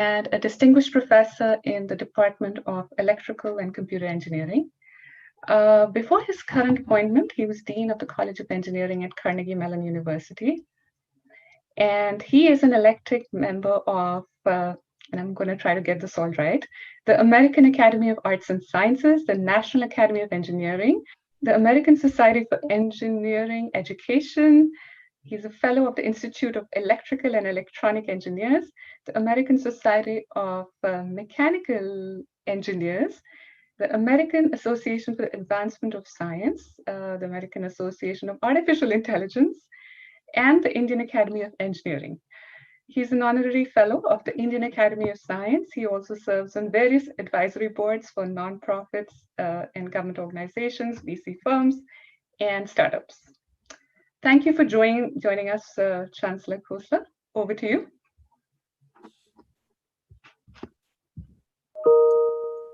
and a distinguished professor in the Department of Electrical and Computer Engineering. Before his current appointment, he was Dean of the College of Engineering at Carnegie Mellon University. And he is an elected member of, and I'm going to try to get this all right, the American Academy of Arts and Sciences, the National Academy of Engineering, the American Society for Engineering Education. He's a fellow of the Institute of Electrical and Electronic Engineers, the American Society of Mechanical Engineers, the American Association for the Advancement of Science, the American Association of Artificial Intelligence, and the Indian Academy of Engineering. He's an honorary fellow of the Indian Academy of Science. He also serves on various advisory boards for nonprofits and government organizations, VC firms, and startups. Thank you for joining us, Chancellor Khosla. Over to you.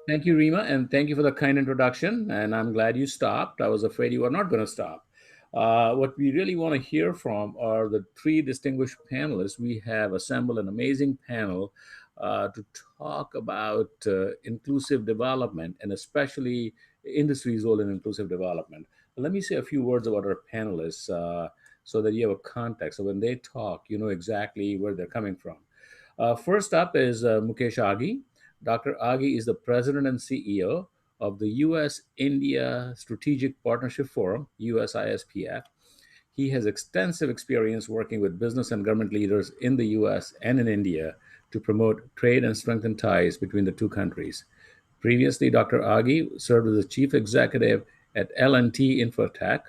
Thank you, Rima, and thank you for the kind introduction. And I'm glad you stopped. I was afraid you were not going to stop. What we really want to hear from are the three distinguished panelists. We have assembled an amazing panel to talk about inclusive development and especially industry's role in inclusive development. Let me say a few words about our panelists so that you have a context. So when they talk, you know exactly where they're coming from. First up is Mukesh Aghi. Dr. Aghi is the president and CEO of the U.S.-India Strategic Partnership Forum, USISPF. He has extensive experience working with business and government leaders in the U.S. and in India to promote trade and strengthen ties between the two countries. Previously, Dr. Aghi served as the chief executive at L&T Infotech.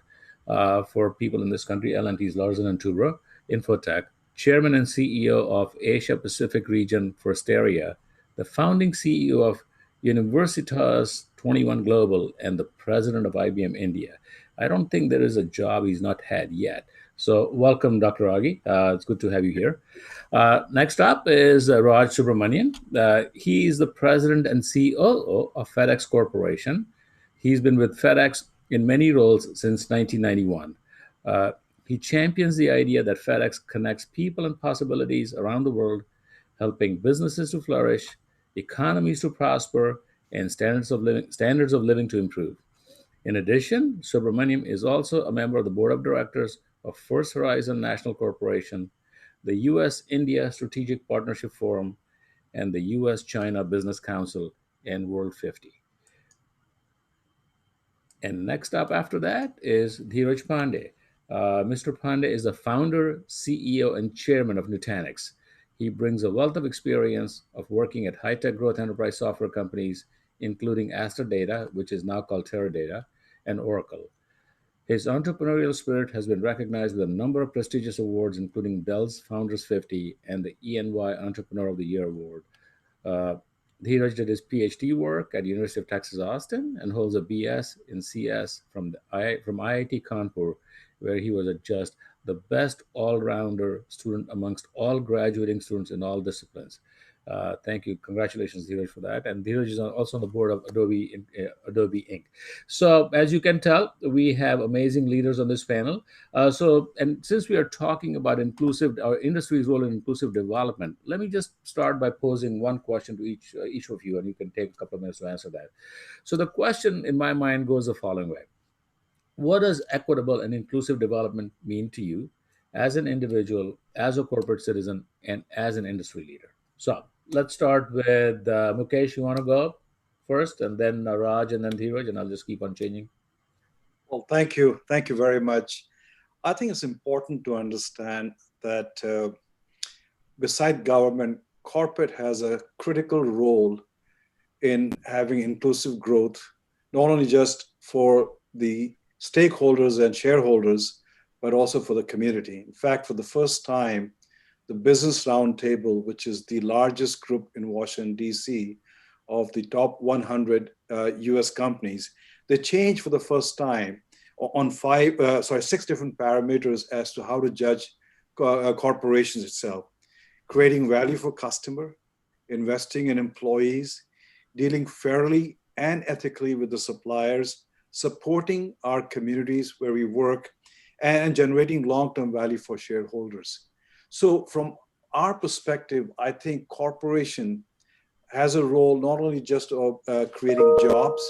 For people in this country, L&T is Larsen & Toubro Infotech, chairman and CEO of Asia Pacific Region for Steria, the founding CEO of Universitas 21 Global, and the president of IBM India. I don't think there is a job he's not had yet. So welcome, Dr. Aghi. It's good to have you here. Next up is Raj Subramanian. He is the president and COO of FedEx Corporation. He's been with FedEx in many roles since 1991. He champions the idea that FedEx connects people and possibilities around the world, helping businesses to flourish, economies to prosper, and standards of living to improve. In addition, Subramaniam is also a member of the board of directors of First Horizon National Corporation, the U.S.-India Strategic Partnership Forum, and the U.S.-China Business Council and World 50. And next up after that is Dheeraj Pandey. Mr. Pandey is the founder, CEO, and chairman of Nutanix. He brings a wealth of experience of working at high-tech growth enterprise software companies, including Aster Data, which is now called Teradata, and Oracle. His entrepreneurial spirit has been recognized with a number of prestigious awards, including Dell's Founders 50 and the EY Entrepreneur of the Year Award. Dheeraj did his PhD work at University of Texas, Austin, and holds a BS in CS from IIT Kanpur, where he was just the best all-rounder student amongst all graduating students in all disciplines. Thank you. Congratulations, Dheeraj, for that. And Dheeraj is also on the board of Adobe Inc. So as you can tell, we have amazing leaders on this panel. And since we are talking about our industry's role in inclusive development, let me just start by posing one question to each of you, and you can take a couple of minutes to answer that. So the question in my mind goes the following way. What does equitable and inclusive development mean to you as an individual, as a corporate citizen, and as an industry leader? So let's start with Mukesh. You want to go first, and then Raj, and then Dheeraj, and I'll just keep on changing. Well, thank you. Thank you very much. I think it's important to understand that beside government, corporate has a critical role in having inclusive growth, not only just for the stakeholders and shareholders, but also for the community. In fact, for the first time, the Business Roundtable, which is the largest group in Washington, D.C., of the top 100 US companies, they changed for the first time on 6 different parameters as to how to judge corporations itself. Creating value for customer, investing in employees, dealing fairly and ethically with the suppliers, supporting our communities where we work, and generating long-term value for shareholders. So from our perspective, I think corporation has a role not only just of creating jobs,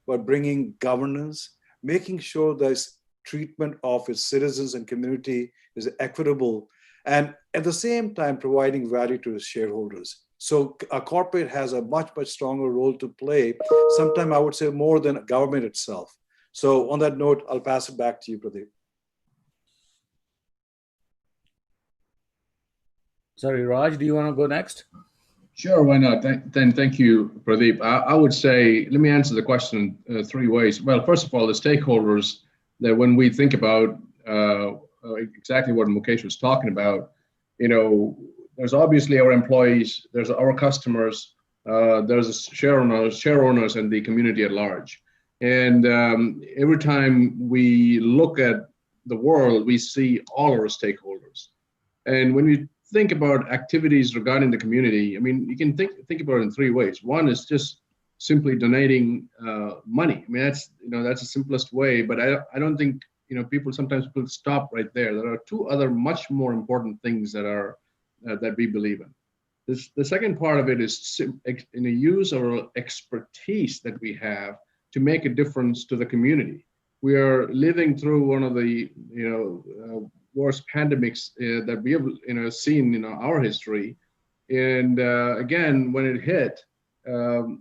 but bringing governance, making sure that treatment of its citizens and community is equitable, and at the same time providing value to its shareholders. So a corporate has a much, much stronger role to play, sometimes I would say more than government itself. So on that note, I'll pass it back to you, Pradeep. Sorry, Raj, do you want to go next? Sure, why not? Thank you, Pradeep. I would say, let me answer the question three ways. Well, first of all, the stakeholders, that when we think about exactly what Mukesh was talking about, there's obviously our employees, there's our customers, there's share owners, and the community at large. And every time we look at the world, we see all our stakeholders. And when we think about activities regarding the community, I mean, you can think about it in three ways. One is just simply donating money. I mean, that's the simplest way, but I don't think, sometimes people stop right there. There are two other much more important things that we believe in. The second part of it is use our expertise that we have to make a difference to the community. We are living through one of the worst pandemics that we have seen in our history, and again, when it hit, the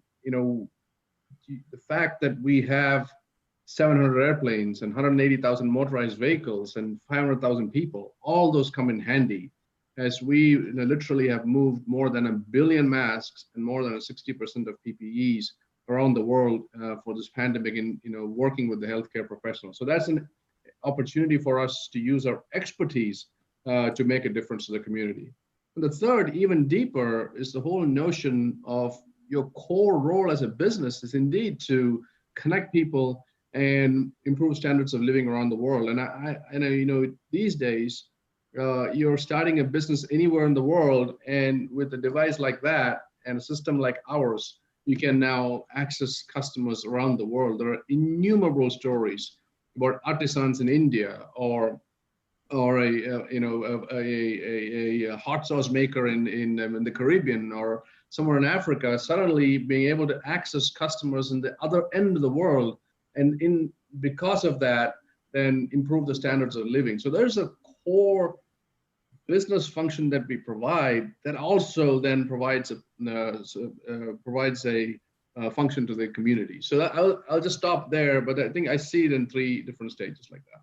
fact that we have 700 airplanes and 180,000 motorized vehicles and 500,000 people, all those come in handy, as we literally have moved more than 1 billion masks and more than 60% of PPEs around the world for this pandemic, and working with the healthcare professionals. So that's an opportunity for us to use our expertise to make a difference to the community. And the third, even deeper, is the whole notion of your core role as a business is indeed to connect people and improve standards of living around the world. And I these days, you're starting a business anywhere in the world, and with a device like that and a system like ours, you can now access customers around the world. There are innumerable stories about artisans in India, or a hot sauce maker in the Caribbean, or somewhere in Africa, suddenly being able to access customers in the other end of the world, and because of that, then improve the standards of living. So there's a core business function that we provide that also then provides a function to the community. So I'll just stop there, but I think I see it in three different stages like that.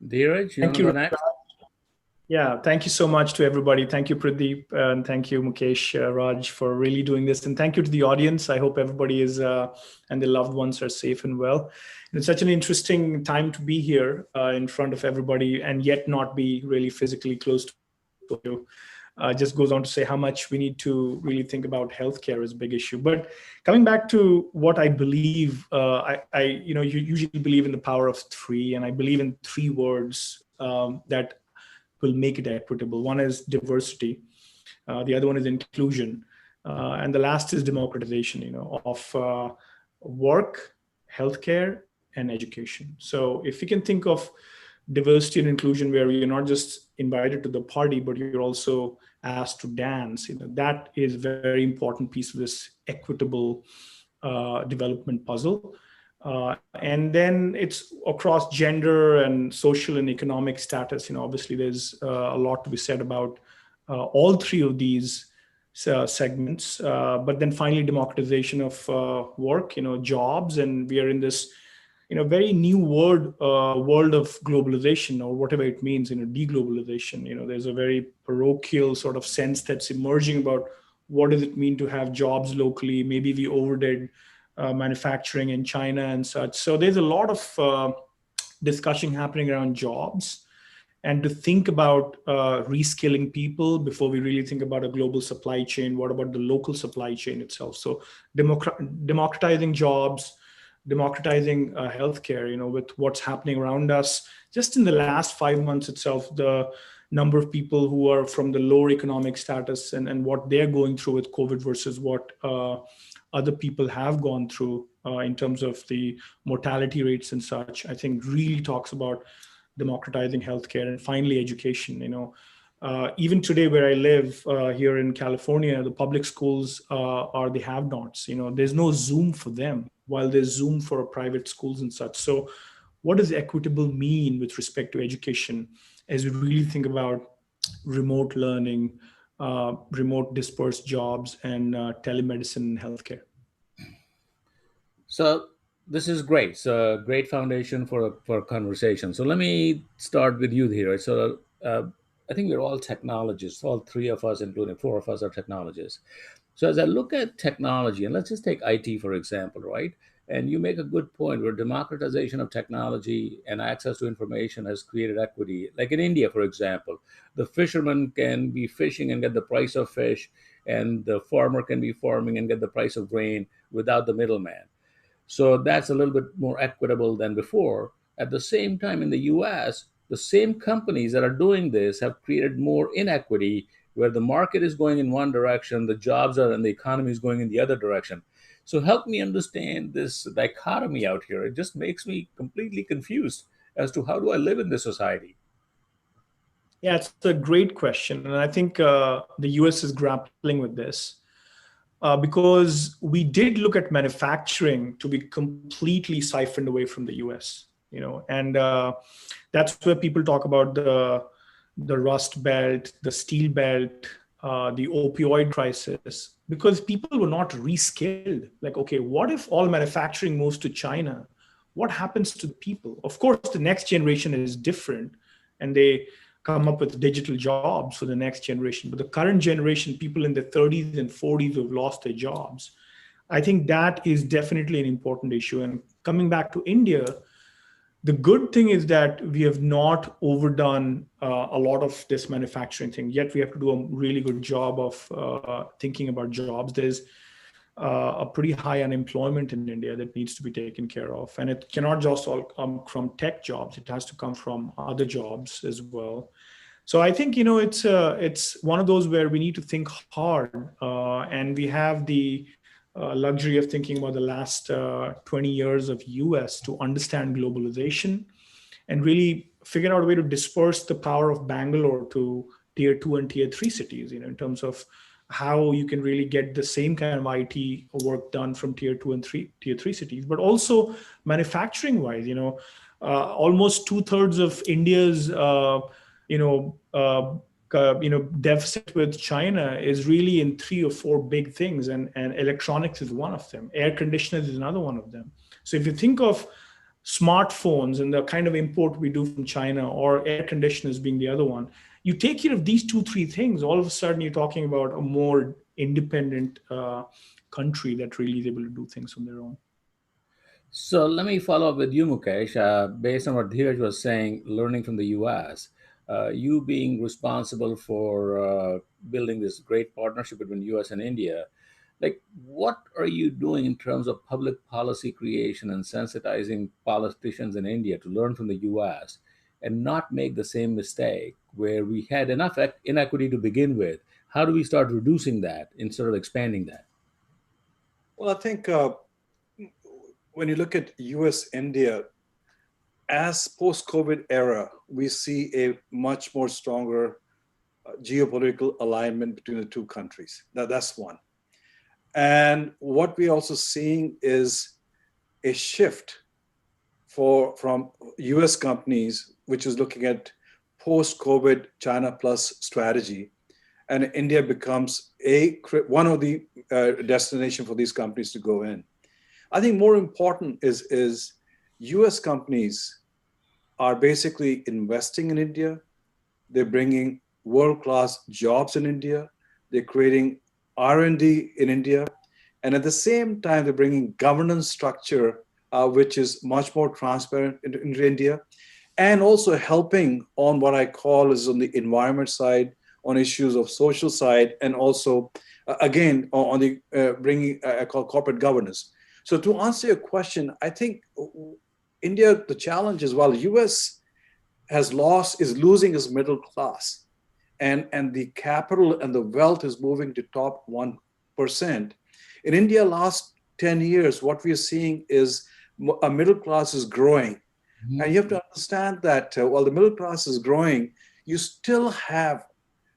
Dheeraj, Thank you. next? Yeah, thank you so much to everybody. Thank you, Pradeep, and thank you, Mukesh, Raj, for really doing this. And thank you to the audience. I hope everybody is and their loved ones are safe and well. It's such an interesting time to be here in front of everybody and yet not be really physically close to you. Just goes on to say how much we need to really think about healthcare as a big issue. But coming back to what I believe, you usually believe in the power of three, and I believe in three words that will make it equitable. One is diversity, the other one is inclusion, and the last is democratization, of work, healthcare, and education. So if you can think of diversity and inclusion where you're not just invited to the party, but you're also asked to dance, that is a very important piece of this equitable development puzzle. And then it's across gender and social and economic status. Obviously there's a lot to be said about all three of these segments. But then finally, democratization of work, jobs, and we are in this very new world of globalization, or whatever it means, deglobalization. There's a very parochial sort of sense that's emerging about what does it mean to have jobs locally. Maybe we overdid manufacturing in China and such. So there's a lot of discussion happening around jobs, and to think about reskilling people before we really think about a global supply chain. What about the local supply chain itself? So democratizing jobs, democratizing healthcare, with what's happening around us. Just in the last 5 months itself, the number of people who are from the lower economic status and what they're going through with COVID versus what other people have gone through in terms of the mortality rates and such, I think really talks about democratizing healthcare. And finally, education. Even today, where I live here in California, the public schools are the have-nots. There's no Zoom for them, while there's Zoom for private schools and such. So, what does equitable mean with respect to education, as we really think about remote learning, remote dispersed jobs, and telemedicine and healthcare? So this is great. It's a great foundation for a conversation. So let me start with you here. So I think we're all technologists. All three of us, including four of us, are technologists. So as I look at technology, and let's just take IT for example, right? And you make a good point where democratization of technology and access to information has created equity. Like in India, for example, the fisherman can be fishing and get the price of fish, and the farmer can be farming and get the price of grain without the middleman. So that's a little bit more equitable than before. At the same time, in the US, the same companies that are doing this have created more inequity where the market is going in one direction, the jobs are, and the economy is going in the other direction. So help me understand this dichotomy out here. It just makes me completely confused as to how do I live in this society? Yeah, it's a great question. And I think the US is grappling with this because we did look at manufacturing to be completely siphoned away from the US, and that's where people talk about the Rust Belt, the Steel Belt, the opioid crisis, because people were not reskilled. Like, okay, what if all manufacturing moves to China? What happens to the people? Of course, the next generation is different, and they come up with digital jobs for the next generation. But the current generation, people in their 30s and 40s who have lost their jobs, I think that is definitely an important issue. And coming back to India, the good thing is that we have not overdone a lot of this manufacturing thing. Yet we have to do a really good job of thinking about jobs. There's a pretty high unemployment in India that needs to be taken care of. And it cannot just all come from tech jobs. It has to come from other jobs as well. So I think, it's one of those where we need to think hard. And we have the luxury of thinking about the last 20 years of US to understand globalization and really figure out a way to disperse the power of Bangalore to tier 2 and tier 3 cities, in terms of how you can really get the same kind of IT work done from tier 2 and tier 3 cities, but also manufacturing wise, almost 2/3 of India's, deficit with China is really in 3 or 4 big things, and electronics is one of them. Air conditioners is another one of them. So if you think of smartphones and the kind of import we do from China, or air conditioners being the other one, you take care of these 2-3 things, all of a sudden you're talking about a more independent country that really is able to do things on their own. So let me follow up with you, Mukesh. Based on what Dheeraj was saying, learning from the US, you being responsible for building this great partnership between US and India, like what are you doing in terms of public policy creation and sensitizing politicians in India to learn from the US and not make the same mistake where we had enough inequity to begin with? How do we start reducing that instead of expanding that? Well, I think when you look at US India, as post-COVID era, we see a much more stronger geopolitical alignment between the two countries. That's one. And what we're also seeing is a shift from US companies, which is looking at post-COVID China plus strategy. And India becomes one of the destination for these companies to go in. I think more important is US companies are basically investing in India. They're bringing world-class jobs in India. They're creating R&D in India. And at the same time, they're bringing governance structure, which is much more transparent in India. And also helping on what I call is on the environment side, on issues of social side, and also, again, on the bringing, I call corporate governance. So to answer your question, I think India, the challenge is, while US is losing its middle class, and the capital and the wealth is moving to top 1%. In India, last 10 years, what we are seeing is a middle class is growing. Mm-hmm. And you have to understand that while the middle class is growing, you still have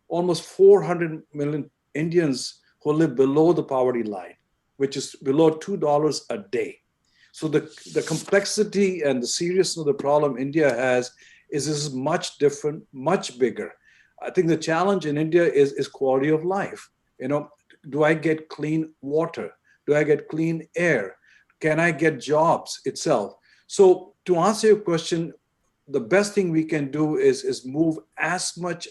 almost 400 million Indians who live below the poverty line, which is below $2 a day. So the complexity and the seriousness of the problem India has is much different, much bigger. I think the challenge in India is quality of life. You know, do I get clean water? Do I get clean air? Can I get jobs itself? So to answer your question, the best thing we can do is move as much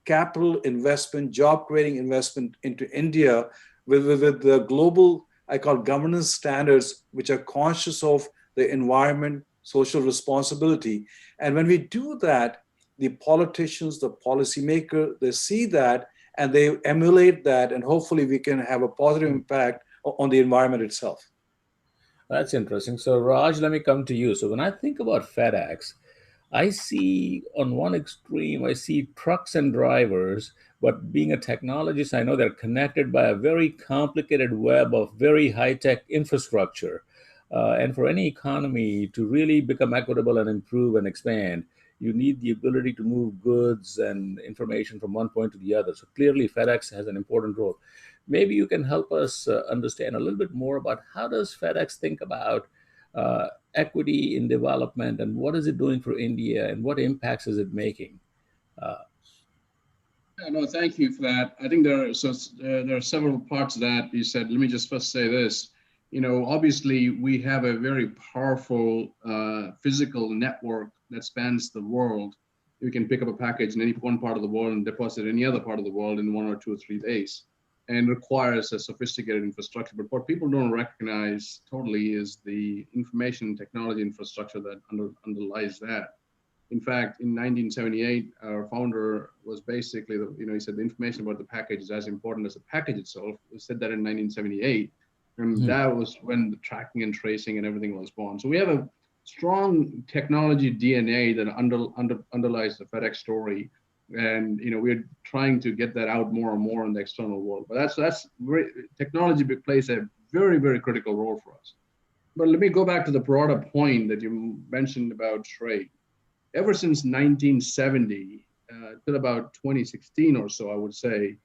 capital investment, job creating investment into India with the global, I call governance standards, which are conscious of the environment, social responsibility. And when we do that, the politicians, the policymaker, they see that and they emulate that, and hopefully we can have a positive impact on the environment itself. That's interesting. So, Raj, let me come to you. So, when I think about FedEx, I see on one extreme, I see trucks and drivers, but being a technologist, I know they're connected by a very complicated web of very high tech infrastructure. And for any economy to really become equitable and improve and expand, you need the ability to move goods and information from one point to the other. So clearly, FedEx has an important role. Maybe you can help us understand a little bit more about how does FedEx think about equity in development, and what is it doing for India, and what impacts is it making? Uh, Yeah, no, thank you for that. I think there are several parts of that you said. Let me just first say this. You know, obviously, we have a very powerful physical network that spans the world. You can pick up a package in any one part of the world and deposit it in any other part of the world in 1 or 2 or 3 days, and requires a sophisticated infrastructure. But what people don't recognize totally is the information technology infrastructure that underlies that. In fact, in 1978, our founder was basically, he said the information about the package is as important as the package itself. He said that in 1978. And that was when the tracking and tracing and everything was born. So we have a strong technology DNA that underlies the FedEx story. And, we're trying to get that out more and more in the external world. But that's very, technology plays a very, very critical role for us. But let me go back to the broader point that you mentioned about trade. Ever since 1970 till about 2016 or so, I would say,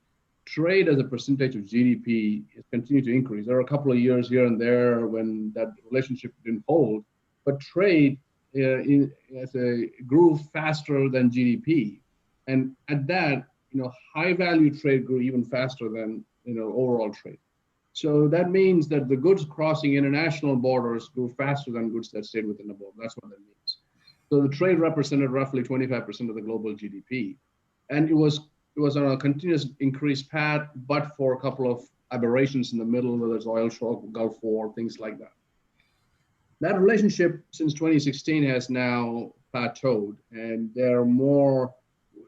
trade as a percentage of GDP has continued to increase. There are a couple of years here and there when that relationship didn't hold, but trade grew faster than GDP. And at that, high value trade grew even faster than overall trade. So that means that the goods crossing international borders grew faster than goods that stayed within the border. That's what that means. So the trade represented roughly 25% of the global GDP. And it was on a continuous increase path, but for a couple of aberrations in the middle, whether it's oil shock, Gulf War, things like that. That relationship since 2016 has now plateaued, and there are more,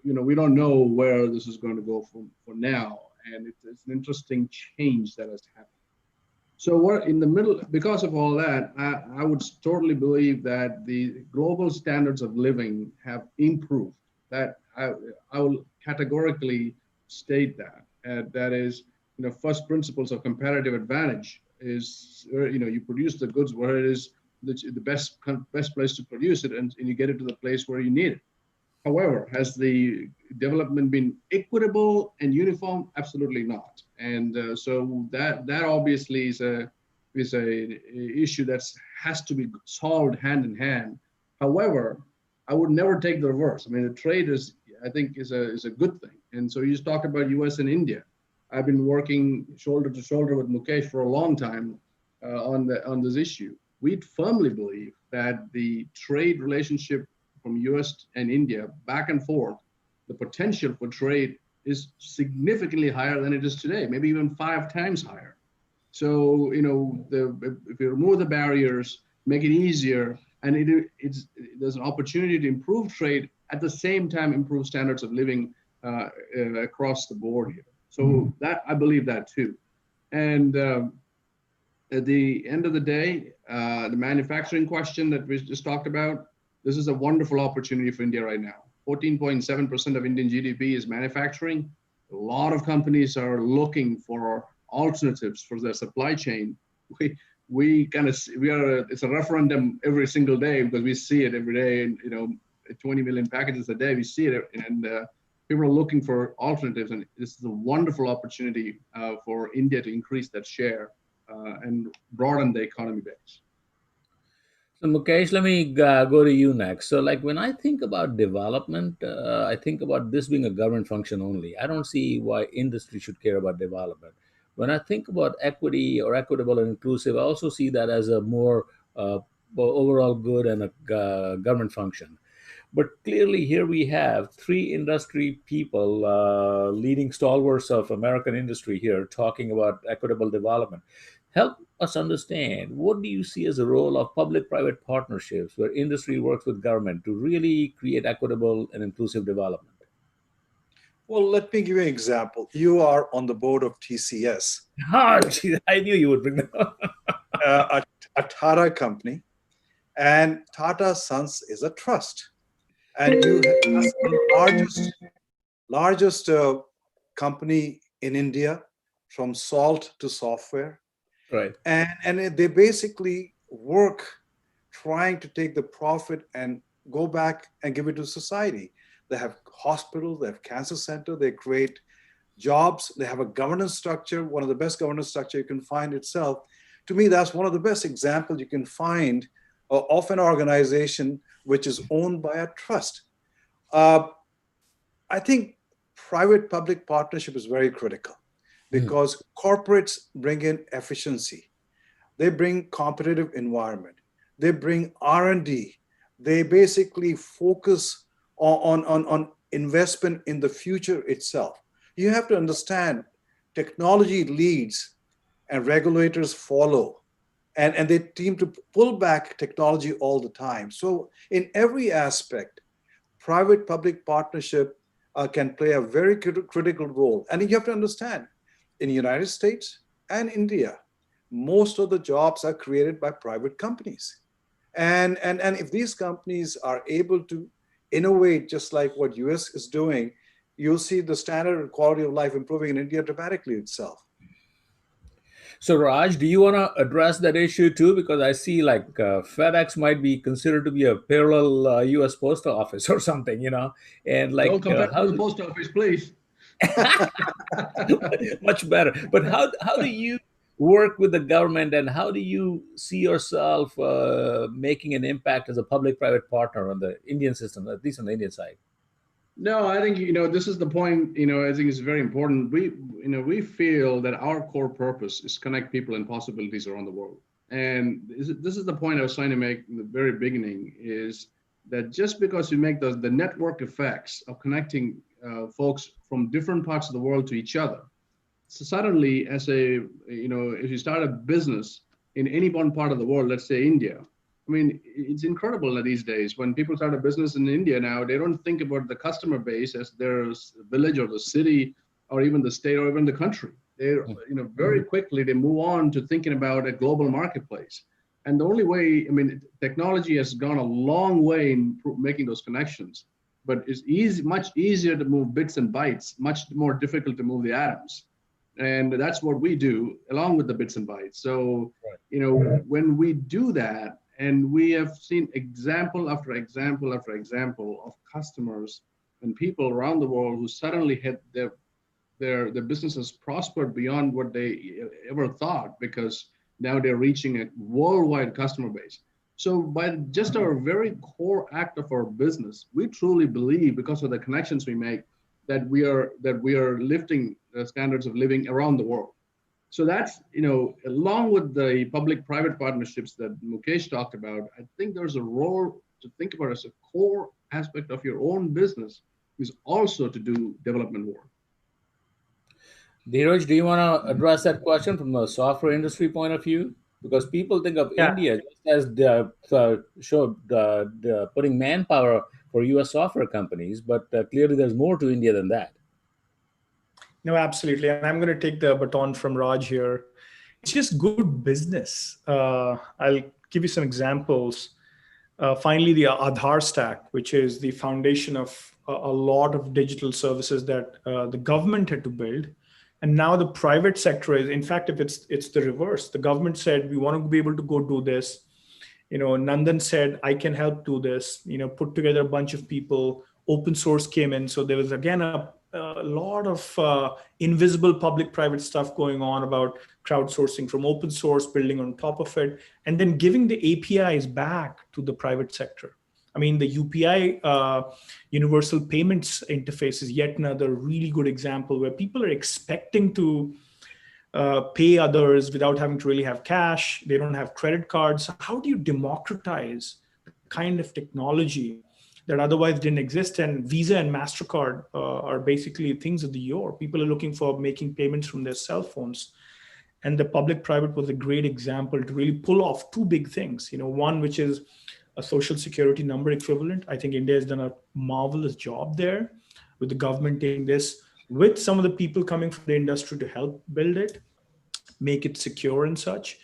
we don't know where this is going to go for now. And it's an interesting change that has happened. So we're in the middle, because of all that, I would totally believe that the global standards of living have improved. That I will categorically state that. That is, first principles of comparative advantage is, you produce the goods where it is the best place to produce it, and you get it to the place where you need it. However, has the development been equitable and uniform? Absolutely not. And so that obviously is a issue that has to be solved hand in hand. However, I would never take the reverse. I mean, the trade I think is a good thing. And so you just talked about U.S. and India. I've been working shoulder to shoulder with Mukesh for a long time on this issue. We firmly believe that the trade relationship from U.S. and India back and forth, the potential for trade is significantly higher than it is today, maybe even 5 times higher. So, if you remove the barriers, make it easier, and there's an opportunity to improve trade, at the same time improve standards of living across the board here. So that, I believe that too. And at the end of the day, the manufacturing question that we just talked about, this is a wonderful opportunity for India right now. 14.7% of Indian GDP is manufacturing. A lot of companies are looking for alternatives for their supply chain. It's a referendum every single day because we see it every day, and 20 million packages a day, we see it. And People are looking for alternatives, and this is a wonderful opportunity for India to increase that share and broaden the economy base. So Mukesh, let me go to you next. So, like when I think about development, I think about this being a government function only. I don't see why industry should care about development. When I think about equity or equitable and inclusive, I also see that as a more overall good and a government function. But clearly, here we have three industry people, leading stalwarts of American industry here, talking about equitable development. Help us understand, what do you see as the role of public-private partnerships where industry works with government to really create equitable and inclusive development? Well, let me give you an example. You are on the board of TCS, Ah, gee, I knew you would bring that up. a Tata company, and Tata Sons is a trust. And you have the largest company in India, from salt to software. Right. And they basically work trying to take the profit and go back and give it to society. They have hospitals, they have cancer center, they create jobs, they have a governance structure, one of the best governance structure you can find itself. To me, that's one of the best examples you can find of an organization which is owned by a trust. I think private-public partnership is very critical because corporates bring in efficiency. They bring competitive environment. They bring R&D. They basically focus on investment in the future itself. You have to understand technology leads and regulators follow, and they seem to pull back technology all the time. So in every aspect, private-public partnership can play a very critical role. And you have to understand, in the United States and India, most of the jobs are created by private companies. And if these companies are able to innovate just like what US is doing, you'll see the standard and quality of life improving in India dramatically itself. So, Raj, do you want to address that issue too? Because I see like FedEx might be considered to be a parallel U.S. postal office or something, and like Don't compare to the post office, please. much better. But how do you work with the government, and how do you see yourself making an impact as a public-private partner on the Indian system, at least on the Indian side? No, I think this is the point. I think it's very important. We feel that our core purpose is connect people and possibilities around the world. And this is the point I was trying to make in the very beginning, is that just because you make the network effects of connecting folks from different parts of the world to each other, so suddenly, if you start a business in any one part of the world, let's say India. I mean, it's incredible these days when people start a business in India now, they don't think about the customer base as their village or the city or even the state or even the country. They, very quickly they move on to thinking about a global marketplace. And the only way, technology has gone a long way in making those connections, but it's much easier to move bits and bytes, much more difficult to move the atoms. And that's what we do along with the bits and bytes. So, when we do that, and we have seen example after example after example of customers and people around the world who suddenly had their businesses prospered beyond what they ever thought, because now they're reaching a worldwide customer base. So by just our very core act of our business, we truly believe, because of the connections we make, that we are lifting the standards of living around the world. So that's, along with the public-private partnerships that Mukesh talked about, I think there's a role to think about as a core aspect of your own business is also to do development work. Dheeraj, do you want to address that question from a software industry point of view? Because people think of India just as putting manpower for U.S. software companies, but clearly there's more to India than that. No, absolutely. And I'm going to take the baton from Raj here. It's just good business. I'll give you some examples. Finally, the Aadhaar stack, which is the foundation of a lot of digital services that the government had to build. And now the private sector is, in fact, if it's the reverse. The government said, we want to be able to go do this. Nandan said, I can help do this, put together a bunch of people open source came in. So there was again a lot of invisible public-private stuff going on about crowdsourcing from open source, building on top of it, and then giving the APIs back to the private sector. I mean, the UPI, Universal Payments Interface, is yet another really good example where people are expecting to pay others without having to really have cash. They don't have credit cards. How do you democratize the kind of technology that otherwise didn't exist? And Visa and MasterCard are basically things of the yore. People are looking for making payments from their cell phones. And the public-private was a great example to really pull off two big things. One, which is a social security number equivalent. I think India has done a marvelous job there with the government taking this, with some of the people coming from the industry to help build it, make it secure and such.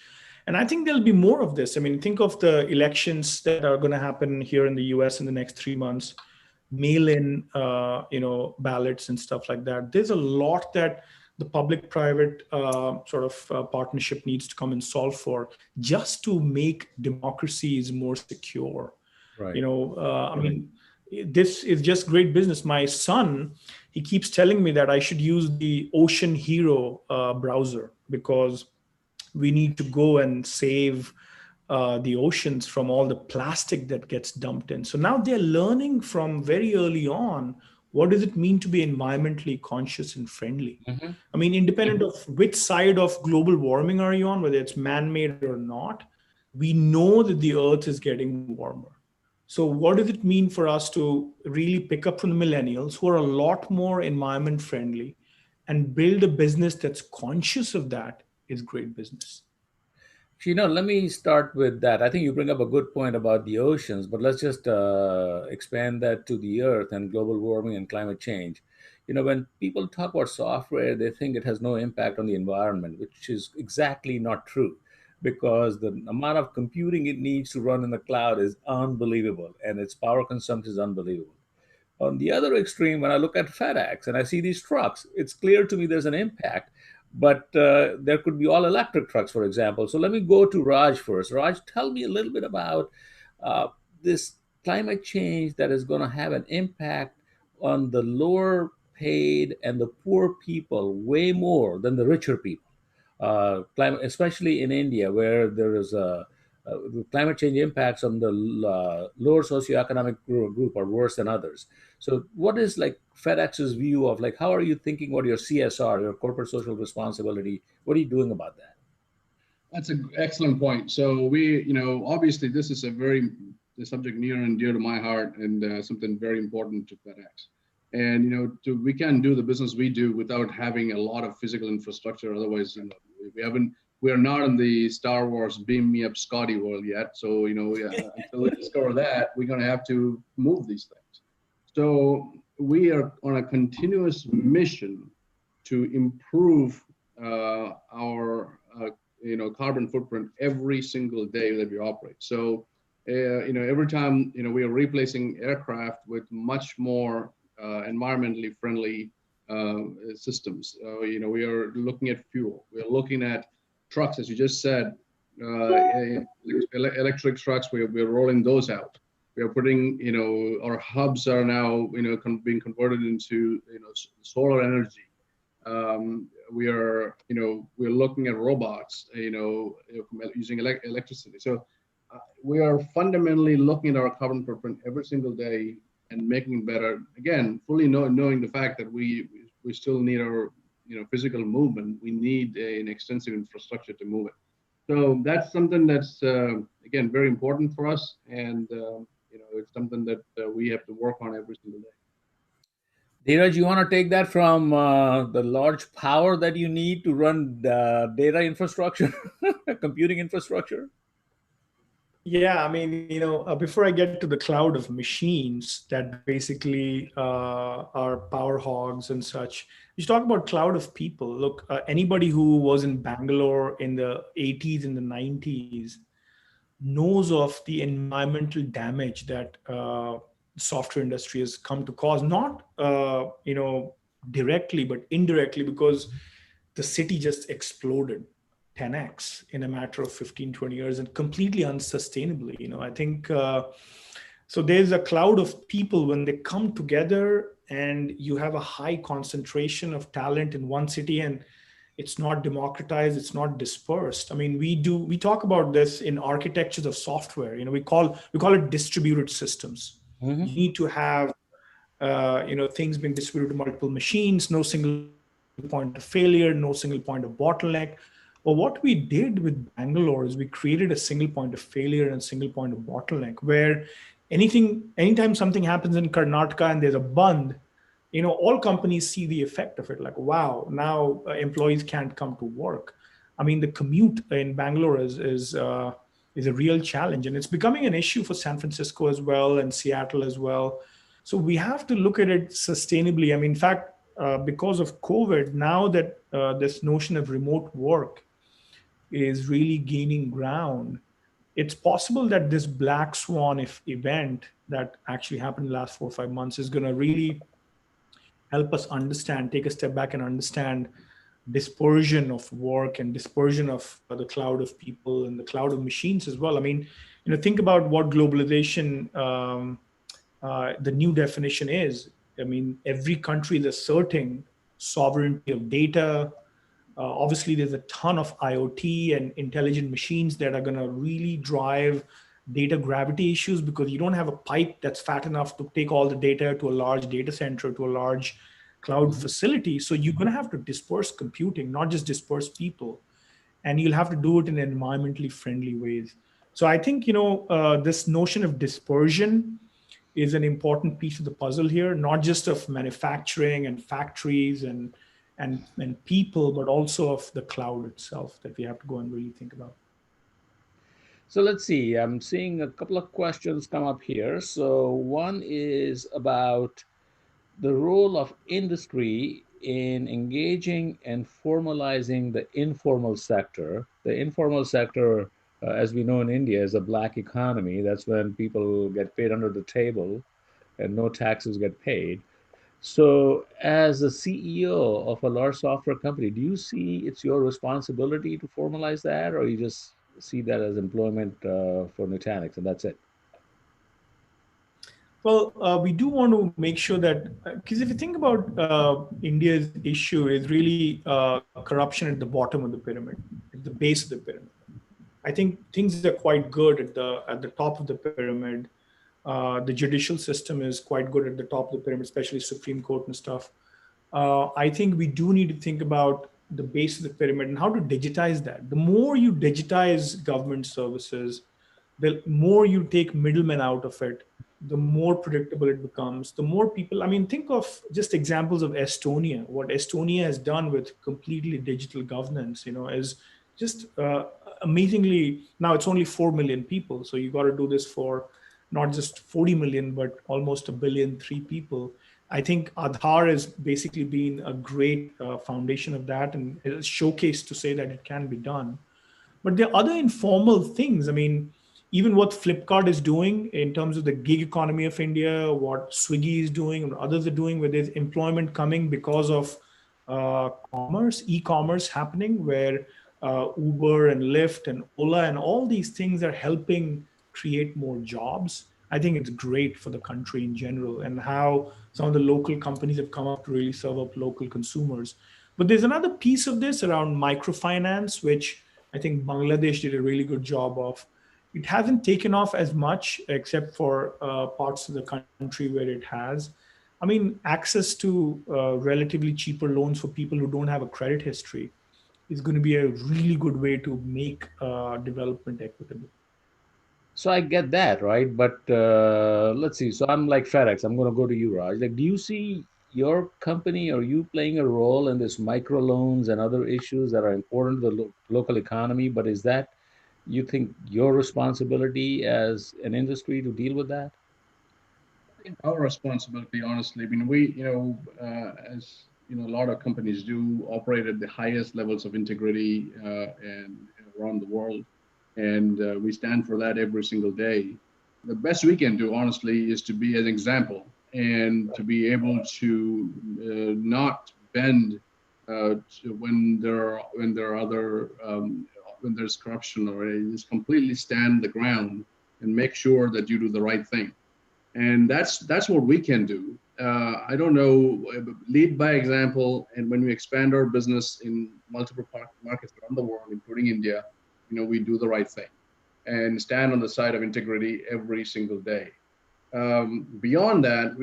And I think there'll be more of this. I mean, think of the elections that are going to happen here in the US in the next 3 months, mail-in, ballots and stuff like that. There's a lot that the public-private partnership needs to come and solve for, just to make democracies more secure. Right. I mean, this is just great business. My son, he keeps telling me that I should use the Ocean Hero browser, because we need to go and save the oceans from all the plastic that gets dumped in. So now they're learning from very early on, what does it mean to be environmentally conscious and friendly? Mm-hmm. I mean, independent of which side of global warming are you on, whether it's man-made or not, we know that the earth is getting warmer. So what does it mean for us to really pick up from the millennials, who are a lot more environment friendly, and build a business that's conscious of that? Is great business. Let me start with that. I think you bring up a good point about the oceans, but let's just expand that to the earth and global warming and climate change. When people talk about software, they think it has no impact on the environment, which is exactly not true, because the amount of computing it needs to run in the cloud is unbelievable, and its power consumption is unbelievable. On the other extreme, when I look at FedEx and I see these trucks, it's clear to me there's an impact, but there could be all electric trucks, for example. So let me go to Raj first. Raj, tell me a little bit about this climate change that is going to have an impact on the lower paid and the poor people way more than the richer people. Climate, especially in India, where there is climate change impacts on the lower socioeconomic group are worse than others. So what is like FedEx's view of like, how are you thinking about your CSR, your corporate social responsibility? What are you doing about that? That's an excellent point. So we, obviously this is the subject near and dear to my heart, and something very important to FedEx. And we can't do the business we do without having a lot of physical infrastructure. Otherwise, we are not in the Star Wars beam me up Scotty world yet. So until we discover that, we're going to have to move these things. So we are on a continuous mission to improve our carbon footprint every single day that we operate. So every time we are replacing aircraft with much more environmentally friendly systems. We are looking at fuel. We are looking at trucks, as you just said, electric trucks. We're rolling those out. We are putting, our hubs are now, being converted into, solar energy. We're looking at robots, using electricity. So we are fundamentally looking at our carbon footprint every single day and making it better. Again, fully knowing the fact that we still need our physical movement. We need an extensive infrastructure to move it. So that's something that's again very important for us, and it's something that we have to work on every single day. Dheeraj, you want to take that from the large power that you need to run data infrastructure, computing infrastructure? Yeah, I mean, before I get to the cloud of machines that basically are power hogs and such, you talk about cloud of people. Look, anybody who was in Bangalore in the 80s and the 90s knows of the environmental damage that software industry has come to cause, not directly, but indirectly, because the city just exploded 10x in a matter of 15, 20 years, and completely unsustainably. I think So there's a cloud of people when they come together, and you have a high concentration of talent in one city, and it's not democratized, it's not dispersed. I mean, we talk about this in architectures of software. We call it distributed systems. Mm-hmm. You need to have things being distributed to multiple machines, no single point of failure, no single point of bottleneck. But what we did with Bangalore is we created a single point of failure and a single point of bottleneck, where anytime something happens in Karnataka and there's a band, all companies see the effect of it. Like, wow, now employees can't come to work. I mean, the commute in Bangalore is a real challenge, and it's becoming an issue for San Francisco as well and Seattle as well. So we have to look at it sustainably. I mean, in fact, because of COVID, now that this notion of remote work is really gaining ground, it's possible that this black swan event that actually happened in the last 4 or 5 months is going to really help us understand, take a step back and understand dispersion of work and dispersion of the cloud of people and the cloud of machines as well. I mean, think about what globalization, the new definition is. I mean, every country is asserting sovereignty of data. Obviously, there's a ton of IoT and intelligent machines that are going to really drive data gravity issues, because you don't have a pipe that's fat enough to take all the data to a large data center, to a large cloud facility. So you're going to have to disperse computing, not just disperse people. And you'll have to do it in environmentally friendly ways. So I think, this notion of dispersion is an important piece of the puzzle here, not just of manufacturing and factories and people, but also of the cloud itself that we have to go and really think about. So let's see. I'm seeing a couple of questions come up here. So one is about the role of industry in engaging and formalizing the informal sector. The informal sector, as we know in India, is a black economy. That's when people get paid under the table and no taxes get paid. So, as a CEO of a large software company, do you see it's your responsibility to formalize that, or you just see that as employment for Nutanix and that's it? Well, we do want to make sure that, because if you think about India's issue, is really corruption at the bottom of the pyramid, at the base of the pyramid. I think things are quite good at the top of the pyramid. The judicial system is quite good at the top of the pyramid, especially Supreme Court and stuff. I think we do need to think about the base of the pyramid and how to digitize that. The more you digitize government services, the more you take middlemen out of it, the more predictable it becomes, the more people. I mean, think of just examples of Estonia. What Estonia has done with completely digital governance, is just amazingly. Now it's only 4 million people. So you got to do this for not just 40 million, but almost 1.3 billion people. I think Aadhaar has basically been a great foundation of that, and a showcase to say that it can be done. But there are other informal things. I mean, even what Flipkart is doing in terms of the gig economy of India, what Swiggy is doing, and others are doing, where there's employment coming because of commerce, e-commerce happening, where Uber and Lyft and Ola and all these things are helping create more jobs. I think it's great for the country in general, and how some of the local companies have come up to really serve up local consumers. But there's another piece of this around microfinance, which I think Bangladesh did a really good job of. It hasn't taken off as much, except for parts of the country where it has. I mean, access to relatively cheaper loans for people who don't have a credit history is going to be a really good way to make development equitable. So I get that, right? But let's see. So I'm like FedEx. I'm going to go to you, Raj. Like, do you see your company or you playing a role in this microloans and other issues that are important to the local economy? But is that, you think, your responsibility as an industry to deal with that? I think our responsibility, honestly, I mean, we, as a lot of companies do operate at the highest levels of integrity and around the world, and we stand for that every single day. The best we can do, honestly, is to be an example and to be able to not bend when there are other when there's corruption, or just completely stand the ground and make sure that you do the right thing. And that's what we can do. I don't know, lead by example. And when we expand our business in multiple markets around the world, including India, we do the right thing and stand on the side of integrity every single day. Beyond that,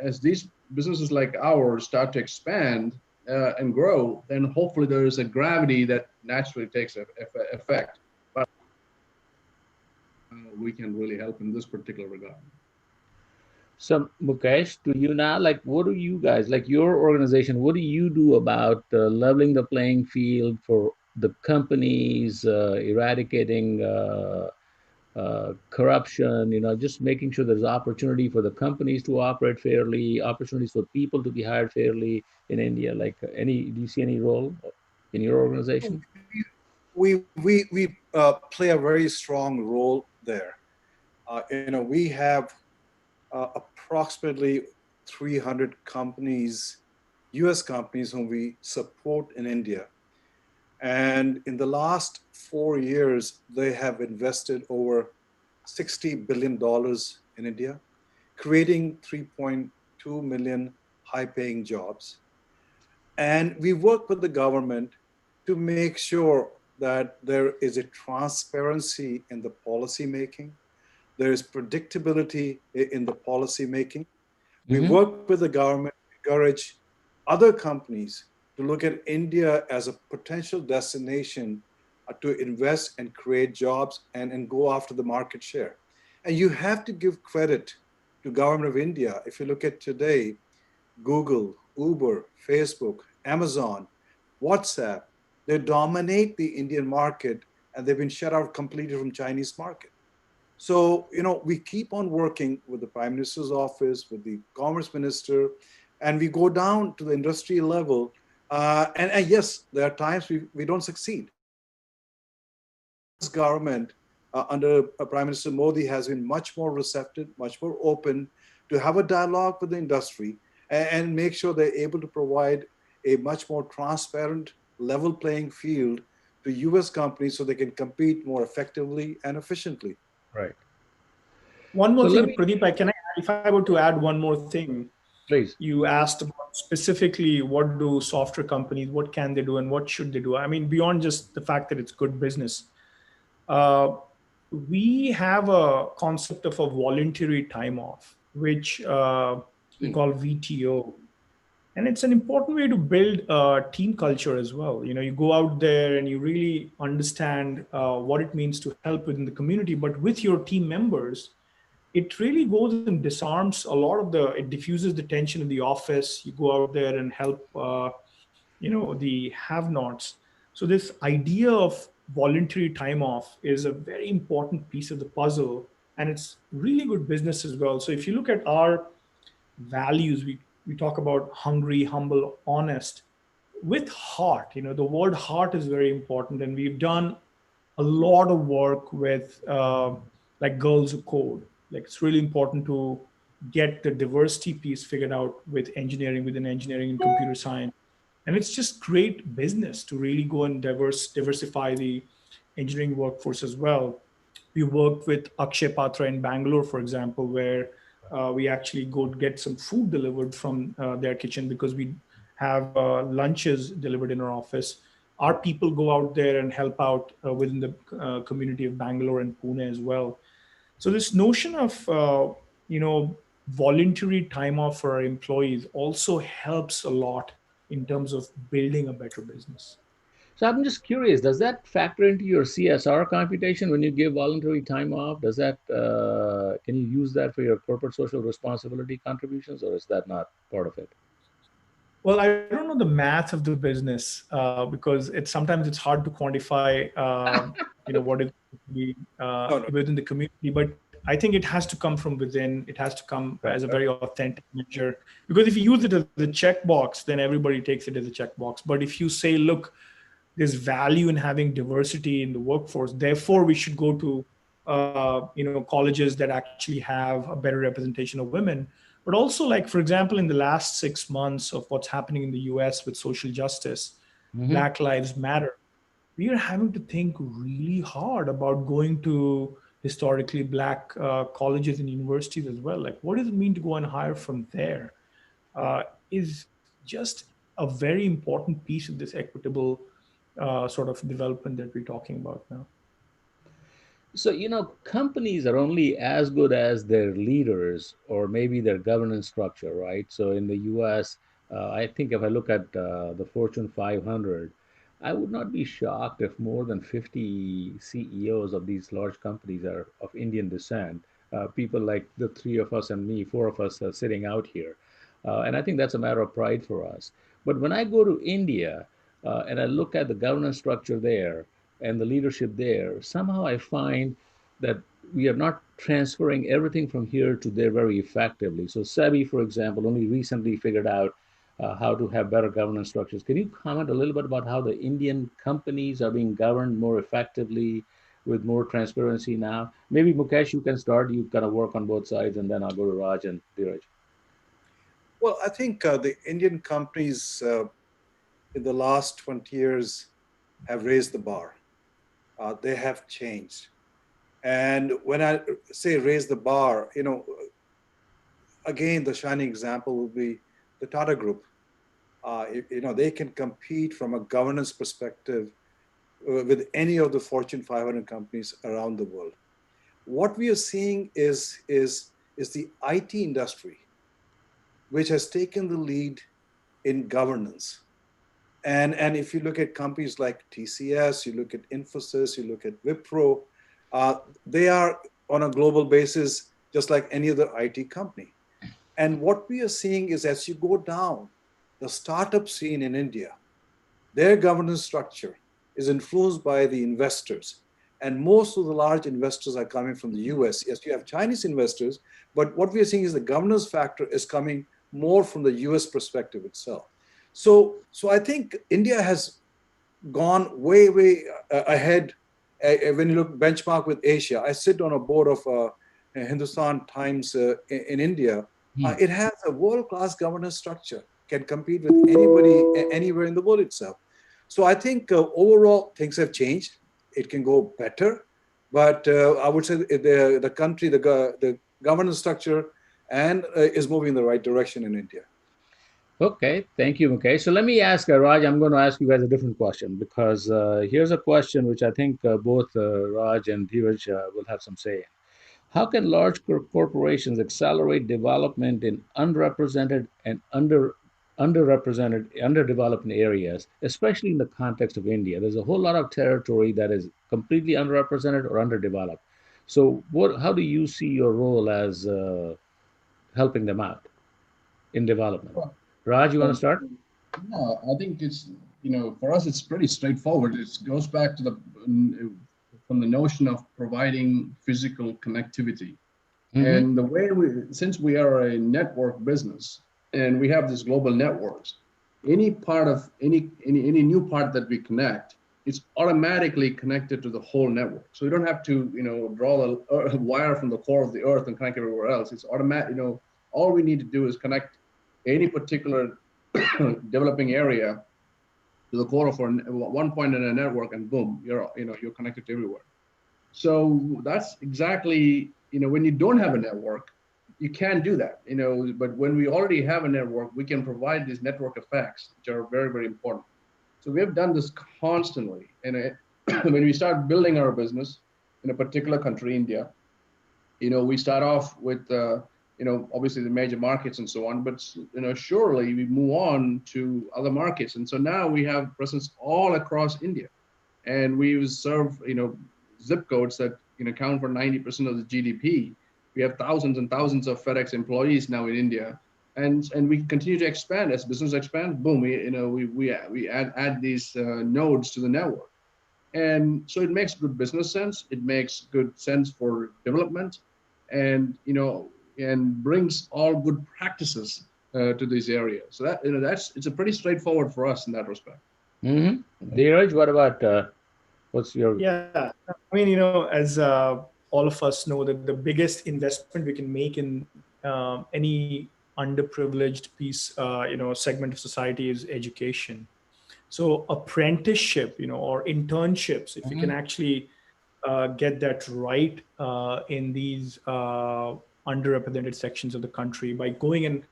as these businesses like ours start to expand and grow, then hopefully there is a gravity that naturally takes effect. But we can really help in this particular regard. So, Mukesh, do you now, like, what do you guys, like your organization, what do you do about leveling the playing field for the companies, eradicating corruption, just making sure there's opportunity for the companies to operate fairly, opportunities for people to be hired fairly in India? Like, do you see any role in your organization? We play a very strong role there. We have approximately 300 companies, US companies, whom we support in India. And in the last 4 years, they have invested over $60 billion in India, creating 3.2 million high paying jobs. And we work with the government to make sure that there is a transparency in the policy making. There is predictability in the policy making. We work with the government to encourage other companies to look at India as a potential destination to invest and create jobs and go after the market share. And you have to give credit to government of India. If you look at today, Google, Uber, Facebook, Amazon, WhatsApp, they dominate the Indian market and they've been shut out completely from Chinese market. So, we keep on working with the Prime Minister's office, with the Commerce Minister, and we go down to the industry level. And yes, there are times we don't succeed. This government under Prime Minister Modi has been much more receptive, much more open to have a dialogue with the industry and make sure they're able to provide a much more transparent, level playing field to US companies so they can compete more effectively and efficiently. Right. One more thing, Pradeep, if I were to add one more thing, please. You asked about specifically what do software companies, what can they do and what should they do? I mean, beyond just the fact that it's good business, we have a concept of a voluntary time off, which we call VTO. And it's an important way to build a team culture as well. You go out there and you really understand what it means to help within the community, but with your team members, it really goes and disarms a lot of it diffuses the tension in the office. You go out there and help, the have-nots. So this idea of voluntary time off is a very important piece of the puzzle, and it's really good business as well. So if you look at our values, we talk about hungry, humble, honest, with heart. The word heart is very important, and we've done a lot of work with like Girls Who Code. Like, it's really important to get the diversity piece figured out with engineering, within engineering and computer science. And it's just great business to really go and diversify the engineering workforce as well. We worked with Akshay Patra in Bangalore, for example, where we actually go get some food delivered from their kitchen because we have lunches delivered in our office. Our people go out there and help out within the community of Bangalore and Pune as well. So this notion of voluntary time off for our employees also helps a lot in terms of building a better business. So I'm just curious, does that factor into your CSR computation when you give voluntary time off? Does that, can you use that for your corporate social responsibility contributions, or is that not part of it? Well, I don't know the math of the business because sometimes it's hard to quantify, what is within the community. But I think it has to come from within. It has to come as a very authentic measure. Because if you use it as a checkbox, then everybody takes it as a checkbox. But if you say, look, there's value in having diversity in the workforce, therefore we should go to colleges that actually have a better representation of women. But also, like, for example, in the last 6 months of what's happening in the US with social justice, Black Lives Matter, we are having to think really hard about going to historically Black colleges and universities as well. Like, what does it mean to go and hire from there? Is just a very important piece of this equitable sort of development that we're talking about now. So, companies are only as good as their leaders or maybe their governance structure, right? So, in the US, I think if I look at the Fortune 500, I would not be shocked if more than 50 CEOs of these large companies are of Indian descent. People like the three of us and me, four of us are sitting out here. And I think that's a matter of pride for us. But when I go to India and I look at the governance structure there, and the leadership there, somehow I find that we are not transferring everything from here to there very effectively. So SEBI, for example, only recently figured out how to have better governance structures. Can you comment a little bit about how the Indian companies are being governed more effectively with more transparency now? Maybe Mukesh, you can start. You kind of work on both sides, and then I'll go to Raj and Dheeraj. Well, I think the Indian companies in the last 20 years have raised the bar. They have changed. And when I say raise the bar, again, the shining example will be the Tata Group. They can compete from a governance perspective with any of the Fortune 500 companies around the world. What we are seeing is the IT industry, which has taken the lead in governance. And if you look at companies like TCS, you look at Infosys, you look at Wipro, they are on a global basis, just like any other IT company. And what we are seeing is as you go down, the startup scene in India, their governance structure is influenced by the investors. And most of the large investors are coming from the US. Yes, you have Chinese investors, but what we are seeing is the governance factor is coming more from the US perspective itself. So I think India has gone way, way ahead when you look benchmark with Asia. I sit on a board of Hindustan Times in India. It has a world-class governance structure, can compete with anybody anywhere in the world itself. So I think overall things have changed. It can go better, but I would say the country, the governance structure, and is moving in the right direction in India. Okay, thank you, Mukesh. So let me ask Raj. I'm going to ask you guys a different question because here's a question which I think both Raj and Dheeraj will have some say in. How can large corporations accelerate development in underrepresented and underdeveloped areas, especially in the context of India? There's a whole lot of territory that is completely underrepresented or underdeveloped. So, how do you see your role as helping them out in development? Well, Raj, you want to start? No, I think it's, for us, it's pretty straightforward. It goes back to from the notion of providing physical connectivity. Mm-hmm. And the way since we are a network business and we have this global networks, any part of any new part that we connect, it's automatically connected to the whole network. So we don't have to, draw a wire from the core of the earth and connect everywhere else. It's automatic. All we need to do is connect any particular developing area to the core of one point in a network, and boom, you're connected to everywhere. So that's exactly, when you don't have a network, you can't do that, but when we already have a network, we can provide these network effects, which are very, very important. So we have done this constantly. And when we start building our business in a particular country, India, we start off with, obviously the major markets and so on, but, surely we move on to other markets. And so now we have presence all across India, and we serve, zip codes that, account for 90% of the GDP. We have thousands and thousands of FedEx employees now in India, and we continue to expand as business expands. Boom, we add these nodes to the network, and so it makes good business sense. It makes good sense for development, and and brings all good practices to these areas. So that it's a pretty straightforward for us in that respect. Mm-hmm. Dheeraj, what about what's your? Yeah, I mean, as all of us know, that the biggest investment we can make in any underprivileged piece, segment of society is education. So apprenticeship, or internships, if you can actually get that right in these underrepresented sections of the country by going in.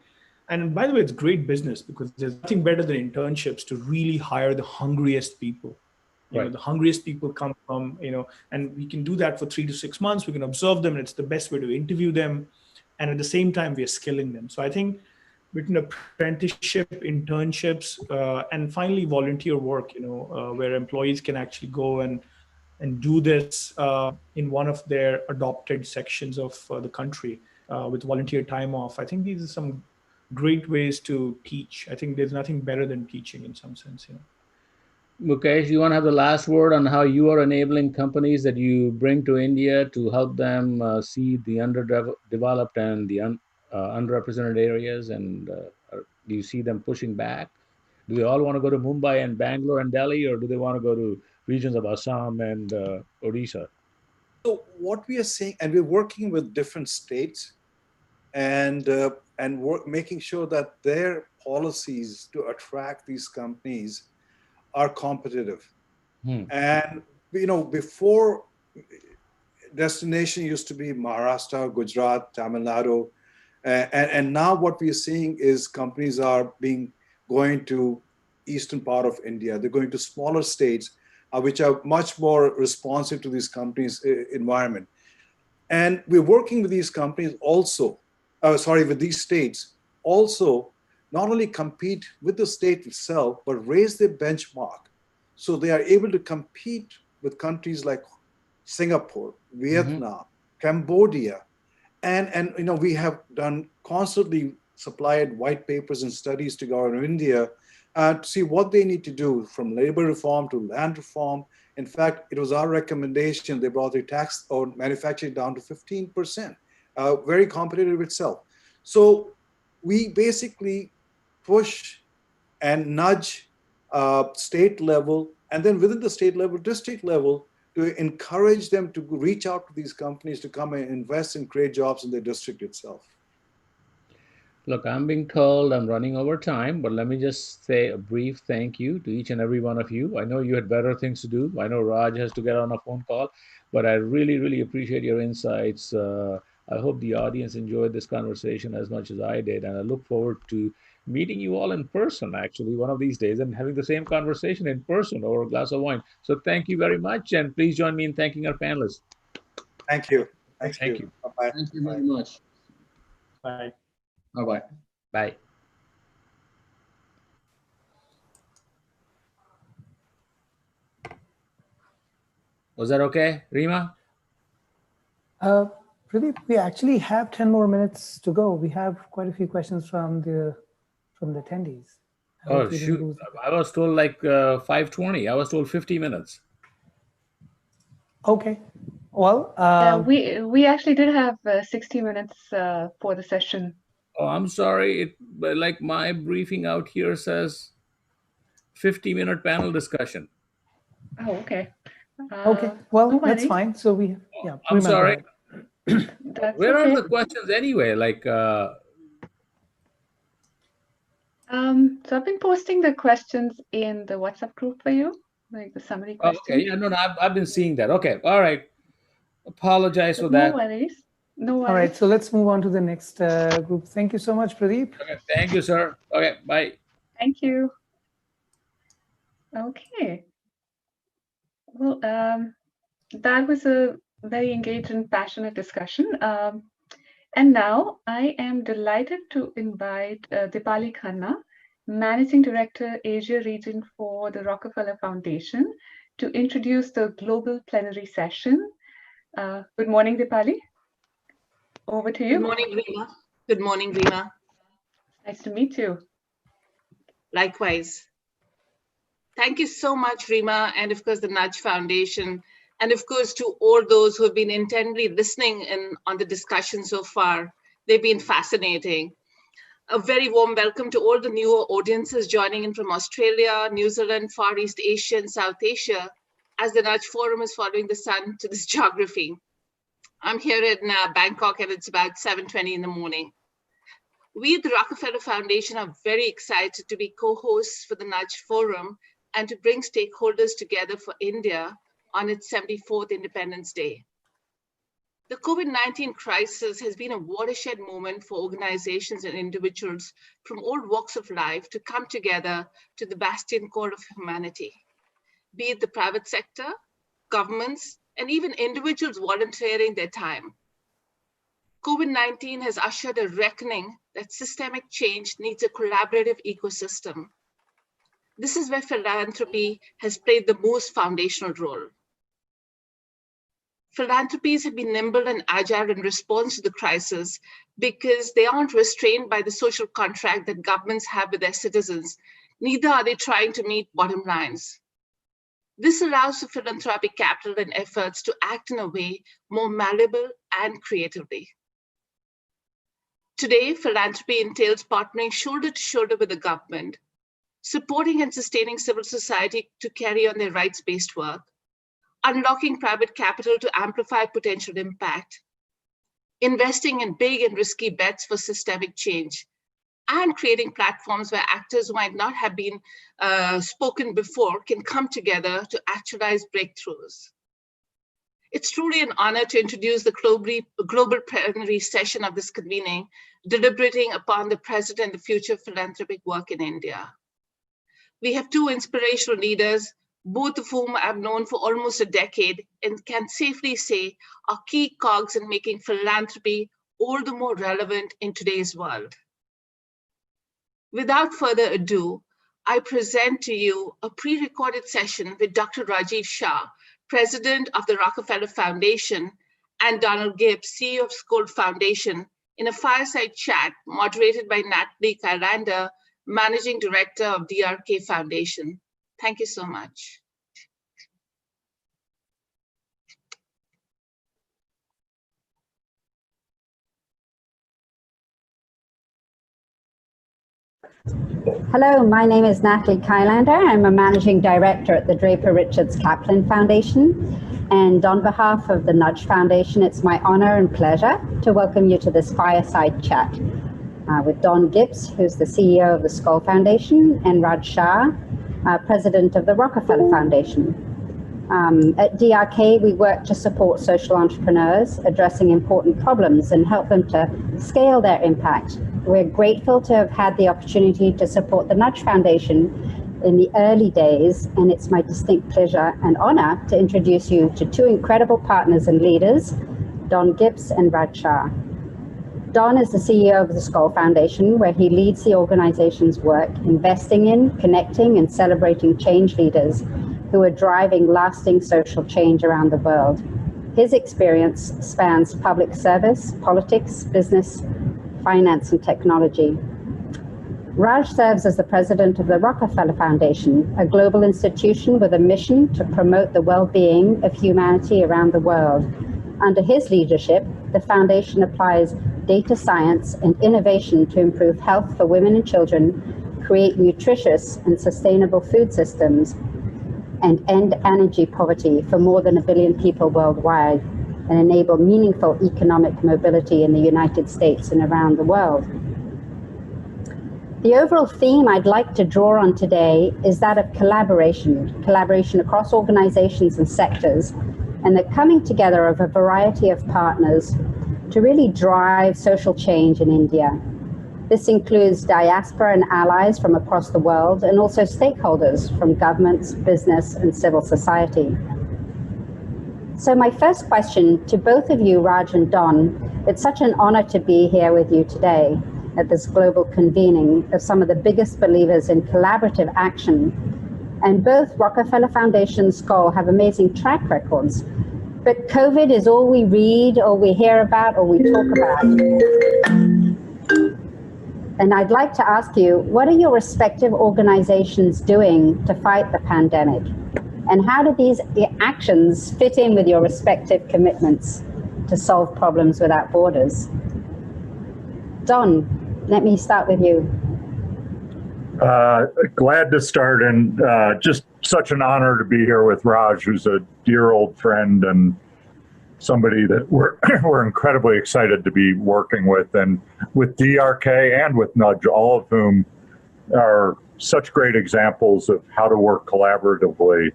And by the way, it's great business because there's nothing better than internships to really hire the hungriest people. You know, the hungriest people come from, and we can do that for 3 to 6 months. We can observe them, and it's the best way to interview them. And at the same time, we are skilling them. So I think between apprenticeship, internships, and finally volunteer work, where employees can actually go and do this in one of their adopted sections of the country with volunteer time off. I think these are some great ways to teach. I think there's nothing better than teaching in some sense. Mukesh, you want to have the last word on how you are enabling companies that you bring to India to help them see the underdeveloped and the underrepresented areas? And do you see them pushing back? Do they all want to go to Mumbai and Bangalore and Delhi, or do they want to go to regions of Assam and Odisha? So what we are seeing, and we're working with different states and making sure that their policies to attract these companies are competitive. And before, destination used to be Maharashtra, Gujarat, Tamil Nadu, and now what we are seeing is companies are going to eastern part of India. They're going to smaller states, which are much more responsive to these companies' environment. And we're working with these companies also, with these states also, not only compete with the state itself, but raise their benchmark. So they are able to compete with countries like Singapore, Vietnam, Cambodia. And we have done constantly supplied white papers and studies to government of India to see what they need to do from labor reform to land reform. In fact, it was our recommendation, they brought the tax on manufacturing down to 15%, very competitive itself. So we basically push and nudge state level, and then within the state level, district level, to encourage them to reach out to these companies to come and invest and create jobs in their district itself. Look, I'm being told I'm running over time, but let me just say a brief thank you to each and every one of you. I know you had better things to do. I know Raj has to get on a phone call, but I really, really appreciate your insights. I hope the audience enjoyed this conversation as much as I did, and I look forward to meeting you all in person, actually, one of these days, and having the same conversation in person over a glass of wine. So thank you very much, and please join me in thanking our panelists. Thank you. Thank you. Bye-bye. Thank you very much. Bye. Bye-bye. Bye. Was that okay, Rima? Pradeep, we actually have 10 more minutes to go. We have quite a few questions from the attendees. Oh, shoot. I was told like 5:20. I was told 50 minutes. Okay. Well, we actually did have 60 minutes for the session. Oh, I'm sorry. But like my briefing out here says 50-minute panel discussion. Oh, okay. Okay. Well, no that's worries. fine. So we, yeah. I'm Rima, go sorry. ahead. That's Where okay. are the questions anyway? Like, So I've been posting the questions in the WhatsApp group for you, like the summary oh, questions. okay. Yeah, no, I've been seeing that. Okay. All right. Apologize for No that. worries. No worries. All right. So let's move on to the next group. Thank you so much, Pradeep. Okay. Thank you, sir. Okay. Bye. Thank you. Okay. Well, that was a very engaged and passionate discussion. And now I am delighted to invite Dipali Khanna, Managing Director, Asia Region for the Rockefeller Foundation, to introduce the global plenary session. Good morning, Dipali. Over to you. Good morning, Rima. Good morning, Rima. Nice to meet you. Likewise. Thank you so much, Rima, and of course, the Nudge Foundation, and of course, to all those who have been intently listening on the discussion so far. They've been fascinating. A very warm welcome to all the newer audiences joining in from Australia, New Zealand, Far East Asia, and South Asia, as the Nudge Forum is following the sun to this geography. I'm here in Bangkok, and it's about 7:20 in the morning. We at the Rockefeller Foundation are very excited to be co-hosts for the Nudge Forum and to bring stakeholders together for India on its 74th Independence Day. The COVID-19 crisis has been a watershed moment for organizations and individuals from all walks of life to come together to the bastion core of humanity, be it the private sector, governments, and even individuals volunteering their time. COVID-19 has ushered a reckoning that systemic change needs a collaborative ecosystem. This is where philanthropy has played the most foundational role. Philanthropies have been nimble and agile in response to the crisis because they aren't restrained by the social contract that governments have with their citizens. Neither are they trying to meet bottom lines. This allows for philanthropic capital and efforts to act in a way more malleable and creatively. Today, philanthropy entails partnering shoulder to shoulder with the government, supporting and sustaining civil society to carry on their rights-based work, unlocking private capital to amplify potential impact, investing in big and risky bets for systemic change, and creating platforms where actors who might not have been spoken before can come together to actualize breakthroughs. It's truly an honor to introduce the global plenary session of this convening, deliberating upon the present and the future of philanthropic work in India. We have two inspirational leaders, both of whom I've known for almost a decade and can safely say are key cogs in making philanthropy all the more relevant in today's world. Without further ado, I present to you a pre-recorded session with Dr. Rajiv Shah, President of the Rockefeller Foundation, and Donald Gibbs, CEO of Skoll Foundation, in a fireside chat moderated by Natalie Kylander, Managing Director of DRK Foundation. Thank you so much. Hello, my name is Natalie Kylander. I'm a Managing Director at the Draper Richards Kaplan Foundation. And on behalf of the Nudge Foundation, it's my honor and pleasure to welcome you to this fireside chat with Don Gibbs, who's the CEO of the Skoll Foundation, and Raj Shah, President of the Rockefeller Foundation. At DRK, we work to support social entrepreneurs addressing important problems and help them to scale their impact. We're grateful to have had the opportunity to support the Nudge Foundation in the early days, and it's my distinct pleasure and honor to introduce you to two incredible partners and leaders, Don Gibbs and Raj Shah. Don is the CEO of the Skoll Foundation, where he leads the organization's work investing in, connecting, and celebrating change leaders who are driving lasting social change around the world. His experience spans public service, politics, business, finance, and technology. Raj serves as the president of the Rockefeller Foundation, a global institution with a mission to promote the well-being of humanity around the world. Under his leadership, the foundation applies data science and innovation to improve health for women and children, create nutritious and sustainable food systems, and end energy poverty for more than 1 billion people worldwide, and enable meaningful economic mobility in the United States and around the world. The overall theme I'd like to draw on today is that of collaboration across organizations and sectors, and the coming together of a variety of partners to really drive social change in India. This includes diaspora and allies from across the world, and also stakeholders from governments, business, and civil society. So my first question to both of you, Raj and Don, it's such an honor to be here with you today at this global convening of some of the biggest believers in collaborative action. And both Rockefeller Foundation and Skoll have amazing track records. But COVID is all we read, or we hear about, or we talk about. And I'd like to ask you, what are your respective organizations doing to fight the pandemic? And how do these actions fit in with your respective commitments to solve problems without borders? Don, let me start with you. Glad to start, and just such an honor to be here with Raj, who's a dear old friend and somebody that we're incredibly excited to be working with, and with DRK and with Nudge, all of whom are such great examples of how to work collaboratively.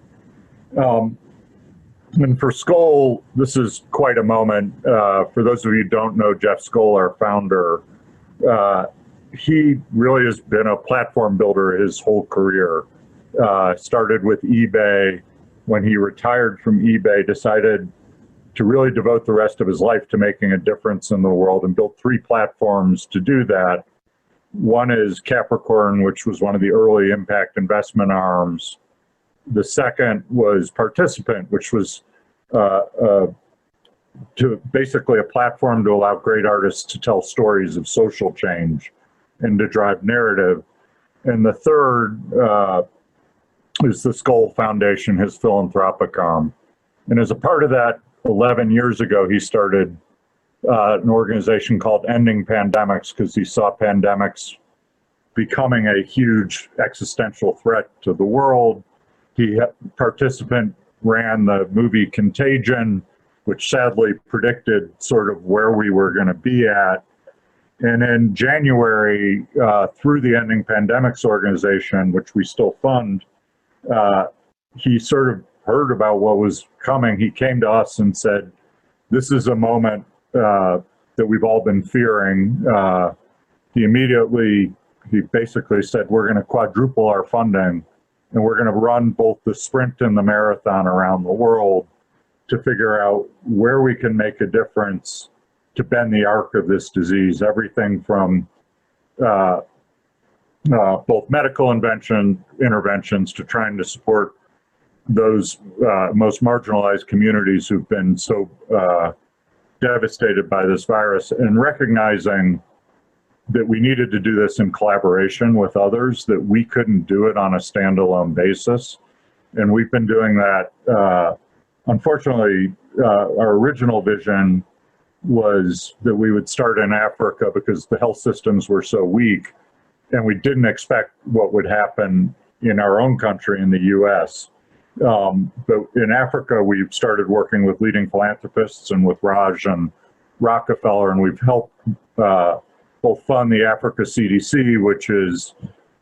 And for Skoll, this is quite a moment. For those of you who don't know Jeff Skoll, our founder, he really has been a platform builder his whole career. Started with eBay. When he retired from eBay, decided to really devote the rest of his life to making a difference in the world, and built 3 platforms to do that. One is Capricorn, which was one of the early impact investment arms. The second was Participant, which was basically a platform to allow great artists to tell stories of social change and to drive narrative. And the third is the Skoll Foundation, his philanthropic arm. And as a part of that, 11 years ago, he started an organization called Ending Pandemics, because he saw pandemics becoming a huge existential threat to the world. Participant ran the movie Contagion, which sadly predicted sort of where we were going to be at. And in January, through the Ending Pandemics organization, which we still fund, he sort of heard about what was coming. He came to us and said, this is a moment that we've all been fearing. He basically said, we're going to quadruple our funding, and we're going to run both the sprint and the marathon around the world to figure out where we can make a difference to bend the arc of this disease. Everything from both medical interventions to trying to support those most marginalized communities who've been so devastated by this virus, and recognizing that we needed to do this in collaboration with others, that we couldn't do it on a standalone basis. And we've been doing that. Unfortunately, our original vision was that we would start in Africa because the health systems were so weak, and we didn't expect what would happen in our own country, in the US. But in Africa, we've started working with leading philanthropists and with Raj and Rockefeller, and we've helped both fund the Africa CDC, which is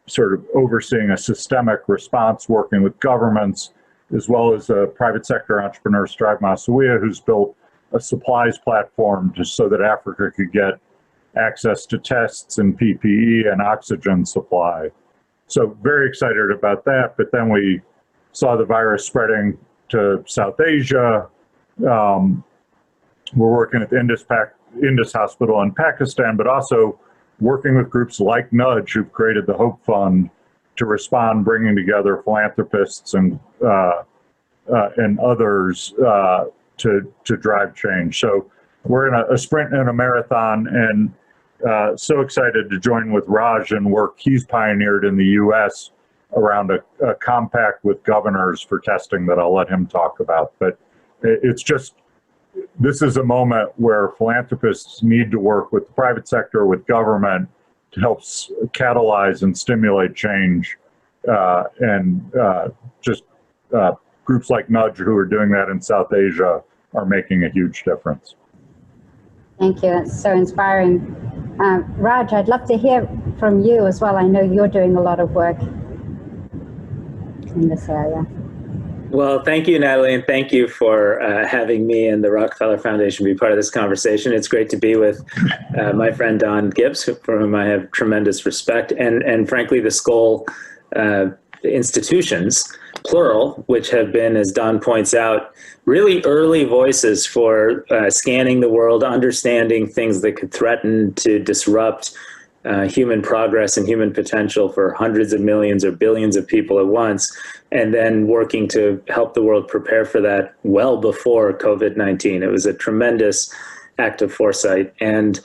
sort of overseeing a systemic response, working with governments, as well as a private sector entrepreneur, Strive Masawia, who's built a supplies platform just so that Africa could get access to tests and PPE and oxygen supply. So very excited about that. But then we saw the virus spreading to South Asia. We're working at the Indus Hospital in Pakistan, but also working with groups like Nudge, who've created the Hope Fund to respond, bringing together philanthropists and others to drive change. So we're in a sprint and a marathon, and so excited to join with Raj and work he's pioneered in the US around a compact with governors for testing that I'll let him talk about. But it's just, this is a moment where philanthropists need to work with the private sector, with government, to help catalyze and stimulate change. Groups like Nudge, who are doing that in South Asia, are making a huge difference. Thank you. That's so inspiring. Raj, I'd love to hear from you as well. I know you're doing a lot of work in this area. Well, thank you, Natalie, and thank you for having me and the Rockefeller Foundation be part of this conversation. It's great to be with my friend Don Gibbs, for whom I have tremendous respect, and frankly, the Skoll institutions, plural, which have been, as Don points out, really early voices for scanning the world, understanding things that could threaten to disrupt human progress and human potential for hundreds of millions or billions of people at once, and then working to help the world prepare for that well before COVID-19. It was a tremendous act of foresight, and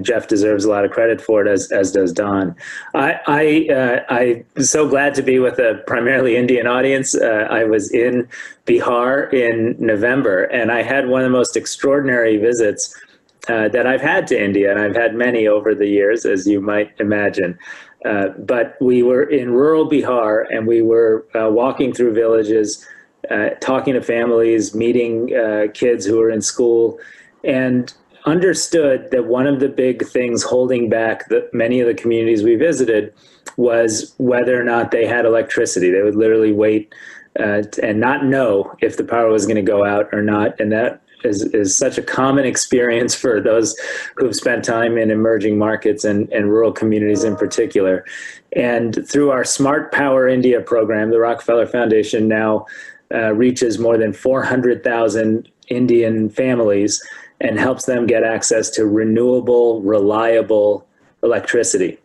Jeff deserves a lot of credit for it, as does Don. I'm so glad to be with a primarily Indian audience. I was in Bihar in November, and I had one of the most extraordinary visits that I've had to India, and I've had many over the years, as you might imagine. But we were in rural Bihar, and we were walking through villages, talking to families, meeting kids who were in school, and understood that one of the big things holding back many of the communities we visited was whether or not they had electricity. They would literally wait and not know if the power was going to go out or not. And that is such a common experience for those who've spent time in emerging markets and rural communities in particular. And through our Smart Power India program, the Rockefeller Foundation now reaches more than 400,000 Indian families and helps them get access to renewable, reliable electricity.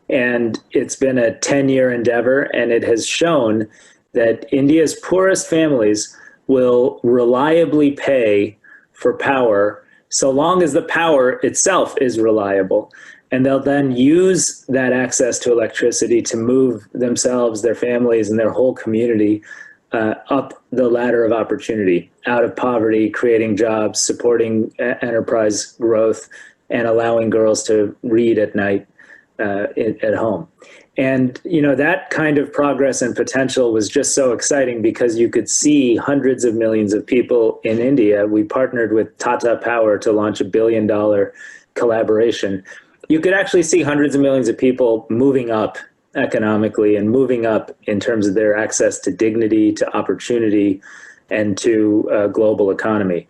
And it's been a 10-year endeavor, and it has shown that India's poorest families will reliably pay for power so long as the power itself is reliable. And they'll then use that access to electricity to move themselves, their families, and their whole community up the ladder of opportunity, out of poverty, creating jobs, supporting enterprise growth, and allowing girls to read at night at home. And, you know, that kind of progress and potential was just so exciting because you could see hundreds of millions of people in India. We partnered with Tata Power to launch $1 billion collaboration. You could actually see hundreds of millions of people moving up economically and moving up in terms of their access to dignity, to opportunity, and to a global economy.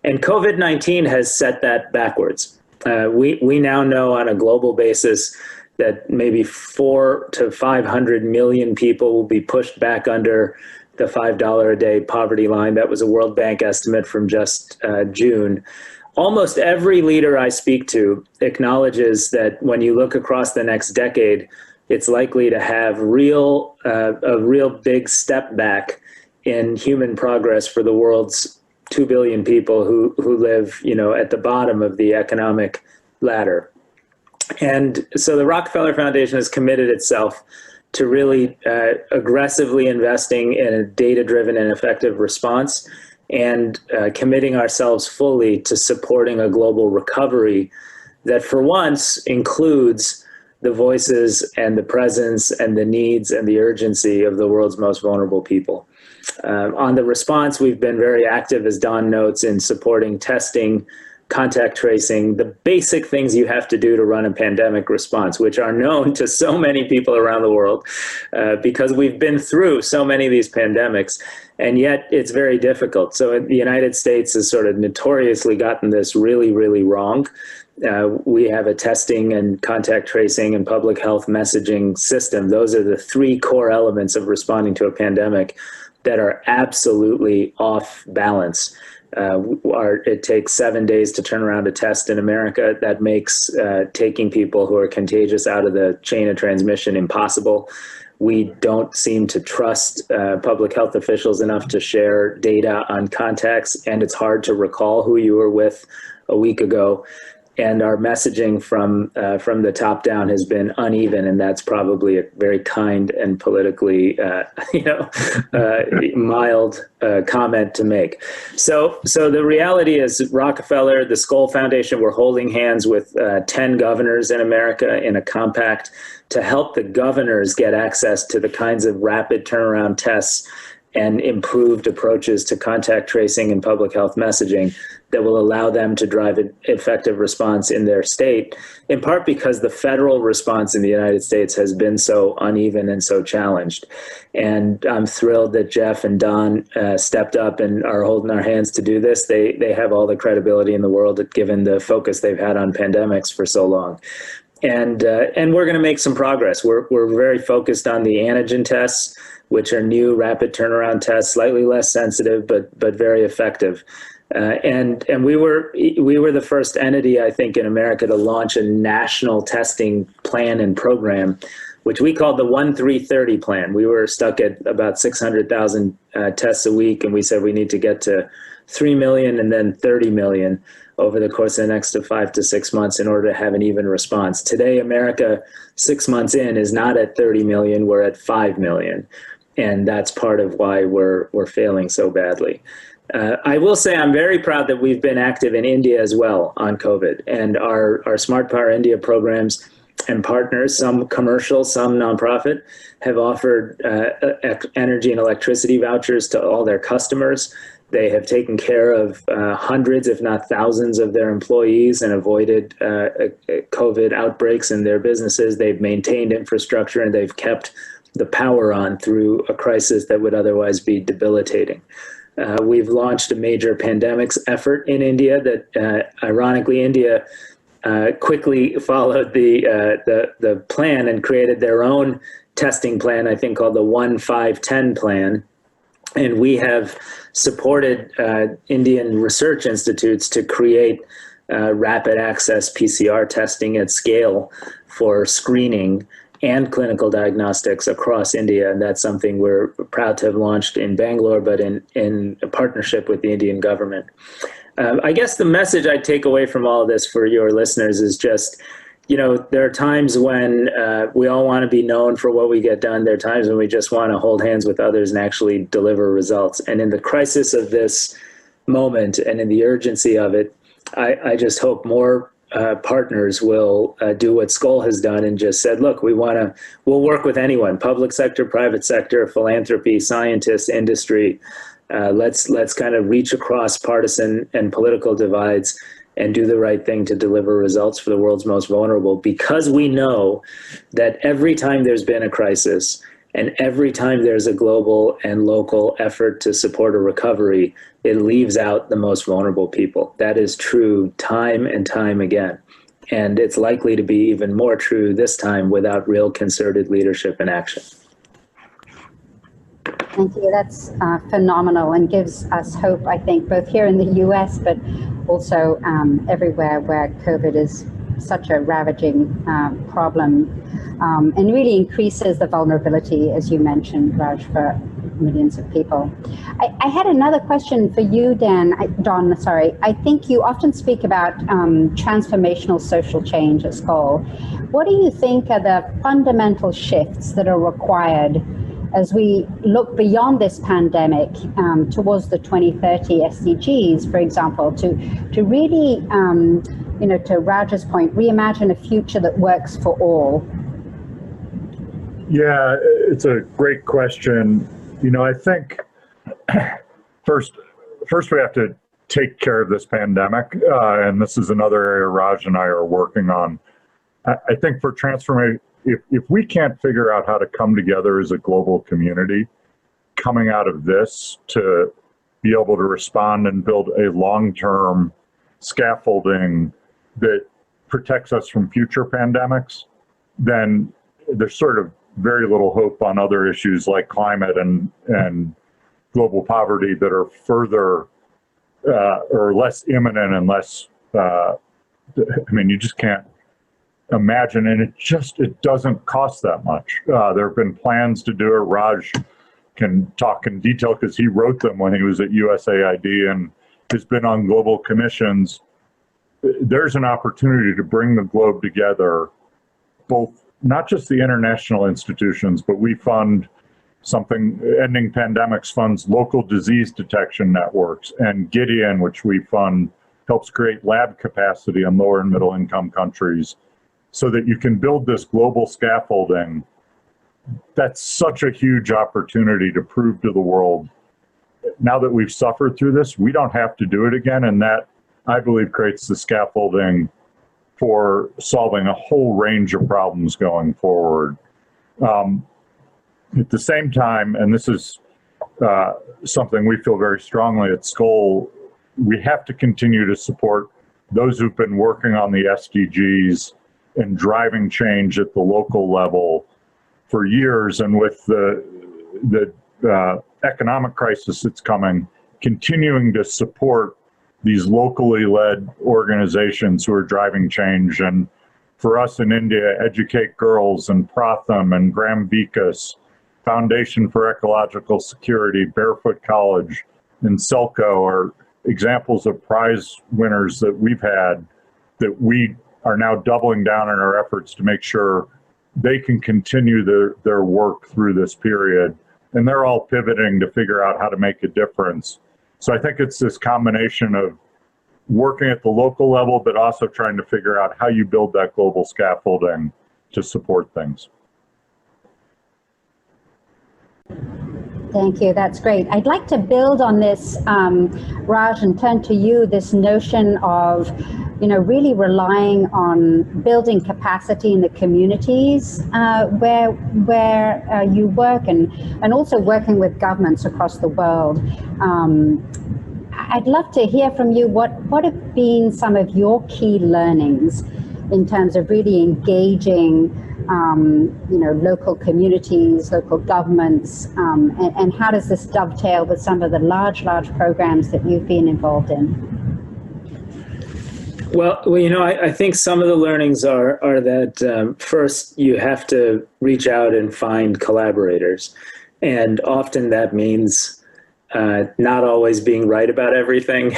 And COVID-19 has set that backwards. We now know on a global basis that maybe 400 to 500 million people will be pushed back under the $5 a day poverty line. That was a World Bank estimate from just June. Almost every leader I speak to acknowledges that when you look across the next decade, it's likely to have a real big step back in human progress for the world's 2 billion people who live, you know, at the bottom of the economic ladder. And so the Rockefeller Foundation has committed itself to really aggressively investing in a data-driven and effective response, and committing ourselves fully to supporting a global recovery that for once includes the voices and the presence and the needs and the urgency of the world's most vulnerable people. On the response, we've been very active, as Don notes, in supporting testing, contact tracing, the basic things you have to do to run a pandemic response, which are known to so many people around the world because we've been through so many of these pandemics, and yet it's very difficult. So the United States has sort of notoriously gotten this really, really wrong. We have a testing and contact tracing and public health messaging system. Those are the three core elements of responding to a pandemic that are absolutely off balance. It takes 7 days to turn around a test in America. That makes taking people who are contagious out of the chain of transmission impossible. We don't seem to trust public health officials enough to share data on contacts, and it's hard to recall who you were with a week ago. And our messaging from the top down has been uneven, and that's probably a very kind and politically, mild comment to make. So the reality is, Rockefeller, the Skoll Foundation, we're holding hands with 10 governors in America in a compact to help the governors get access to the kinds of rapid turnaround tests and improved approaches to contact tracing and public health messaging that will allow them to drive an effective response in their state, in part because the federal response in the United States has been so uneven and so challenged. And I'm thrilled that Jeff and Don stepped up and are holding our hands to do this. They have all the credibility in the world, given the focus they've had on pandemics for so long. And we're going to make some progress. We're very focused on the antigen tests, which are new rapid turnaround tests, slightly less sensitive, but very effective. And we were the first entity, I think, in America to launch a national testing plan and program, which we called the 1-3-30 plan. We were stuck at about 600,000 tests a week, and we said we need to get to 3 million and then 30 million over the course of the next 5 to 6 months in order to have an even response. Today, America, 6 months in, is not at 30 million, we're at 5 million. And that's part of why we're failing so badly. I will say I'm very proud that we've been active in India as well on COVID, and our Smart Power India programs and partners, some commercial, some nonprofit, have offered energy and electricity vouchers to all their customers. They have taken care of hundreds, if not thousands, of their employees and avoided COVID outbreaks in their businesses. They've maintained infrastructure, and they've kept the power on through a crisis that would otherwise be debilitating. We've launched a major pandemics effort in India that, ironically, India quickly followed the plan and created their own testing plan, I think called the 1-5-10 plan. And we have supported Indian research institutes to create rapid access PCR testing at scale for screening and clinical diagnostics across India. And that's something we're proud to have launched in Bangalore, but in a partnership with the Indian government. I guess the message I take away from all of this for your listeners is just, there are times when we all want to be known for what we get done. There are times when we just want to hold hands with others and actually deliver results. And in the crisis of this moment and in the urgency of it, I just hope more partners will do what Skoll has done and just said, look, we'll work with anyone, public sector, private sector, philanthropy, scientists, industry. Let's kind of reach across partisan and political divides and do the right thing to deliver results for the world's most vulnerable, because we know that every time there's been a crisis and every time there's a global and local effort to support a recovery, it leaves out the most vulnerable people. That is true time and time again. And it's likely to be even more true this time without real concerted leadership and action. Thank you. That's phenomenal and gives us hope, I think, both here in the US, but also everywhere where COVID is such a ravaging problem and really increases the vulnerability, as you mentioned, Raj, for millions of people. I had another question for you, Don. I think you often speak about transformational social change at Skoll. What do you think are the fundamental shifts that are required as we look beyond this pandemic towards the 2030 SDGs, for example, to really, to Raj's point, reimagine a future that works for all? Yeah, it's a great question. I think first we have to take care of this pandemic, and this is another area Raj and I are working on. I think for transformation, if we can't figure out how to come together as a global community coming out of this to be able to respond and build a long-term scaffolding that protects us from future pandemics, then there's sort of very little hope on other issues like climate and global poverty that are further or less imminent and less, you just can't imagine, and it doesn't cost that much. There have been plans to do it. Raj can talk in detail because he wrote them when he was at USAID and has been on global commissions. There's an opportunity to bring the globe together, both not just the international institutions, but we fund something, Ending Pandemics funds local disease detection networks, and Gideon, which we fund, helps create lab capacity in lower and middle income countries, so that you can build this global scaffolding. That's such a huge opportunity to prove to the world, now that we've suffered through this, we don't have to do it again. And that, I believe, creates the scaffolding for solving a whole range of problems going forward. At the same time, and this is something we feel very strongly at Skoll, we have to continue to support those who've been working on the SDGs and driving change at the local level for years. And with the economic crisis that's coming, continuing to support these locally led organizations who are driving change. And for us in India, Educate Girls and Pratham and Graham Vikas, Foundation for Ecological Security, Barefoot College, and Selco are examples of prize winners that we've had that we are now doubling down in our efforts to make sure they can continue their work through this period. And they're all pivoting to figure out how to make a difference. So I think it's this combination of working at the local level, but also trying to figure out how you build that global scaffolding to support things. Thank you. That's great. I'd like to build on this, Raj, and turn to you, this notion of really relying on building capacity in the communities where you work, and also working with governments across the world. I'd love to hear from you what have been some of your key learnings in terms of really engaging local communities, local governments, and how does this dovetail with some of the large programs that you've been involved in? Well, I think some of the learnings are that first you have to reach out and find collaborators. And often that means not always being right about everything,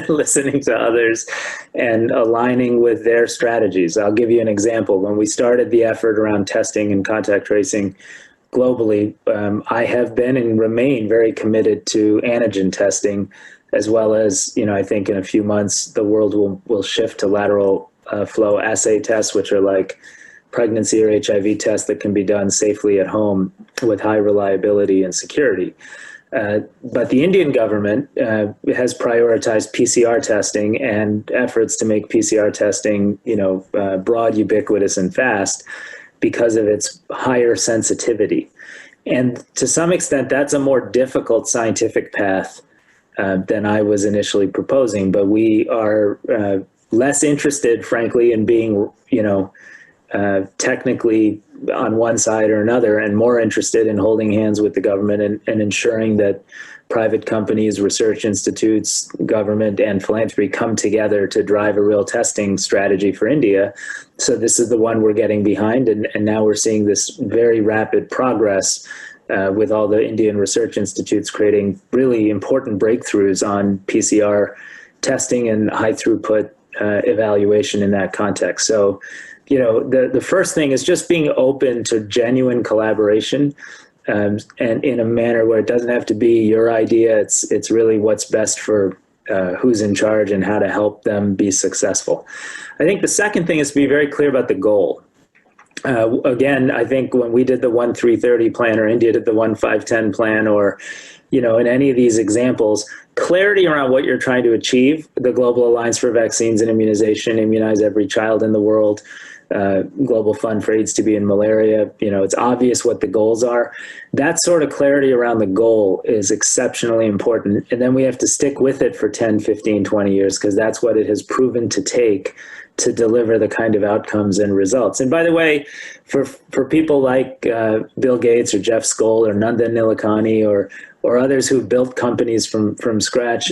listening to others and aligning with their strategies. I'll give you an example. When we started the effort around testing and contact tracing globally, I have been and remain very committed to antigen testing, as well as, I think in a few months, the world will shift to lateral flow assay tests, which are like pregnancy or HIV tests that can be done safely at home with high reliability and security. But the Indian government has prioritized PCR testing and efforts to make PCR testing, broad, ubiquitous, and fast because of its higher sensitivity. And to some extent, that's a more difficult scientific path than I was initially proposing. But we are less interested, frankly, in being, technically on one side or another, and more interested in holding hands with the government and ensuring that private companies, research institutes, government, and philanthropy come together to drive a real testing strategy for India. So this is the one we're getting behind, and now we're seeing this very rapid progress with all the Indian research institutes creating really important breakthroughs on PCR testing and high throughput evaluation in that context. So, the first thing is just being open to genuine collaboration, and in a manner where it doesn't have to be your idea. It's really what's best for who's in charge and how to help them be successful. I think the second thing is to be very clear about the goal. Again, I think when we did the 1-3-30 plan, or India did the 1-5-10 plan, or in any of these examples, clarity around what you're trying to achieve, the Global Alliance for Vaccines and Immunization, immunize every child in the world, Global Fund for AIDS, TB, and Malaria, it's obvious what the goals are. That sort of clarity around the goal is exceptionally important. And then we have to stick with it for 10, 15, 20 years, because that's what it has proven to take to deliver the kind of outcomes and results. And by the way, for people like Bill Gates or Jeff Skoll or Nandan Nilekani or others who've built companies from scratch,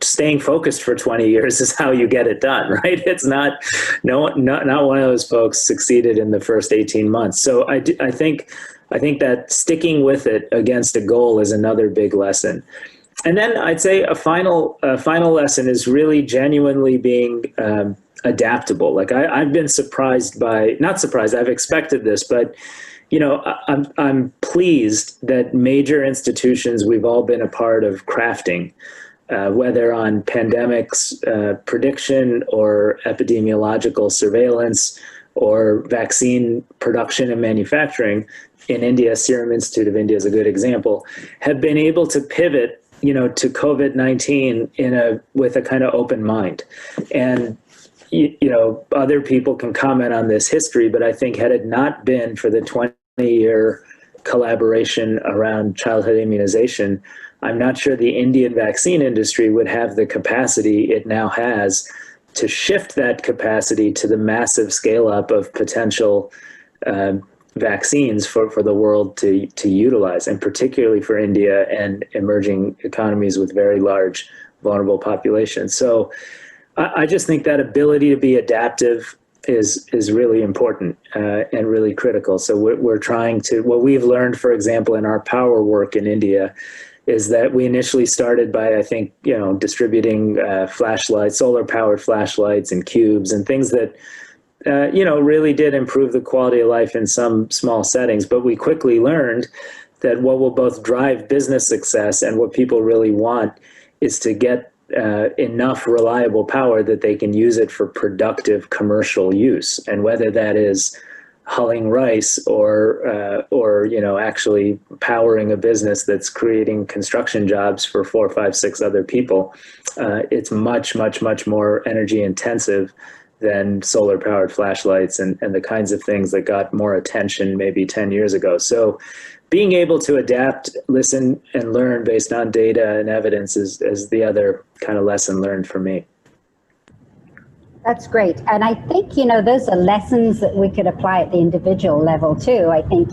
staying focused for 20 years is how you get it done, right? It's not one of those folks succeeded in the first 18 months. So I think that sticking with it against a goal is another big lesson. And then I'd say a final lesson is really genuinely being adaptable. Like I've been not surprised, I've expected this, but I'm pleased that major institutions we've all been a part of crafting, whether on pandemics prediction or epidemiological surveillance or vaccine production and manufacturing in India, Serum Institute of India is a good example, have been able to pivot, to COVID-19 with a kind of open mind. And other people can comment on this history, but I think had it not been for the 20-year collaboration around childhood immunization, I'm not sure the Indian vaccine industry would have the capacity it now has to shift that capacity to the massive scale up of potential vaccines for the world to utilize, and particularly for India and emerging economies with very large vulnerable populations. So I just think that ability to be adaptive is really important and really critical. So we're trying to, what we've learned, for example, in our power work in India, is that we initially started by, I think, distributing flashlights, solar powered flashlights and cubes and things that, really did improve the quality of life in some small settings. But we quickly learned that what will both drive business success and what people really want is to get enough reliable power that they can use it for productive commercial use. And whether that is hulling rice or actually powering a business that's creating construction jobs for 4, 5, 6 other people. It's much, much, much more energy intensive than solar powered flashlights and the kinds of things that got more attention maybe 10 years ago. So being able to adapt, listen, and learn based on data and evidence is the other kind of lesson learned for me. That's great. And I think, those are lessons that we could apply at the individual level too. I think,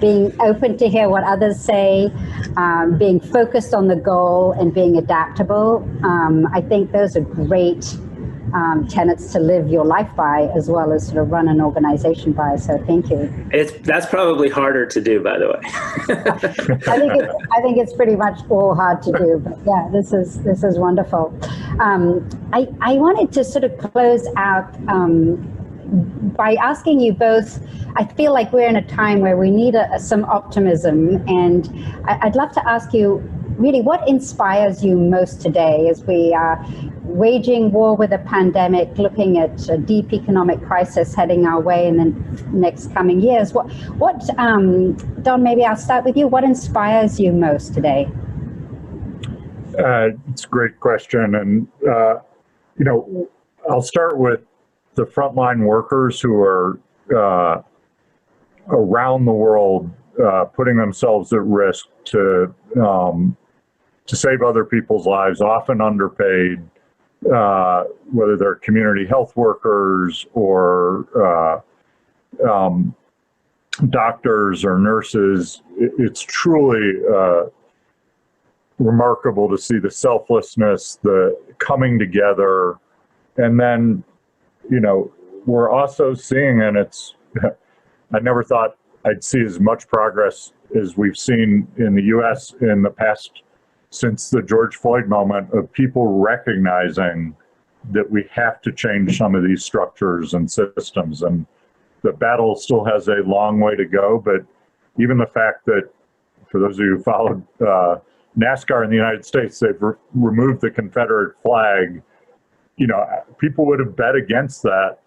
being open to hear what others say, being focused on the goal and being adaptable. I think those are great tenets to live your life by, as well as sort of run an organization by. So thank you. That's probably harder to do, by the way. I think it's pretty much all hard to do, but yeah, this is wonderful. I wanted to sort of close out by asking you both. I feel like we're in a time where we need some optimism, and I'd love to ask you, really, what inspires you most today as we are waging war with a pandemic, looking at a deep economic crisis heading our way in the next coming years? What Don, maybe I'll start with you. What inspires you most today? It's a great question. And, I'll start with the frontline workers who are around the world putting themselves at risk to save other people's lives, often underpaid, whether they're community health workers or doctors or nurses. It's truly remarkable to see the selflessness, the coming together. And then, we're also seeing, and I never thought I'd see as much progress as we've seen in the US in the past, since the George Floyd moment, of people recognizing that we have to change some of these structures and systems. And the battle still has a long way to go, but even the fact that, for those of you who followed NASCAR in the United States, they've removed the Confederate flag. People would have bet against that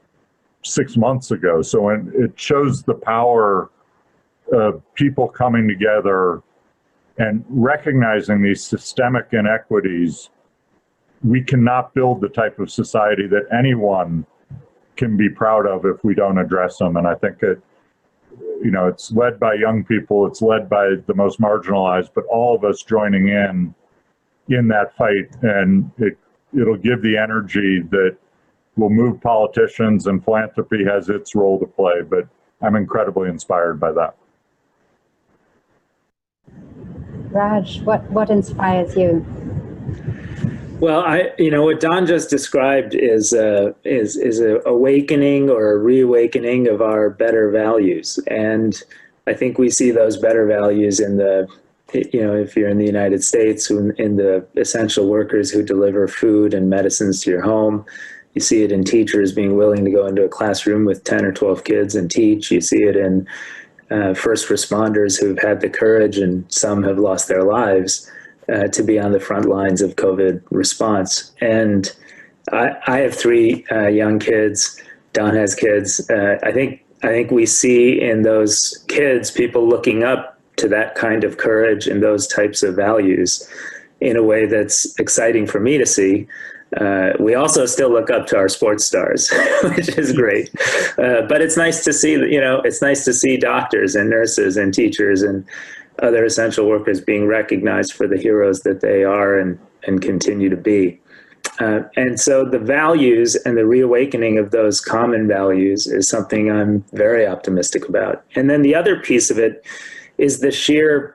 6 months ago. So it shows the power of people coming together and recognizing these systemic inequities. We cannot build the type of society that anyone can be proud of if we don't address them. And I think it's led by young people, it's led by the most marginalized, but all of us joining in that fight, and it'll give the energy that will move politicians, and philanthropy has its role to play. But I'm incredibly inspired by that. Raj, what inspires you? Well, what Don just described is a awakening or a reawakening of our better values, and I think we see those better values in if you're in the United States, in the essential workers who deliver food and medicines to your home. You see it in teachers being willing to go into a classroom with 10 or 12 kids and teach. You see it in first responders who've had the courage, and some have lost their lives, to be on the front lines of COVID response. And I have 3 young kids. Don has kids. I think we see in those kids people looking up to that kind of courage and those types of values in a way that's exciting for me to see. We also still look up to our sports stars, which is great. But it's nice to see, it's nice to see doctors and nurses and teachers and other essential workers being recognized for the heroes that they are and continue to be. And so the values and the reawakening of those common values is something I'm very optimistic about. And then the other piece of it is the sheer,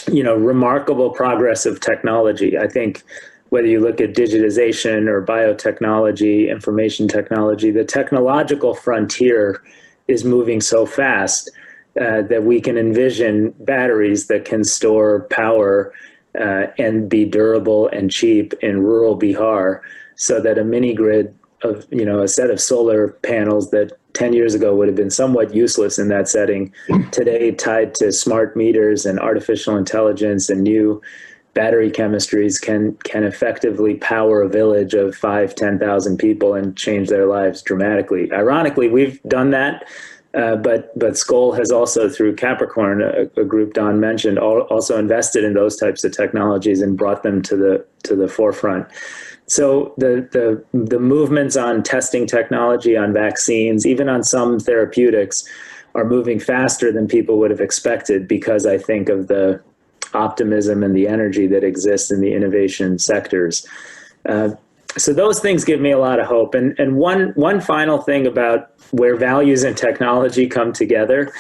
remarkable progress of technology. I think whether you look at digitization or biotechnology, information technology, the technological frontier is moving so fast that we can envision batteries that can store power and be durable and cheap in rural Bihar, so that a mini grid of, a set of solar panels that 10 years ago would have been somewhat useless in that setting, today tied to smart meters and artificial intelligence and new battery chemistries can effectively power a village of 5,000 to 10,000 people and change their lives dramatically. Ironically, we've done that But Skoll has also, through Capricorn, a group Don mentioned, also invested in those types of technologies and brought them to the forefront. So the movements on testing technology, on vaccines, even on some therapeutics, are moving faster than people would have expected, because I think of the optimism and the energy that exists in the innovation sectors. So those things give me a lot of hope. And one final thing about where values and technology come together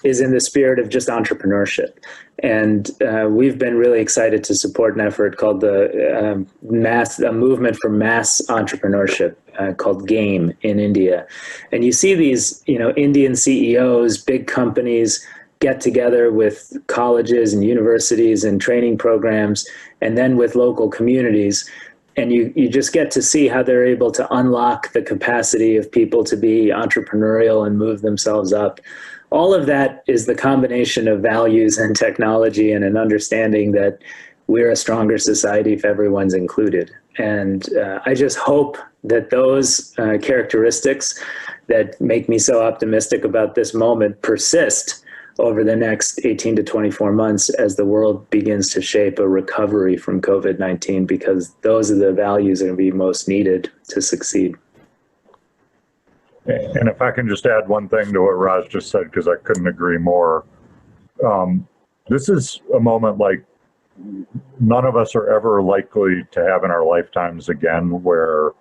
is in the spirit of just entrepreneurship. And we've been really excited to support an effort called a movement for mass entrepreneurship called GAME in India. And you see these, Indian CEOs, big companies get together with colleges and universities and training programs, and then with local communities. And you just get to see how they're able to unlock the capacity of people to be entrepreneurial and move themselves up. All of that is the combination of values and technology and an understanding that we're a stronger society if everyone's included. And I just hope that those characteristics that make me so optimistic about this moment persist over the next 18 to 24 months as the world begins to shape a recovery from COVID-19, because those are the values that are going to be most needed to succeed. And if I can just add one thing to what Raj just said, because I couldn't agree more. This is a moment like none of us are ever likely to have in our lifetimes again, where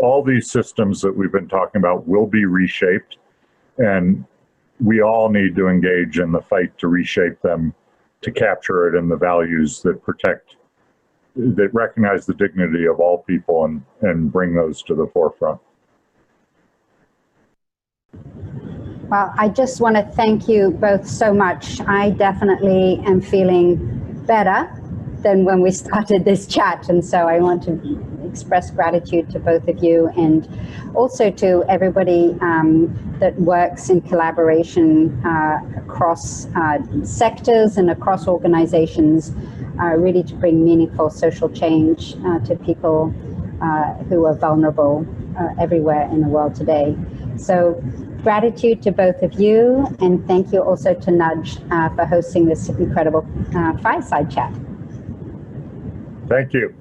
all these systems that we've been talking about will be reshaped, and we all need to engage in the fight to reshape them, to capture it in the values that recognize the dignity of all people and bring those to the forefront. Well, I just want to thank you both so much. I definitely am feeling better than when we started this chat. And so I want to express gratitude to both of you, and also to everybody that works in collaboration across sectors and across organizations, really to bring meaningful social change to people who are vulnerable everywhere in the world today. So gratitude to both of you, and thank you also to Nudge for hosting this incredible fireside chat. Thank you.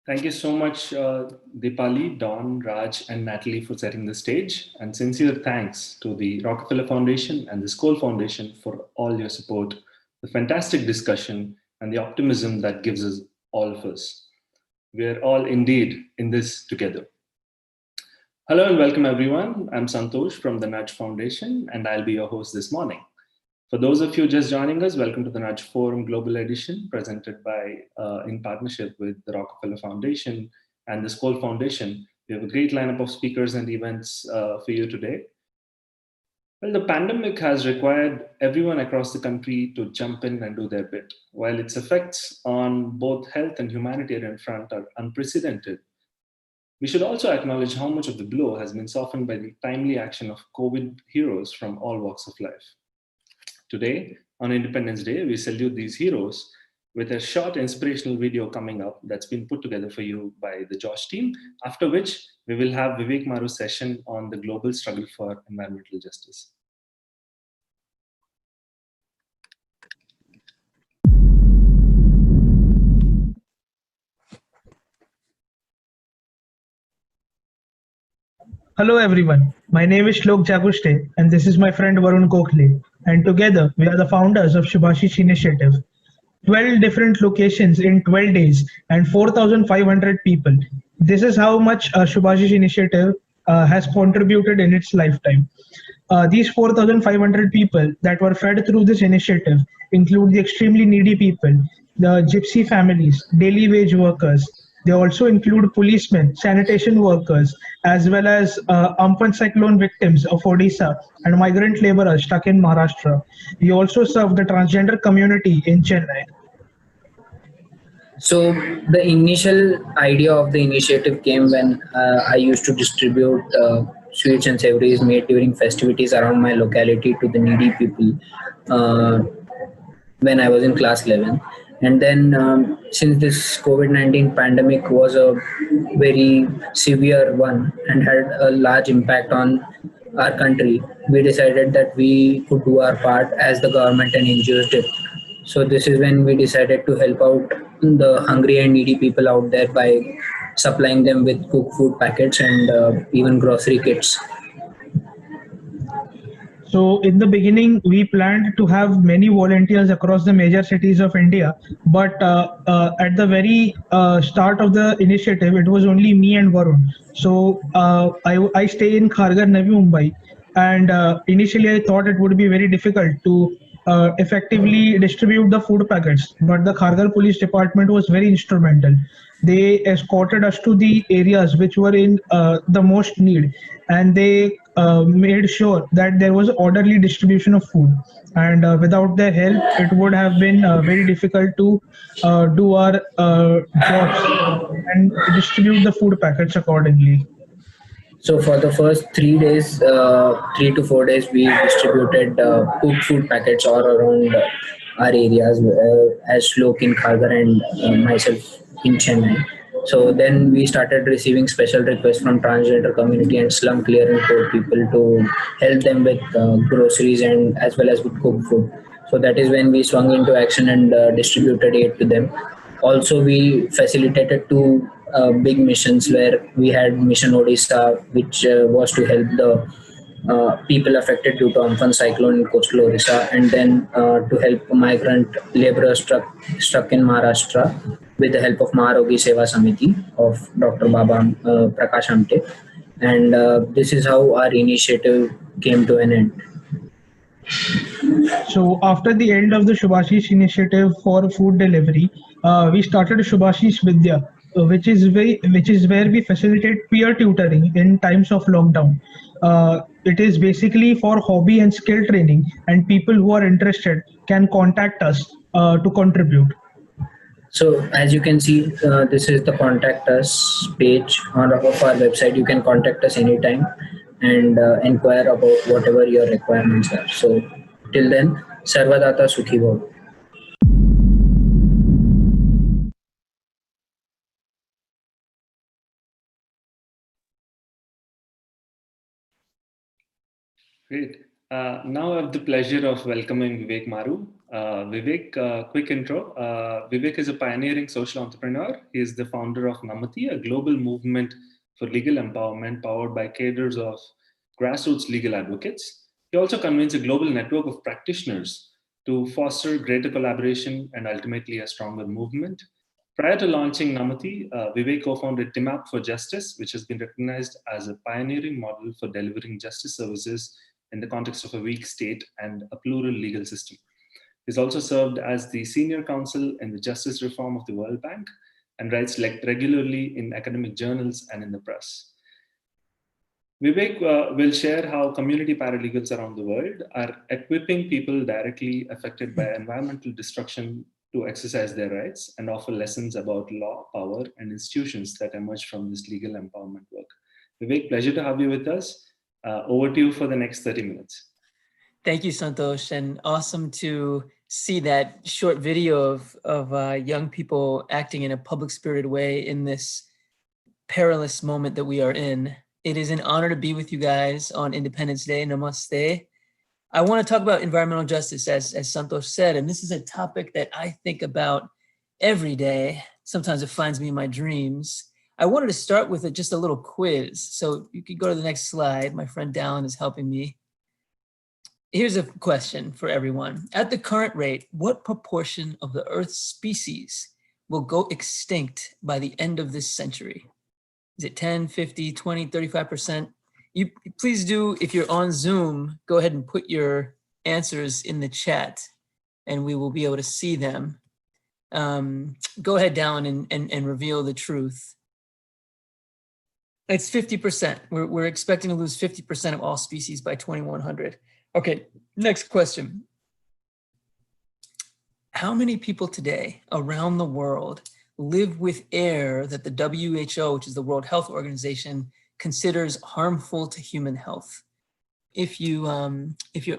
Thank you so much, Dipali, Don, Raj, and Natalie for setting the stage. And sincere thanks to the Rockefeller Foundation and the Skoll Foundation for all your support, the fantastic discussion, and the optimism that gives us, all of us. We are all indeed in this together. Hello and welcome, everyone. I'm Santosh from the Nudge Foundation, and I'll be your host this morning. For those of you just joining us, welcome to the Nudge Forum Global Edition, presented by, in partnership with the Rockefeller Foundation and the Skoll Foundation. We have a great lineup of speakers and events for you today. Well, the pandemic has required everyone across the country to jump in and do their bit. While its effects on both health and humanitarian front are unprecedented, we should also acknowledge how much of the blow has been softened by the timely action of COVID heroes from all walks of life. Today, on Independence Day, we salute these heroes with a short inspirational video coming up that's been put together for you by the Josh team, after which we will have Vivek Maru's session on the global struggle for environmental justice. Hello everyone, my name is Shlok Jaguste and this is my friend Varun Kokhle, and together we are the founders of Shubhashish Initiative. 12 different locations in 12 days and 4,500 people. This is how much Shubhashish Initiative has contributed in its lifetime. These 4,500 people that were fed through this initiative include the extremely needy people, the gypsy families, daily wage workers. They also include policemen, sanitation workers, as well as Amphan cyclone victims of Odisha and migrant laborers stuck in Maharashtra. We also serve the transgender community in Chennai. So the initial idea of the initiative came when I used to distribute sweets and savories made during festivities around my locality to the needy people. when I was in class 11. And then since this COVID-19 pandemic was a very severe one and had a large impact on our country, we decided that we could do our part as the government and NGOs did. So this is when we decided to help out the hungry and needy people out there by supplying them with cooked food packets and even grocery kits. So in the beginning, we planned to have many volunteers across the major cities of India, but at the very start of the initiative, it was only me and Varun. So I stay in Kharghar, Navi Mumbai, and initially I thought it would be very difficult to effectively distribute the food packets, but the Kharghar Police Department was very instrumental. They escorted us to the areas which were in the most need, and they made sure that there was orderly distribution of food. And without their help, it would have been very difficult to do our jobs and distribute the food packets accordingly. So for the first 3 days, 3 to 4 days, we distributed cooked food packets all around our areas, as Shlok in Kharghar and myself in Chennai. So then we started receiving special requests from transgender community and slum clear and poor people to help them with groceries and as well as with cooked food. So that is when we swung into action and distributed aid to them. Also, we facilitated two big missions where we had Mission Odisha, which was to help the people affected due to Amphan cyclone in coastal Odisha, and then to help migrant laborers struck in Maharashtra with the help of Maharogi Seva Samiti of Dr. Baba Prakash Amte. And this is how our initiative came to an end. So after the end of the Shubhashish initiative for food delivery, we started Shubhashish Vidya, which is where we facilitate peer tutoring in times of lockdown. It is basically for hobby and skill training, and people who are interested can contact us to contribute. So as you can see, this is the contact us page on of our website. You can contact us anytime and inquire about whatever your requirements are. So till then, Sarvadata Sukhi Bhav. Great. Now I have the pleasure of welcoming Vivek Maru. Vivek, quick intro. Vivek is a pioneering social entrepreneur. He is the founder of Namati, a global movement for legal empowerment powered by cadres of grassroots legal advocates. He also convenes a global network of practitioners to foster greater collaboration and ultimately a stronger movement. Prior to launching Namati, Vivek co-founded TimApp for Justice, which has been recognized as a pioneering model for delivering justice services in the context of a weak state and a plural legal system. He's also served as the senior counsel in the justice reform of the World Bank and writes regularly in academic journals and in the press. Vivek will share how community paralegals around the world are equipping people directly affected by environmental destruction to exercise their rights and offer lessons about law, power, and institutions that emerge from this legal empowerment work. Vivek, pleasure to have you with us. Over to you for the next 30 minutes. Thank you, Santosh, and awesome to see that short video of young people acting in a public-spirited way in this perilous moment that we are in. It is an honor to be with you guys on Independence Day. Namaste. I want to talk about environmental justice, as Santosh said, and this is a topic that I think about every day. Sometimes it finds me in my dreams. I wanted to start with just a little quiz. So you could go to the next slide. My friend Dallin is helping me. Here's a question for everyone. At the current rate, what proportion of the Earth's species will go extinct by the end of this century? Is it 10, 50, 20, 35%? You please do, if you're on Zoom, go ahead and put your answers in the chat and we will be able to see them. Go ahead, Dallin, and reveal the truth. It's 50%. We're expecting to lose 50% of all species by 2100. Okay, next question. How many people today around the world live with air that the WHO, which is the World Health Organization, considers harmful to human health? If you're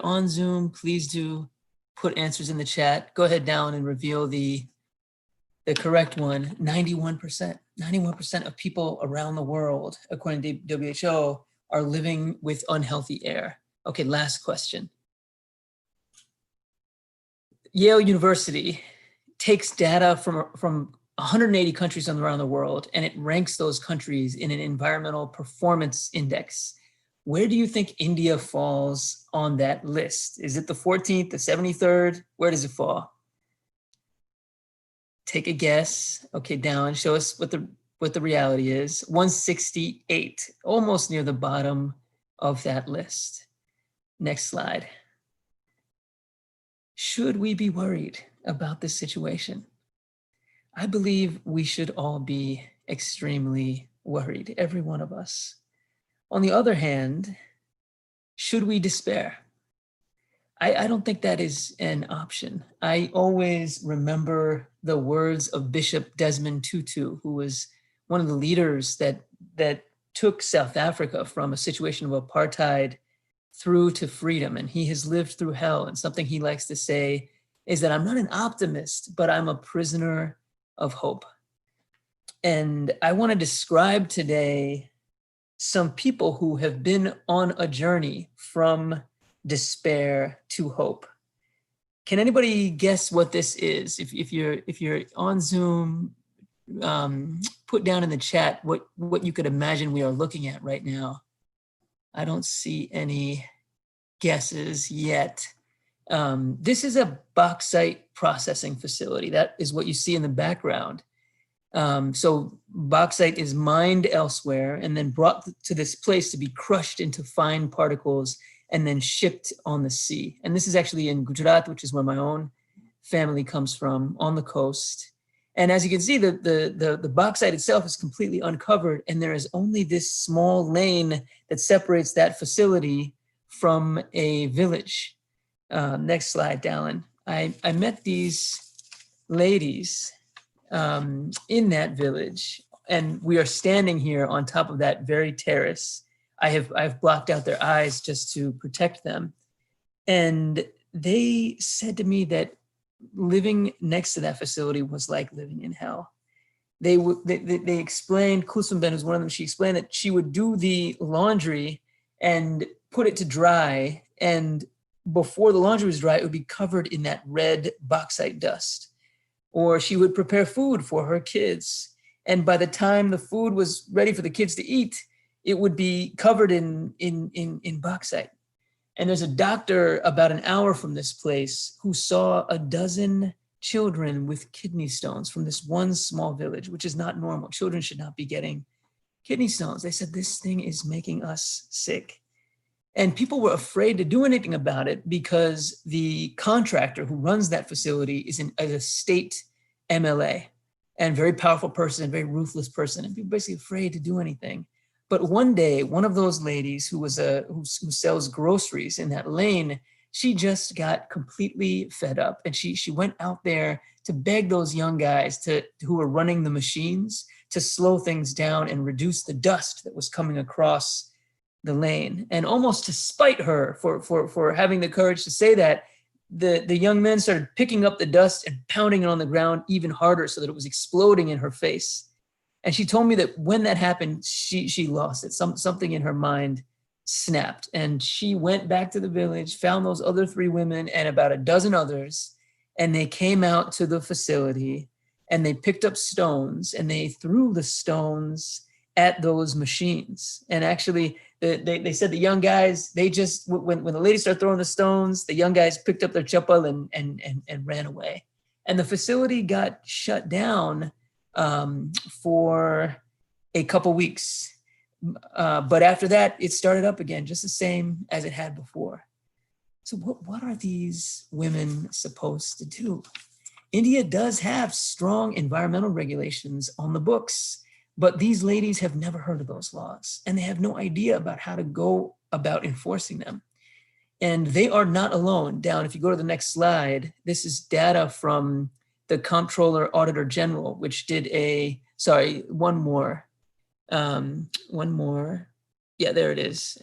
on Zoom, please do put answers in the chat. Go ahead, Dallin, and reveal the correct one. 91%. 91% of people around the world, according to WHO, are living with unhealthy air. Okay, last question. Yale University takes data from 180 countries around the world, and it ranks those countries in an environmental performance index. Where do you think India falls on that list? Is it the 14th, the 73rd? Where does it fall? Take a guess. Okay, down. Show us what the reality is. 168, almost near the bottom of that list. Next slide. Should we be worried about this situation? I believe we should all be extremely worried, every one of us. On the other hand, should we despair? I don't think that is an option. I always remember the words of Bishop Desmond Tutu, who was one of the leaders that took South Africa from a situation of apartheid through to freedom, and he has lived through hell. And something he likes to say is that I'm not an optimist, but I'm a prisoner of hope. And I want to describe today some people who have been on a journey from despair to hope. Can anybody guess what this is? If you're on Zoom, put down in the chat what you could imagine we are looking at right now. I don't see any guesses yet. This is a bauxite processing facility. That is what you see in the background. So bauxite is mined elsewhere and then brought to this place to be crushed into fine particles and then shipped on the sea. And this is actually in Gujarat, which is where my own family comes from, on the coast. And as you can see, the bauxite itself is completely uncovered, and there is only this small lane that separates that facility from a village. Next slide, Dallin. I met these ladies in that village, and we are standing here on top of that very terrace. I've blocked out their eyes just to protect them. And they said to me that living next to that facility was like living in hell. They explained, Kusum Ben was one of them, she explained that she would do the laundry and put it to dry, and before the laundry was dry, it would be covered in that red bauxite dust. Or she would prepare food for her kids, and by the time the food was ready for the kids to eat, it would be covered in bauxite. And there's a doctor about an hour from this place who saw a dozen children with kidney stones from this one small village, which is not normal. Children should not be getting kidney stones. They said, this thing is making us sick. And people were afraid to do anything about it because the contractor who runs that facility is a state MLA, and very powerful person, very ruthless person, and people were basically afraid to do anything. But one day, one of those ladies who sells groceries in that lane, she just got completely fed up, and she went out there to beg those young guys who were running the machines to slow things down and reduce the dust that was coming across the lane. And almost to spite her for having the courage to say that, the young men started picking up the dust and pounding it on the ground even harder so that it was exploding in her face. And she told me that when that happened, she lost it. Something in her mind snapped. And she went back to the village, found those other 3 women and about a dozen others, and they came out to the facility and they picked up stones and they threw the stones at those machines. And actually, they said the young guys, they just, when the ladies started throwing the stones, the young guys picked up their chappal and ran away. And the facility got shut down for a couple weeks. But after that, it started up again, just the same as it had before. So what are these women supposed to do? India does have strong environmental regulations on the books, but these ladies have never heard of those laws, and they have no idea about how to go about enforcing them. And they are not alone. Down, if you go to the next slide, this is data from the Comptroller Auditor General, which did one more. yeah, there it is,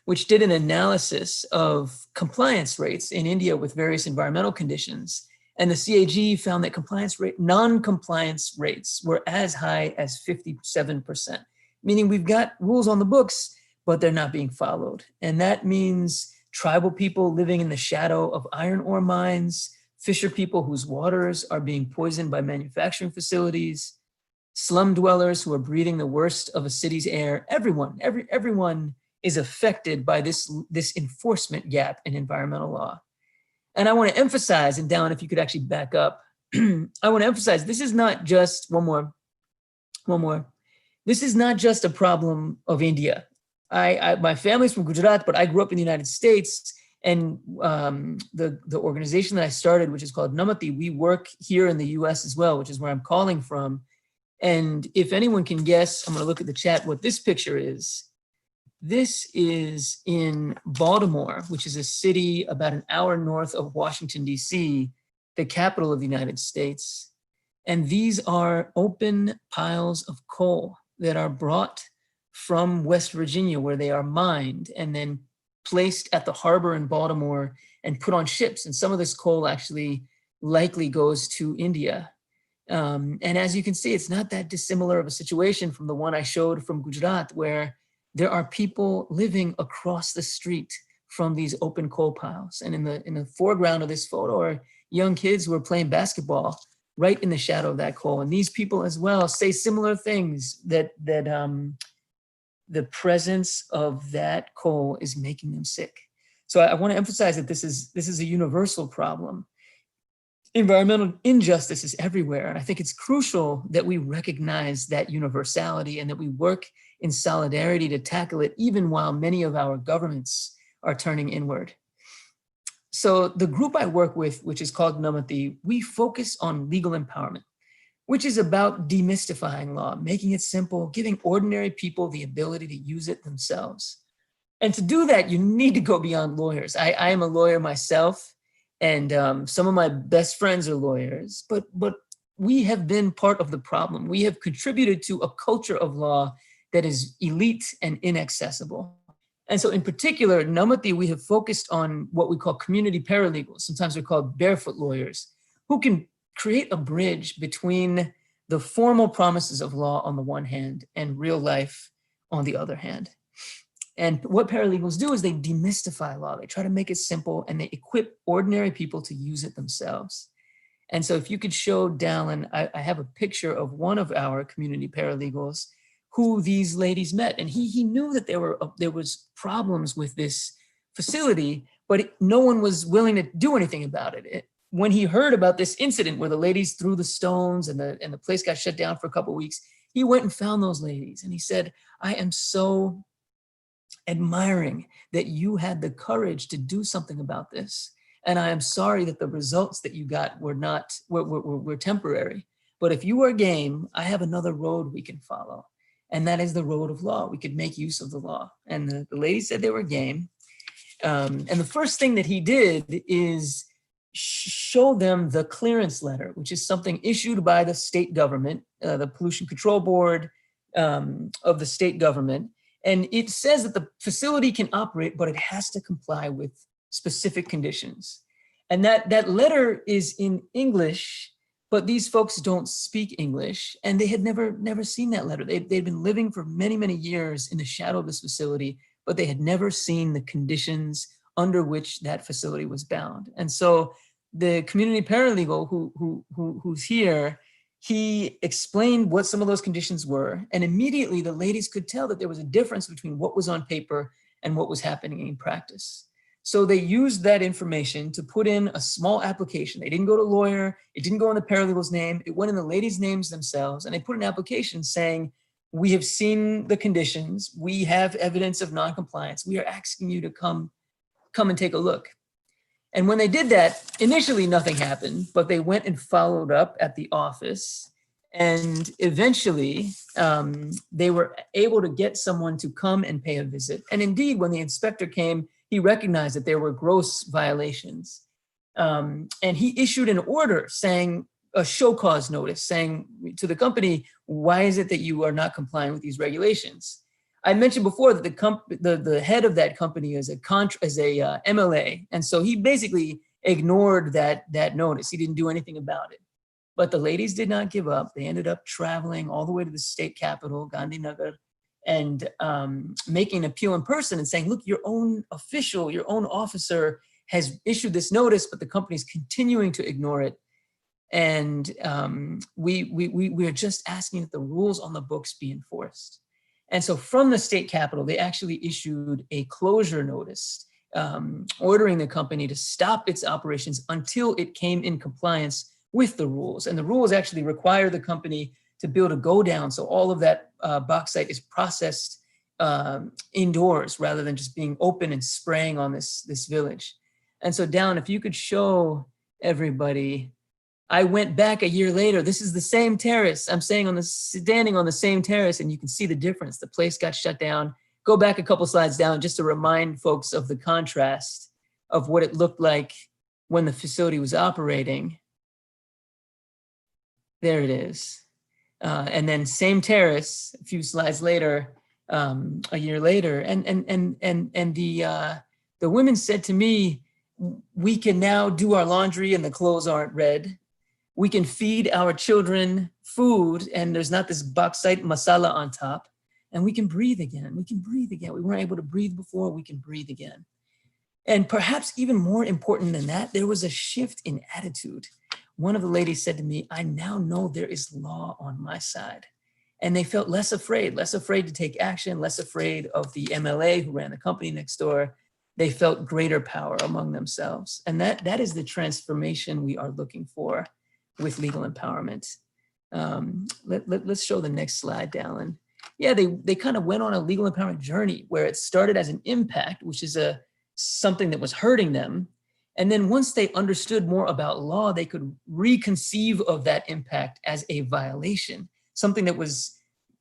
which did an analysis of compliance rates in India with various environmental conditions. And the CAG found that non-compliance rates were as high as 57%, meaning we've got rules on the books, but they're not being followed. And that means tribal people living in the shadow of iron ore mines, fisher people whose waters are being poisoned by manufacturing facilities, slum dwellers who are breathing the worst of a city's air. Everyone is affected by this enforcement gap in environmental law. And I want to emphasize, and Dallin, if you could actually back up, I want to emphasize this is not just, one more. This is not just a problem of India. My family's from Gujarat, but I grew up in the United States, and the organization that I started, which is called Namati, we work here in the US as well, which is where I'm calling from. And if anyone can guess, I'm going to look at the chat, what this picture is. This is in Baltimore, which is a city about an hour north of Washington, D.C., the capital of the United States. And these are open piles of coal that are brought from West Virginia, where they are mined and then placed at the harbor in Baltimore and put on ships. And some of this coal actually likely goes to India. And as you can see, it's not that dissimilar of a situation from the one I showed from Gujarat, where there are people living across the street from these open coal piles. And in the foreground of this photo are young kids who are playing basketball right in the shadow of that coal. And these people as well say similar things, that the presence of that coal is making them sick. So I want to emphasize that this is a universal problem. Environmental injustice is everywhere. And I think it's crucial that we recognize that universality and that we work in solidarity to tackle it, even while many of our governments are turning inward. So the group I work with, which is called Namati, we focus on legal empowerment, which is about demystifying law, making it simple, giving ordinary people the ability to use it themselves. And to do that, you need to go beyond lawyers. I am a lawyer myself, and some of my best friends are lawyers, but we have been part of the problem. We have contributed to a culture of law that is elite and inaccessible. And so in particular, Namati, we have focused on what we call community paralegals. Sometimes they're called barefoot lawyers, who can create a bridge between the formal promises of law on the one hand and real life on the other hand. And what paralegals do is they demystify law. They try to make it simple, and they equip ordinary people to use it themselves. And so if you could show Dallin, I have a picture of one of our community paralegals who these ladies met. And he knew that there was problems with this facility, but no one was willing to do anything about it. When he heard about this incident where the ladies threw the stones and the place got shut down for a couple of weeks, he went and found those ladies. And he said, I am so admiring that you had the courage to do something about this. And I am sorry that the results that you got were temporary. But if you are game, I have another road we can follow. And that is the road of law. We could make use of the law. And the ladies said they were game. And the first thing that he did is show them the clearance letter, which is something issued by the state government, the Pollution Control Board of the state government. And it says that the facility can operate, but it has to comply with specific conditions. And that letter is in English, but these folks don't speak English, and they had never seen that letter. They'd been living for many, many years in the shadow of this facility, but they had never seen the conditions under which that facility was bound. And so the community paralegal who's here, he explained what some of those conditions were, and immediately the ladies could tell that there was a difference between what was on paper and what was happening in practice. So they used that information to put in a small application. They didn't go to a lawyer. It didn't go in the paralegal's name. It went in the ladies' names themselves. And they put an application saying, we have seen the conditions. We have evidence of noncompliance. We are asking you to come and take a look. And when they did that, initially nothing happened, but they went and followed up at the office. And eventually they were able to get someone to come and pay a visit. And indeed, when the inspector came, he recognized that there were gross violations. And he issued an order saying, a show cause notice saying to the company, why is it that you are not complying with these regulations? I mentioned before that the head of that company is a MLA, and so he basically ignored that notice. He didn't do anything about it. But the ladies did not give up. They ended up traveling all the way to the state capital, Gandhinagar, and making an appeal in person and saying, look, your own official, your own officer has issued this notice, but the company's continuing to ignore it. And we are just asking that the rules on the books be enforced. And so from the state capital, they actually issued a closure notice ordering the company to stop its operations until it came in compliance with the rules. And the rules actually require the company to build a go down. So all of that bauxite is processed indoors rather than just being open and spraying on this village. And so Dallin, if you could show everybody, I went back a year later. This is the same terrace. I'm standing on the same terrace, and you can see the difference. The place got shut down. Go back a couple slides down just to remind folks of the contrast of what it looked like when the facility was operating. There it is. And then same terrace a few slides later, a year later. And the women said to me, we can now do our laundry and the clothes aren't red. We can feed our children food and there's not this bauxite masala on top, and we can breathe again. We can breathe again. We weren't able to breathe before, we can breathe again. And perhaps even more important than that, there was a shift in attitude. One of the ladies said to me, I now know there is law on my side. And they felt less afraid to take action, less afraid of the MLA who ran the company next door. They felt greater power among themselves. And that is the transformation we are looking for with legal empowerment. Let's show the next slide, Dallin. Yeah, they kind of went on a legal empowerment journey where it started as an impact, which is something that was hurting them. And then once they understood more about law, they could reconceive of that impact as a violation, something that was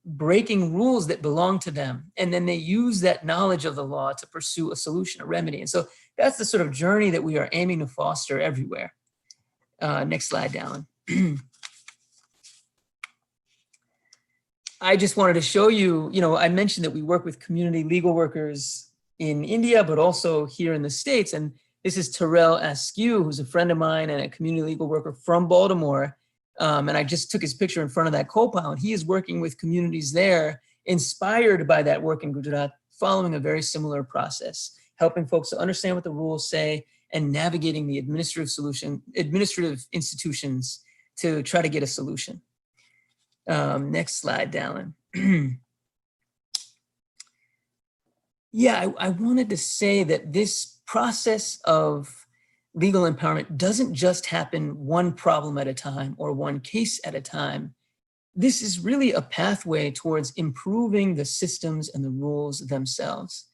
breaking rules that belonged to them. And then they use that knowledge of the law to pursue a solution, a remedy. And so that's the sort of journey that we are aiming to foster everywhere. Next slide, Dallin. I just wanted to show you, I mentioned that we work with community legal workers in India, but also here in the States. And this is Terrell Askew, who's a friend of mine and a community legal worker from Baltimore. And I just took his picture in front of that coal pile. And he is working with communities there, inspired by that work in Gujarat, following a very similar process, helping folks to understand what the rules say and navigating the administrative institutions to try to get a solution. Next slide, Dallin. Yeah, I wanted to say that this process of legal empowerment doesn't just happen one problem at a time or one case at a time. This is really a pathway towards improving the systems and the rules themselves.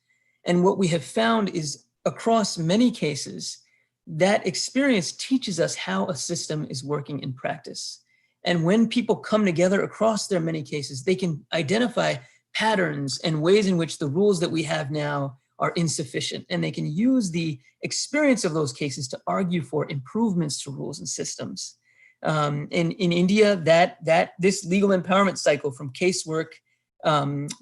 And what we have found is across many cases, that experience teaches us how a system is working in practice. And when people come together across their many cases, they can identify patterns and ways in which the rules that we have now are insufficient. And they can use the experience of those cases to argue for improvements to rules and systems. In India, this legal empowerment cycle from casework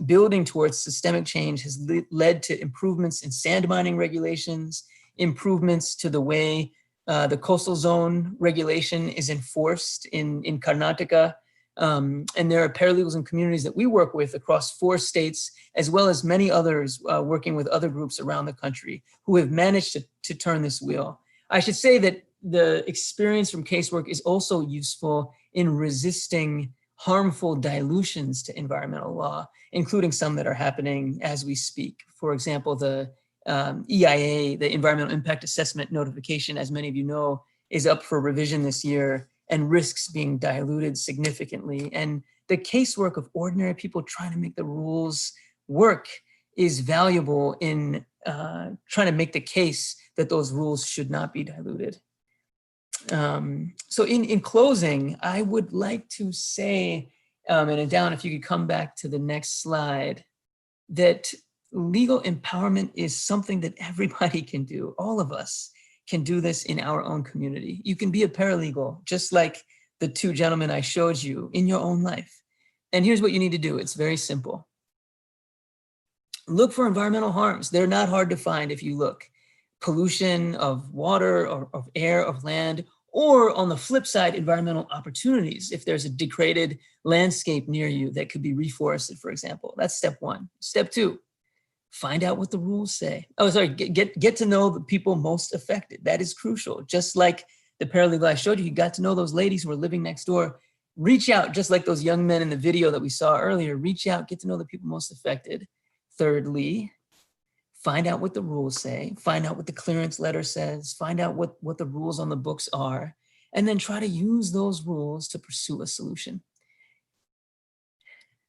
building towards systemic change has led to improvements in sand mining regulations, improvements to the way the coastal zone regulation is enforced in Karnataka. And there are paralegals and communities that we work with across 4 states, as well as many others working with other groups around the country who have managed to turn this wheel. I should say that the experience from casework is also useful in resisting harmful dilutions to environmental law, including some that are happening as we speak. For example, the EIA, the Environmental Impact Assessment Notification, as many of you know, is up for revision this year and risks being diluted significantly. And the casework of ordinary people trying to make the rules work is valuable in trying to make the case that those rules should not be diluted. So in closing, I would like to say, and Dallin, if you could come back to the next slide, that legal empowerment is something that everybody can do. All of us can do this in our own community. You can be a paralegal, just like the 2 gentlemen I showed you, in your own life. And here's what you need to do. It's very simple. Look for environmental harms. They're not hard to find if you look. Pollution of water or of air, of land, or on the flip side, environmental opportunities. If there's a degraded landscape near you that could be reforested, for example, that's step one. Step two, find out what the rules say. Oh, sorry, get to know the people most affected. That is crucial. Just like the paralegal I showed you, you got to know those ladies who are living next door. Reach out, just like those young men in the video that we saw earlier, reach out, get to know the people most affected. Thirdly, find out what the rules say, find out what the clearance letter says, find out what the rules on the books are, and then try to use those rules to pursue a solution.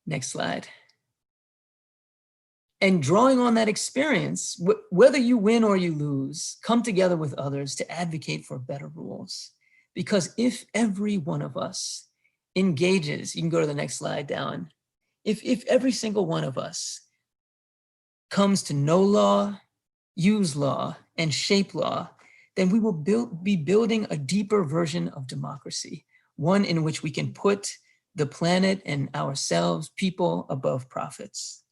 Next slide. And drawing on that experience, whether you win or you lose, come together with others to advocate for better rules. Because if every one of us engages, you can go to the next slide down, if every single one of us comes to know law, use law, and shape law, then we will be building a deeper version of democracy, one in which we can put the planet and ourselves, people, above profits.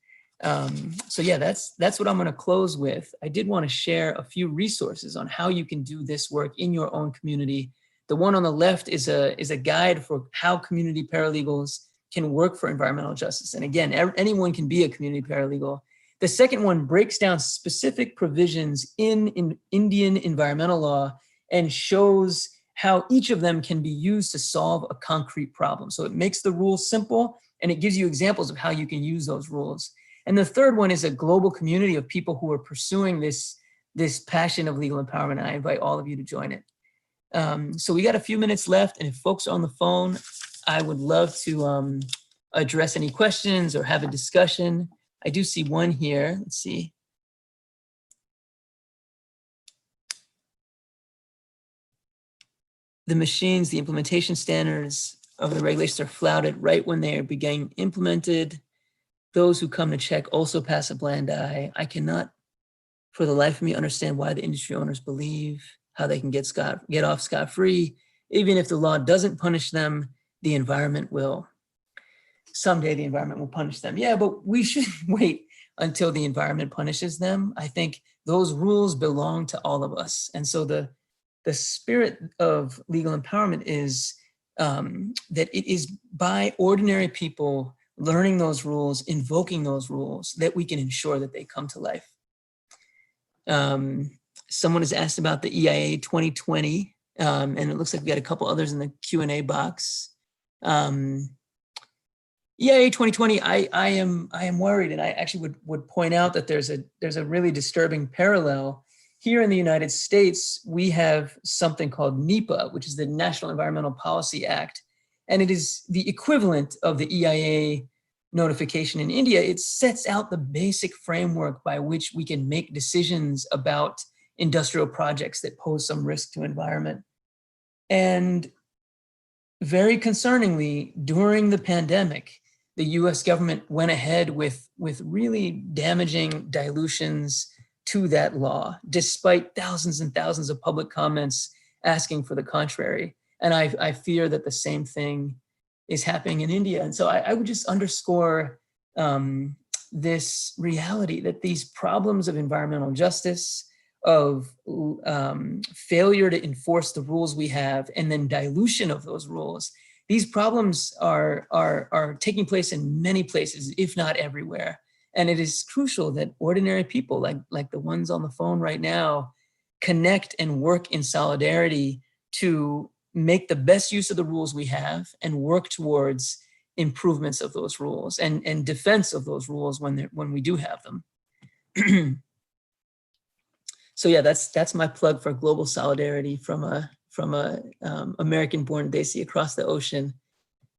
So yeah, that's what I'm gonna close with. I did wanna share a few resources on how you can do this work in your own community. The one on the left is a guide for how community paralegals can work for environmental justice. And again, anyone can be a community paralegal. The second one breaks down specific provisions in Indian environmental law and shows how each of them can be used to solve a concrete problem. So it makes the rules simple and it gives you examples of how you can use those rules. And the third one is a global community of people who are pursuing this passion of legal empowerment. And I invite all of you to join it. So we got a few minutes left, and if folks are on the phone, I would love to address any questions or have a discussion. I do see one here. Let's see. The machines, the implementation standards of the regulations are flouted right when they are being implemented. Those who come to check also pass a blind eye. I cannot, for the life of me, understand why the industry owners believe how they can get off scot-free. Even if the law doesn't punish them, the environment will. Someday the environment will punish them. Yeah, but we shouldn't wait until the environment punishes them. I think those rules belong to all of us. And so the spirit of legal empowerment is that it is by ordinary people learning those rules, invoking those rules, that we can ensure that they come to life. Someone has asked about the EIA 2020, and it looks like we got a couple others in the Q&A box. EIA 2020, I am worried, and I actually would point out that there's a really disturbing parallel. Here in the United States, we have something called NEPA, which is the National Environmental Policy Act, and it is the equivalent of the EIA notification in India. It sets out the basic framework by which we can make decisions about industrial projects that pose some risk to environment. And very concerningly, during the pandemic, the US government went ahead with really damaging dilutions to that law, despite thousands and thousands of public comments asking for the contrary. And I fear that the same thing is happening in India. And so I would just underscore this reality that these problems of environmental justice, of failure to enforce the rules we have, and then dilution of those rules, these problems are taking place in many places, if not everywhere. And it is crucial that ordinary people like the ones on the phone right now connect and work in solidarity to make the best use of the rules we have and work towards improvements of those rules and defense of those rules when we do have them. So yeah, that's my plug for global solidarity from a American-born Desi across the ocean,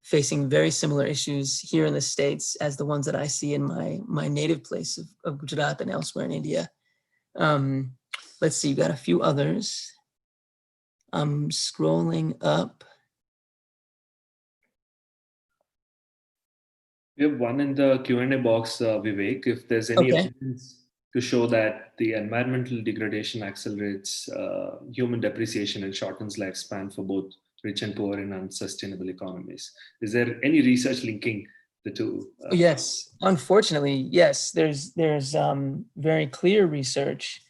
facing very similar issues here in the States as the ones that I see in my native place of Gujarat and elsewhere in India. Let's see, we've got a few others. I'm scrolling up. We have one in the Q&A box, Vivek. If there's any evidence to show that the environmental degradation accelerates human depreciation and shortens lifespan for both rich and poor in unsustainable economies. Is there any research linking the two? Yes, unfortunately, yes. There's very clear research.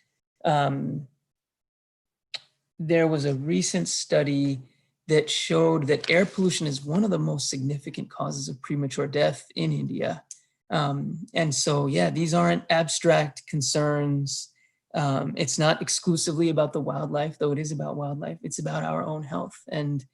There was a recent study that showed that air pollution is one of the most significant causes of premature death in India. And so, yeah, these aren't abstract concerns. It's not exclusively about the wildlife, though it is about wildlife. It's about our own health. And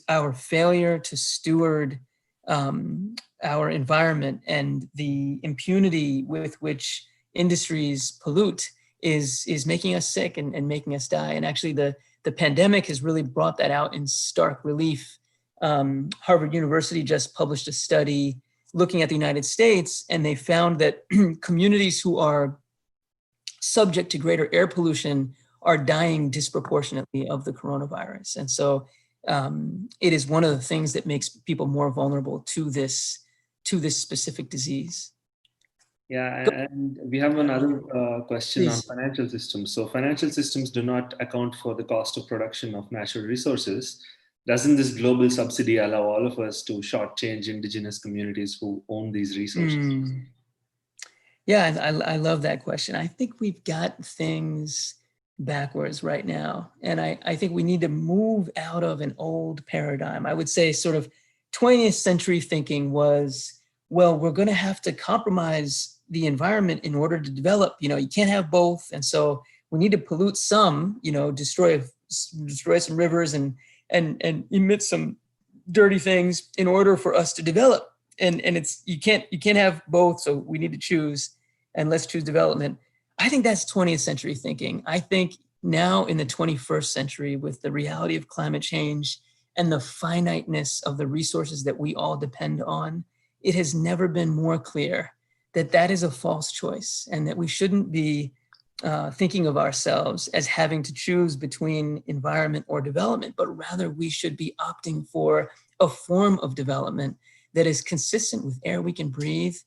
our failure to steward our environment and the impunity with which industries pollute is making us sick and making us die. And actually the pandemic has really brought that out in stark relief. Harvard University just published a study looking at the United States, and they found that communities who are subject to greater air pollution are dying disproportionately of the coronavirus. And so it is one of the things that makes people more vulnerable to this specific disease. Yeah, and we have another question on Please. financial systems. So financial systems do not account for the cost of production of natural resources. Doesn't this global subsidy allow all of us to shortchange indigenous communities who own these resources? Yeah, I love that question. I think we've got things backwards right now. And I think we need to move out of an old paradigm. I would say sort of 20th century thinking was, well, we're going to have to compromise the environment in order to develop. You can't have both. And so we need to pollute some, destroy some rivers and emit some dirty things in order for us to develop. And it's you can't have both, so we need to choose, and let's choose development. I think that's 20th century thinking. I think now in the 21st century, with the reality of climate change and the finiteness of the resources that we all depend on, it has never been more clear that that is a false choice, and that we shouldn't be thinking of ourselves as having to choose between environment or development, but rather we should be opting for a form of development that is consistent with air we can breathe,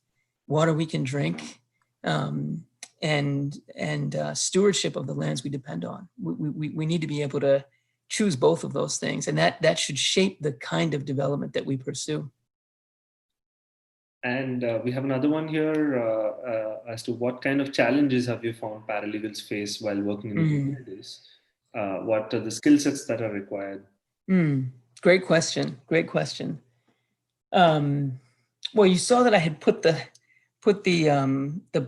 water we can drink, and stewardship of the lands we depend on. We need to be able to choose both of those things, and that should shape the kind of development that we pursue. And we have another one here as to what kind of challenges have you found paralegals face while working in the communities? What are the skill sets that are required? Great question. Great question. Well, you saw that I had put the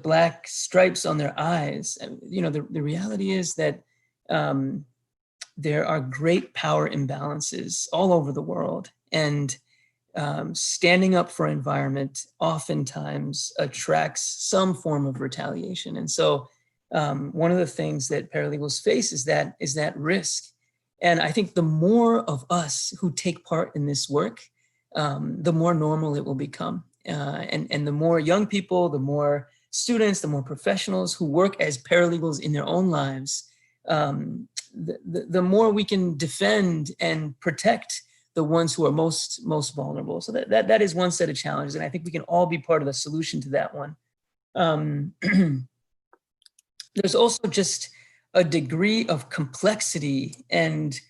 black stripes on their eyes. The reality is that there are great power imbalances all over the world, and standing up for environment oftentimes attracts some form of retaliation. And so one of the things that paralegals face is that risk. And I think the more of us who take part in this work, the more normal it will become. And the more young people, the more students, the more professionals who work as paralegals in their own lives, the more we can defend and protect the ones who are most vulnerable. So that is one set of challenges, and I think we can all be part of the solution to that one. There's also just a degree of complexity and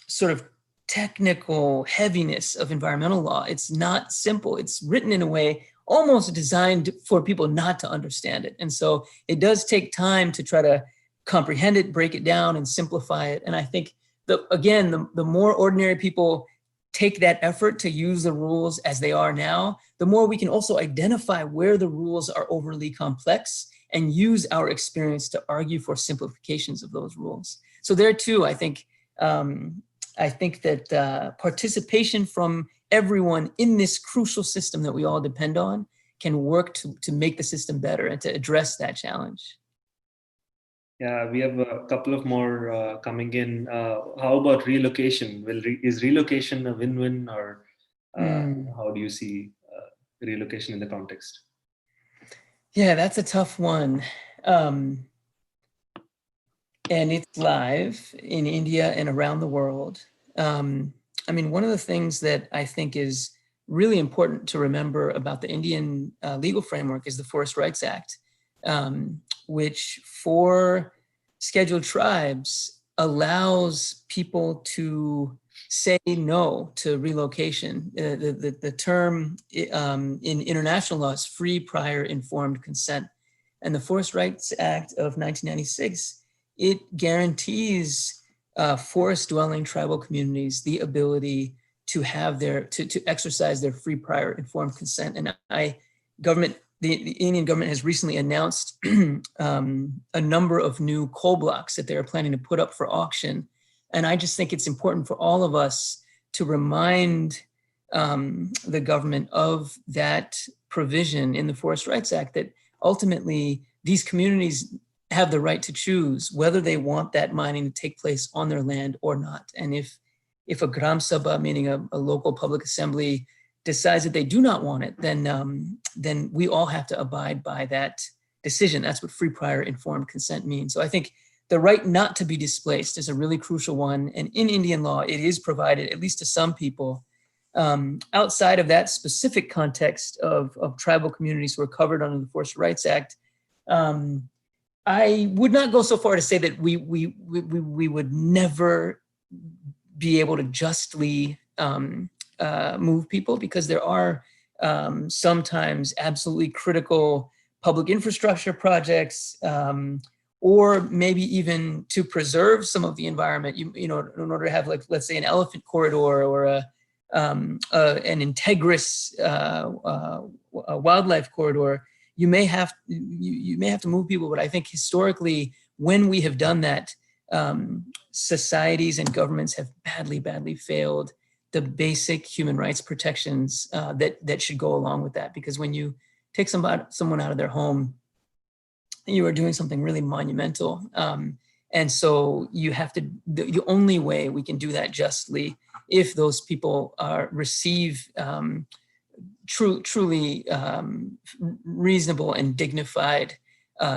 sort of technical heaviness of environmental law. It's not simple. It's written in a way almost designed for people not to understand it. And so it does take time to try to comprehend it, break it down, and simplify it. And I think the more ordinary people take that effort to use the rules as they are now, the more we can also identify where the rules are overly complex and use our experience to argue for simplifications of those rules. So there too, I think that participation from everyone in this crucial system that we all depend on can work to make the system better and to address that challenge. Yeah, we have a couple of more coming in. How about relocation? Is relocation a win-win, or how do you see relocation in the context? Yeah, that's a tough one. And it's live in India and around the world. I mean, one of the things that I think is really important to remember about the Indian legal framework is the Forest Rights Act, which for scheduled tribes allows people to say no to relocation. The term in international law is free, prior, informed consent. And the Forest Rights Act of 1996, it guarantees forest-dwelling tribal communities the ability to have to exercise their free, prior, informed consent. And the Indian government has recently announced a number of new coal blocks that they are planning to put up for auction. And I just think it's important for all of us to remind the government of that provision in the Forest Rights Act, that ultimately these communities have the right to choose whether they want that mining to take place on their land or not. And if a Gram Sabha, meaning a local public assembly, decides that they do not want it, then we all have to abide by that decision. That's what free, prior, informed consent means. So I think the right not to be displaced is a really crucial one. And in Indian law, it is provided, at least to some people. Outside of that specific context of tribal communities who are covered under the Forest Rights Act, I would not go so far to say that we would never be able to justly move people, because there are sometimes absolutely critical public infrastructure projects, or maybe even to preserve some of the environment. You know, in order to have, like, let's say, an elephant corridor or an integrous wildlife corridor, you may have to move people. But I think historically, when we have done that, societies and governments have badly failed the basic human rights protections that should go along with that. Because when you take someone out of their home, you are doing something really monumental. And so you have to, the only way we can do that justly, if those people receive truly reasonable and dignified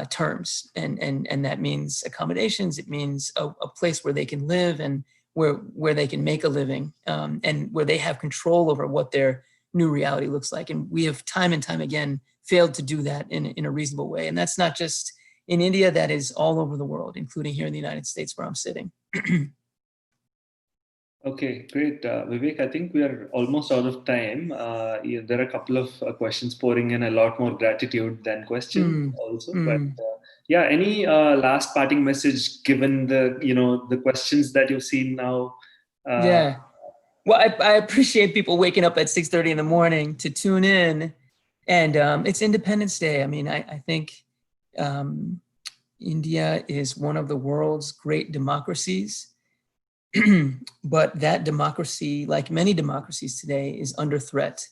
terms. And that means accommodations. It means a place where they can live and where they can make a living, and where they have control over what their new reality looks like. And we have time and time again failed to do that in a reasonable way. And that's not just in India, that is all over the world, including here in the United States where I'm sitting. Okay, great. Vivek, I think we are almost out of time. There are a couple of questions pouring in, a lot more gratitude than questions also. But yeah, any last parting message given the questions that you've seen now? Yeah. Well, I appreciate people waking up at 6:30 in the morning to tune in. And it's Independence Day. I mean, I think India is one of the world's great democracies. But that democracy, like many democracies today, is under threat.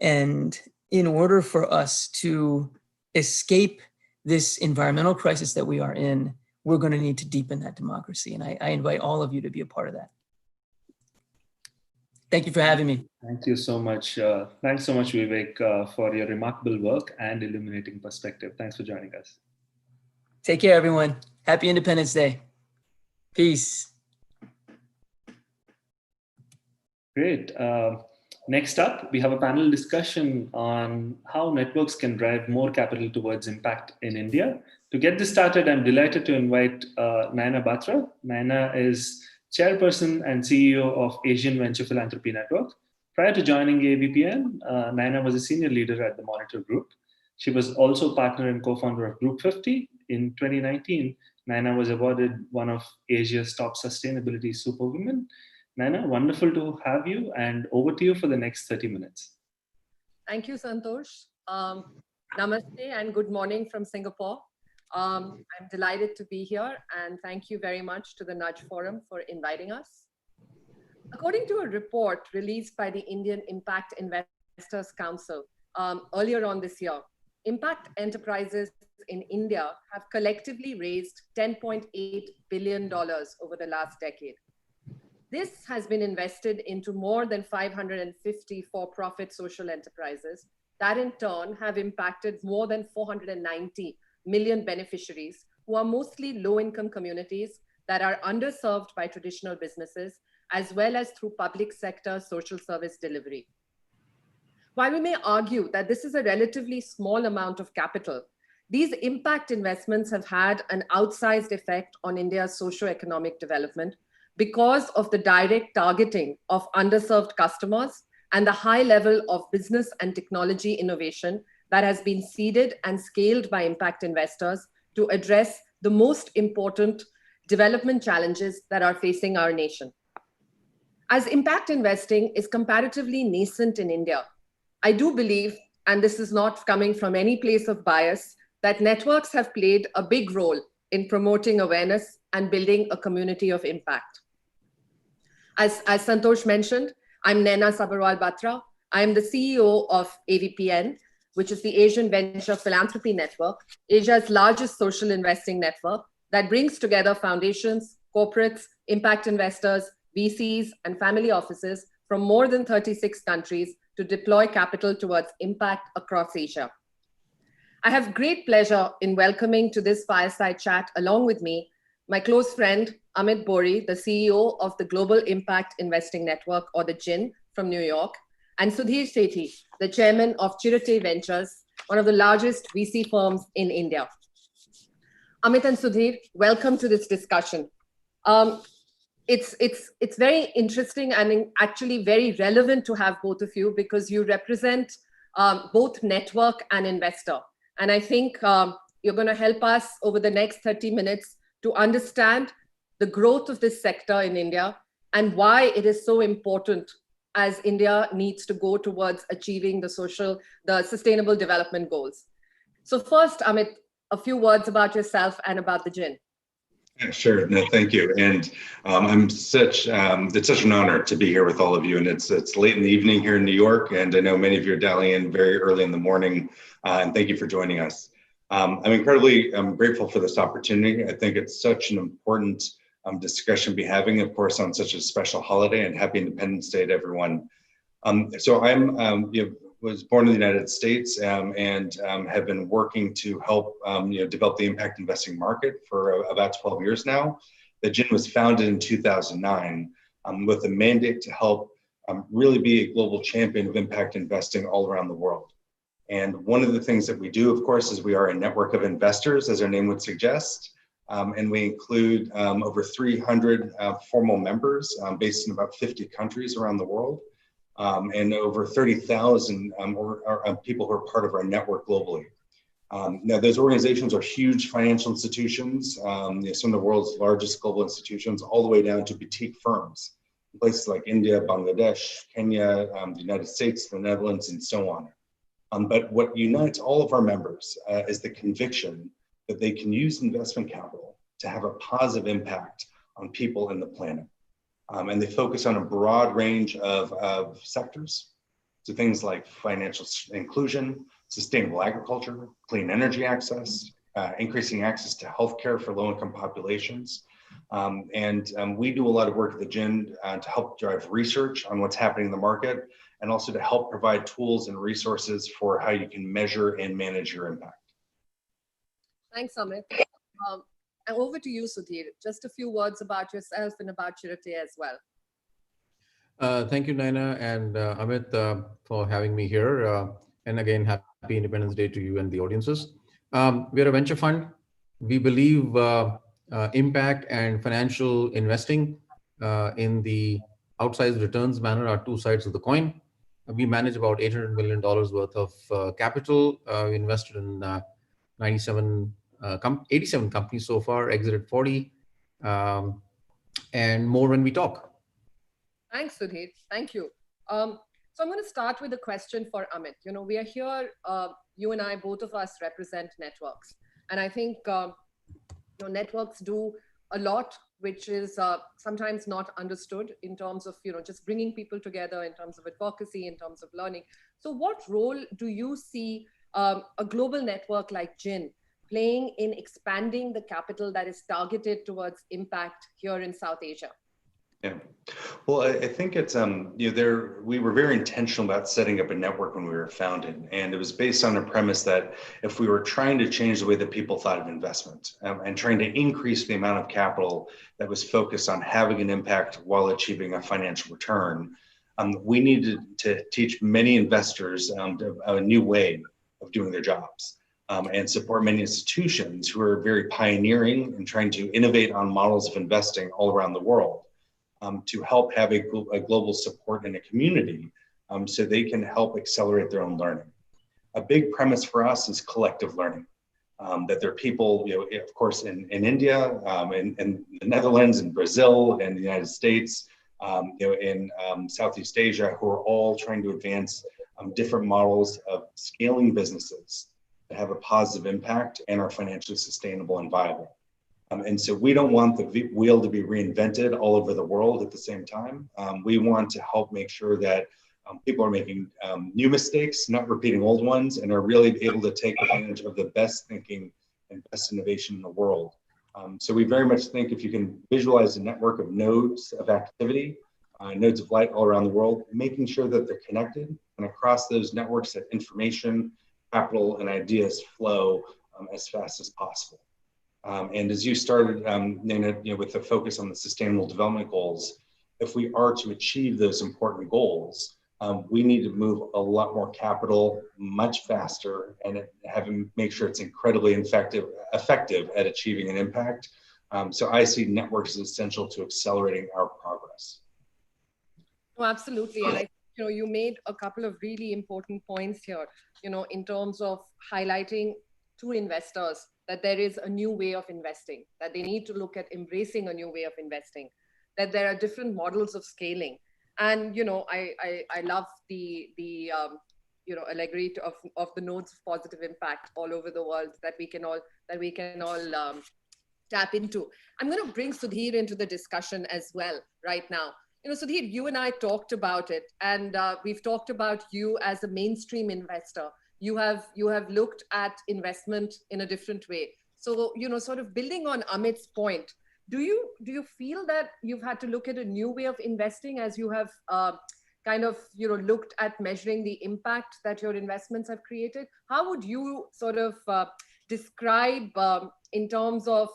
And in order for us to escape this environmental crisis that we are in, we're going to need to deepen that democracy. And I invite all of you to be a part of that. Thank you for having me. Thank you so much. Thanks so much, Vivek, for your remarkable work and illuminating perspective. Thanks for joining us. Take care, everyone. Happy Independence Day. Peace. Great. Next up, we have a panel discussion on how networks can drive more capital towards impact in India. To get this started, I'm delighted to invite Naina Batra. Naina is Chairperson and CEO of Asian Venture Philanthropy Network. Prior to joining AVPN, Naina was a senior leader at the Monitor Group. She was also partner and co-founder of Group 50. In 2019, Naina was awarded one of Asia's top sustainability superwomen. Naina, wonderful to have you, and over to you for the next 30 minutes. Thank you, Santosh. Namaste and good morning from Singapore. I'm delighted to be here, and thank you very much to the Nudge Forum for inviting us. According to a report released by the Indian Impact Investors Council earlier on this year, impact enterprises in India have collectively raised $10.8 billion over the last decade. This has been invested into more than 550 for-profit social enterprises that in turn have impacted more than 490 million beneficiaries, who are mostly low-income communities that are underserved by traditional businesses, as well as through public sector social service delivery. While we may argue that this is a relatively small amount of capital, these impact investments have had an outsized effect on India's socio-economic development, because of the direct targeting of underserved customers and the high level of business and technology innovation that has been seeded and scaled by impact investors to address the most important development challenges that are facing our nation. As impact investing is comparatively nascent in India, I do believe, and this is not coming from any place of bias, that networks have played a big role in promoting awareness and building a community of impact. As Santosh mentioned, I'm Naina Sabarwal Batra. I am the CEO of AVPN, which is the Asian Venture Philanthropy Network, Asia's largest social investing network that brings together foundations, corporates, impact investors, VCs, and family offices from more than 36 countries to deploy capital towards impact across Asia. I have great pleasure in welcoming to this fireside chat along with me my close friend, Amit Bori, the CEO of the Global Impact Investing Network, or the GIN, from New York, and Sudhir Sethi, the chairman of Chirate Ventures, one of the largest VC firms in India. Amit and Sudhir, welcome to this discussion. It's very interesting and actually very relevant to have both of you because you represent both network and investor. And I think you're going to help us over the next 30 minutes to understand the growth of this sector in India and why it is so important as India needs to go towards achieving the sustainable development goals. So first, Amit, a few words about yourself and about the GIN. Yeah, sure. No, thank you. And it's such an honor to be here with all of you. And it's late in the evening here in New York, and I know many of you are dialing in very early in the morning. And thank you for joining us. I'm incredibly grateful for this opportunity. I think it's such an important discussion to be having, of course, on such a special holiday, and happy Independence Day to everyone. So I'm was born in the United States and have been working to help develop the impact investing market for about 12 years now. The GIN was founded in 2009 with a mandate to help really be a global champion of impact investing all around the world. And one of the things that we do, of course, is we are a network of investors, as our name would suggest. And we include over 300 formal members based in about 50 countries around the world. And over 30,000 people who are part of our network globally. Now, those organizations are huge financial institutions, some of the world's largest global institutions, all the way down to boutique firms, in places like India, Bangladesh, Kenya, the United States, the Netherlands, and so on. But what unites all of our members is the conviction that they can use investment capital to have a positive impact on people and the planet. And they focus on a broad range of sectors. So things like financial inclusion, sustainable agriculture, clean energy access, increasing access to healthcare for low-income populations. And we do a lot of work at the GIN to help drive research on what's happening in the market, and also to help provide tools and resources for how you can measure and manage your impact. Thanks, Amit. And over to you, Sudhir. Just a few words about yourself and about Chirate as well. Thank you, Naina and Amit, for having me here. And again, happy Independence Day to you and the audiences. We're a venture fund. We believe impact and financial investing in the outsized returns manner are two sides of the coin. We manage about $800 million worth of capital. We invested in 87 companies so far, exited 40, and more when we talk. Thanks, Sudhir. Thank you. So I'm going to start with a question for Amit. You know, we are here, you and I, both of us represent networks. And I think networks do a lot, which is sometimes not understood in terms of, just bringing people together, in terms of advocacy, in terms of learning. So what role do you see a global network like GIN playing in expanding the capital that is targeted towards impact here in South Asia? Yeah, well, I think it's, we were very intentional about setting up a network when we were founded. And it was based on a premise that if we were trying to change the way that people thought of investment and trying to increase the amount of capital that was focused on having an impact while achieving a financial return, we needed to teach many investors a new way of doing their jobs. And support many institutions who are very pioneering and trying to innovate on models of investing all around the world. to help have a global support in a community so they can help accelerate their own learning. A big premise for us is collective learning. That there are people, of course, in India, in the Netherlands, in Brazil, and the United States, in Southeast Asia, who are all trying to advance different models of scaling businesses that have a positive impact and are financially sustainable and viable. And so we don't want the wheel to be reinvented all over the world at the same time. We want to help make sure that people are making new mistakes, not repeating old ones, and are really able to take advantage of the best thinking and best innovation in the world. So we very much think if you can visualize a network of nodes of activity, nodes of light all around the world, making sure that they're connected, and across those networks that information, capital, and ideas flow as fast as possible. And as you started, Nina, with the focus on the Sustainable Development Goals, if we are to achieve those important goals, we need to move a lot more capital much faster and make sure it's incredibly effective at achieving an impact. So I see networks as essential to accelerating our progress. Oh, absolutely. And you made a couple of really important points here, in terms of highlighting to investors that there is a new way of investing, that they need to look at embracing a new way of investing, that there are different models of scaling. And, I love the allegory of the nodes of positive impact all over the world that we can all tap into. I'm going to bring Sudhir into the discussion as well right now. Sudhir, you and I talked about it, and we've talked about you as a mainstream investor. You have looked at investment in a different way. So, sort of building on Amit's point, do you feel that you've had to look at a new way of investing as you have looked at measuring the impact that your investments have created? How would you sort of describe in terms of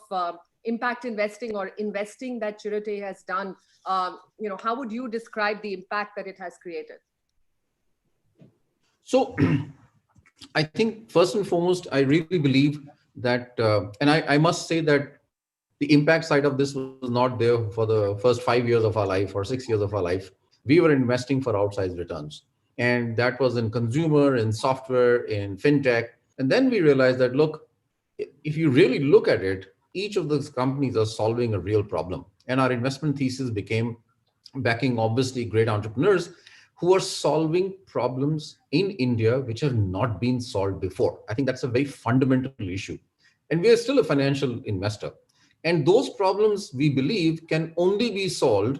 impact investing or investing that Chirate has done? How would you describe the impact that it has created? So I think first and foremost, I really believe that, and I must say that the impact side of this was not there for the first 5 years of our life or 6 years of our life. We were investing for outsized returns. And that was in consumer, in software, in fintech. And then we realized that, look, if you really look at it, each of those companies are solving a real problem. And our investment thesis became backing, obviously, great entrepreneurs who are solving problems in India which have not been solved before. I think that's a very fundamental issue. And we are still a financial investor. And those problems, we believe, can only be solved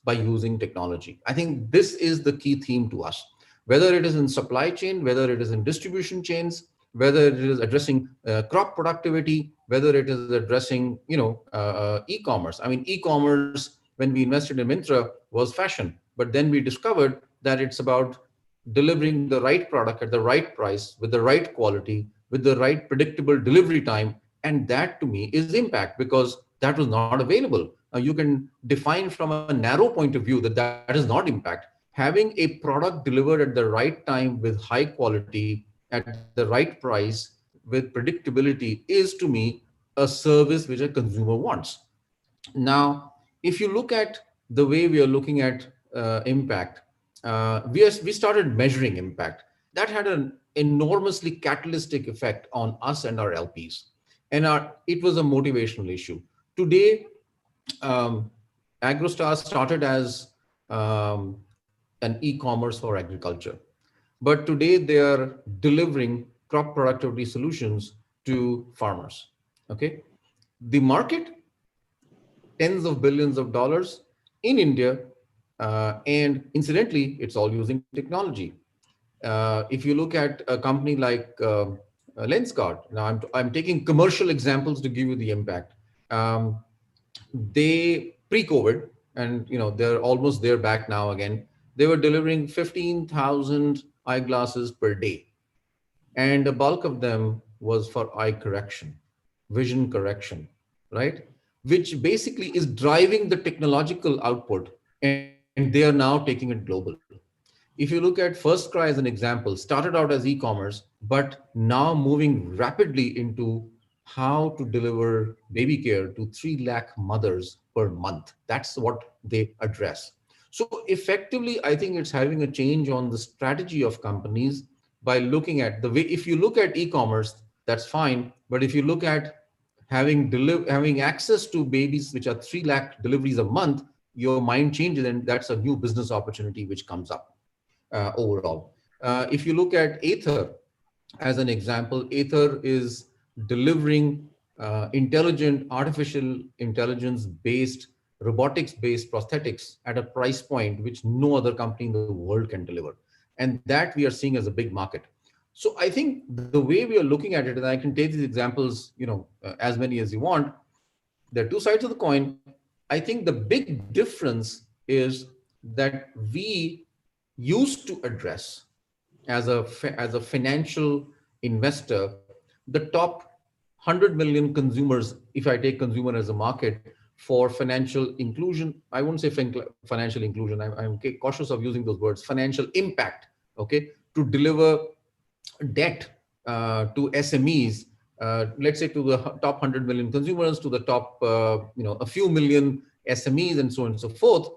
by using technology. I think this is the key theme to us, whether it is in supply chain, whether it is in distribution chains, whether it is addressing crop productivity, whether it is addressing, e-commerce. I mean, e-commerce, when we invested in Myntra, was fashion. But then we discovered that it's about delivering the right product at the right price, with the right quality, with the right predictable delivery time. And that to me is impact, because that was not available. You can define from a narrow point of view that that is not impact. Having a product delivered at the right time with high quality, at the right price, with predictability is to me a service which a consumer wants. Now, if you look at the way we are looking at impact, we started measuring impact. That had an enormously catalytic effect on us and our LPs. And it was a motivational issue. Today, AgroStar started as an e-commerce for agriculture. But today they are delivering crop productivity solutions to farmers. Okay, the market, tens of billions of dollars in India, and incidentally, it's all using technology. If you look at a company like Lenskart, now I'm taking commercial examples to give you the impact. They pre-COVID, and they're almost there back now again. They were delivering 15,000 eyeglasses per day, and the bulk of them was for eye correction, vision correction, right? Which basically is driving the technological output, and they are now taking it global. If you look at FirstCry as an example, started out as e-commerce, but now moving rapidly into how to deliver baby care to 3 lakh mothers per month. That's what they address. So effectively, I think it's having a change on the strategy of companies by looking at the way, if you look at e-commerce, that's fine. But if you look at having access to babies, which are 3 lakh deliveries a month, your mind changes, and that's a new business opportunity which comes up overall. If you look at Ather as an example, Ather is delivering intelligent, artificial intelligence-based, robotics-based prosthetics at a price point which no other company in the world can deliver. And that we are seeing as a big market. So I think the way we are looking at it, and I can take these examples, as many as you want, there are two sides of the coin. I think the big difference is that we used to address as a financial investor the top 100 million consumers. If I take consumer as a market for financial inclusion, I won't say financial inclusion, I'm cautious of using those words, financial impact, okay, to deliver debt to SMEs, let's say to the top 100 million consumers, to the top a few million SMEs, and so on and so forth.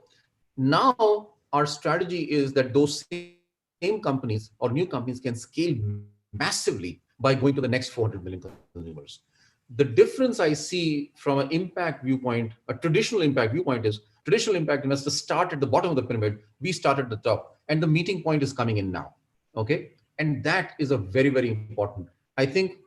Now our strategy is that those same companies or new companies can scale massively by going to the next 400 million consumers. The difference I see from an impact viewpoint, a traditional impact viewpoint, is traditional impact investors start at the bottom of the pyramid, we start at the top, and the meeting point is coming in now. Okay, and that is a very, very important. I think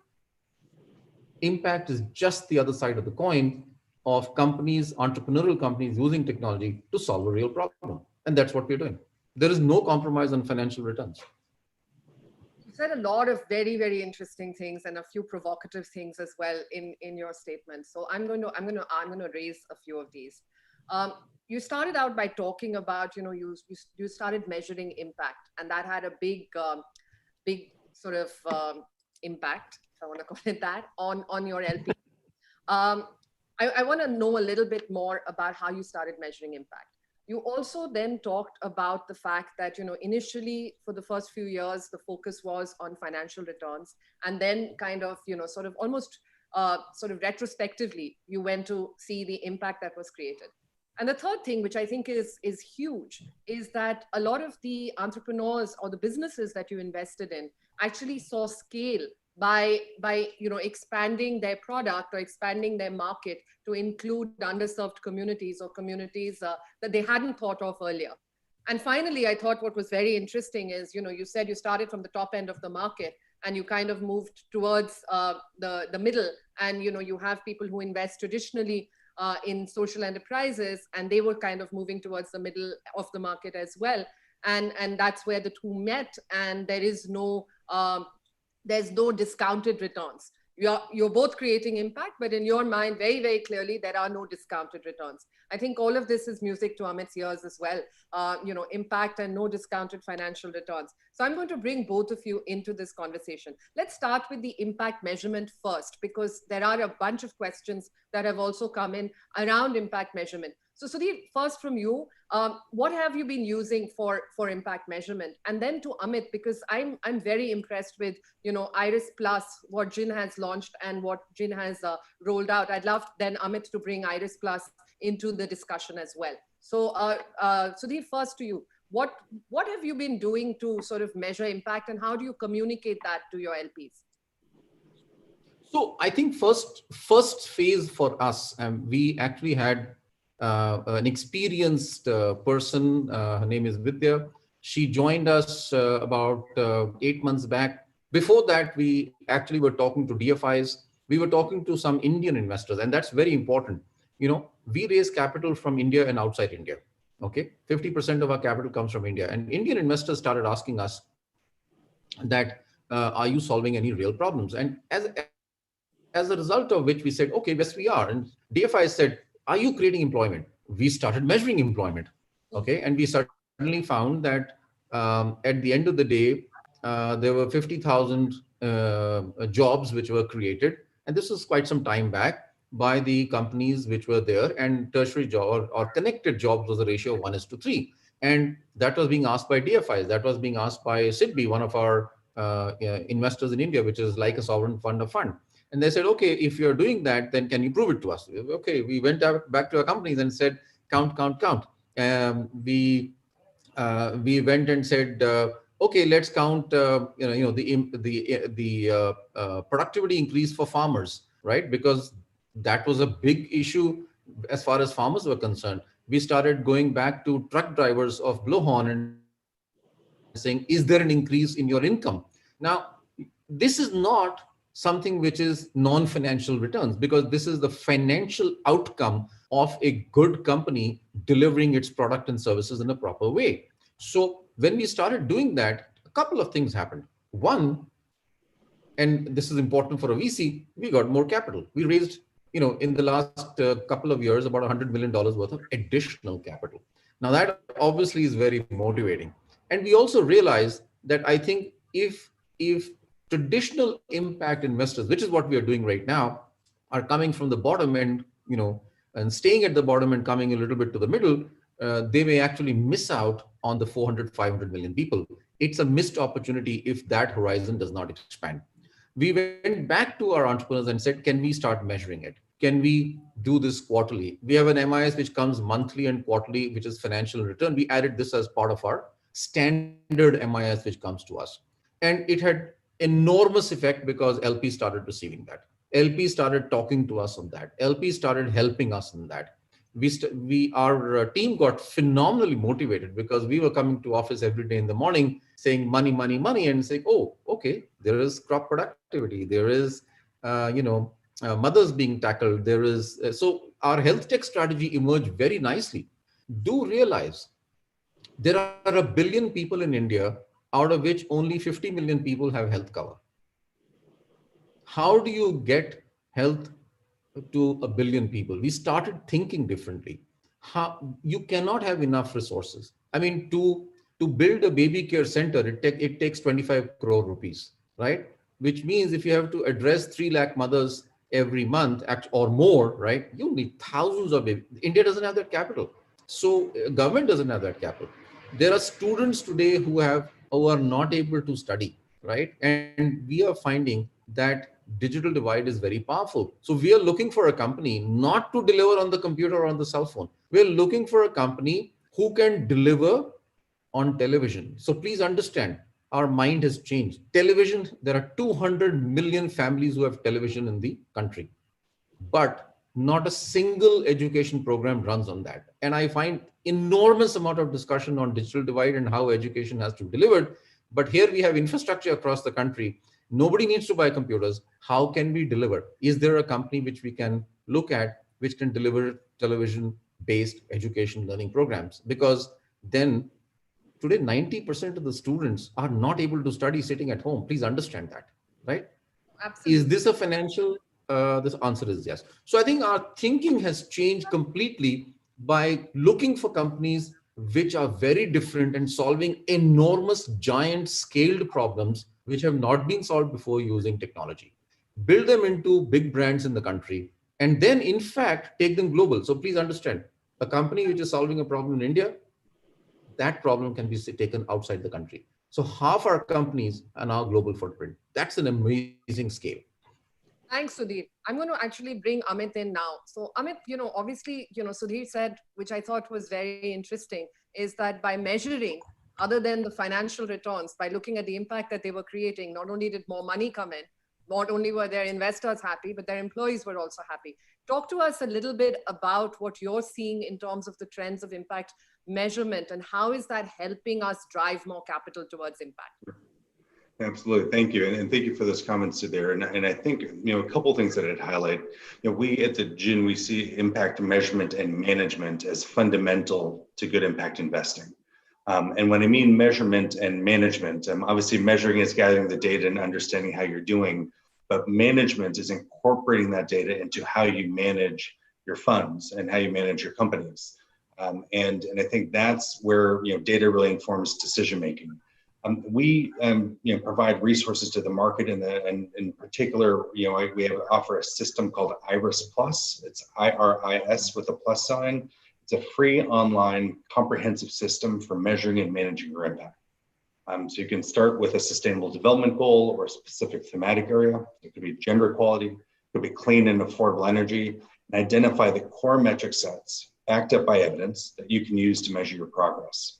impact is just the other side of the coin of companies, entrepreneurial companies using technology to solve a real problem. And that's what we're doing. There is no compromise on financial returns. You said a lot of very, very interesting things and a few provocative things as well in your statement. So I'm going to raise a few of these. You started out by talking about, you started measuring impact, and that had a big sort of impact, if I want to call it that, on your LP. I want to know a little bit more about how you started measuring impact. You also then talked about the fact that, initially for the first few years, the focus was on financial returns, and then kind of, sort of almost sort of retrospectively, you went to see the impact that was created. And the third thing, which I think is huge, is that a lot of the entrepreneurs or the businesses that you invested in actually saw scale by expanding their product or expanding their market to include underserved communities or communities that they hadn't thought of earlier. And finally, I thought what was very interesting is, you said you started from the top end of the market and you kind of moved towards the middle, and you have people who invest traditionally in social enterprises, and they were kind of moving towards the middle of the market as well. And that's where the two met, and there's no discounted returns. You're both creating impact, but in your mind, very, very clearly, there are no discounted returns. I think all of this is music to Amit's ears as well. Impact and no discounted financial returns. So I'm going to bring both of you into this conversation. Let's start with the impact measurement first, because there are a bunch of questions that have also come in around impact measurement. So Sudhir, first from you, what have you been using for impact measurement? And then to Amit, because I'm very impressed with, Iris Plus, what Jin has launched and what Jin has rolled out. I'd love then Amit to bring Iris Plus into the discussion as well. So Sudhir, first to you, what have you been doing to sort of measure impact, and how do you communicate that to your LPs? So I think first phase for us, we actually had an experienced person. Her name is Vidya. She joined us about 8 months back. Before that, we actually were talking to DFIs. We were talking to some Indian investors, and that's very important. We raise capital from India and outside India. Okay, 50% of our capital comes from India, and Indian investors started asking us that, are you solving any real problems? And as a result of which we said, okay, yes, we are. And DFI said, are you creating employment? We started measuring employment. Okay, and we suddenly found that at the end of the day, there were 50,000 jobs which were created. And this was quite some time back by the companies which were there, and tertiary job or connected jobs was a ratio of 1:3. And that was being asked by DFIs. That was being asked by SIDBI, one of our investors in India, which is like a sovereign fund of fund. And they said, okay, if you're doing that, then can you prove it to us? Okay, we went back to our companies and said, count, count, count. We went and said, okay, let's count, the productivity increase for farmers, right? Because that was a big issue as far as farmers were concerned. We started going back to truck drivers of blowhorn and saying, is there an increase in your income? Now, this is not something which is non-financial returns, because this is the financial outcome of a good company delivering its product and services in a proper way. So when we started doing that, a couple of things happened. One, and this is important for a VC, we got more capital. We raised, in the last couple of years, about $100 million worth of additional capital. Now that obviously is very motivating. And we also realized that I think if traditional impact investors, which is what we are doing right now, are coming from the bottom end, and staying at the bottom and coming a little bit to the middle, they may actually miss out on the 400, 500 million people. It's a missed opportunity if that horizon does not expand. We went back to our entrepreneurs and said, can we start measuring it? Can we do this quarterly? We have an MIS which comes monthly and quarterly, which is financial return. We added this as part of our standard MIS which comes to us. And it had enormous effect because LP started receiving that. LP started talking to us on that. LP started helping us in that. Our team got phenomenally motivated because we were coming to office every day in the morning saying money, money, money, and saying, oh, okay, there is crop productivity. There is, mothers being tackled. There is, so our health tech strategy emerged very nicely. Do realize there are 1 billion people in India, out of which only 50 million people have health cover. How do you get health to 1 billion people? We started thinking differently. You cannot have enough resources. I mean, to build a baby care center, it takes 25 crore rupees, right? Which means if you have to address 3 lakh mothers every month or more, right? You need thousands of babies. India doesn't have that capital. So government doesn't have that capital. There are students today who are not able to study, right? And we are finding that digital divide is very powerful. So we are looking for a company not to deliver on the computer or on the cell phone. We're looking for a company who can deliver on television. So please understand, our mind has changed. Television, there are 200 million families who have television in the country, but not a single education program runs on that. And I find enormous amount of discussion on digital divide and how education has to be delivered. But here we have infrastructure across the country. Nobody needs to buy computers. How can we deliver? Is there a company which we can look at which can deliver television-based education learning programs? Because then today, 90% of the students are not able to study sitting at home. Please understand that, right? Absolutely. Is this a financial? This answer is yes. So I think our thinking has changed completely by looking for companies which are very different and solving enormous, giant scaled problems which have not been solved before using technology. Build them into big brands in the country, and then in fact, take them global. So please understand, a company which is solving a problem in India, that problem can be taken outside the country. So half our companies are now global footprint. That's an amazing scale. Thanks, Sudhir. I'm going to actually bring Amit in now. So Amit, obviously, Sudhir said, which I thought was very interesting, is that by measuring, other than the financial returns, by looking at the impact that they were creating, not only did more money come in, not only were their investors happy, but their employees were also happy. Talk to us a little bit about what you're seeing in terms of the trends of impact measurement, and how is that helping us drive more capital towards impact? Absolutely, thank you, and thank you for those comments there. And I think a couple of things that I'd highlight. We at the GIN, we see impact measurement and management as fundamental to good impact investing. And when I mean measurement and management, obviously measuring is gathering the data and understanding how you're doing, but management is incorporating that data into how you manage your funds and how you manage your companies. And I think that's where data really informs decision making. We provide resources to the market, and in particular, we offer a system called IRIS Plus. It's IRIS with a plus sign. It's a free online comprehensive system for measuring and managing your impact. So you can start with a sustainable development goal or a specific thematic area. It could be gender equality, it could be clean and affordable energy, and identify the core metric sets backed up by evidence that you can use to measure your progress.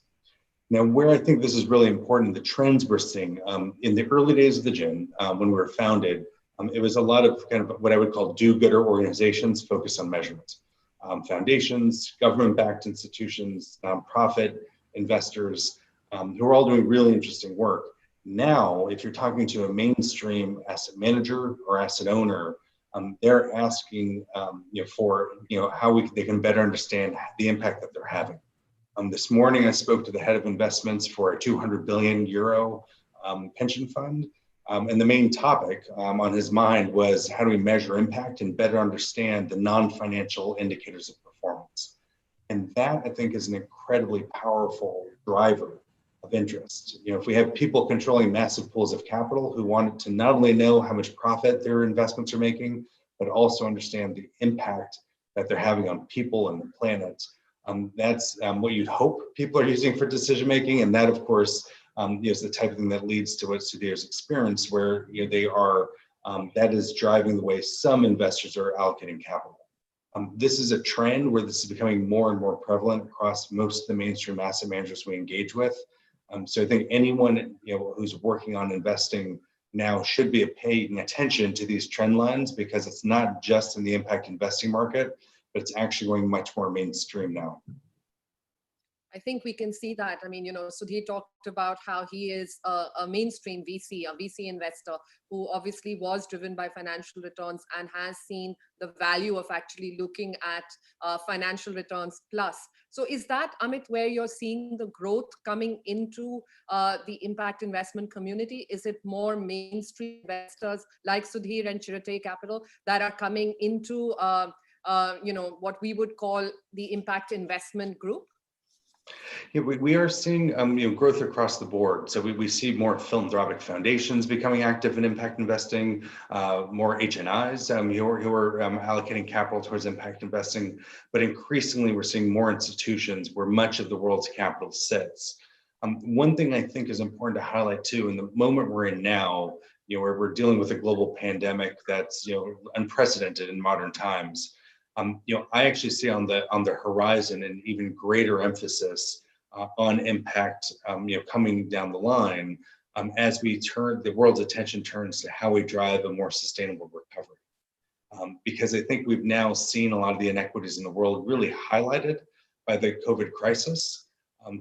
Now, where I think this is really important, the trends we're seeing in the early days of the gym, when we were founded, it was a lot of kind of what I would call do-gooder organizations focused on measurement. Foundations, government-backed institutions, nonprofit investors, who are all doing really interesting work. Now, if you're talking to a mainstream asset manager or asset owner, they're asking for how they can better understand the impact that they're having. This morning, I spoke to the head of investments for a 200 billion euro pension fund. And the main topic on his mind was how do we measure impact and better understand the non-financial indicators of performance. And that, I think, is an incredibly powerful driver of interest. If we have people controlling massive pools of capital who want to not only know how much profit their investments are making, but also understand the impact that they're having on people and the planet, that's what you'd hope people are using for decision making. And that, of course, is the type of thing that leads to what Sudhir's experience, where they are that is driving the way some investors are allocating capital. This is a trend where this is becoming more and more prevalent across most of the mainstream asset managers we engage with. So I think anyone who's working on investing now should be paying attention to these trend lines, because it's not just in the impact investing market, but it's actually going much more mainstream now. I think we can see that. I mean, Sudhir talked about how he is a mainstream VC, a VC investor who obviously was driven by financial returns and has seen the value of actually looking at financial returns plus. So is that, Amit, where you're seeing the growth coming into the impact investment community? Is it more mainstream investors like Sudhir and Chirate Capital that are coming into what we would call the impact investment group? Yeah, we are seeing growth across the board. So we see more philanthropic foundations becoming active in impact investing, more HNIs who are allocating capital towards impact investing. But increasingly, we're seeing more institutions where much of the world's capital sits. One thing I think is important to highlight too, in the moment we're in now, where we're dealing with a global pandemic that's unprecedented in modern times. I actually see on the horizon an even greater emphasis on impact, coming down the line as the world's attention turns to how we drive a more sustainable recovery. Because I think we've now seen a lot of the inequities in the world really highlighted by the COVID crisis.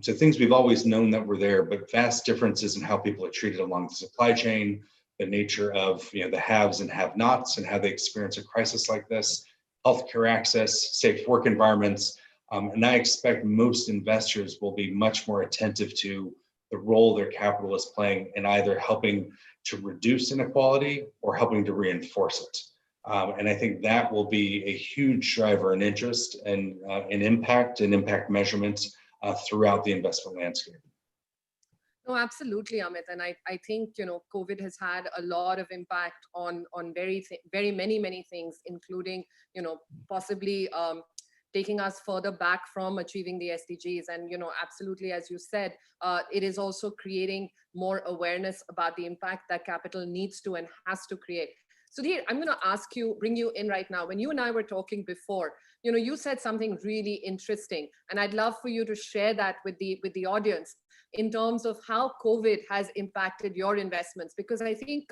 So things we've always known that were there, but vast differences in how people are treated along the supply chain, the nature of the haves and have-nots, and how they experience a crisis like this. Healthcare access, safe work environments, and I expect most investors will be much more attentive to the role their capital is playing in either helping to reduce inequality or helping to reinforce it. And I think that will be a huge driver in interest and in impact and impact measurements throughout the investment landscape. No, absolutely, Amit. And I think, COVID has had a lot of impact on very many things, including, possibly taking us further back from achieving the SDGs. And, absolutely, as you said, it is also creating more awareness about the impact that capital needs to and has to create. Sudhir, I'm going to bring you in right now. When you and I were talking before, you said something really interesting, and I'd love for you to share that with the audience in terms of how COVID has impacted your investments, because I think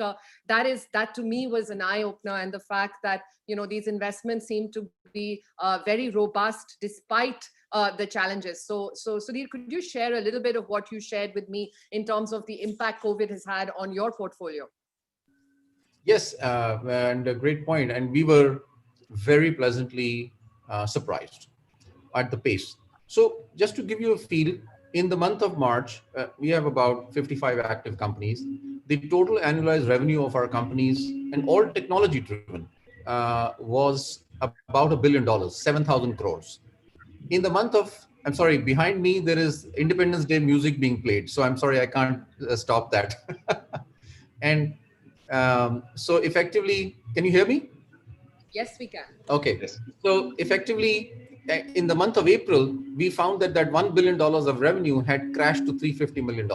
that to me was an eye-opener, and the fact that these investments seem to be very robust despite the challenges. So Sudhir, could you share a little bit of what you shared with me in terms of the impact COVID has had on your portfolio? Yes, and a great point. And we were very pleasantly surprised at the pace. So just to give you a feel, in the month of March, we have about 55 active companies. The total annualized revenue of our companies, and all technology driven, was about $1 billion, 7,000 crores. In the month of, I'm sorry, behind me, there is Independence Day music being played. So I'm sorry, I can't stop that. And so effectively, can you hear me? Yes, we can. Okay. Yes. So effectively, in the month of April, we found that $1 billion of revenue had crashed to $350 million.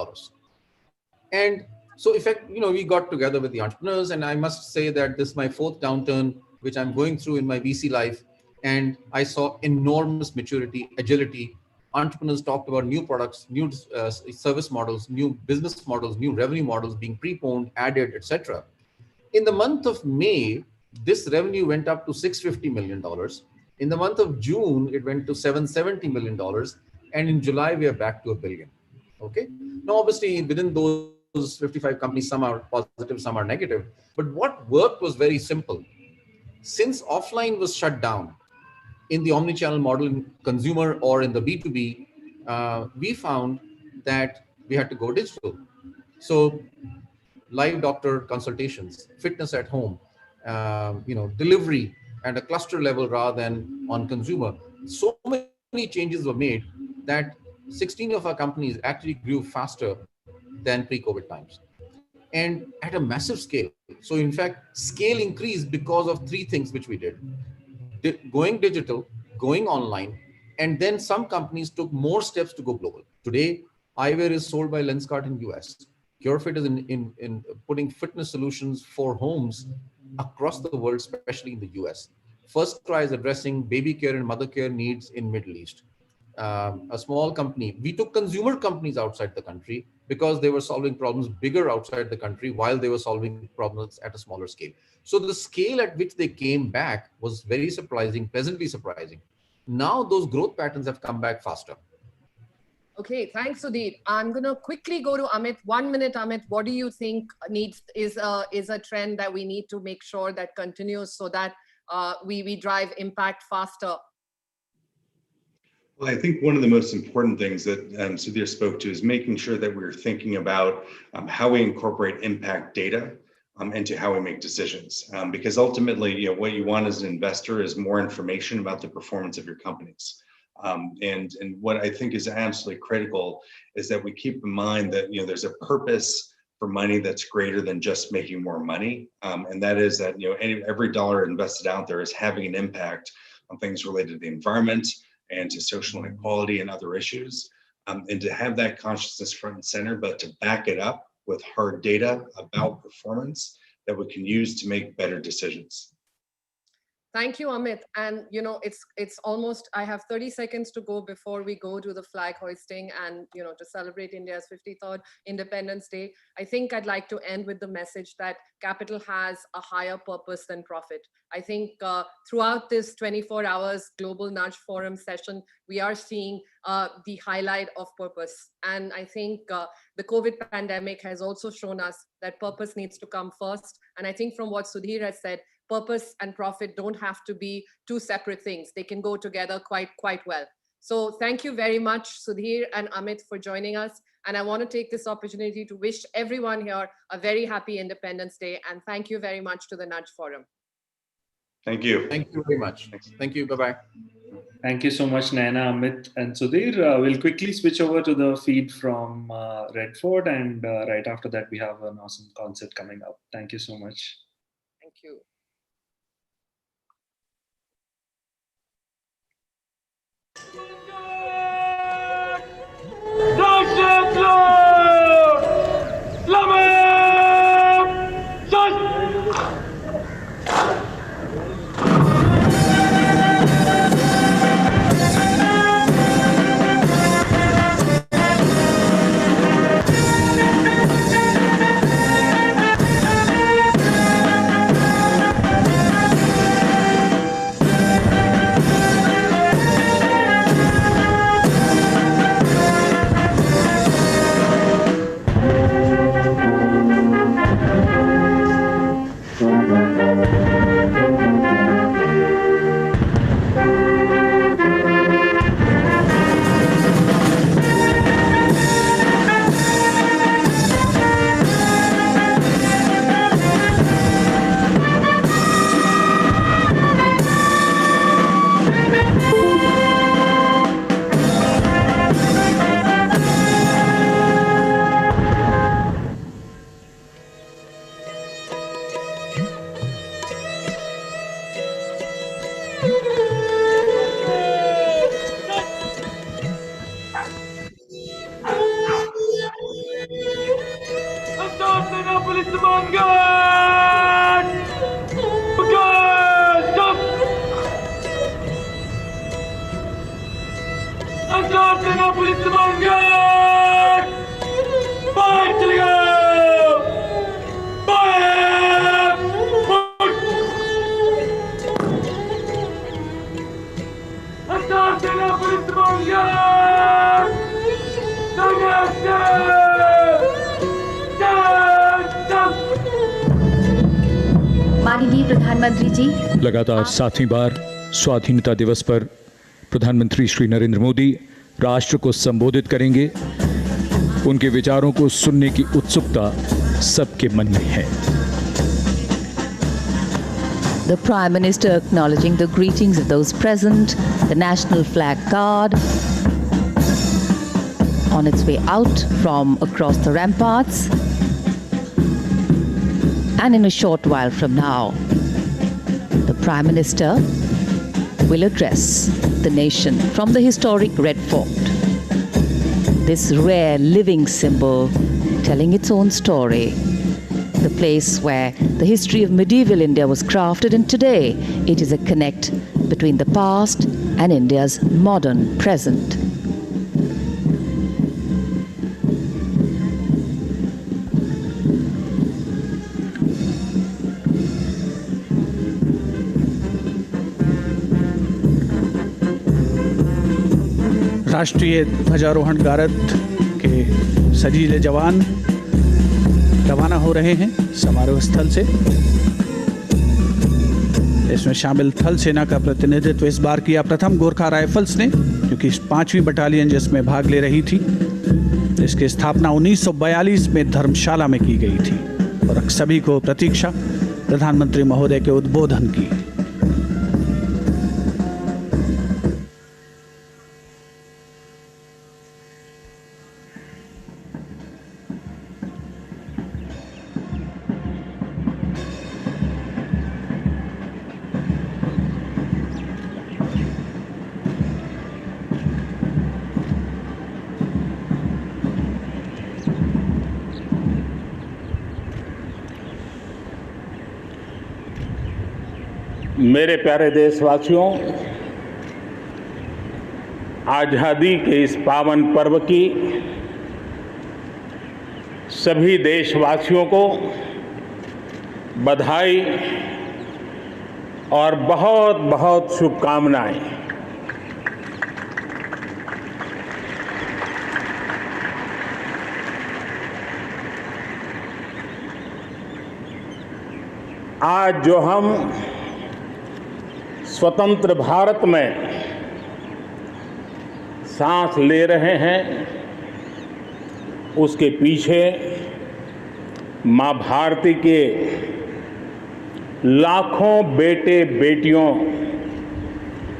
And so we got together with the entrepreneurs, and I must say that this is my fourth downturn, which I'm going through in my VC life. And I saw enormous maturity, agility. Entrepreneurs talked about new products, new service models, new business models, new revenue models being preponed, added, etc. In the month of May, this revenue went up to $650 million. In the month of June, it went to $770 million. And in July, we are back to $1 billion. Okay. Now, obviously, within those 55 companies, some are positive, some are negative. But what worked was very simple. Since offline was shut down in the omnichannel model in consumer or in the B2B, we found that we had to go digital. So live doctor consultations, fitness at home, delivery at a cluster level rather than on consumer. So many changes were made that 16 of our companies actually grew faster than pre-COVID times, and at a massive scale. So in fact, scale increased because of three things which we did. Going digital, going online, and then some companies took more steps to go global. Today, eyewear is sold by Lenskart in US. CureFit is in putting fitness solutions for homes across the world, especially in the US. First Cry is addressing baby care and mother care needs in Middle East. A small company, we took consumer companies outside the country because they were solving problems bigger outside the country while they were solving problems at a smaller scale. So the scale at which they came back was very surprising, pleasantly surprising. Now those growth patterns have come back faster. Okay, thanks, Sudhir. I'm going to quickly go to Amit. 1 minute, Amit. What do you think is a trend that we need to make sure that continues so that we drive impact faster? Well, I think one of the most important things that Sudhir spoke to is making sure that we're thinking about how we incorporate impact data into how we make decisions. Because ultimately, what you want as an investor is more information about the performance of your companies. And what I think is absolutely critical is that we keep in mind that there's a purpose for money that's greater than just making more money, and that is that every dollar invested out there is having an impact on things related to the environment and to social inequality and other issues, and to have that consciousness front and center, but to back it up with hard data about performance that we can use to make better decisions. Thank you, Amit. And it's almost, I have 30 seconds to go before we go to the flag hoisting and to celebrate India's 53rd Independence Day. I think I'd like to end with the message that capital has a higher purpose than profit. I think throughout this 24 hours Global Nudge Forum session, we are seeing the highlight of purpose. And I think the COVID pandemic has also shown us that purpose needs to come first. And I think from what Sudhir has said, purpose and profit don't have to be two separate things. They can go together quite well. So thank you very much, Sudhir and Amit, for joining us. And I want to take this opportunity to wish everyone here a very happy Independence Day. And thank you very much to the Nudge Forum. Thank you. Thank you very much. Thank you. Bye-bye. Thank you so much, Naina, Amit, and Sudhir. We'll quickly switch over to the feed from Redford. And right after that, we have an awesome concert coming up. Thank you so much. Thank you. सेना police मान बाहर चलेगा सेना police माननीय प्रधानमंत्री जी, लगातार 7वीं बार स्वाधीनता दिवस पर प्रधानमंत्री श्री नरेंद्र मोदी राष्ट्र को संबोधित करेंगे। उनके विचारों को सुनने की उत्सुकता सबके मन में है। The Prime Minister acknowledging the greetings of those present, the National Flag Guard on its way out from across the ramparts, and in a short while from now, the Prime Minister will address the nation from the historic Red Fort, this rare living symbol telling its own story. The place where the history of medieval India was crafted, and today it is a connect between the past and India's modern present. राष्ट्रीय ध्वजारोहण गारद के सजीले जवान रवाना हो रहे हैं समारोह स्थल से। इसमें शामिल थल सेना का प्रतिनिधित्व इस बार किया प्रथम गोरखा राइफल्स ने, क्योंकि 5वीं बटालियन जिसमें भाग ले रही थी, इसकी स्थापना 1942 में धर्मशाला में की गई थी। और सभी को प्रतीक्षा प्रधानमंत्री महोदय के उद्बोधन की। मेरे प्यारे देशवासियों, आज़ादी के इस पावन पर्व की सभी देशवासियों को बधाई और बहुत बहुत शुभकामनाएं। आज जो हम स्वतंत्र भारत में सांस ले रहे हैं, उसके पीछे माँ भारती के लाखों बेटे बेटियों,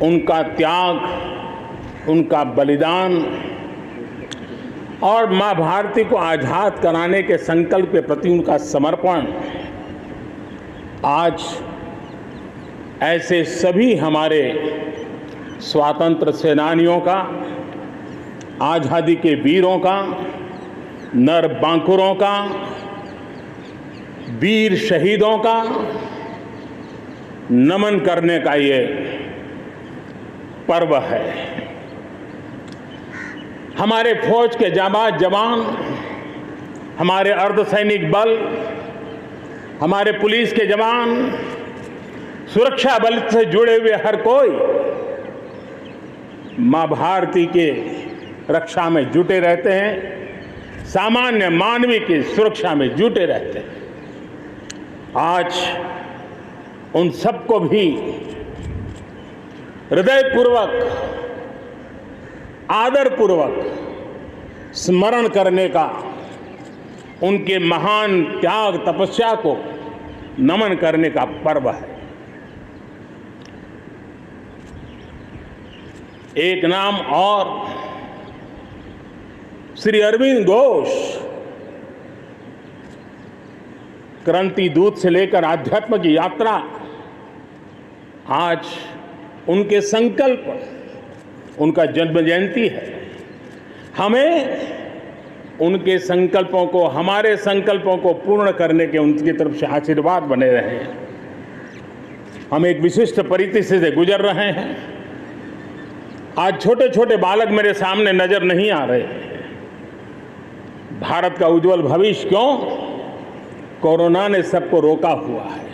उनका त्याग, उनका बलिदान और माँ भारती को आज़ाद कराने के संकल्प के प्रति उनका समर्पण आज ऐसे सभी हमारे स्वातंत्र सेनानियों का, आज़ादी के वीरों का, नर बांकुरों का, वीर शहीदों का नमन करने का ये पर्व है। हमारे फौज के जाबाज जवान, हमारे अर्धसैनिक बल, हमारे पुलिस के जवान, सुरक्षा बल से जुड़े हुए हर कोई माँ भारती के रक्षा में जुटे रहते हैं, सामान्य मानवीय की सुरक्षा में जुटे रहते हैं। आज उन सबको भी हृदयपूर्वक, आदरपूर्वक स्मरण करने का, उनके महान त्याग तपस्या को नमन करने का पर्व है। एक नाम और, श्री अरविंद घोष क्रांति दूत से लेकर आध्यात्म की यात्रा, आज उनके संकल्प, उनका जन्म जयंती है। हमें उनके संकल्पों को, हमारे संकल्पों को पूर्ण करने के उनकी तरफ से आशीर्वाद बने रहे। हम एक विशिष्ट परिस्थिति से गुजर रहे हैं। आज छोटे छोटे बालक मेरे सामने नजर नहीं आ रहे। भारत का उज्जवल भविष्य क्यों? कोरोना ने सबको रोका हुआ है।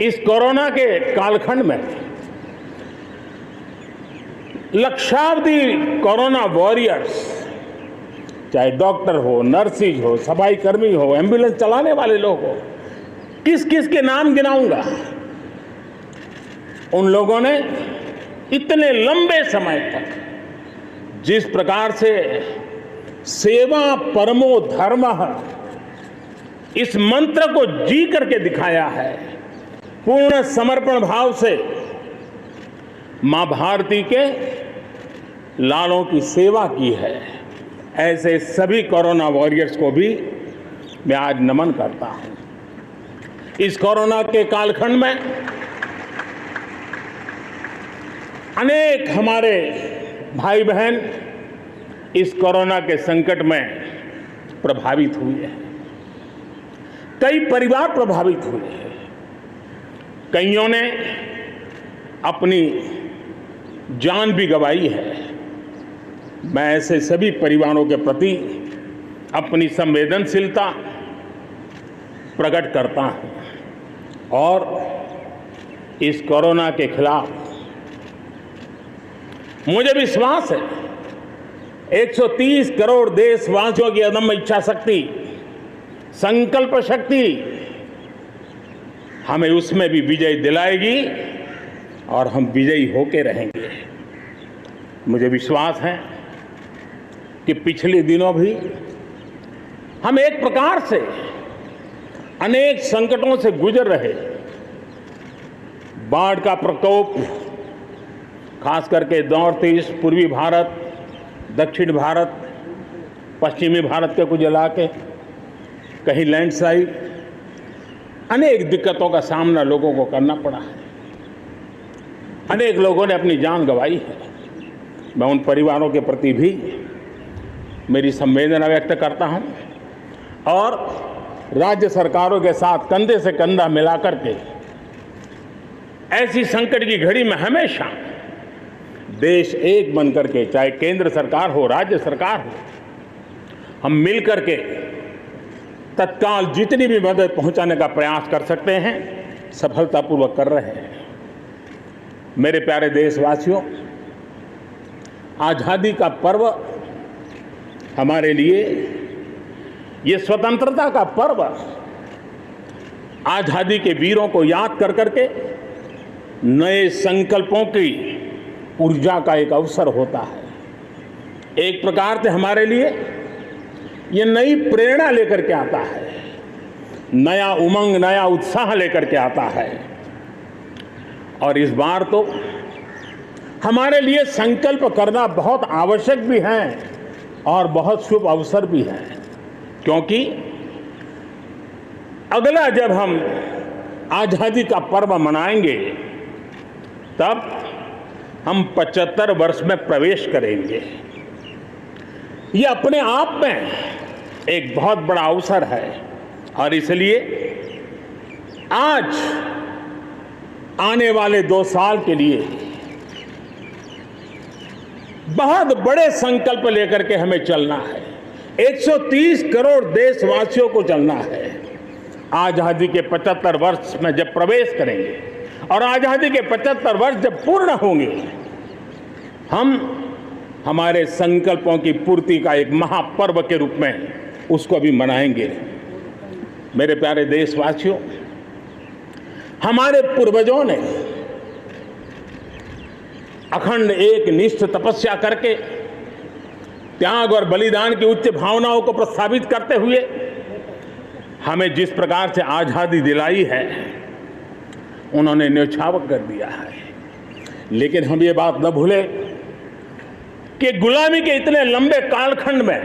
इस कोरोना के कालखंड में लक्षावधि कोरोना वॉरियर्स, चाहे डॉक्टर हो, नर्सिस हो, सफाई कर्मी हो, एम्बुलेंस चलाने वाले लोग हो, किस किस के नाम गिनाऊंगा। उन लोगों ने इतने लंबे समय तक जिस प्रकार से सेवा परमो धर्मः इस मंत्र को जी करके दिखाया है, पूर्ण समर्पण भाव से मां भारती के लालों की सेवा की है, ऐसे सभी कोरोना वॉरियर्स को भी मैं आज नमन करता हूं। इस कोरोना के कालखंड में अनेक हमारे भाई बहन इस कोरोना के संकट में प्रभावित हुए हैं। कई परिवार प्रभावित हुए हैं। कईयों ने अपनी जान भी गंवाई है। मैं ऐसे सभी परिवारों के प्रति अपनी संवेदनशीलता प्रकट करता हूं और इस कोरोना के खिलाफ मुझे विश्वास है 130 करोड़ देशवासियों की अदम्य इच्छा शक्ति, संकल्प शक्ति हमें उसमें भी विजय दिलाएगी और हम विजयी होके रहेंगे। मुझे विश्वास है कि पिछले दिनों भी हम एक प्रकार से अनेक संकटों से गुजर रहे। बाढ़ का प्रकोप, खास करके नॉर्थ ईस्ट, पूर्वी भारत, दक्षिण भारत, पश्चिमी भारत के कुछ इलाके, कहीं लैंडस्लाइड, अनेक दिक्कतों का सामना लोगों को करना पड़ा है। अनेक लोगों ने अपनी जान गंवाई है। मैं उन परिवारों के प्रति भी मेरी संवेदना व्यक्त करता हूं और राज्य सरकारों के साथ कंधे से कंधा मिलाकर के ऐसी संकट की घड़ी में हमेशा देश एक बन करके, चाहे केंद्र सरकार हो, राज्य सरकार हो, हम मिल करके तत्काल जितनी भी मदद पहुंचाने का प्रयास कर सकते हैं, सफलतापूर्वक कर रहे हैं। मेरे प्यारे देशवासियों, आजादी का पर्व हमारे लिए, ये स्वतंत्रता का पर्व आजादी के वीरों को याद कर करके नए संकल्पों की ऊर्जा का एक अवसर होता है। एक प्रकार से हमारे लिए ये नई प्रेरणा लेकर के आता है, नया उमंग, नया उत्साह लेकर के आता है। और इस बार तो हमारे लिए संकल्प करना बहुत आवश्यक भी है और बहुत शुभ अवसर भी है, क्योंकि अगला जब हम आजादी का पर्व मनाएंगे तब हम 75 वर्ष में प्रवेश करेंगे। ये अपने आप में एक बहुत बड़ा अवसर है और इसलिए आज आने वाले 2 साल के लिए बहुत बड़े संकल्प लेकर के हमें चलना है। 130 करोड़ देशवासियों को चलना है। आजादी के 75 वर्ष में जब प्रवेश करेंगे और आजादी के 75 वर्ष जब पूर्ण होंगे, हम हमारे संकल्पों की पूर्ति का एक महापर्व के रूप में उसको भी मनाएंगे। मेरे प्यारे देशवासियों, हमारे पूर्वजों ने अखंड एक निष्ठ तपस्या करके त्याग और बलिदान की उच्च भावनाओं को प्रस्तावित करते हुए हमें जिस प्रकार से आजादी दिलाई है, उन्होंने न्यौछावर कर दिया है। लेकिन हम ये बात न भूले कि गुलामी के इतने लंबे कालखंड में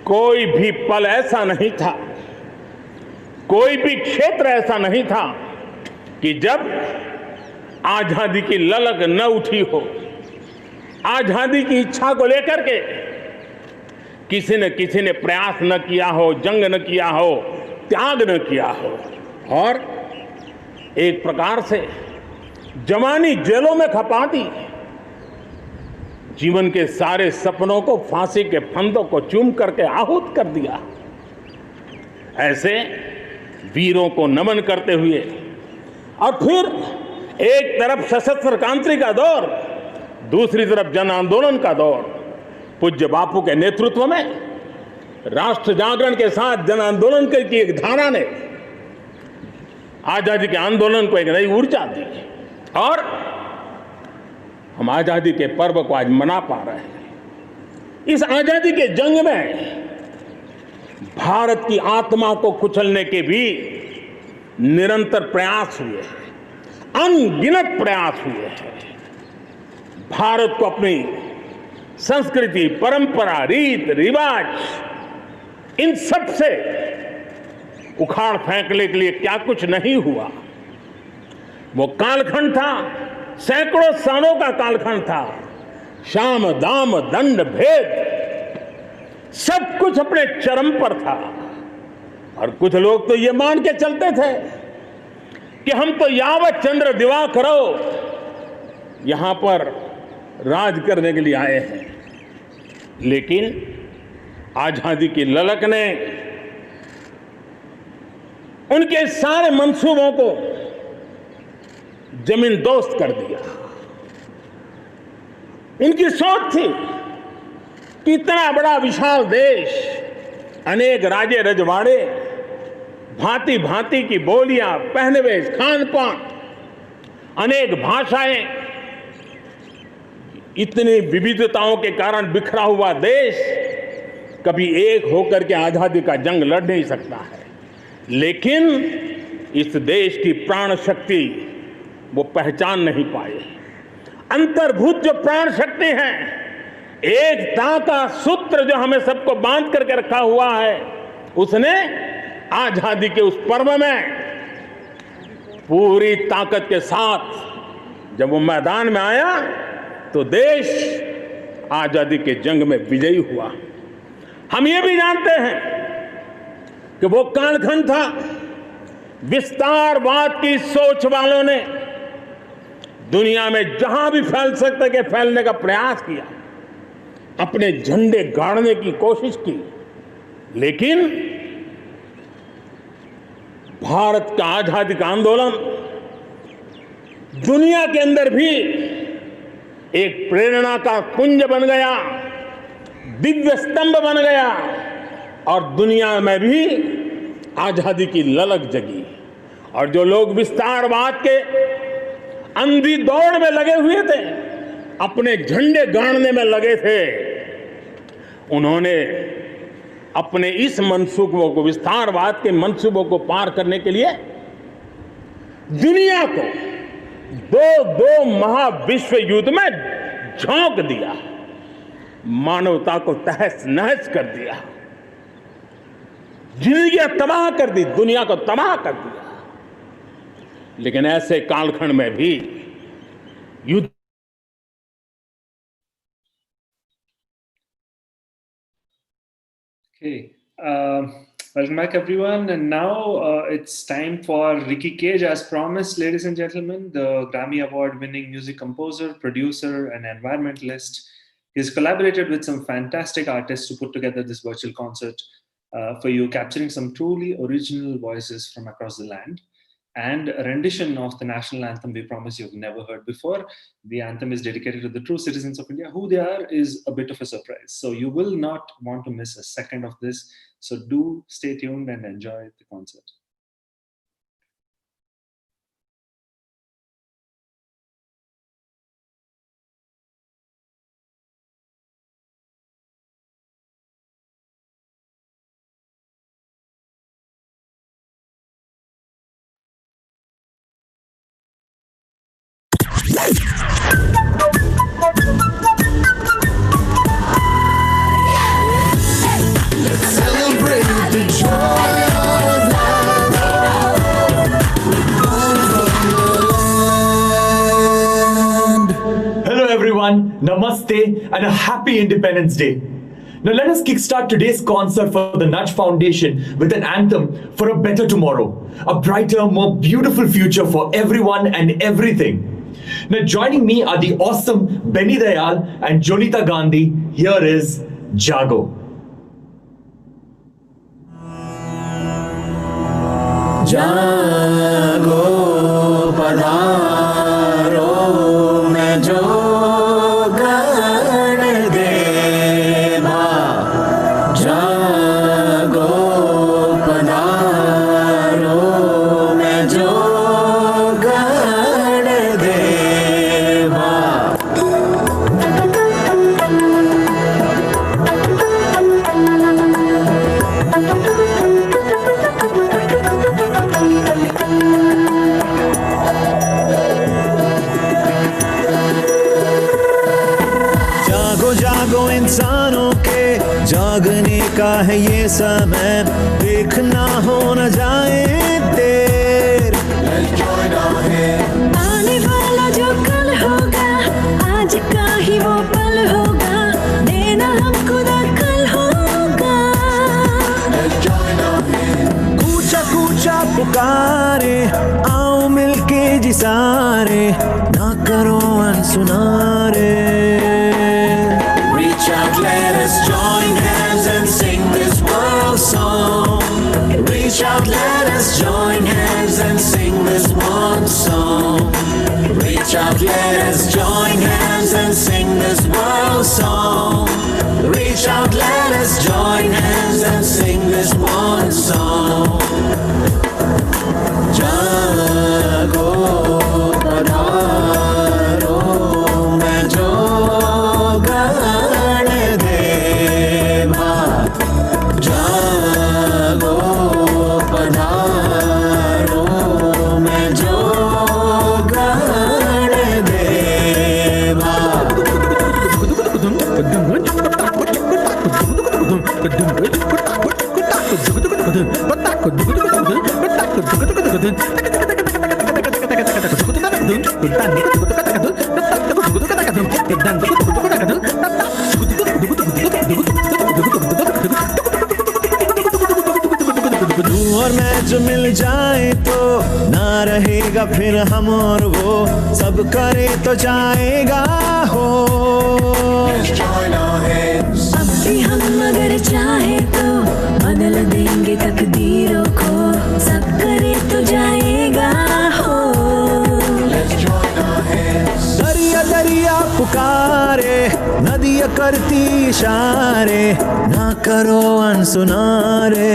कोई भी पल ऐसा नहीं था, कोई भी क्षेत्र ऐसा नहीं था कि जब आजादी की ललक न उठी हो, आजादी की इच्छा को लेकर के किसी ने प्रयास न किया हो, जंग न किया हो, त्याग न किया हो। और एक प्रकार से जवानी जेलों में खपा दी, जीवन के सारे सपनों को फांसी के फंदों को चूम करके आहूत कर दिया। ऐसे वीरों को नमन करते हुए और फिर एक तरफ सशस्त्र क्रांति का दौर, दूसरी तरफ जन आंदोलन का दौर, पूज्य बापू के नेतृत्व में राष्ट्र जागरण के साथ जन आंदोलन की एक धारा ने आजादी के आंदोलन को एक नई ऊर्जा दी और हम आजादी के पर्व को आज मना पा रहे हैं। इस आजादी के जंग में भारत की आत्मा को कुचलने के भी निरंतर प्रयास हुए हैं, अनगिनत प्रयास हुए हैं। भारत को अपनी संस्कृति, परंपरा, रीत रिवाज, इन सब से उखाड़ फेंकने के लिए क्या कुछ नहीं हुआ। वो कालखंड था, सैकड़ों सालों का कालखंड था। शाम दाम दंड भेद सब कुछ अपने चरम पर था और कुछ लोग तो ये मान के चलते थे कि हम तो यावत चंद्र दिवाकरो यहां पर राज करने के लिए आए हैं। लेकिन आजादी की ललक ने उनके सारे मंसूबों को जमीन दोस्त कर दिया। उनकी सोच थी कि इतना बड़ा विशाल देश, अनेक राजे रजवाड़े, भांति भांति की बोलियां, पहनवेश, खान पान, अनेक भाषाएं, इतनी विविधताओं के कारण बिखरा हुआ देश कभी एक होकर के आजादी का जंग लड़ नहीं सकता है। लेकिन इस देश की प्राण शक्ति वो पहचान नहीं पाए। अंतर्भूत जो प्राण शक्ति है, एकता का सूत्र जो हमें सबको बांध करके रखा हुआ है, उसने आजादी के उस पर्व में पूरी ताकत के साथ जब वो मैदान में आया तो देश आजादी के जंग में विजयी हुआ। हम ये भी जानते हैं कि वो कालखंड था, विस्तारवाद की सोच वालों ने दुनिया में जहां भी फैल सकते के फैलने का प्रयास किया, अपने झंडे गाड़ने की कोशिश की। लेकिन भारत का आजादी का आंदोलन दुनिया के अंदर भी एक प्रेरणा का पुंज बन गया, दिव्य स्तंभ बन गया और दुनिया में भी आजादी की ललक जगी। और जो लोग विस्तारवाद के अंधी दौड़ में लगे हुए थे, अपने झंडे गाड़ने में लगे थे, उन्होंने अपने इस मंसूबों को, विस्तारवाद के मंसूबों को पार करने के लिए दुनिया को दो महाविश्व युद्ध में झोंक दिया, मानवता को तहस नहस कर दिया, जिंदगियां तबाह कर दी, दुनिया को तबाह कर दिया। लेकिन ऐसे कालखंड में भी युद्ध Okay, welcome back everyone, and now it's time for Ricky Cage, as promised, ladies and gentlemen, the Grammy Award-winning music composer, producer, and environmentalist. He's collaborated with some fantastic artists to put together this virtual concert for you, capturing some truly original voices from across the land, and a rendition of the national anthem we promise you've never heard before. The anthem is dedicated to the true citizens of India. Who they are is a bit of a surprise. So you will not want to miss a second of this. So do stay tuned and enjoy the concert. Namaste and a happy Independence Day. Now let us kickstart today's concert for the Nudge Foundation with an anthem for a better tomorrow, a brighter, more beautiful future for everyone and everything. Now joining me are the awesome Benny Dayal and Jonita Gandhi. Here is Jago. जागो पधारो मैं जो गण देवा जागो पधारो मैं जो गण देवा जागो इंसानों के जागने का है ये समय देखना हो न जाए देर आने वाला जो कल होगा आज का ही वो पल होगा देना हम खुदा कल होगा कूचा कूचा पुकारे आओ मिलके जी सारे ना करो अनसुनारे Reach out, let us join hands and sing this world song. Reach out, let us join hands and sing this one song. Reach out, let us join hands and sing this world song. Reach out, let us join hands and sing this one song. Jago padharo main jo तू और मैं जो मिल जाए तो ना रहेगा फिर हम और वो सब करे तो जाएगा हो अब भी हम अगर चाहे तो बदल देंगे तकदीरों को सब करे तो जाएगा हो दरिया दरिया पुकारे नदियाँ करती इशारे ना करो अनसुनारे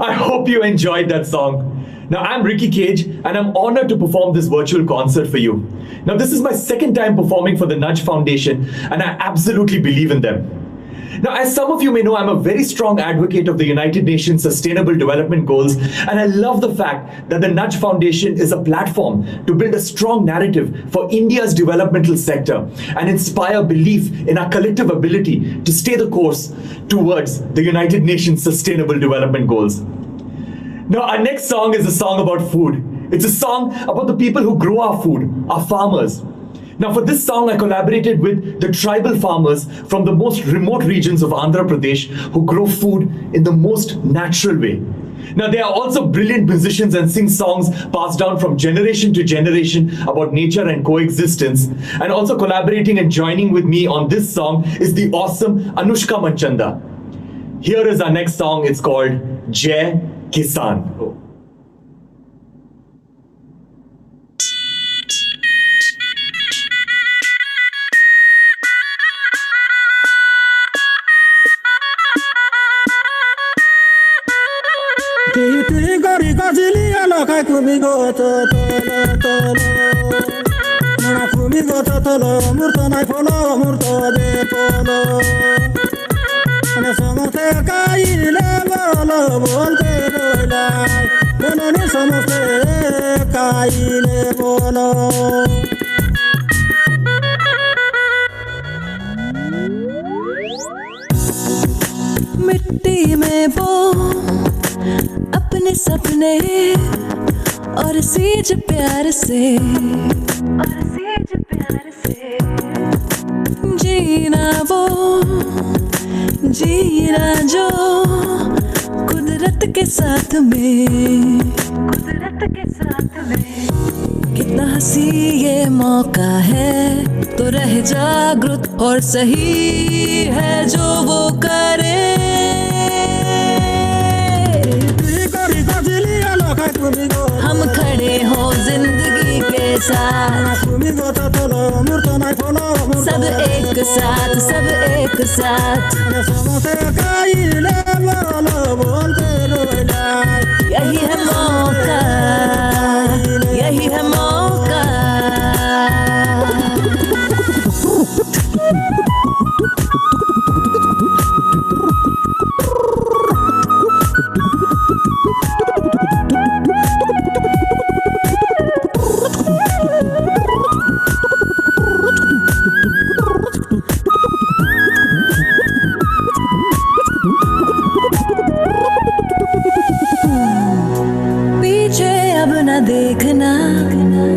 I hope you enjoyed that song. Now, I'm Ricky Cage, and I'm honored to perform this virtual concert for you. Now, this is my second time performing for the Nudge Foundation, and I absolutely believe in them. Now, as some of you may know, I'm a very strong advocate of the United Nations Sustainable Development Goals, and I love the fact that the Nudge Foundation is a platform to build a strong narrative for India's developmental sector and inspire belief in our collective ability to stay the course towards the United Nations Sustainable Development Goals. Now, our next song is a song about food. It's a song about the people who grow our food, our farmers. Now for this song, I collaborated with the tribal farmers from the most remote regions of Andhra Pradesh who grow food in the most natural way. Now they are also brilliant musicians and sing songs passed down from generation to generation about nature and coexistence. And also collaborating and joining with me on this song is the awesome Anushka Manchanda. Here is our next song. It's called Jai Kisan. Gari gazili alokai kumigo to Nana kumigo to murto nai polo murto de polo Ane samote kai le bolo bolte dolai Nana samote kai le bolo मिट्टी में वो अपने सपने और says प्यार से जीना वो जीना जो कुदरत के साथ में कितना हंसी ये मौका है तो रह जागरूक और सही है जो वो करे हम खड़े हो जिंदगी के साथ सब एक साथ यही है मौका यही है मौका देखना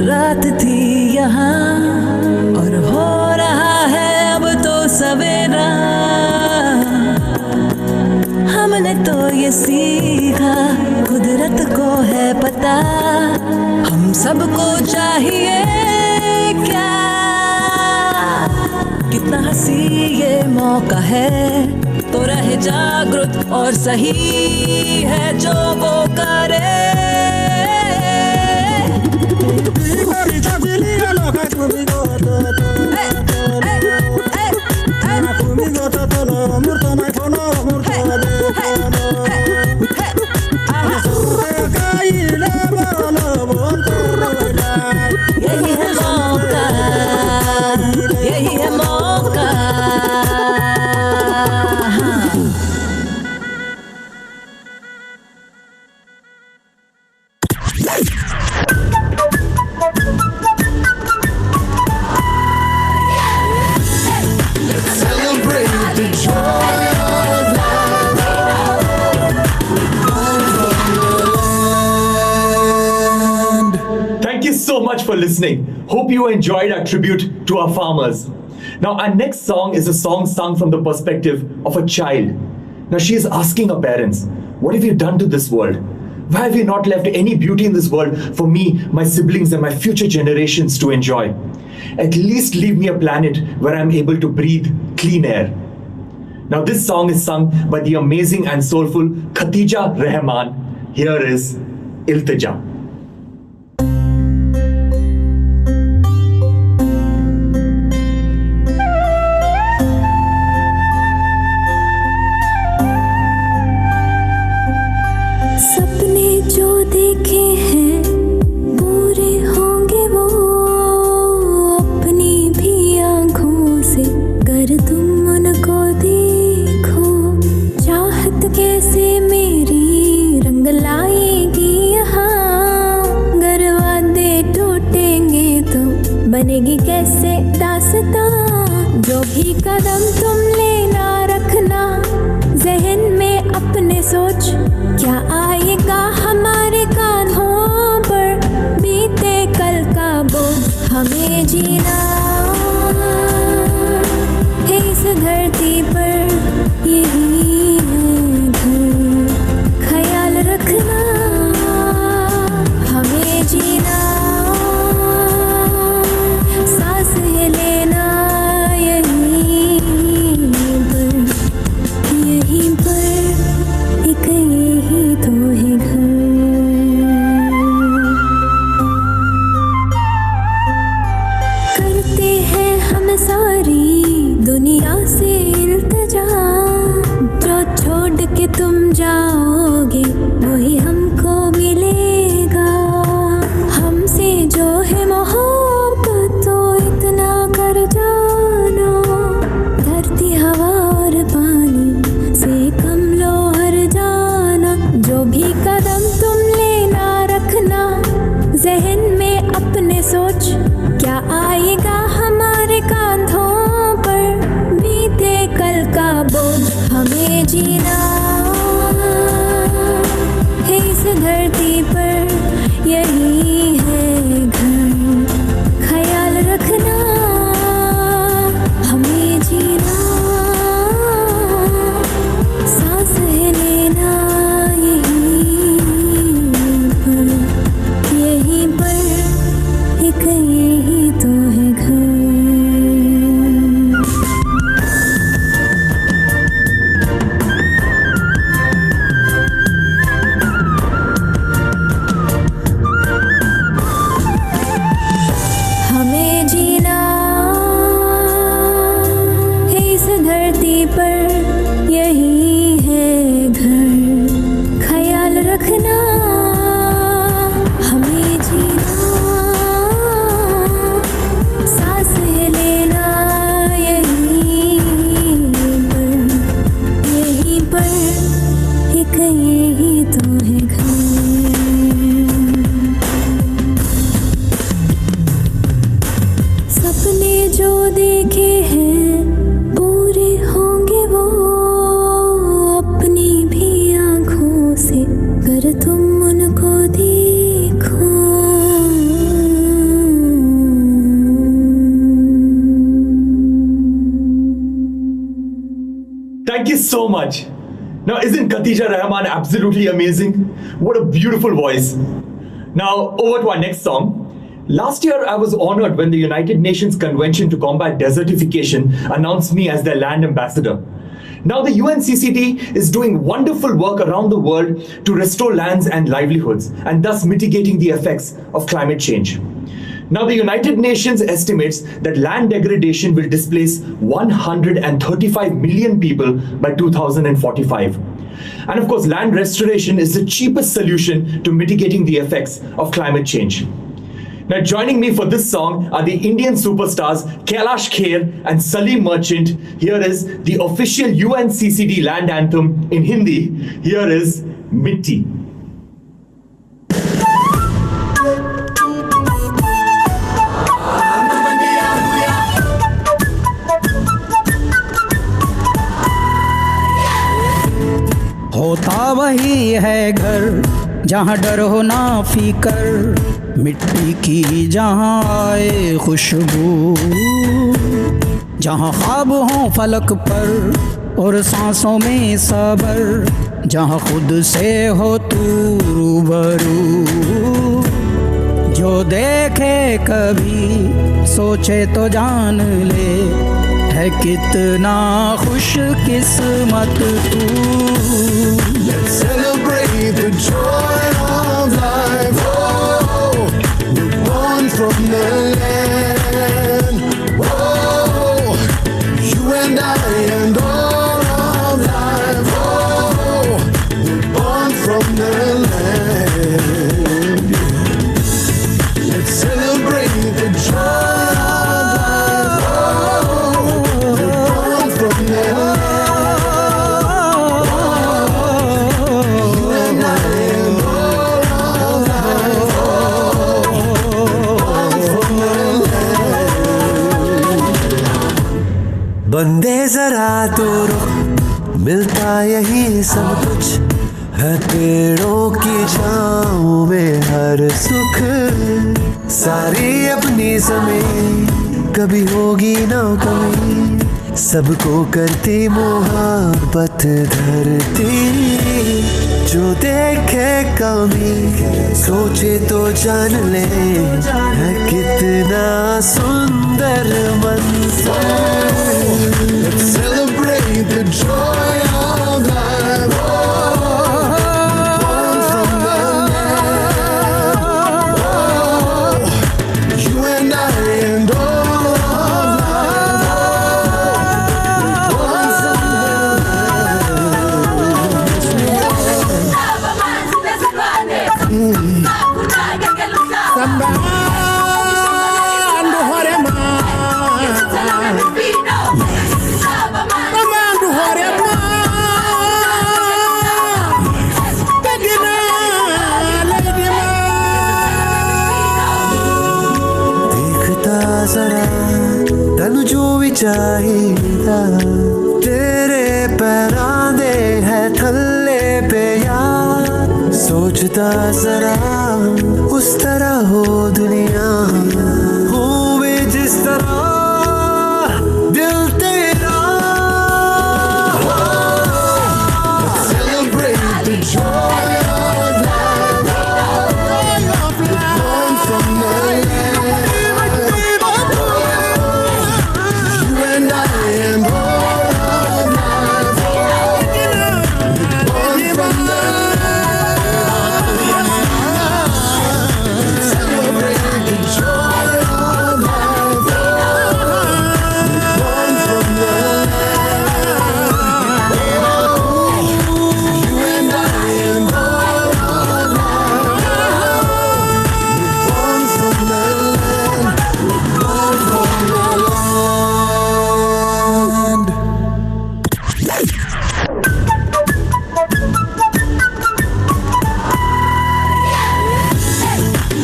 रात थी यहाँ और हो रहा है अब तो सवेरा हमने तो ये सीखा कुदरत को है पता हम सबको चाहिए क्या कितना हंसी ये मौका है तो रहे जागरूक और सही है जो वो करे यही है मौका यही है मौका So much for listening. Hope you enjoyed our tribute to our farmers. Now, our next song is a song sung from the perspective of a child. Now, she is asking her parents, what have you done to this world? Why have you not left any beauty in this world for me, my siblings, and my future generations to enjoy? At least leave me a planet where I'm able to breathe clean air. Now, this song is sung by the amazing and soulful Khatija Rahman. Here is Iltija. बनेगी कैसे दास्तां जो भी कदम तुम लेना रखना जहन में अपने सोच क्या आएगा हमारे कांधों पर बीते कल का बोझ हमें जीना सोच क्या आएगा हमारे कांधों पर, बीते कल का बोझ हमें जीना है इस धरती पर, यही है घर, ख्याल रखना हमें जीना, सांस है लेना यहीं पर एक यही तो है घर। हमें जीना है इस धरती पर, यही है घर, ख्याल रखना हमें जीना, सांस है लेना यहीं पर एक यही तो है घर। सपने जो देखे हैं पूरे होंगे वो अपनी भी आँखों से, कर तुम उनको देखो। Thank you so much. Now, isn't Khatija Rahman absolutely amazing? What a beautiful voice. Now, over to our next song. Last year, I was honored when the United Nations Convention to Combat Desertification announced me as their land ambassador. Now, the UNCCD is doing wonderful work around the world to restore lands and livelihoods, and thus mitigating the effects of climate change. Now, the United Nations estimates that land degradation will displace 135 million people by 2045. And of course, land restoration is the cheapest solution to mitigating the effects of climate change. Now, joining me for this song are the Indian superstars Kailash Kher and Salim Merchant. Here is the official UNCCD land anthem in Hindi. Here is Mitti. होता वही है घर जहाँ डर हो ना फिकर, मिट्टी की जहाँ आए खुशबू, जहाँ ख्वाब हो फलक पर और सांसों में सबर, जहाँ खुद से हो तू रूबरू। जो देखे कभी सोचे तो जान ले, है कितना खुश किस्मत तू। Let's celebrate the joy of life. Oh, we're born from the land. Oh, you and I and all of life. Oh, we're born from the land. Let's celebrate the joy of life. Oh, we're born from the land. बंदे जरा तो रुक, मिलता यही सब कुछ है, पेड़ों की छाँव में हर सुख। सारी अपनी ज़मीं कभी होगी ना कमी, सबको करती मोहब्बत धरती। जो देखे कमी सोचे तो जान ले, है कितना सुंदर मंजर। Let's celebrate the joy of life. Oh, born from the land. Oh, you and I and all of life. Born from जरा तनु जो भी चाहिदा तेरे पैरां दे है थल्ले पे यार सोचता जरा उस तरह हो दुनिया हूँ भी जिस तरह दिल तेरा Celebrate the joy of life born from the land you and I am born of life born from the land celebrate the joy of life born from the land you and I am born of life born from the land born from the land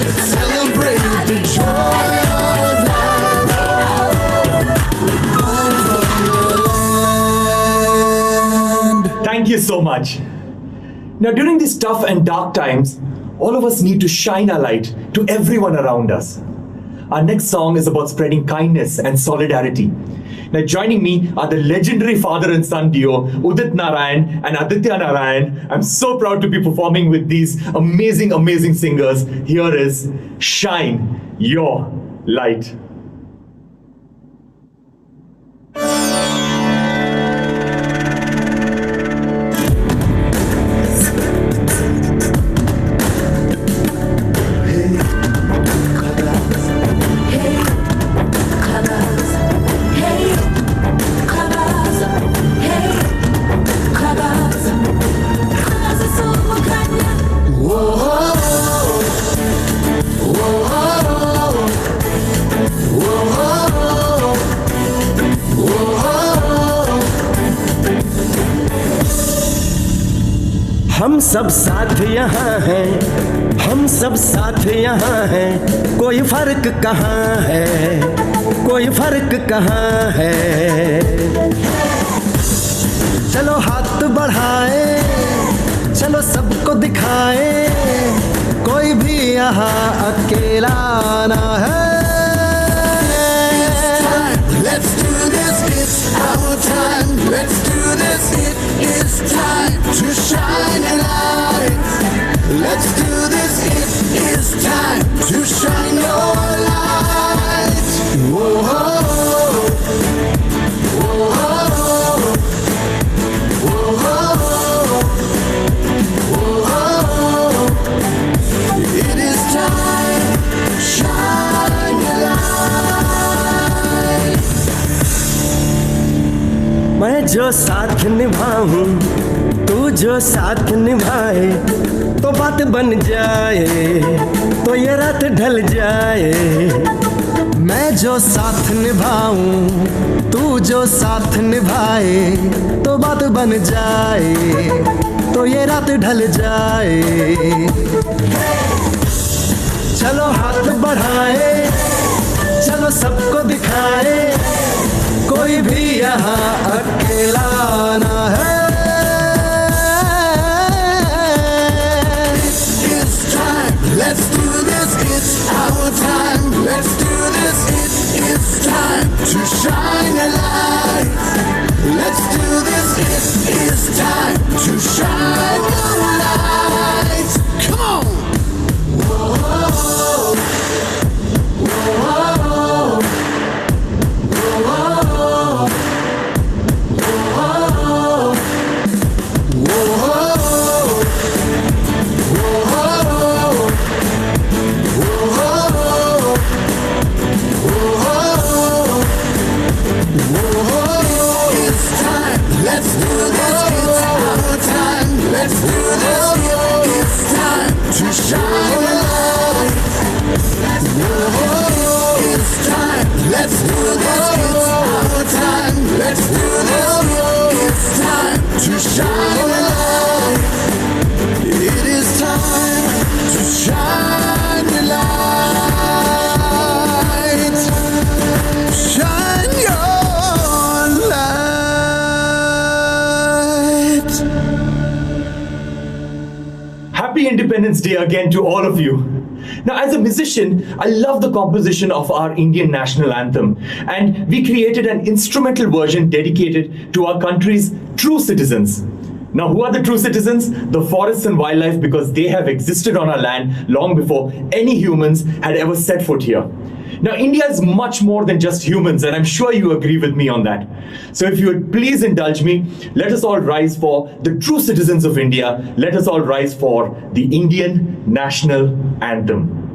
let's celebrate the joy of life born from the land. Thank you so much. Now, during these tough and dark times, all of us need to shine our light to everyone around us. Our next song is about spreading kindness and solidarity. Now, joining me are the legendary father and son duo, Udit Narayan and Aditya Narayan. I'm so proud to be performing with these amazing, amazing singers. Here is Shine Your Light. हम सब साथ यहाँ हैं हम सब साथ यहाँ हैं कोई फर्क कहाँ है कोई फर्क कहाँ है चलो हाथ बढ़ाए चलो सबको दिखाए कोई भी यहाँ अकेला ना है Let's do this, it's our time. Let's do this, it is time to shine a light. Let's do this, it is time to shine your light. Whoa, whoa, whoa, whoa, whoa. It is time, shine your light. मैं जो साथ निभाऊं तू जो साथ निभाए तो बात बन जाए तो ये रात ढल जाए मैं जो साथ निभाऊं तू जो साथ निभाए तो बात बन जाए तो ये रात ढल जाए चलो हाथ बढ़ाए चलो सबको दिखाए कोई भी यहाँ अकेला ना है It's time, let's do this, it's our time. Let's do this, it is time to shine a light. Let's do this, it is time to shine a light. Come on! Whoa, whoa, whoa, whoa, whoa, whoa. Independence Day again to all of you. Now, as a musician, I love the composition of our Indian national anthem, and we created an instrumental version dedicated to our country's true citizens. Now, who are the true citizens? The forests and wildlife, because they have existed on our land long before any humans had ever set foot here. Now, India is much more than just humans, and I'm sure you agree with me on that. So if you would please indulge me, let us all rise for the true citizens of India. Let us all rise for the Indian national anthem.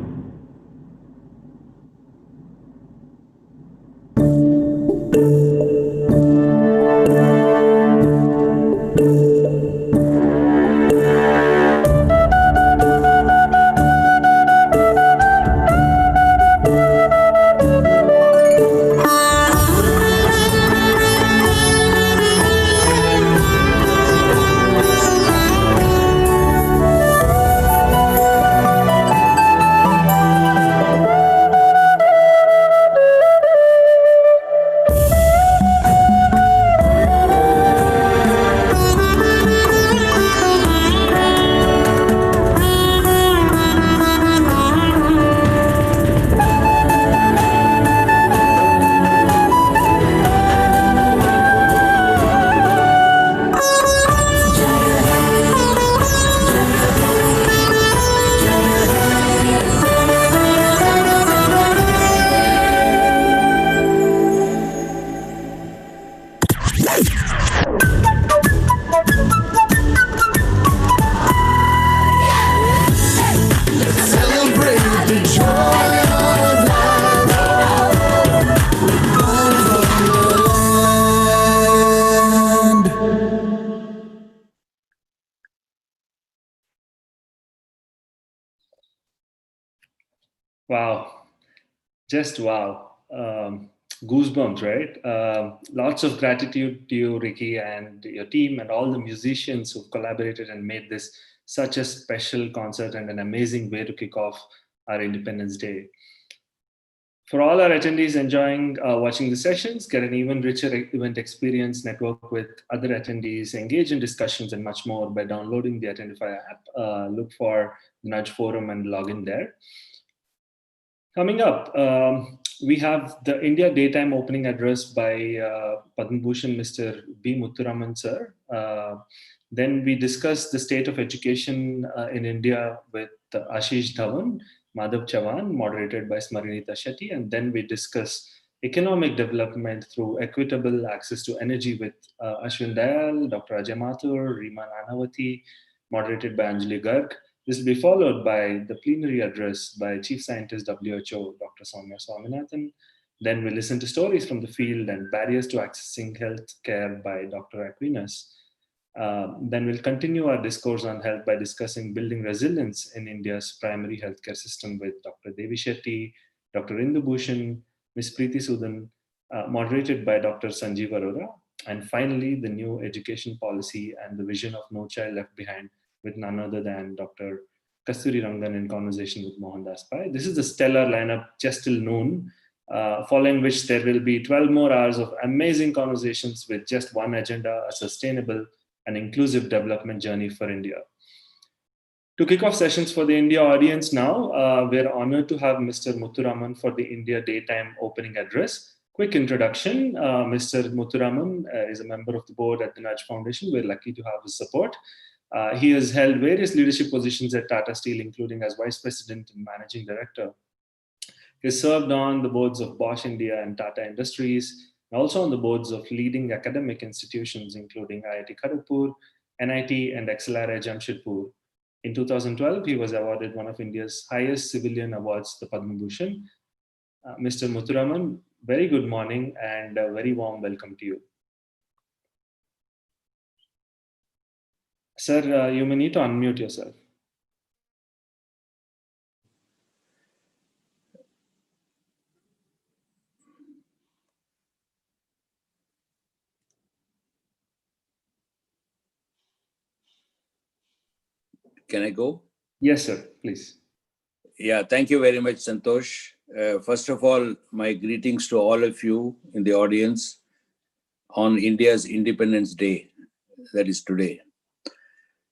Wow, just wow. Goosebumps, right? Lots of gratitude to you, Ricky, and your team, and all the musicians who've collaborated and made this such a special concert and an amazing way to kick off our Independence Day. For all our attendees enjoying watching the sessions, get an even richer event experience, network with other attendees, engage in discussions and much more by downloading the Attendify app. Look for the Nudge Forum and log in there. Coming up, we have the India Daytime Opening Address by Padma Bhushan Mr. B. Muthuraman sir. Then we discuss the state of education in India with Ashish Dhawan, Madhav Chavan, moderated by Smarinita Shetty. And then we discuss economic development through equitable access to energy with Ashwin Dayal, Dr. Ajay Mathur, Reema Nanavati, moderated by Anjali Garg. This will be followed by the plenary address by Chief Scientist WHO, Dr. Soumya Swaminathan. Then we listen to stories from the field and barriers to accessing health care by Dr. Aquinas. Then we'll continue our discourse on health by discussing building resilience in India's primary healthcare system with Dr. Devi Shetty, Dr. Indu Bhushan, Ms. Preeti Sudan, moderated by Dr. Sanjeev Arora. And finally, the new education policy and the vision of No Child Left Behind with none other than Dr. Kasturi Rangan in conversation with Mohandas Pai. This is the stellar lineup just till noon, following which there will be 12 more hours of amazing conversations with just one agenda, a sustainable and inclusive development journey for India. To kick off sessions for the India audience now, we're honored to have Mr. Muthuraman for the India Daytime Opening Address. Quick introduction, Mr. Muthuraman is a member of the board at the Nudge Foundation. We're lucky to have his support. He has held various leadership positions at Tata Steel, including as Vice President and Managing Director. He has served on the boards of Bosch India and Tata Industries, and also on the boards of leading academic institutions, including IIT Kharagpur, NIT, and XLRI Jamshedpur. In 2012, he was awarded one of India's highest civilian awards, the Padma Bhushan. Mr. Muthuraman, very good morning and a very warm welcome to you. Sir, you may need to unmute yourself. Can I go? Yes, sir, please. Yeah, thank you very much, Santosh. First of all, my greetings to all of you in the audience on India's Independence Day, that is today.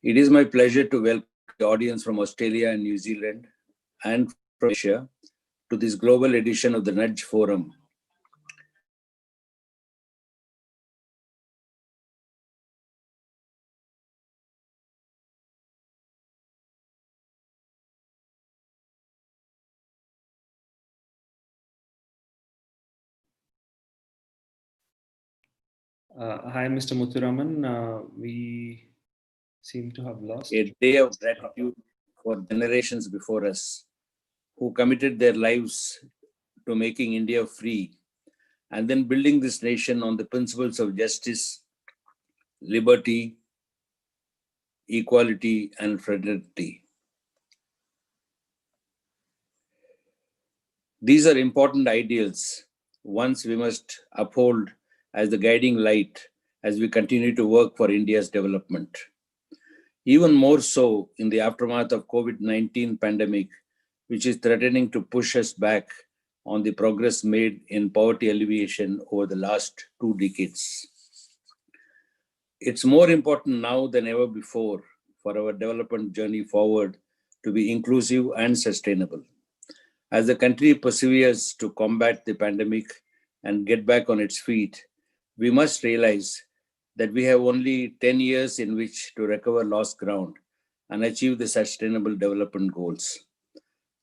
It is my pleasure to welcome the audience from Australia and New Zealand and from Asia to this global edition of the Nudge Forum. Hi, Mr. Muthuraman. We seem to have lost. A day of gratitude for generations before us who committed their lives to making India free and then building this nation on the principles of justice, liberty, equality, and fraternity. These are important ideals, ones we must uphold as the guiding light as we continue to work for India's development. Even more so in the aftermath of COVID-19 pandemic, which is threatening to push us back on the progress made in poverty alleviation over the last 2 decades. It's more important now than ever before for our development journey forward to be inclusive and sustainable. As the country perseveres to combat the pandemic and get back on its feet, we must realize that we have only 10 years in which to recover lost ground and achieve the sustainable development goals.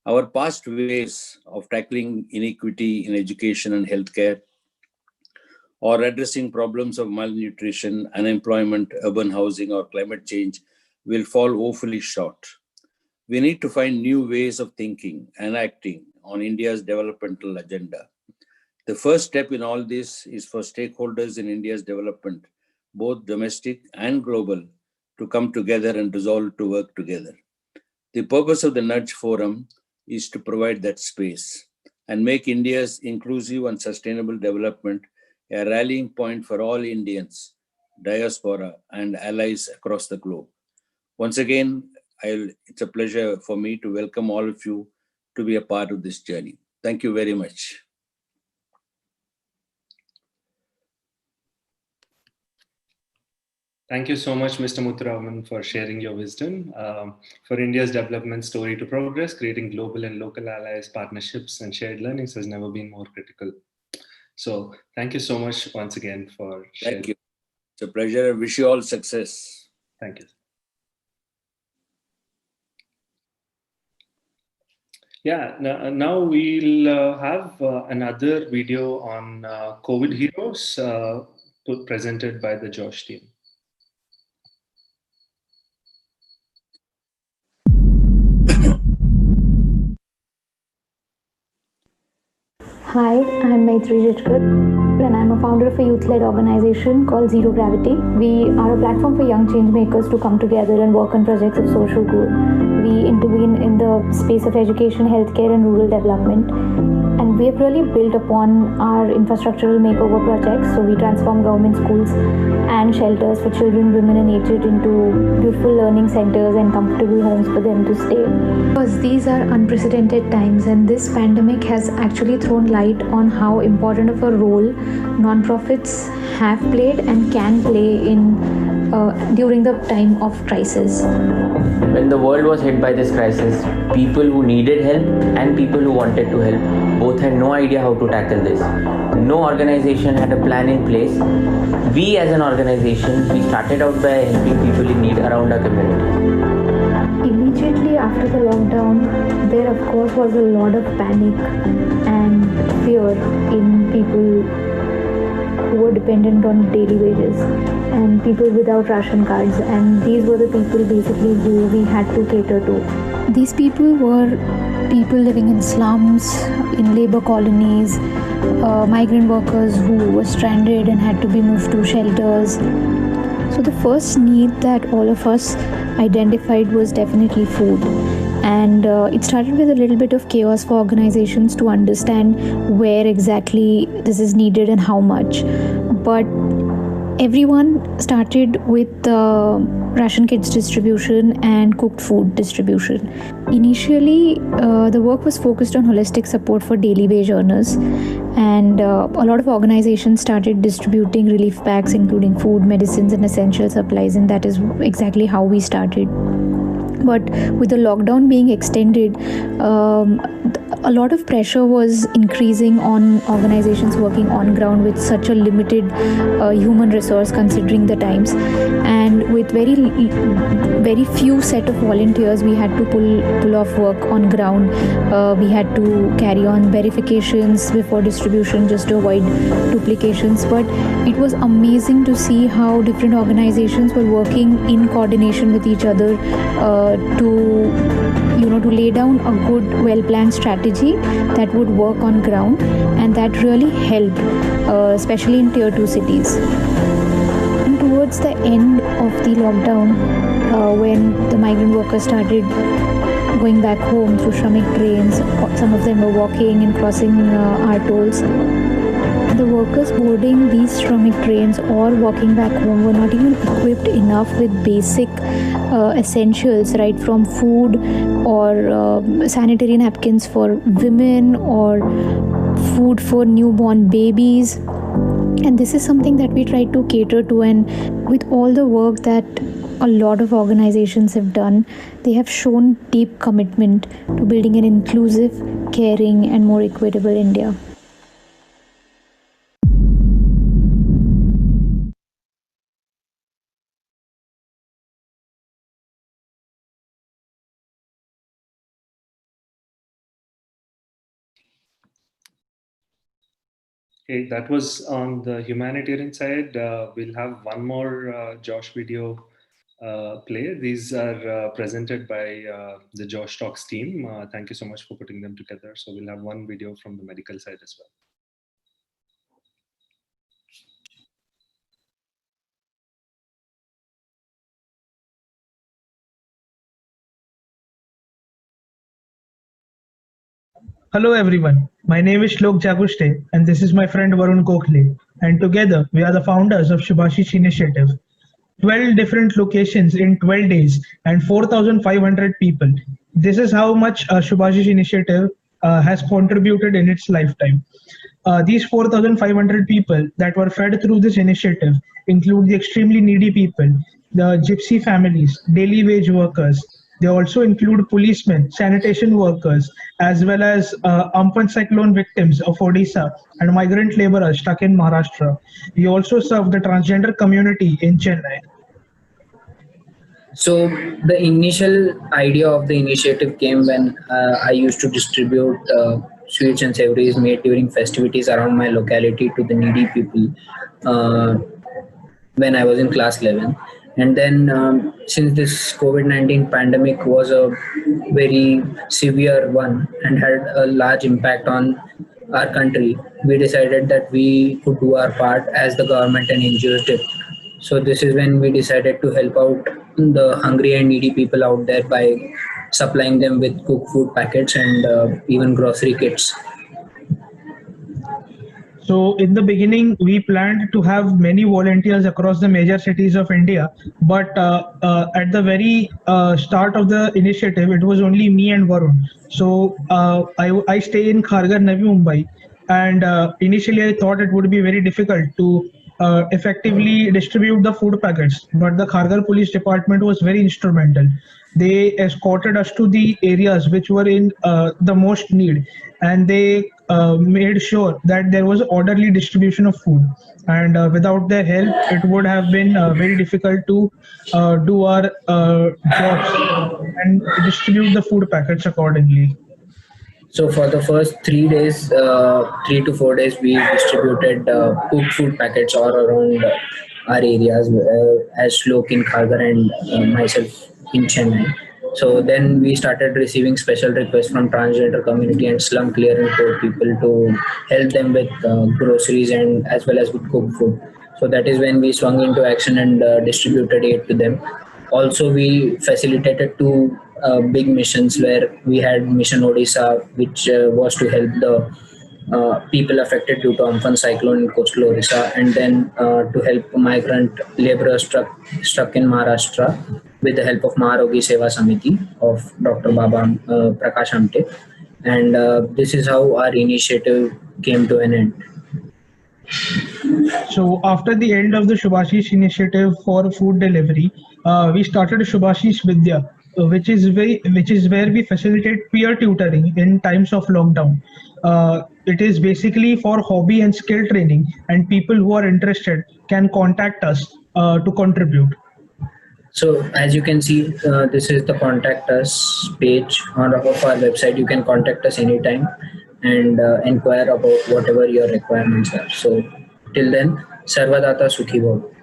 Our past ways of tackling inequity in education and healthcare, or addressing problems of malnutrition, unemployment, urban housing, or climate change will fall woefully short. We need to find new ways of thinking and acting on India's developmental agenda. The first step in all this is for stakeholders in India's development, both domestic and global, to come together and resolve to work together. The purpose of the Nudge Forum is to provide that space and make India's inclusive and sustainable development a rallying point for all Indians, diaspora, and allies across the globe. Once again, it's a pleasure for me to welcome all of you to be a part of this journey. Thank you very much. Thank you so much, Mr. Muthuraman, for sharing your wisdom. For India's development story to progress, creating global and local allies, partnerships, and shared learnings has never been more critical. So thank you so much once again for sharing. Thank you. It's a pleasure. I wish you all success. Thank you. Yeah, now we'll have another video on COVID heroes presented by the Josh team. Hi, I'm Maitri Jitkar and I'm a founder of a youth-led organization called Zero Gravity. We are a platform for young change makers to come together and work on projects of social good. We intervene in the space of education, healthcare and rural development. And we have really built upon our infrastructural makeover projects. So we transform government schools and shelters for children, women and aged into beautiful learning centers and comfortable homes for them to stay. Because these are unprecedented times and this pandemic has actually thrown light on how important of a role non-profits have played and can play in during the time of crisis. When the world was hit by this crisis, people who needed help and people who wanted to help both had no idea how to tackle this. No organization had a plan in place. We as an organization, we started out by helping people in need around our community. Immediately after the lockdown, there of course was a lot of panic and fear in people who were dependent on daily wages and people without ration cards, and these were the people basically who we had to cater to. These people were people living in slums, in labor colonies, migrant workers who were stranded and had to be moved to shelters. So the first need that all of us identified was definitely food. And it started with a little bit of chaos for organizations to understand where exactly this is needed and how much. But everyone started with ration kits distribution and cooked food distribution. Initially, the work was focused on holistic support for daily wage earners, and a lot of organizations started distributing relief packs including food, medicines and essential supplies, and that is exactly how we started. But with the lockdown being extended, a lot of pressure was increasing on organizations working on ground with such a limited human resource considering the times, and with very few set of volunteers, we had to pull off work on ground. We had to carry on verifications before distribution just to avoid duplications. But it was amazing to see how different organizations were working in coordination with each other to lay down a good, well-planned strategy that would work on ground, and that really helped, especially in tier 2 cities. And towards the end of the lockdown, when the migrant workers started going back home through Shramik trains, some of them were walking and crossing our tolls. The workers boarding these Shramik trains or walking back home were not even equipped enough with basic essentials, right from food or sanitary napkins for women or food for newborn babies. And this is something that we try to cater to, and with all the work that a lot of organizations have done, they have shown deep commitment to building an inclusive, caring and more equitable India. Okay, that was on the humanitarian side. We'll have one more Josh video play. These are presented by the Josh Talks team. Thank you so much for putting them together. So we'll have one video from the medical side as well. Hello everyone, my name is Shlok Jaguste and this is my friend Varun Kokhle, and together we are the founders of Shubhashish Initiative. 12 different locations in 12 days and 4,500 people. This is how much Shubhashish Initiative has contributed in its lifetime. These 4,500 people that were fed through this initiative include the extremely needy people, the gypsy families, daily wage workers. They also include policemen, sanitation workers, as well as Amphan cyclone victims of Odisha and migrant laborers stuck in Maharashtra. We also serve the transgender community in Chennai. So the initial idea of the initiative came when I used to distribute sweets and savories made during festivities around my locality to the needy people when I was in class 11. And then since this COVID-19 pandemic was a very severe one and had a large impact on our country, we decided that we could do our part as the government and NGOs did. So this is when we decided to help out the hungry and needy people out there by supplying them with cooked food packets and even grocery kits. So in the beginning, we planned to have many volunteers across the major cities of India. But at the very start of the initiative, it was only me and Varun. So I stay in Kharghar, Navi Mumbai. And initially, I thought it would be very difficult to effectively distribute the food packets. But the Kharghar Police Department was very instrumental. They escorted us to the areas which were in the most need. And they made sure that there was orderly distribution of food, and without their help it would have been very difficult to do our jobs and distribute the food packets accordingly. So for the first 3 days, 3 to 4 days, we distributed cooked food packets all around our areas, as Shlok in Kharghar and myself in Chennai. So then we started receiving special requests from transgender community and slum clear and poor people to help them with groceries and as well as with cooked food. So that is when we swung into action and distributed aid to them. Also, we facilitated two big missions where we had Mission Odisha, which was to help the people affected due to Amphan cyclone in coastal Odisha, and then to help migrant laborers stuck in Maharashtra with the help of Maharogi Seva Samiti of Dr. Baba Prakash Amte. And this is how our initiative came to an end. So after the end of the Shubhashish initiative for food delivery, we started Shubhashish Vidya, which is where we facilitate peer tutoring in times of lockdown. It is basically for hobby and skill training, and people who are interested can contact us to contribute. So as you can see, this is the contact us page on our website. You can contact us anytime and inquire about whatever your requirements are. So till then, Sarvadata Sukhi Bhav.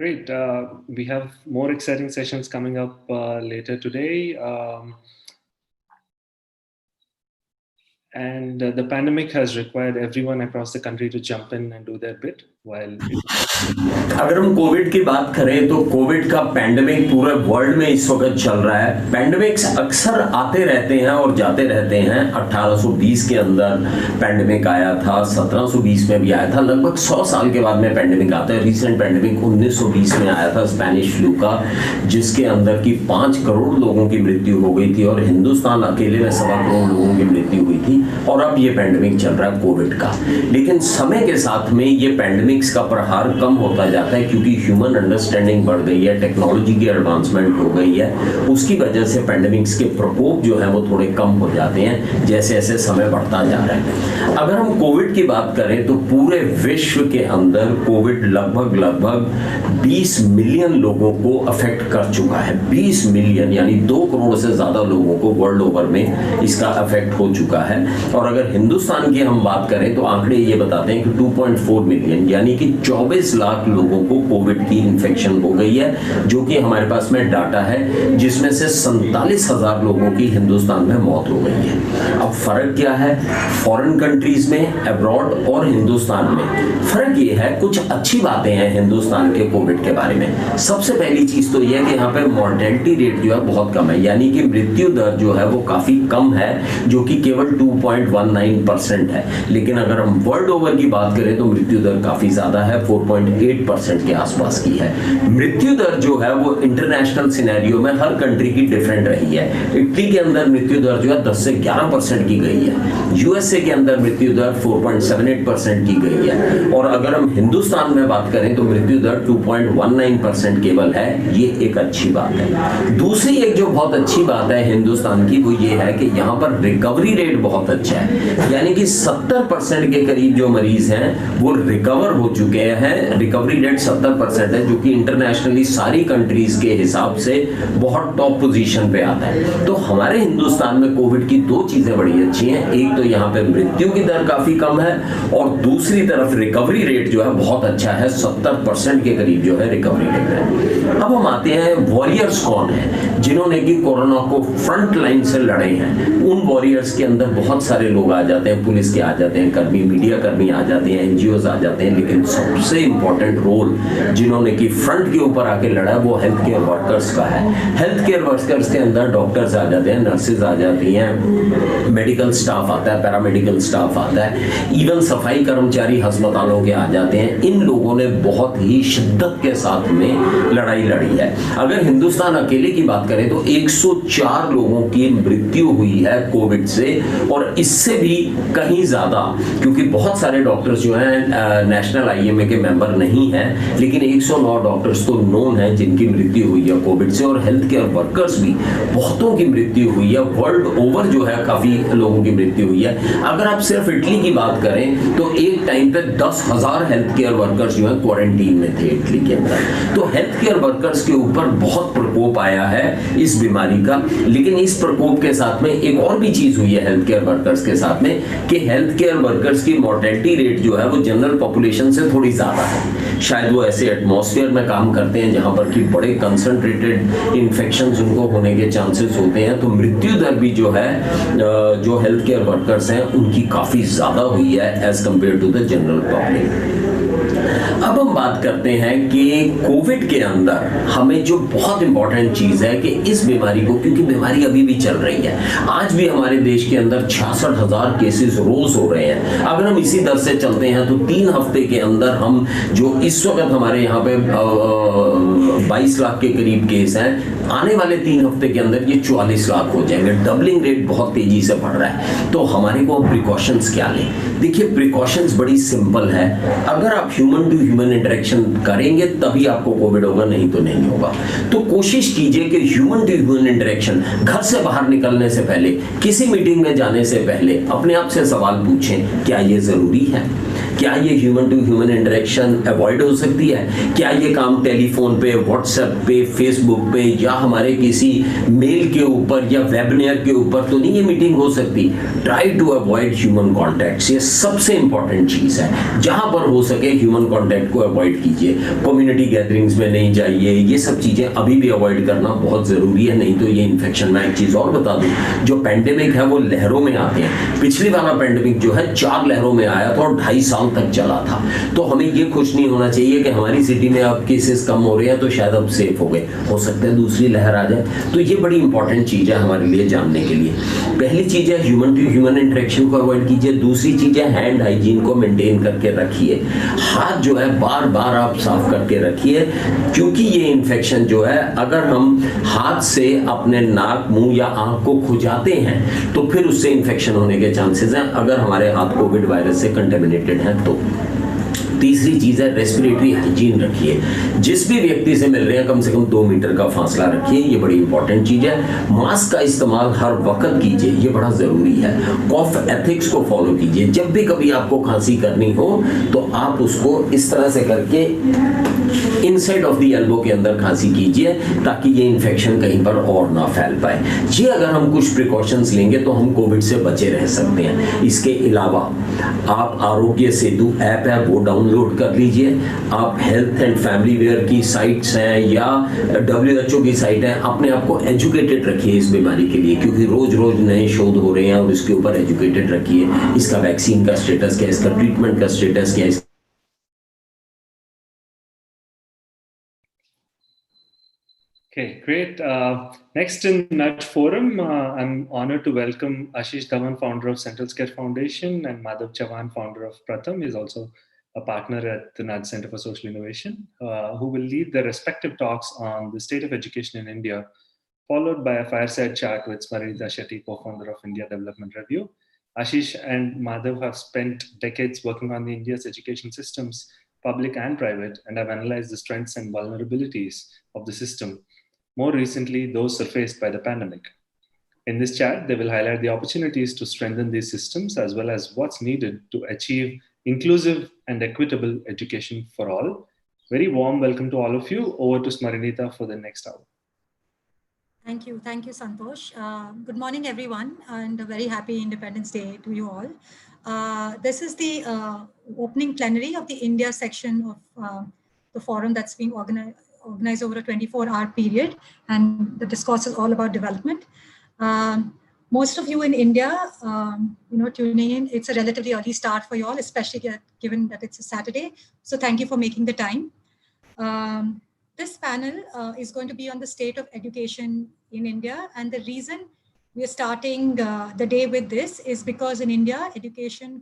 Great. We have more exciting sessions coming up later today. And the pandemic has required everyone across the country to jump in and do their bit. अगर हम Covid की बात करें तो Covid का pandemic पूरे world में इस वक्त चल रहा है। पैंडेमिक्स अक्सर आते रहते हैं और जाते रहते हैं। 1820 के अंदर पैंडेमिक आया था, 1720 में भी आया था, लगभग 100 साल के बाद में पैंडेमिक आता है। रिसेंट पैंडेमिक 1920 में आया था, स्पेनिश फ्लू का, जिसके अंदर की 5 करोड़ लोगों की मृत्यु हो गई थी और हिंदुस्तान अकेले में 1.25 करोड़ लोगों की मृत्यु हुई थी। और अब ये पैंडेमिक चल रहा है कोविड का। लेकिन समय के साथ में ये पैंडेमिक्स का प्रहार कम होता जाता है क्योंकि ह्यूमन अंडरस्टैंडिंग बढ़ गई है, टेक्नोलॉजी की एडवांसमेंट हो गई है। उसकी वजह से पैंडेमिक्स के प्रकोप जो है वो थोड़े कम हो जाते हैं जैसे जैसे समय बढ़ता जा रहा है। अगर हम कोविड की बात करें तो पूरे विश्व के अंदर कोविड लगभग 20 मिलियन लोगों को अफेक्ट कर चुका है। 20 मिलियन यानी 2 करोड़ से ज्यादा लोगों को वर्ल्ड ओवर में इसका अफेक्ट हो चुका है। और अगर हिंदुस्तान की हम बात करें तो आंकड़े ये बताते हैं कि 2.4 मिलियन यानी कि 24 लाख लोगों को कोविड की इन्फेक्शन हो गई है, जो कि हमारे पास में डाटा है, जिसमें से 47,000 लोगों की हिंदुस्तान में मौत हो गई है। अब फर्क क्या है फॉरेन कंट्रीज में, अब्रॉड और हिंदुस्तान में? फर्क ये है, कुछ अच्छी बातें हैं हिंदुस्तान के कोविड के बारे में। सबसे पहली चीज तो यह है कि यहाँ पे मॉर्टेलिटी रेट जो है बहुत कम है, यानी कि मृत्यु दर जो है वो काफी कम है, जो कि केवल 2.19% है। लेकिन अगर हम वर्ल्ड ओवर की बात करें तो मृत्यु दर काफी ज्यादा है, 4.8% के आसपास की है। मृत्यु दर जो है वो इंटरनेशनल सिनेरियो में हर कंट्री की डिफरेंट रही है। इटली के अंदर मृत्यु दर जो है 10 से 11% की गई है। यूएसए के अंदर मृत्यु दर 4.78% की गई है। और अगर हम हिंदुस्तान में बात करें तो मृत्यु दर 2.19% केवल है। ये एक अच्छी बात है। दूसरी एक जो बहुत अच्छी बात है हिंदुस्तान की वो ये है कि यहाँ पर रिकवरी रेट बहुत अच्छा है, यानी कि 70% के करीब जो मरीज हैं वो रिकवर हो चुके हैं। रिकवरी रेट 70% है, जो कि इंटरनेशनली सारी कंट्रीज के हिसाब से बहुत टॉप पोजीशन पे आता है। तो हमारे हिंदुस्तान में कोविड की 2 चीजें बड़ी अच्छी हैं। एक तो यहाँ पे मृत्यु की दर काफी कम है और दूसरी तरफ रिकवरी रेट जो है बहुत अच्छा है, 70% के करीब जो है रिकवरी रेट है। अब हम आते हैं वॉरियर्स कौन है जिन्होंने कि कोरोना को फ्रंट लाइन से लड़े हैं। उन वॉरियर्स के अंदर बहुत सारे लोग आ जाते हैं, पुलिस के आ जाते हैं, कर्मी, मीडिया कर्मी आ जाते हैं, एनजीओज आ जाते हैं, लेकिन सबसे इंपॉर्टेंट रोल जिन्होंने कि फ्रंट के ऊपर आके लड़ा है वो हेल्थ केयर वर्कर्स का है। हेल्थ केयर वर्कर्स के अंदर डॉक्टर्स आ जाते हैं, नर्सेज आ जाती हैं, मेडिकल स्टाफ आता है, पैरामेडिकल स्टाफ आता है, इवन सफाई कर्मचारी अस्पतालों के आ जाते हैं। इन लोगों ने बहुत ही शिद्दत के साथ में लड़ाई लड़ी है। अगर हिंदुस्तान अकेले की बात करें तो 104 लोगों की मृत्यु हुई है कोविड से, और इससे भी कहीं ज्यादा, क्योंकि बहुत सारे डॉक्टर्स जो हैं नेशनल आईएमए के मेंबर नहीं हैं, लेकिन 109 डॉक्टर्स तो नोन हैं जिनकी मृत्यु हुई है कोविड से। और हेल्थ केयर वर्कर्स भी बहुतों की मृत्यु हुई है, वर्ल्ड ओवर जो है काफी लोगों की मृत्यु हुई है। अगर आप सिर्फ इटली की बात करें तो एक टाइम पे 10,000 हेल्थ केयर वर्कर्स जो है क्वारंटीन में थे इटली के अंदर। तो हेल्थ केयर वर्कर्स के ऊपर बहुत प्रकोप आया है इस बीमारी का। लेकिन इस प्रकोप के साथ में एक और भी चीज हुई है हेल्थ केयर वर्कर्स के साथ में, कि हेल्थ केयर वर्कर्स की मोर्टेलिटी रेट जो है वो जनरल पॉपुलेशन से थोड़ी ज्यादा है। शायद वो ऐसे एटमॉस्फेयर में काम करते हैं जहां पर कि बड़े कंसंट्रेटेड इन्फेक्शंस उनको होने के चांसेस होते हैं। तो मृत्यु दर भी जो है जो हेल्थ केयर वर्कर्स हैं उनकी काफी ज्यादा हुई है as compare to the general public. अब हम हम बात करते हैं कि कोविड के अंदर हमें जो बहुत इंपॉर्टेंट चीज है कि इस बीमारी को, क्योंकि बीमारी अभी भी चल रही है, आज भी हमारे देश के अंदर 66,000 केसेस रोज हो रहे हैं। अगर हम इसी दर से चलते हैं तो 3 हफ्ते के अंदर हम जो इस वक्त हमारे यहाँ पे 22 लाख के करीब केस हैं, आने वाले 3 हफ्ते के अंदर ये 44 लाख हो जाएंगे। डबलिंग रेट बहुत तेजी से बढ़ रहा है। तो हमारे को प्रिकॉशंस क्या लें? देखिए, प्रिकॉशंस बड़ी सिंपल है। अगर आप ह्यूमन टू ह्यूमन इंटरेक्शन करेंगे तभी आपको कोविड होगा, नहीं तो नहीं होगा। तो कोशिश कीजिए कि ह्यूमन टू ह्यूमन इंटरेक्शन, घर से बाहर निकलने से पहले, किसी मीटिंग में जाने से पहले अपने आप से सवाल पूछें, क्या ये जरूरी है? क्या ये human to human interaction avoid हो सकती है? क्या ये काम टेलीफोन पे, व्हाट्सएप पे, फेसबुक पे या हमारे किसी मेल के ऊपर या वेबिनार के ऊपर तो नहीं ये मीटिंग हो सकती? Try to avoid human contacts, ये सबसे इंपॉर्टेंट चीज है। जहां पर हो सके ह्यूमन कॉन्टैक्ट को अवॉइड कीजिए। कम्युनिटी गैदरिंग्स में नहीं जाइए। ये सब चीजें अभी भी अवॉइड करना बहुत जरूरी है, नहीं तो ये इन्फेक्शन। मैं एक चीज और बता दूं, जो पेंडेमिक है वो लहरों में आते हैं। पिछली वाला पेंडेमिक जो है 4 लहरों में आया था और 2.5 साल तक चला था। तो हमें ये खुश नहीं होना चाहिए कि हमारी सिटी में अब केसेस कम हो रहे हैं तो शायद अब सेफ हो गए, हो सकता है दूसरी लहर आ जाए। तो ये बड़ी इंपॉर्टेंट चीज है हमारे लिए जानने के लिए। पहली चीज है ह्यूमन टू ह्यूमन इंटरेक्शन को अवॉइड कीजिए। दूसरी चीज है हैंड हाइजीन को मेंटेन करके रखिए। हाथ जो है बार बार आप साफ करके रखिए, क्योंकि ये इन्फेक्शन जो है, अगर हम हाथ से अपने नाक, मुंह या आंख को खुजाते हैं तो फिर उससे इन्फेक्शन होने के चांसेस हैं, अगर हमारे हाथ कोविड वायरस से कंटेमिनेटेड हैं तो। तीसरी चीज है रेस्पिरेटरी हाइजीन रखिए। जिस भी व्यक्ति से मिल रहे हैं कम से कम 2 मीटर का फासला रखिए, ये बड़ी इंपॉर्टेंट चीज है। मास्क का इस्तेमाल हर वक्त कीजिए, ये बड़ा जरूरी है। कॉफ एथिक्स को फॉलो कीजिए। जब भी कभी आपको खांसी करनी हो तो आप उसको इस तरह से करके इनसाइड ऑफ द एल्बो के अंदर खांसी कीजिए, ताकि ये इन्फेक्शन कहीं पर और ना फैल पाए। ये अगर हम कुछ प्रिकॉशंस लेंगे तो हम कोविड से बचे रह सकते हैं। इसके अलावा आप आरोग्य सेतु ऐप है वो डाउनलोड कर लीजिए। आप हेल्थ एंड फैमिली वेयर की साइट्स हैं या WHO की साइट है, अपने आप को एजुकेटेड रखिए इस बीमारी के लिए, क्योंकि रोज रोज नए शोध हो रहे हैं और इसके ऊपर एजुकेटेड रखिए। इसका वैक्सीन का स्टेटस क्या है, इसका ट्रीटमेंट का स्टेटस क्या है। Okay, great. Next in Nudge Forum, I'm honored to welcome Ashish Dhawan, founder of Central Skoll Foundation, and Madhav Chavan, founder of Pratham, is also a partner at the Nudge Center for Social Innovation, who will lead their respective talks on the state of education in India, followed by a fireside chat with Smarinita Shetty, co-founder of India Development Review. Ashish and Madhav have spent decades working on the India's education systems, public and private, and have analyzed the strengths and vulnerabilities of the system. More recently, those surfaced by the pandemic. In this chat, they will highlight the opportunities to strengthen these systems as well as what's needed to achieve inclusive and equitable education for all. Very warm welcome to all of you. Over to Smarinita for the next hour. Thank you, Santosh. Good morning, everyone, and a very happy Independence Day to you all. This is the opening plenary of the India section of the forum that's being organized over a 24-hour period, and the discourse is all about development. Most of you in India, tuning in, it's a relatively early start for you all, especially given that it's a Saturday. So thank you for making the time. This panel is going to be on the state of education in India, and the reason we are starting the day with this is because in India,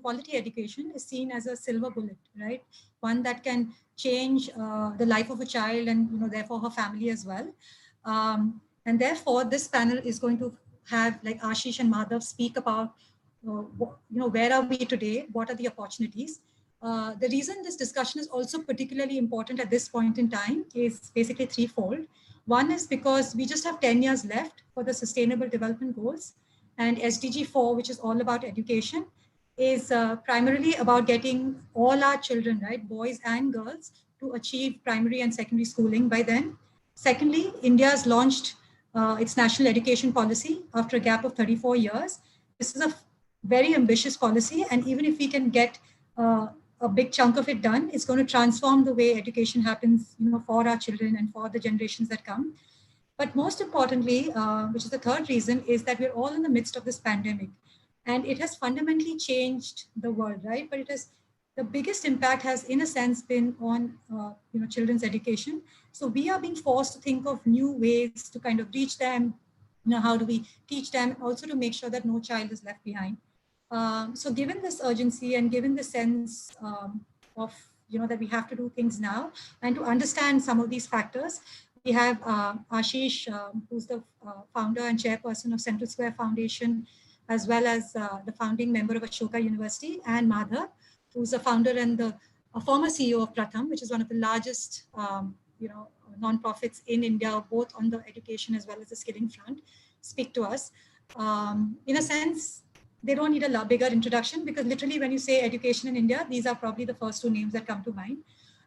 quality education is seen as a silver bullet, right? One that can change the life of a child and therefore her family as well. And therefore, this panel is going to have like Ashish and Madhav speak about where are we today, what are the opportunities. The reason this discussion is also particularly important at this point in time is basically threefold. One is because we just have 10 years left for the Sustainable Development Goals, and SDG 4, which is all about education, is primarily about getting all our children, right, boys and girls, to achieve primary and secondary schooling by then. Secondly, India has launched its national education policy after a gap of 34 years. This is a very ambitious policy, and even if we can get a big chunk of it done, it's going to transform the way education happens, for our children and for the generations that come. But most importantly, which is the third reason, is that we're all in the midst of this pandemic, and it has fundamentally changed the world, right? But it has the biggest impact has, in a sense, been on children's education. So we are being forced to think of new ways to kind of reach them. How do we teach them, also to make sure that no child is left behind. So given this urgency and given the sense of that we have to do things now, and to understand some of these factors, we have Ashish, who's the founder and chairperson of Central Square Foundation, as well as the founding member of Ashoka University, and Madhav, who's a founder and a former CEO of Pratham, which is one of the largest non-profits in India, both on the education as well as the skilling front, speak to us. In a sense, they don't need a bigger introduction, because literally when you say education in India, these are probably the first two names that come to mind.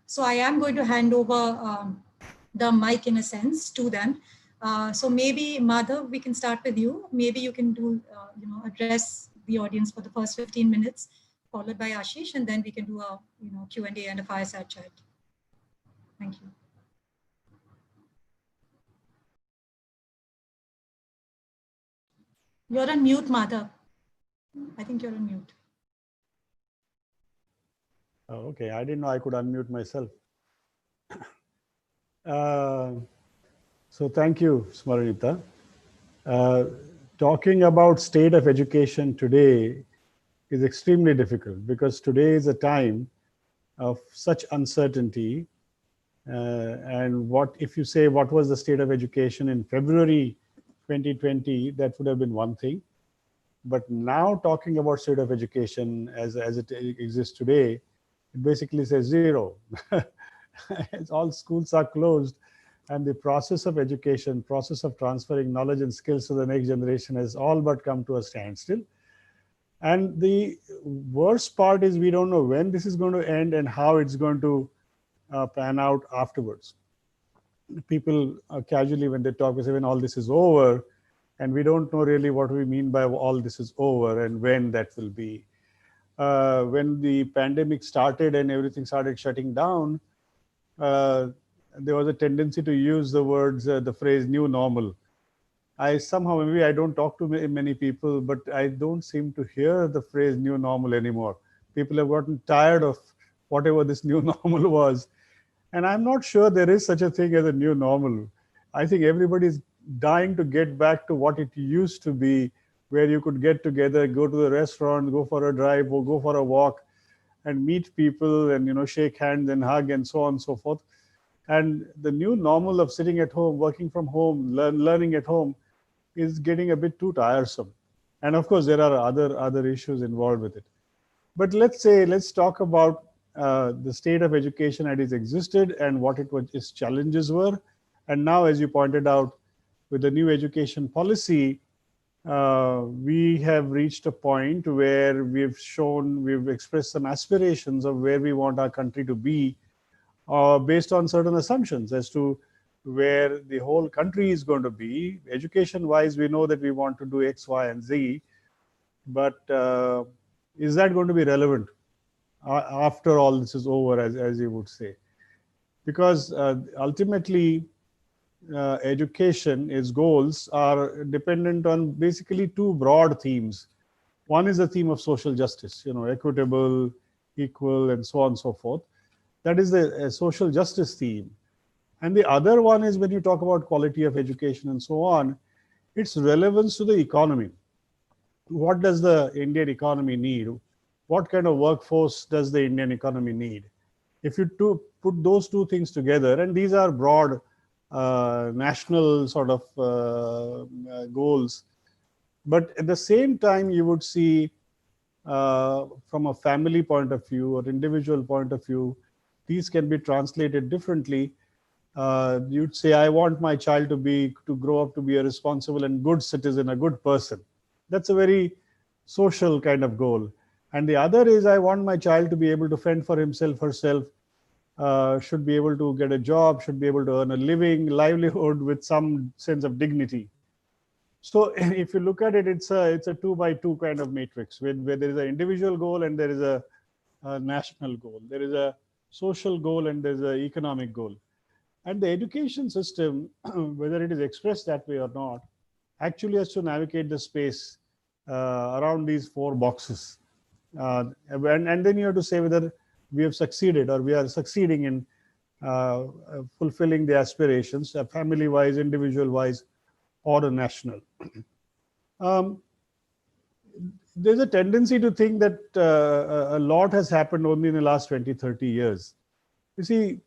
So I am going to hand over the mic, in a sense, to them. So maybe Madhav, we can start with you. Maybe you can do, address the audience for the first 15 minutes, followed by Ashish, and then we can do a Q&A and a fireside chat. Thank you. You're on mute, Madhav. I think you're on mute. Oh, okay, I didn't know I could unmute myself. So thank you, Smaranita. Talking about state of education today is extremely difficult, because today is a time of such uncertainty. And what if you say what was the state of education in February 2020, that would have been one thing. But now talking about state of education as it exists today, it basically says zero. All schools are closed, and the process of education, process of transferring knowledge and skills to the next generation has all but come to a standstill. And the worst part is we don't know when this is going to end and how it's going to pan out afterwards. People casually, when they talk, they say when all this is over, and we don't know really what we mean by all this is over and when that will be. When the pandemic started and everything started shutting down, there was a tendency to use the words, the phrase new normal. I somehow, maybe I don't talk to many people, but I don't seem to hear the phrase new normal anymore. People have gotten tired of whatever this new normal was. And I'm not sure there is such a thing as a new normal. I think everybody's dying to get back to what it used to be, where you could get together, go to the restaurant, go for a drive, or go for a walk, and meet people and shake hands and hug and so on and so forth. And the new normal of sitting at home, working from home, learning at home is getting a bit too tiresome. And of course, there are other issues involved with it. But let's talk about the state of education as it existed and what its challenges were. And now, as you pointed out, with the new education policy, we have reached a point where we've expressed some aspirations of where we want our country to be, based on certain assumptions as to where the whole country is going to be. Education-wise, we know that we want to do X, Y, and Z, but is that going to be relevant after all this is over, as you would say? Because ultimately, education, its goals are dependent on basically two broad themes. One is the theme of social justice, equitable, equal, and so on and so forth. That is the social justice theme. And the other one is when you talk about quality of education and so on, its relevance to the economy. What does the Indian economy need? What kind of workforce does the Indian economy need? If you put those two things together, and these are broad national sort of goals, but at the same time, you would see from a family point of view or individual point of view, these can be translated differently. You'd say, I want my child to grow up to be a responsible and good citizen, a good person. That's a very social kind of goal. And the other is, I want my child to be able to fend for himself, herself, should be able to get a job, should be able to earn a livelihood with some sense of dignity. So if you look at it, it's a 2x2 kind of matrix, where there is an individual goal and there is a national goal. There is a social goal and there's an economic goal. And the education system, whether it is expressed that way or not, actually has to navigate the space around these four boxes. And then you have to say whether we have succeeded or we are succeeding in fulfilling the aspirations, family-wise, individual-wise, or a national. There's a tendency to think that a lot has happened only in the last 20, 30 years. You see,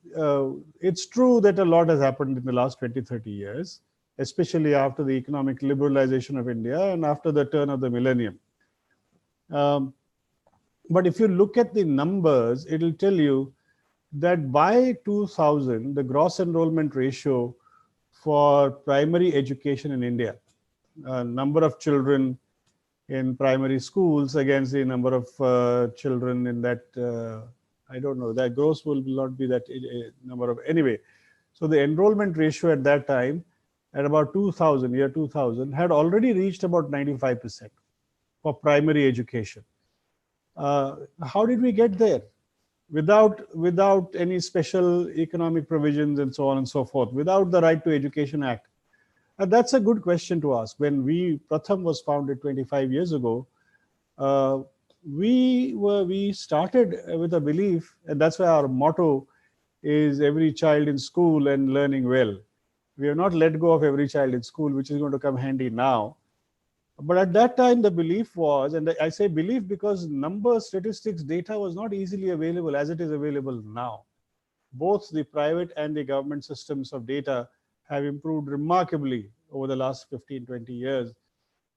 it's true that a lot has happened in the last 20, 30 years, especially after the economic liberalization of India and after the turn of the millennium. But if you look at the numbers, it'll tell you that by 2000, the gross enrollment ratio for primary education in India, number of children in primary schools against the number of children in that, I don't know, that gross will not be that number of, anyway. So the enrollment ratio at that time, at about 2000, year 2000, had already reached about 95% for primary education. How did we get there? Without any special economic provisions and so on and so forth, without the Right to Education Act. And that's a good question to ask. When Pratham was founded 25 years ago, we started with a belief, and that's why our motto is every child in school and learning well. We have not let go of every child in school, which is going to come handy now. But at that time, the belief was, and I say belief because numbers, statistics, data was not easily available as it is available now. Both the private and the government systems of data have improved remarkably over the last 15, 20 years.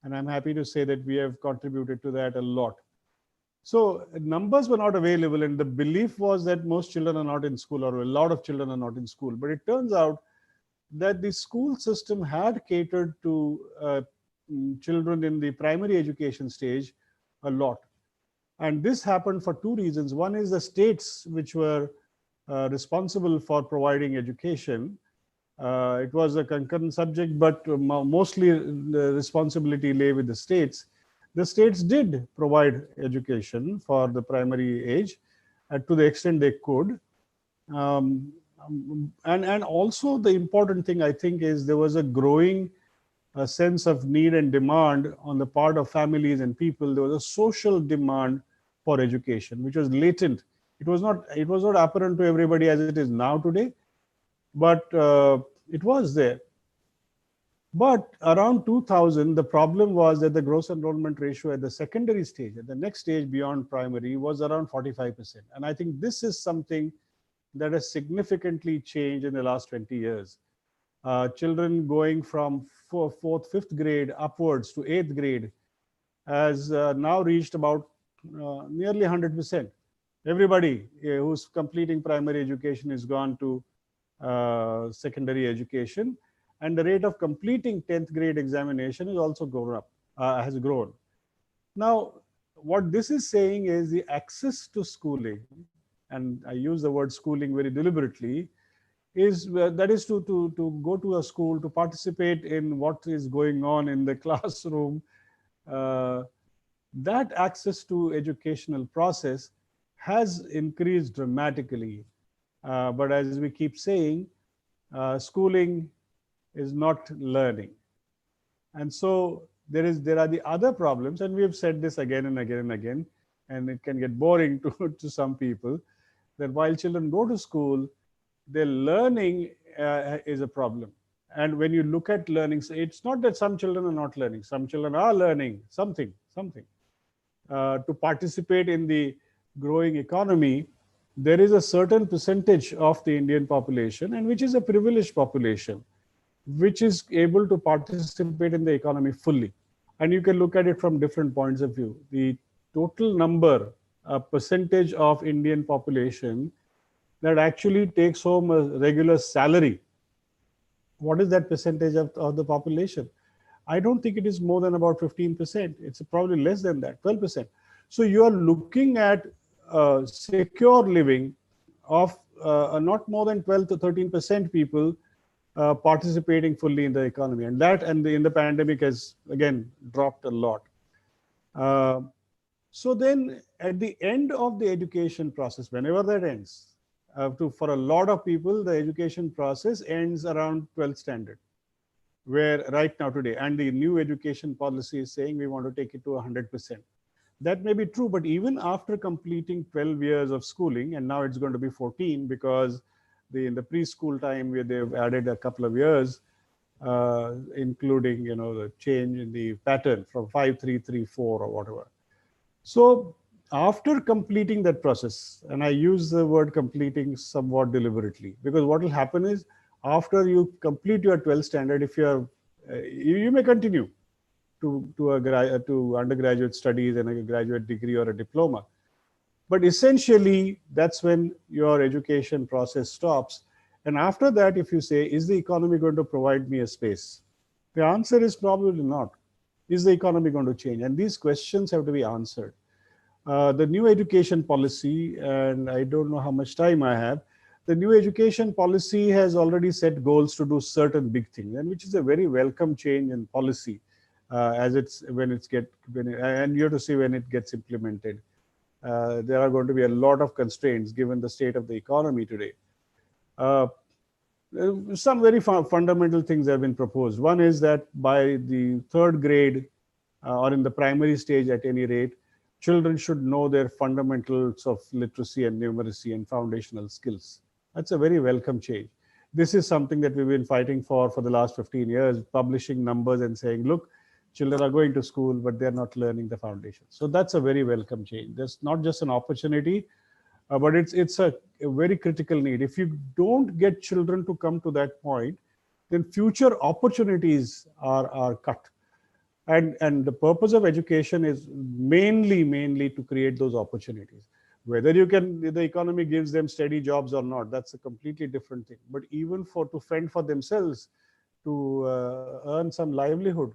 And I'm happy to say that we have contributed to that a lot. So numbers were not available, and the belief was that most children are not in school, or a lot of children are not in school. But it turns out that the school system had catered to children in the primary education stage a lot. And this happened for two reasons. One is the states which were responsible for providing education. It was a concurrent subject, but mostly the responsibility lay with the states. The states did provide education for the primary age to the extent they could. And also the important thing, I think, is there was a growing sense of need and demand on the part of families and people. There was a social demand for education, which was latent. It was not apparent to everybody as it is now today, but it was there. But around 2000, the problem was that the gross enrollment ratio at the secondary stage, at the next stage beyond primary, was around 45%. And I think this is something that has significantly changed in the last 20 years. Children going from fourth, fifth grade upwards to 8th grade has now reached about nearly 100%. Everybody who's completing primary education is gone to secondary education, and the rate of completing 10th grade examination is also has grown. Now, what this is saying is the access to schooling, and I use the word schooling very deliberately, is that is to go to a school, to participate in what is going on in the classroom. That access to educational process has increased dramatically. But as we keep saying, schooling is not learning. And so there are the other problems, and we have said this again and again and again, and it can get boring to some people, that while children go to school, their learning is a problem. And when you look at learning, so it's not that some children are not learning. Some children are learning something. To participate in the growing economy, there is a certain percentage of the Indian population, and which is a privileged population, which is able to participate in the economy fully. And you can look at it from different points of view. The total number, percentage of Indian population that actually takes home a regular salary, what is that percentage of the population? I don't think it is more than about 15%. It's probably less than that, 12%. So you are looking at secure living of not more than 12 to 13% people participating fully in the economy. And that in the pandemic has, again, dropped a lot. So then at the end of the education process, whenever that ends, for a lot of people, the education process ends around 12th standard, where right now today, and the new education policy is saying we want to take it to 100%. That may be true, but even after completing 12 years of schooling, and now it's going to be 14 because in the preschool time where they've added a couple of years, including the change in the pattern from 5, 3, 3, 4 or whatever. So after completing that process, and I use the word completing somewhat deliberately, because what will happen is after you complete your 12th standard, if you may continue to undergraduate studies and a graduate degree or a diploma. But essentially, that's when your education process stops. And after that, if you say, is the economy going to provide me a space? The answer is probably not. Is the economy going to change? And these questions have to be answered. The new education policy, and I don't know how much time I have, the new education policy has already set goals to do certain big things, and which is a very welcome change in policy. And you have to see when it gets implemented. There are going to be a lot of constraints given the state of the economy today. Some very fundamental things have been proposed. One is that by the third grade or in the primary stage at any rate, children should know their fundamentals of literacy and numeracy and foundational skills. That's a very welcome change. This is something that we've been fighting for the last 15 years, publishing numbers and saying, look, children are going to school, but they're not learning the foundation. So that's a very welcome change. That's not just an opportunity, but it's a very critical need. If you don't get children to come to that point, then future opportunities are cut. And the purpose of education is mainly to create those opportunities. Whether the economy gives them steady jobs or not, that's a completely different thing. But even to fend for themselves, to earn some livelihood,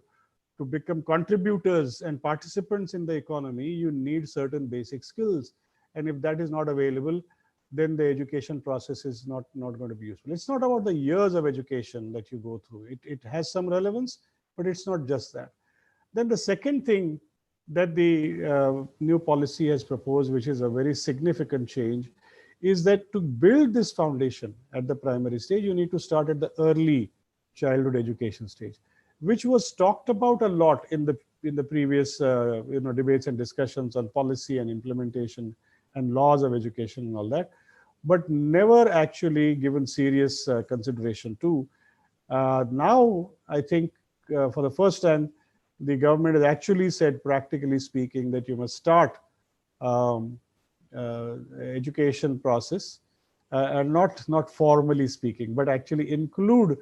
to become contributors and participants in the economy, you need certain basic skills. And if that is not available, then the education process is not going to be useful. It's not about the years of education that you go through. It has some relevance, but it's not just that. Then the second thing that the new policy has proposed, which is a very significant change, is that to build this foundation at the primary stage, you need to start at the early childhood education stage, which was talked about a lot in the previous debates and discussions on policy and implementation and laws of education and all that, but never actually given serious consideration to. Now, I think for the first time, the government has actually said, practically speaking, that you must start education process, and not formally speaking, but actually include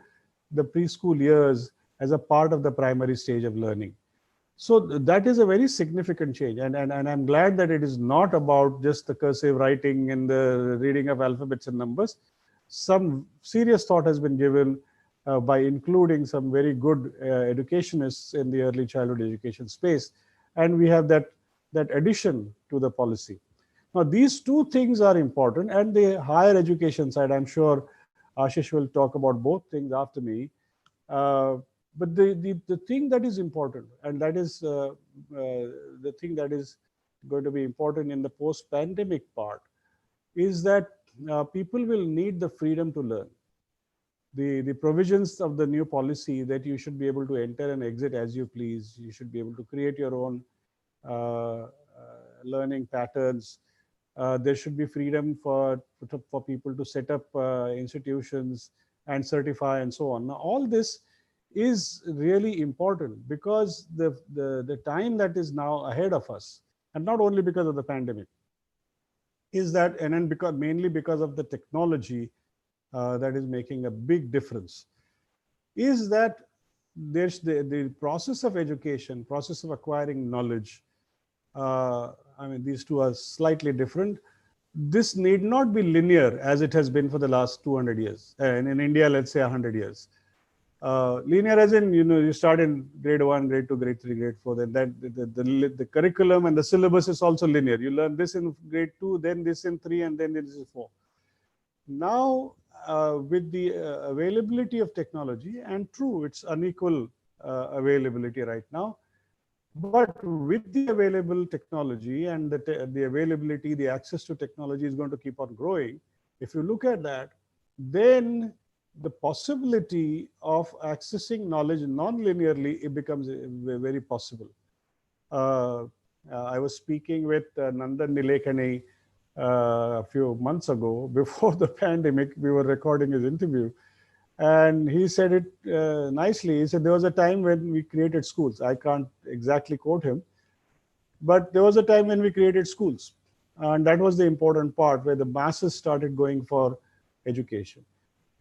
the preschool years as a part of the primary stage of learning. So that is a very significant change. And I'm glad that it is not about just the cursive writing and the reading of alphabets and numbers. Some serious thought has been given by including some very good educationists in the early childhood education space. And we have that addition to the policy. Now, these two things are important. And the higher education side, I'm sure Ashish will talk about both things after me. But the thing that is important, and that is the thing that is going to be important in the post-pandemic part, is that people will need the freedom to learn. The provisions of the new policy that you should be able to enter and exit as you please. You should be able to create your own learning patterns. There should be freedom for people to set up institutions and certify and so on. Now, all this is really important because the time that is now ahead of us, and not only because of the pandemic, is that, and then mainly because of the technology that is making a big difference, is that there's the process of education, process of acquiring knowledge. I mean, these two are slightly different. This need not be linear as it has been for the last 200 years. And in India, let's say 100 years. Linear as in, you start in grade 1, grade 2, grade 3, grade 4, then the curriculum and the syllabus is also linear. You learn this in grade 2, then this in 3, and then this is 4. Now, with the availability of technology, and true, it's unequal availability right now, but with the available technology and the availability, the access to technology is going to keep on growing. If you look at that, then the possibility of accessing knowledge non-linearly, it becomes very possible. I was speaking with Nandan Nilekani a few months ago. Before the pandemic, we were recording his interview. And he said it nicely. He said there was a time when we created schools. I can't exactly quote him, but there was a time when we created schools. And that was the important part, where the masses started going for education.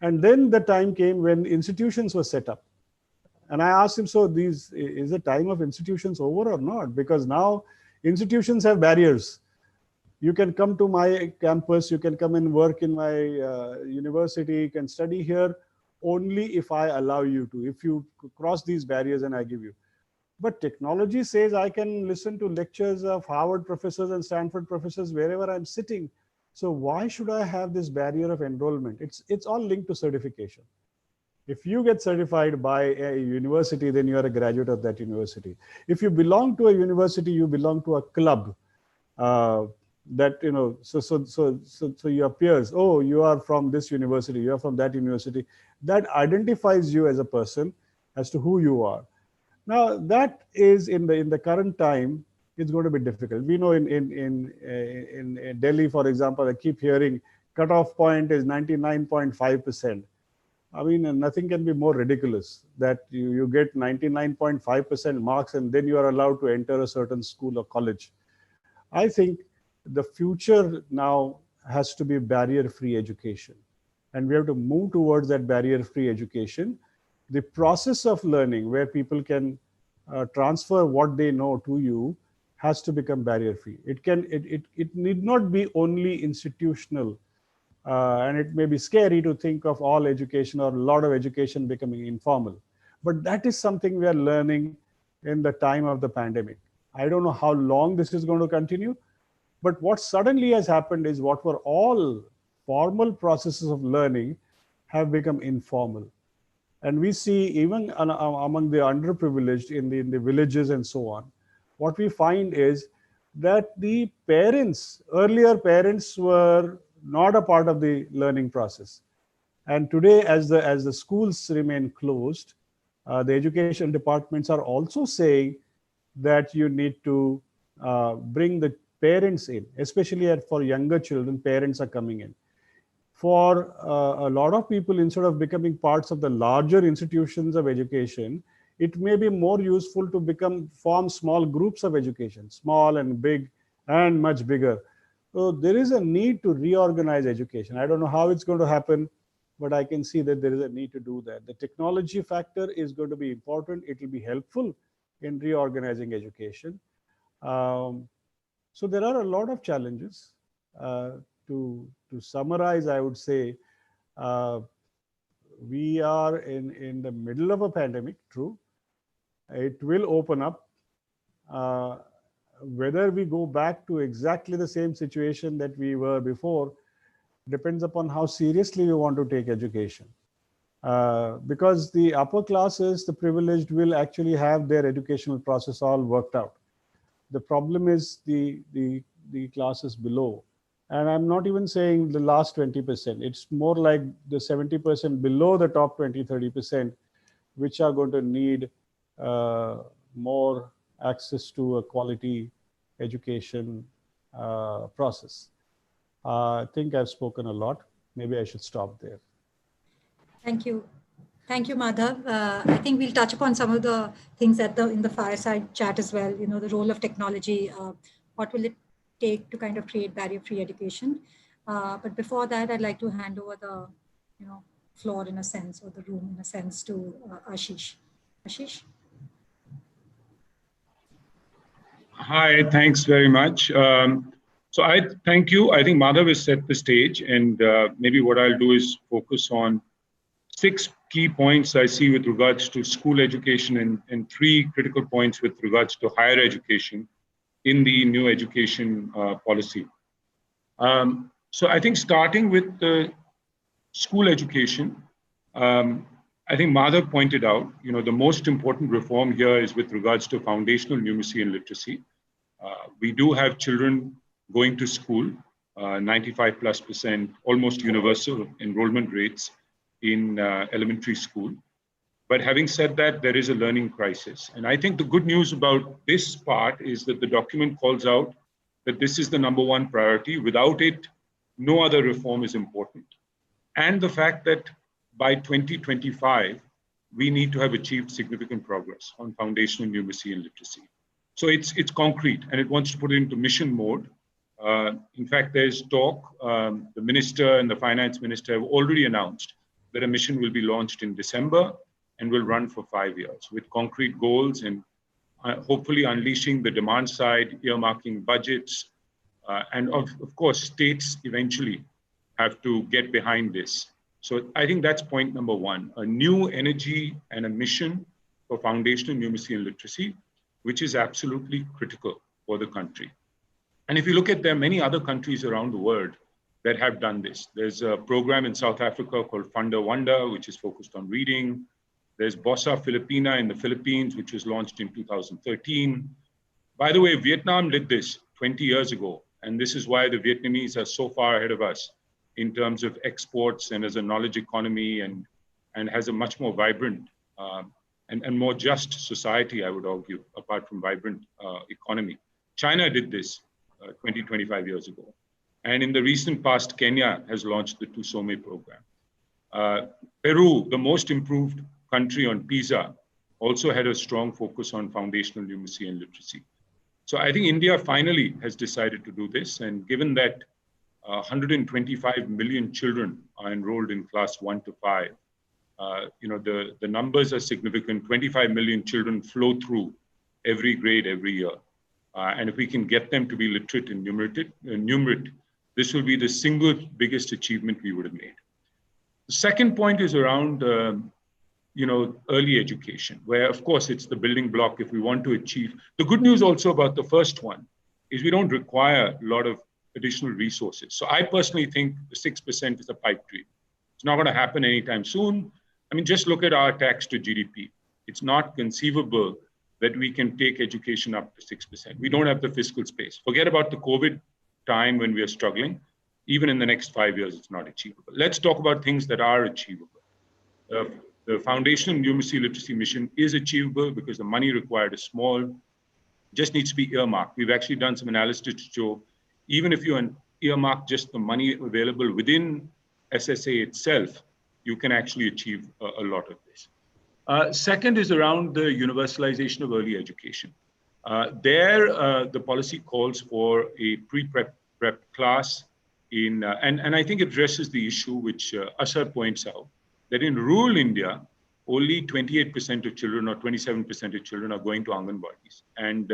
And then the time came when institutions were set up. And I asked him, so is the time of institutions over or not? Because now institutions have barriers. You can come to my campus, you can come and work in my university, you can study here only if I allow you to, if you cross these barriers and I give you. But technology says I can listen to lectures of Harvard professors and Stanford professors wherever I'm sitting. So why should I have this barrier of enrollment? It's all linked to certification. If you get certified by a university, then you are a graduate of that university. If you belong to a university, you belong to a club. That, you know, so your peers, oh, you are from this university, you are from that university. That identifies you as a person, as to who you are. Now that is in the current time, it's going to be difficult. We know in Delhi, for example, I keep hearing cutoff point is 99.5%. I mean, nothing can be more ridiculous that you get 99.5% marks and then you are allowed to enter a certain school or college. I think the future now has to be barrier-free education. And we have to move towards that barrier-free education. The process of learning, where people can transfer what they know to you, has to become barrier-free. It need not be only institutional. And it may be scary to think of all education or a lot of education becoming informal. But that is something we are learning in the time of the pandemic. I don't know how long this is going to continue, but what suddenly has happened is what were all formal processes of learning have become informal. And we see even among the underprivileged in the villages and so on, what we find is that the parents, earlier parents were not a part of the learning process. And today, as the schools remain closed, the education departments are also saying that you need to bring the parents in, especially for younger children, parents are coming in. For a lot of people, instead of becoming parts of the larger institutions of education, it may be more useful to form small groups of education, small and big and much bigger. So there is a need to reorganize education. I don't know how it's going to happen, but I can see that there is a need to do that. The technology factor is going to be important. It will be helpful in reorganizing education. So there are a lot of challenges. To summarize, I would say we are in the middle of a pandemic, true. It will open up. Whether we go back to exactly the same situation that we were before depends upon how seriously we want to take education. Because the upper classes, the privileged, will actually have their educational process all worked out. The problem is the classes below. And I'm not even saying the last 20%. It's more like the 70% below the top 20, 30%, which are going to need more access to a quality education process. I think I've spoken a lot. Maybe I should stop there. Thank you. Thank you, Madhav. I think we'll touch upon some of the things in the fireside chat as well. You know, the role of technology, what will it take to kind of create barrier-free education. But before that, I'd like to hand over the floor in a sense, or the room in a sense, to Ashish. Ashish? Hi, thanks very much. So I thank you. I think Madhav has set the stage, and maybe what I'll do is focus on 6 key points I see with regards to school education and 3 critical points with regards to higher education in the new education policy. So I think starting with the school education, I think Madhav pointed out, the most important reform here is with regards to foundational numeracy and literacy. We do have children going to school, 95+%, almost universal enrollment rates in elementary school. But having said that, there is a learning crisis. And I think the good news about this part is that the document calls out that this is the number one priority. Without it, no other reform is important. And the fact that by 2025, we need to have achieved significant progress on foundational numeracy and literacy. So it's concrete, and it wants to put it into mission mode. In fact, there's talk, the minister and the finance minister have already announced that a mission will be launched in December and will run for 5 years with concrete goals and hopefully unleashing the demand side, earmarking budgets, and of course, states eventually have to get behind this. So I think that's point number one, a new energy and a mission for foundational numeracy and literacy, which is absolutely critical for the country. And if you look at, there are many other countries around the world that have done this. There's a program in South Africa called Funda Wanda, which is focused on reading. There's Bossa Filipina in the Philippines, which was launched in 2013. By the way, Vietnam did this 20 years ago. And this is why the Vietnamese are so far ahead of us in terms of exports and as a knowledge economy and has a much more vibrant and more just society, I would argue, apart from vibrant economy. China did this 20, 25 years ago. And in the recent past, Kenya has launched the Tusome program. Peru, the most improved country on PISA, also had a strong focus on foundational numeracy and literacy. So I think India finally has decided to do this. And given that 125 million children are enrolled in class 1 to 5, the numbers are significant. 25 million children flow through every grade every year. And if we can get them to be literate and numerate, this will be the single biggest achievement we would have made. The second point is around early education, where of course it's the building block if we want to achieve. The good news also about the first one is we don't require a lot of additional resources. So I personally think the 6% is a pipe dream. It's not going to happen anytime soon. I mean, just look at our tax to GDP. It's not conceivable that we can take education up to 6%. We don't have the fiscal space. Forget about the COVID time when we are struggling. Even in the next 5 years, it's not achievable. Let's talk about things that are achievable. The foundational numeracy literacy mission is achievable because the money required is small, just needs to be earmarked. We've actually done some analysis to show even if you earmark just the money available within SSA itself, you can actually achieve a lot of this. Second is around the universalization of early education. The policy calls for a pre-prep class and I think it addresses the issue which Asar points out, that in rural India, only 28% of children or 27% of children are going to Anganwadis. And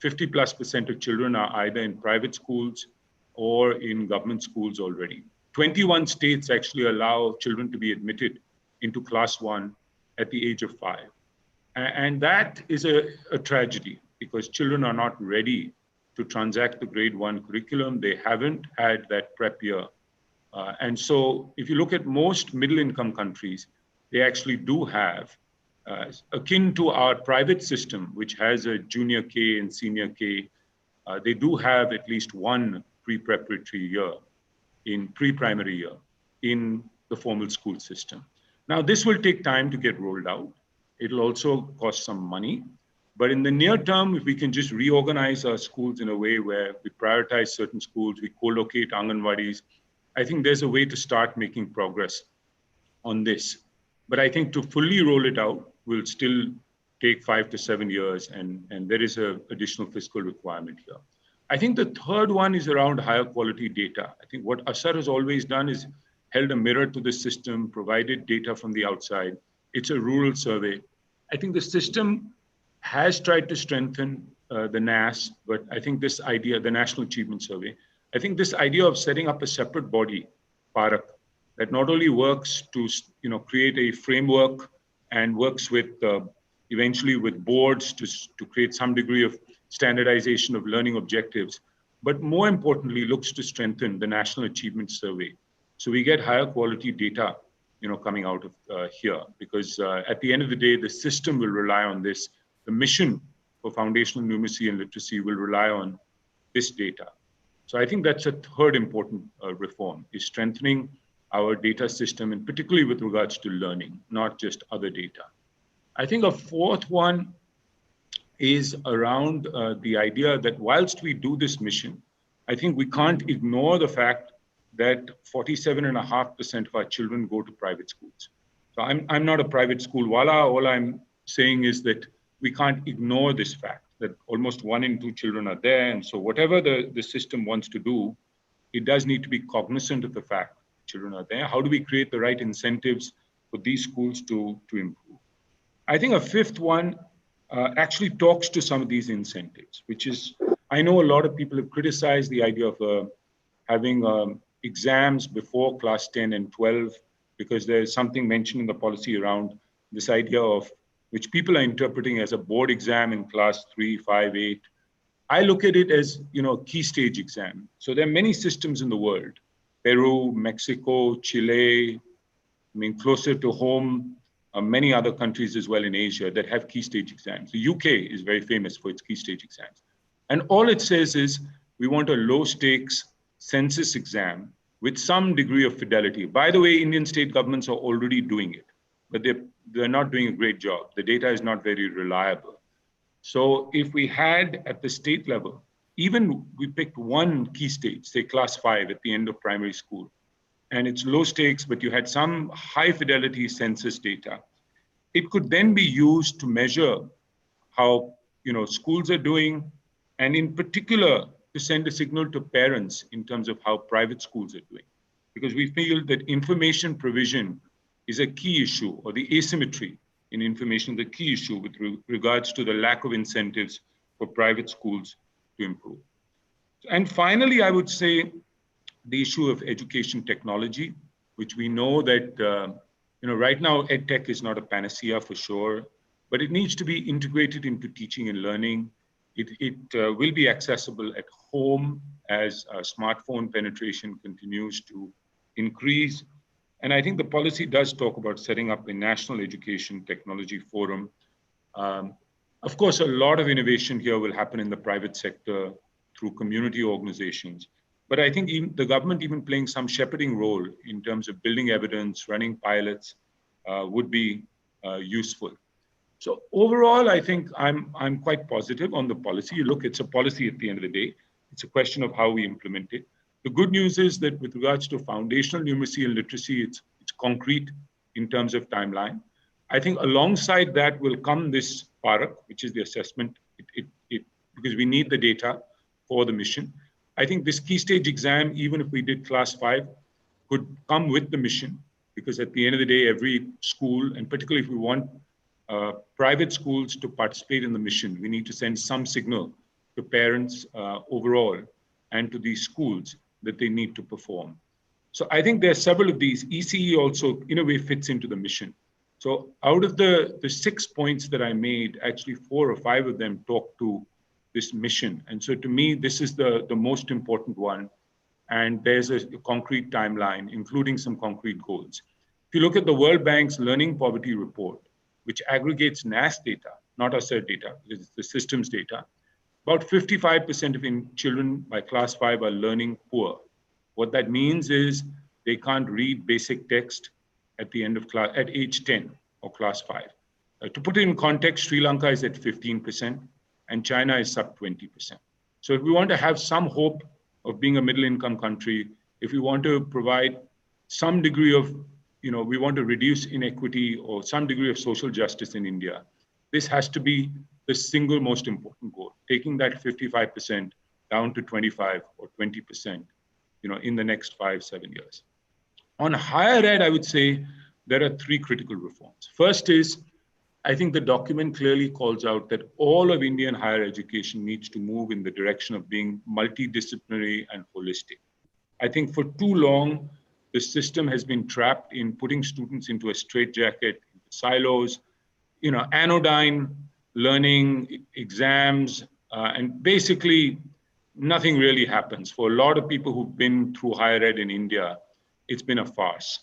50+% of children are either in private schools or in government schools already. 21 states actually allow children to be admitted into class 1 at the age of 5. And that is a tragedy because children are not ready to transact the grade 1 curriculum. They haven't had that prep year. And so if you look at most middle income countries, they actually do have, akin to our private system, which has a junior K and senior K, they do have at least one pre-preparatory year, in pre-primary year, in the formal school system. Now, this will take time to get rolled out. It'll also cost some money. But in the near term, if we can just reorganize our schools in a way where we prioritize certain schools, we co-locate Anganwadis, I think there's a way to start making progress on this. But I think to fully roll it out will still take 5 to 7 years, and there is an additional fiscal requirement here. I think the third one is around higher quality data. I think what Asar has always done is held a mirror to the system, provided data from the outside. It's a rural survey. I think the system has tried to strengthen the NAS, but I think this idea, the National Achievement Survey, I think this idea of setting up a separate body, PARAK, that not only works to create a framework and works with eventually with boards to create some degree of standardization of learning objectives, but more importantly looks to strengthen the National Achievement Survey. So we get higher quality data coming out of here, because at the end of the day, the system will rely on this. The mission for foundational numeracy and literacy will rely on this data. So I think that's a third important reform, is strengthening our data system, and particularly with regards to learning, not just other data. I think a fourth one is around the idea that whilst we do this mission, I think we can't ignore the fact that 47.5% of our children go to private schools. So I'm not a private school wala. All I'm saying is that we can't ignore this fact that almost 1 in 2 children are there. And so whatever the system wants to do, it does need to be cognizant of the fact children are there. How do we create the right incentives for these schools to improve? I think a fifth one actually talks to some of these incentives, which is, I know a lot of people have criticized the idea of having exams before class 10 and 12, because there's something mentioned in the policy around this idea of, which people are interpreting as a board exam in class 3, 5, 8. I look at it as, a key stage exam. So there are many systems in the world, Peru, Mexico, Chile, closer to home, many other countries as well in Asia that have key stage exams. The UK is very famous for its key stage exams. And all it says is, we want a low stakes census exam with some degree of fidelity. By the way, Indian state governments are already doing it, but they're not doing a great job. The data is not very reliable. So if we had at the state level, even we picked one key stage, say class 5 at the end of primary school, and it's low stakes, but you had some high fidelity census data, it could then be used to measure how schools are doing, and in particular, to send a signal to parents in terms of how private schools are doing. Because we feel that information provision is a key issue, or the asymmetry in information, the key issue with regards to the lack of incentives for private schools to improve. And finally, I would say the issue of education technology, which we know that right now EdTech is not a panacea for sure, but it needs to be integrated into teaching and learning. It will be accessible at home as smartphone penetration continues to increase. And I think the policy does talk about setting up a national education technology forum. Of course, a lot of innovation here will happen in the private sector through community organizations. But I think the government even playing some shepherding role in terms of building evidence, running pilots would be useful. So overall, I think I'm quite positive on the policy. Look, it's a policy at the end of the day. It's a question of how we implement it. The good news is that with regards to foundational numeracy and literacy, it's concrete in terms of timeline. I think alongside that will come this PARAK, which is the assessment, because we need the data for the mission. I think this key stage exam, even if we did class 5, could come with the mission, because at the end of the day, every school, and particularly if we want private schools to participate in the mission, we need to send some signal to parents overall and to these schools that they need to perform. So I think there are several of these. ECE also, in a way, fits into the mission. So out of the 6 points that I made, actually 4 or 5 of them talk to this mission. And so to me, this is the most important one. And there's a concrete timeline, including some concrete goals. If you look at the World Bank's Learning Poverty Report, which aggregates NAS data, not our CERT data, it's the systems data, about 55% of children by class 5 are learning poor. What that means is they can't read basic text at the end of class, at age 10 or class 5. To put it in context, Sri Lanka is at 15% and China is sub 20%. So if we want to have some hope of being a middle income country, if we want to provide some degree of, we want to reduce inequity or some degree of social justice in India, this has to be the single most important goal, taking that 55% down to 25 or 20%, in the next 5-7 years. On higher ed, I would say there are 3 critical reforms. First is, I think the document clearly calls out that all of Indian higher education needs to move in the direction of being multidisciplinary and holistic. I think for too long, the system has been trapped in putting students into a straitjacket, silos, anodyne learning, exams, and basically nothing really happens. For a lot of people who've been through higher ed in India, it's been a farce.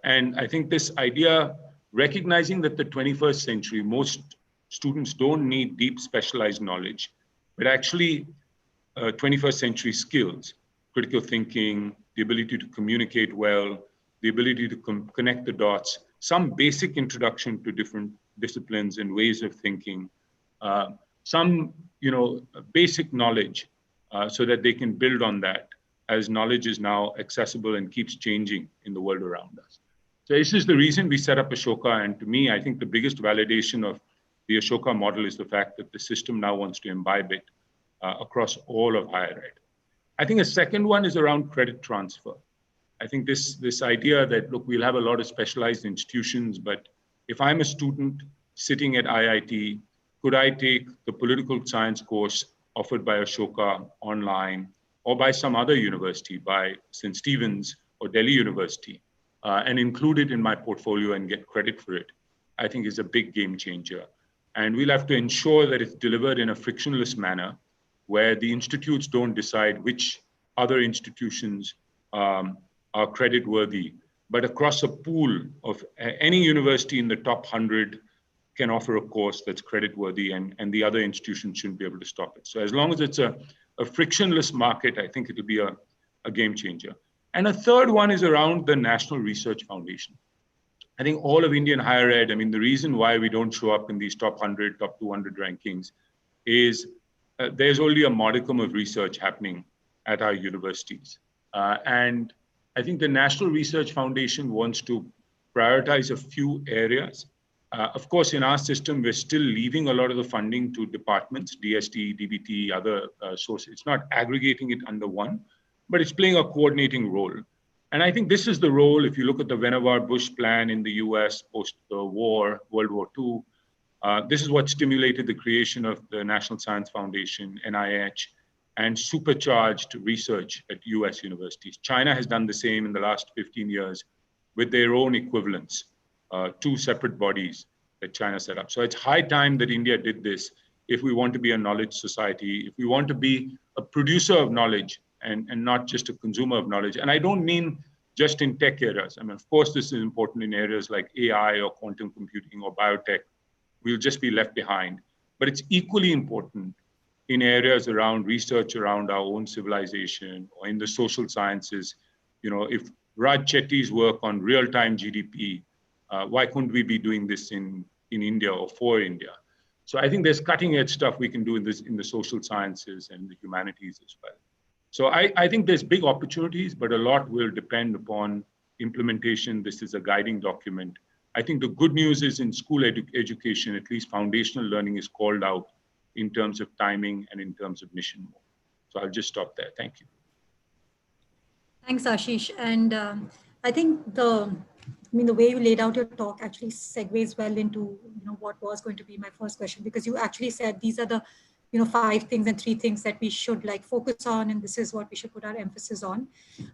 And I think this idea, recognizing that the 21st century, most students don't need deep specialized knowledge, but actually 21st century skills, critical thinking, the ability to communicate well, the ability to connect the dots, some basic introduction to different disciplines and ways of thinking, some basic knowledge so that they can build on that as knowledge is now accessible and keeps changing in the world around us. So this is the reason we set up Ashoka. And to me, I think the biggest validation of the Ashoka model is the fact that the system now wants to imbibe it across all of higher ed. I think a second one is around credit transfer. I think this idea that, look, we'll have a lot of specialized institutions, but if I'm a student sitting at IIT, could I take the political science course offered by Ashoka online or by some other university, by St. Stephen's or Delhi University, and include it in my portfolio and get credit for it, I think is a big game changer. And we'll have to ensure that it's delivered in a frictionless manner where the institutes don't decide which other institutions are credit worthy, but across a pool of any university in the top 100 can offer a course that's credit worthy, and the other institutions shouldn't be able to stop it. So as long as it's a frictionless market, I think it'll be a game changer. And a third one is around the National Research Foundation. I think all of Indian higher ed, I mean, the reason why we don't show up in these top 100, top 200 rankings is there's only a modicum of research happening at our universities. And I think the National Research Foundation wants to prioritize a few areas. Of course, in our system, we're still leaving a lot of the funding to departments, DST, DBT, other sources. It's not aggregating it under one, but it's playing a coordinating role. And I think this is the role, if you look at the Vannevar Bush plan in the US post the war, World War II, this is what stimulated the creation of the National Science Foundation, NIH, and supercharged research at US universities. China has done the same in the last 15 years with their own equivalents, two separate bodies that China set up. So it's high time that India did this if we want to be a knowledge society, if we want to be a producer of knowledge and not just a consumer of knowledge. And I don't mean just in tech areas. I mean, of course, this is important in areas like AI or quantum computing or biotech. We'll just be left behind. But it's equally important in areas around research around our own civilization or in the social sciences. You know, if Raj Chetty's work on real-time GDP, why couldn't we be doing this in India or for India? So I think there's cutting-edge stuff we can do in the social sciences and the humanities as well. So I think there's big opportunities, but a lot will depend upon implementation. This is a guiding document. I think the good news is in school education, at least foundational learning is called out in terms of timing and in terms of mission. So I'll just stop there. Thank you. Thanks, Ashish. And I think the way you laid out your talk actually segues well into what was going to be my first question, because you actually said these are the 5 things and 3 things that we should focus on, and this is what we should put our emphasis on.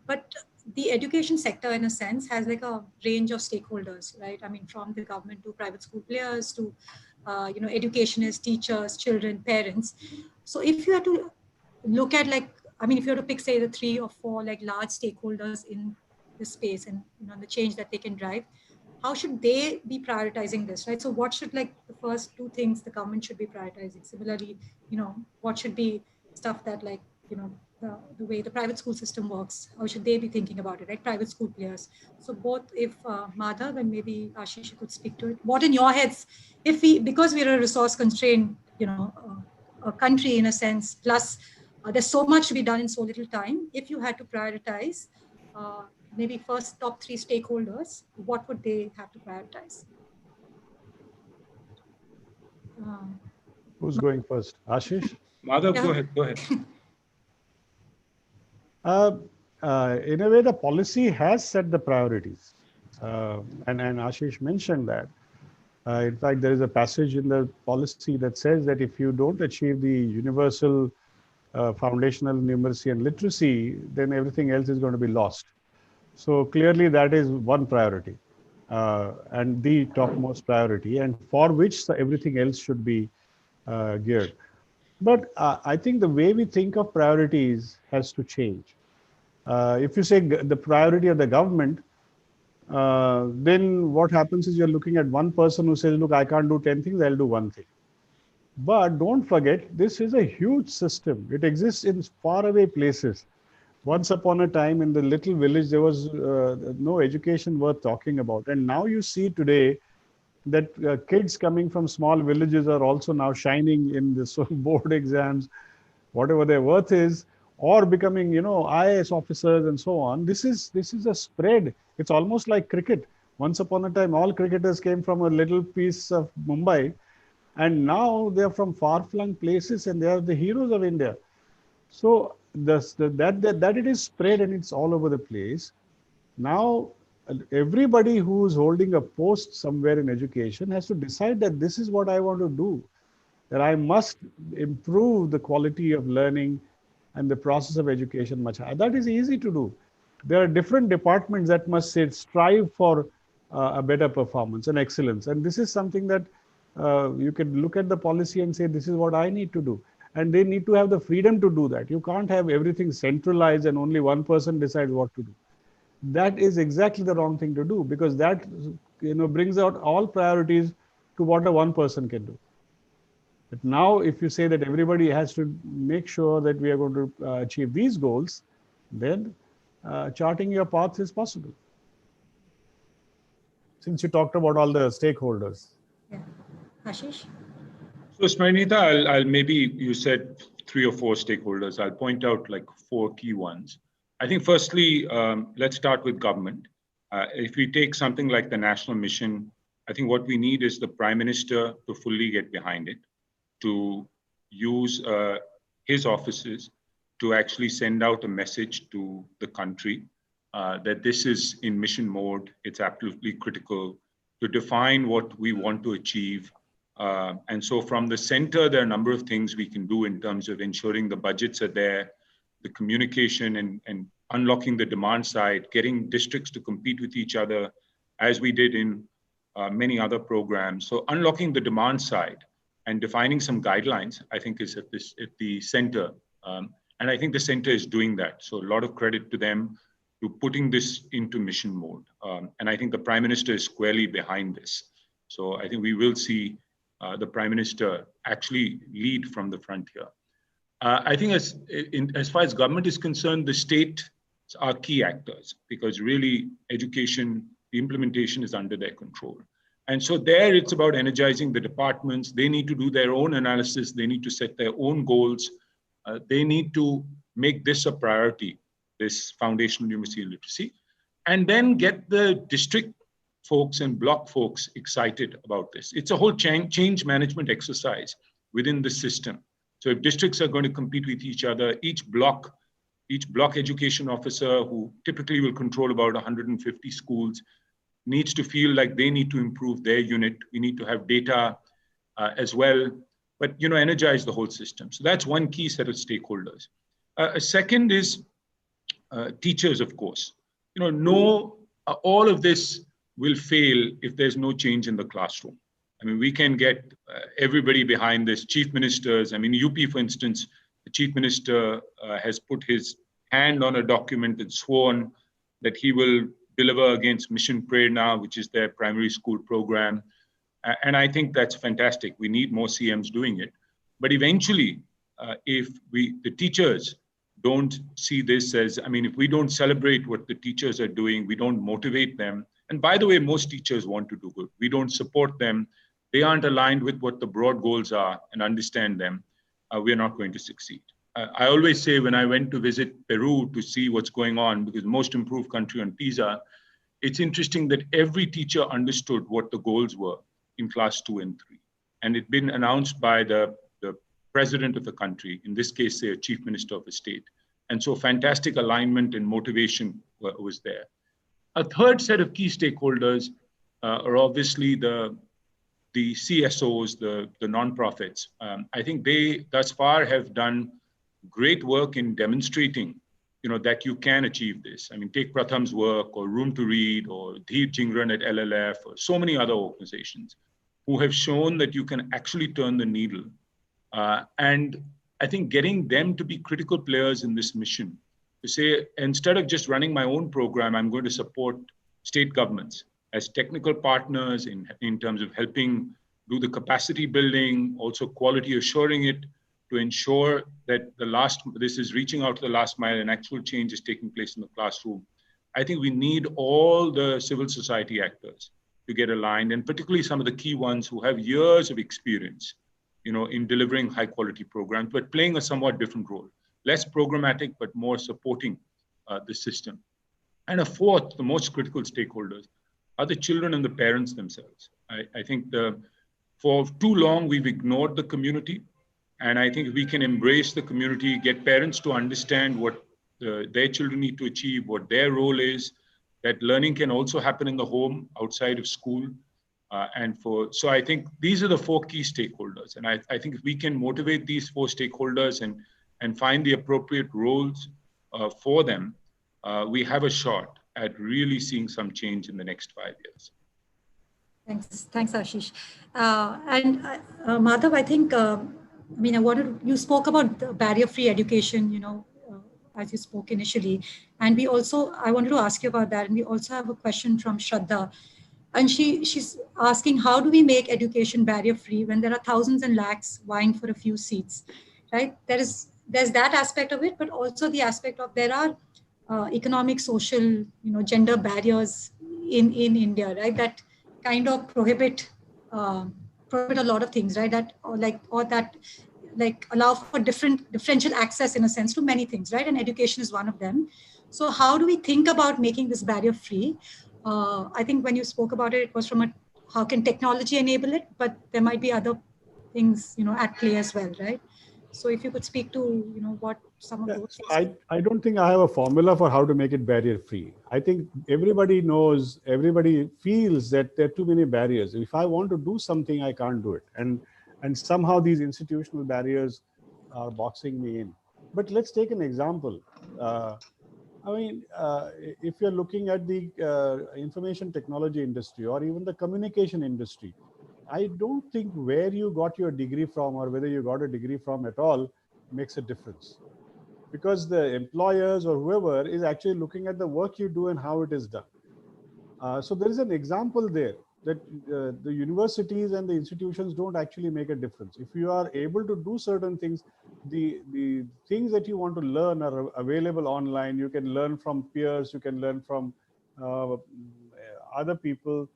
But the education sector, in a sense, has a range of stakeholders, right? I mean, from the government to private school players to educationists, teachers, children, parents. So if you had to look at if you had to pick, say, the 3 or 4 large stakeholders in this space and the change that they can drive, how should they be prioritizing this, right? So what should the first 2 things the government should be prioritizing? Similarly, what should be stuff that the way the private school system works, how should they be thinking about it, right? Private school players. So both, if Madhav and maybe Ashish, you could speak to it. What in your heads, because we're a resource constrained, a country in a sense, plus there's so much to be done in so little time, if you had to prioritize, maybe first top 3 stakeholders, what would they have to prioritize? Who's going first? Ashish? Madhav, Yeah. Go ahead. In a way, the policy has set the priorities. And Ashish mentioned that. In fact, there is a passage in the policy that says that if you don't achieve the universal foundational numeracy and literacy, then everything else is going to be lost. So clearly that is one priority and the topmost priority, and for which everything else should be geared. But I think the way we think of priorities has to change. If you say the priority of the government, then what happens is you're looking at one person who says, look, I can't do 10 things, I'll do 1 thing. But don't forget, this is a huge system. It exists in faraway places. Once upon a time in the little village, there was no education worth talking about. And now you see today that kids coming from small villages are also now shining in the board exams, whatever their worth is, or becoming, IAS officers and so on. This is a spread. It's almost like cricket. Once upon a time, all cricketers came from a little piece of Mumbai, and now they are from far-flung places, and they are the heroes of India. So that it is spread and it's all over the place. Now, everybody who is holding a post somewhere in education has to decide that this is what I want to do, that I must improve the quality of learning and the process of education much higher. That is easy to do. There are different departments that must strive for a better performance and excellence. And this is something that you can look at the policy and say, this is what I need to do. And they need to have the freedom to do that. You can't have everything centralized and only one person decides what to do. That is exactly the wrong thing to do, because that brings out all priorities to what a one person can do. But now, if you say that everybody has to make sure that we are going to achieve these goals, then charting your path is possible. Since you talked about all the stakeholders. Yeah. Ashish? So Smaranita, I'll maybe, you said 3 or 4 stakeholders. I'll point out like 4 key ones. I think firstly, let's start with government. If we take something like the national mission, I think what we need is the Prime Minister to fully get behind it, to use his offices to actually send out a message to the country that this is in mission mode. It's absolutely critical to define what we want to achieve. And so from the center, there are a number of things we can do in terms of ensuring the budgets are there, the communication and unlocking the demand side, getting districts to compete with each other, as we did in many other programs. So unlocking the demand side and defining some guidelines, I think is at the center. And I think the center is doing that. So a lot of credit to them to putting this into mission mode. And I think the Prime Minister is squarely behind this. So I think we will see the Prime Minister actually lead from the front here. I think as far as government is concerned, the state are key actors, because really education, the implementation is under their control. And so there it's about energizing the departments. They need to do their own analysis. They need to set their own goals. They need to make this a priority, this foundational numeracy and literacy, and then get the district folks and block folks excited about this. It's a whole change management exercise within the system. So if districts are going to compete with each other, each block education officer, who typically will control about 150 schools, needs to feel like they need to improve their unit. We need to have data as well, but energize the whole system. So that's one key set of stakeholders. A second is teachers, of course. All of this will fail if there's no change in the classroom. I mean, we can get everybody behind this, chief ministers. I mean, UP, for instance, the chief minister has put his hand on a document and sworn that he will deliver against Mission Prerna, which is their primary school program. And I think that's fantastic. We need more CMs doing it. But eventually, if the teachers don't see this as, if we don't celebrate what the teachers are doing, we don't motivate them. And by the way, most teachers want to do good. We don't support them. They aren't aligned with what the broad goals are and understand them. We're not going to succeed. I always say, when I went to visit Peru to see what's going on, because most improved country on PISA, it's interesting that every teacher understood what the goals were in class 2 and 3. And it'd been announced by the president of the country, in this case, say a chief minister of a state. And so fantastic alignment and motivation was there. A third set of key stakeholders are obviously the CSOs, the nonprofits. I think they thus far have done great work in demonstrating, that you can achieve this. I mean, take Pratham's work, or Room to Read, or Dheer Jingran at LLF, or so many other organizations who have shown that you can actually turn the needle. And I think getting them to be critical players in this mission, to say, instead of just running my own program, I'm going to support state governments as technical partners in terms of helping do the capacity building, also quality assuring it, to ensure that this is reaching out to the last mile and actual change is taking place in the classroom. I think we need all the civil society actors to get aligned, and particularly some of the key ones who have years of experience, in delivering high quality programs, but playing a somewhat different role, less programmatic, but more supporting the system. And a fourth, the most critical stakeholders are the children and the parents themselves. I think for too long, we've ignored the community. And I think we can embrace the community, get parents to understand what their children need to achieve, what their role is, that learning can also happen in the home, outside of school. So I think these are the four key stakeholders. And I think if we can motivate these four stakeholders and find the appropriate roles for them, we have a shot at really seeing some change in the next 5 years. Thanks, Ashish. Madhav, I think, you spoke about barrier-free education, as you spoke initially. And I wanted to ask you about that. And we also have a question from Shraddha. And she's asking, how do we make education barrier-free when there are thousands and lakhs vying for a few seats, right? There's that aspect of it, but also the aspect of there are economic, social, gender barriers in India, right? That kind of prohibit a lot of things, right? That allow for differential access in a sense to many things, right? And education is one of them. So how do we think about making this barrier free? I think when you spoke about it, it was from how can technology enable it, but there might be other things, at play as well, right? So if you could speak to, what some of those things. I don't think I have a formula for how to make it barrier free. I think everybody knows, everybody feels that there are too many barriers. If I want to do something, I can't do it. And somehow these institutional barriers are boxing me in. But let's take an example. If you're looking at the information technology industry or even the communication industry, I don't think where you got your degree from or whether you got a degree from at all makes a difference. Because the employers or whoever is actually looking at the work you do and how it is done. So there is an example there that the universities and the institutions don't actually make a difference. If you are able to do certain things, the things that you want to learn are available online. You can learn from peers, you can learn from other people.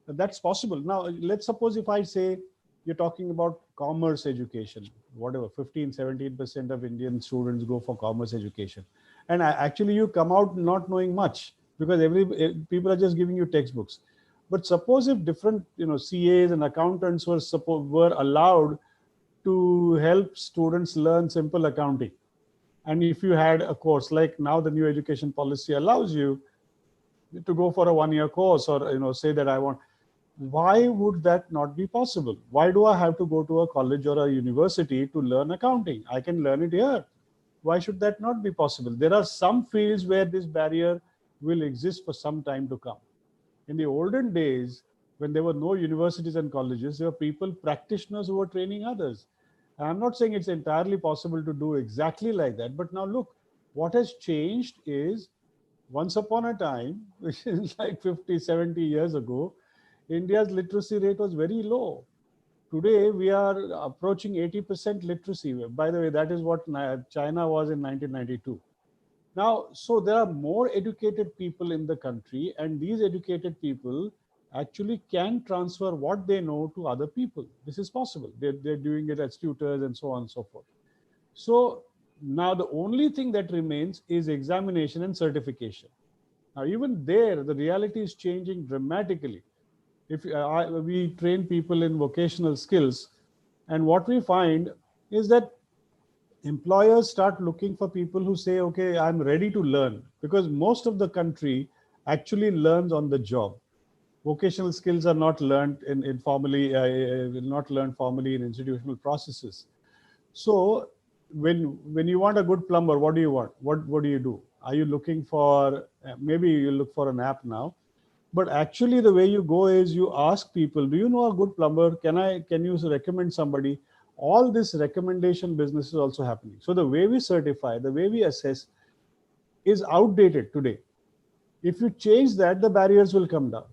That's possible. Now, let's suppose if I say you're talking about commerce education, whatever, 15-17% of Indian students go for commerce education. And actually you come out not knowing much because people are just giving you textbooks. But suppose if different CAs and accountants were allowed to help students learn simple accounting. And if you had a course like now the new education policy allows you to go for a 1-year course or say that I want, why would that not be possible? Why do I have to go to a college or a university to learn accounting? I can learn it here. Why should that not be possible? There are some fields where this barrier will exist for some time to come. In the olden days, when there were no universities and colleges, there were practitioners who were training others. I'm not saying it's entirely possible to do exactly like that, but now look, what has changed is once upon a time, which is like 50, 70 years ago, India's literacy rate was very low. Today, we are approaching 80% literacy. By the way, that is what China was in 1992. Now, so there are more educated people in the country, and these educated people actually can transfer what they know to other people. This is possible. They're doing it as tutors and so on and so forth. So now the only thing that remains is examination and certification. Now, even there, the reality is changing dramatically. If we train people in vocational skills, and what we find is that employers start looking for people who say, okay, I'm ready to learn, because most of the country actually learns on the job. Vocational skills are not learned not learned formally in institutional processes. So when you want a good plumber, what do you want? What do you do? Are you looking for, maybe you look for an app now, but actually the way you go is you ask people, do you know a good plumber? Can you recommend somebody? All this recommendation business is also happening. So the way we certify, the way we assess is outdated today. If you change that, the barriers will come down.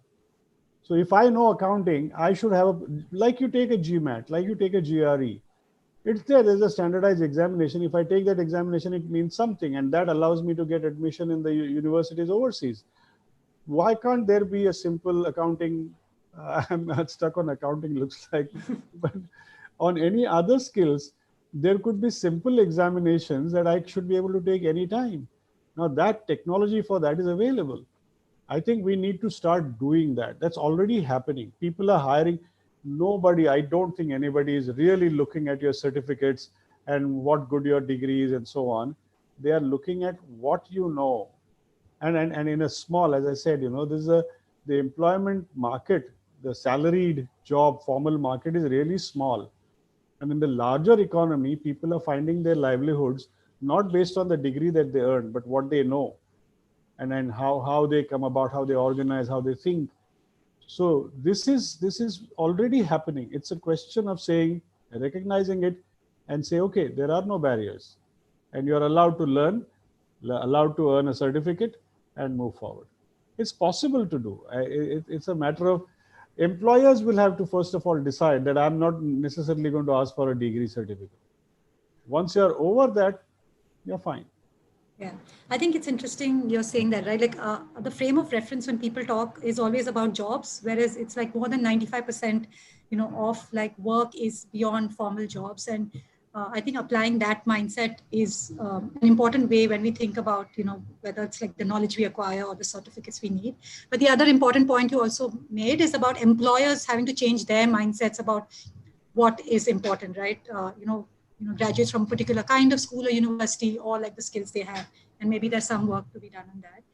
So if I know accounting, I should have like you take a GMAT, like you take a GRE. It's there. There's a standardized examination. If I take that examination, it means something, and that allows me to get admission in the universities overseas. Why can't there be a simple accounting? I'm not stuck on accounting, looks like, but on any other skills, there could be simple examinations that I should be able to take any time. Now, that technology for that is available. I think we need to start doing that. That's already happening. People are hiring. Nobody, I don't think anybody is really looking at your certificates and what good your degree is and so on. They are looking at what you know. And in a small, as I said, this is the employment market, the salaried job, formal market is really small. And in the larger economy, people are finding their livelihoods not based on the degree that they earn, but what they know and how they come about, how they organize, how they think. So this is already happening. It's a question of saying, recognizing it, and say, okay, there are no barriers, and you are allowed to learn, allowed to earn a certificate, and move forward. It's possible to do. It's a matter of employers will have to first of all decide that I'm not necessarily going to ask for a degree certificate. Once you're over that, you're fine. Yeah, I think it's interesting you're saying that, right? Like the frame of reference when people talk is always about jobs, whereas it's like more than 95%, of like work is beyond formal jobs. And I think applying that mindset is an important way when we think about, whether it's like the knowledge we acquire or the certificates we need. But the other important point you also made is about employers having to change their mindsets about what is important, right? Graduates from a particular kind of school or university, or like the skills they have, and maybe there's some work to be done on that.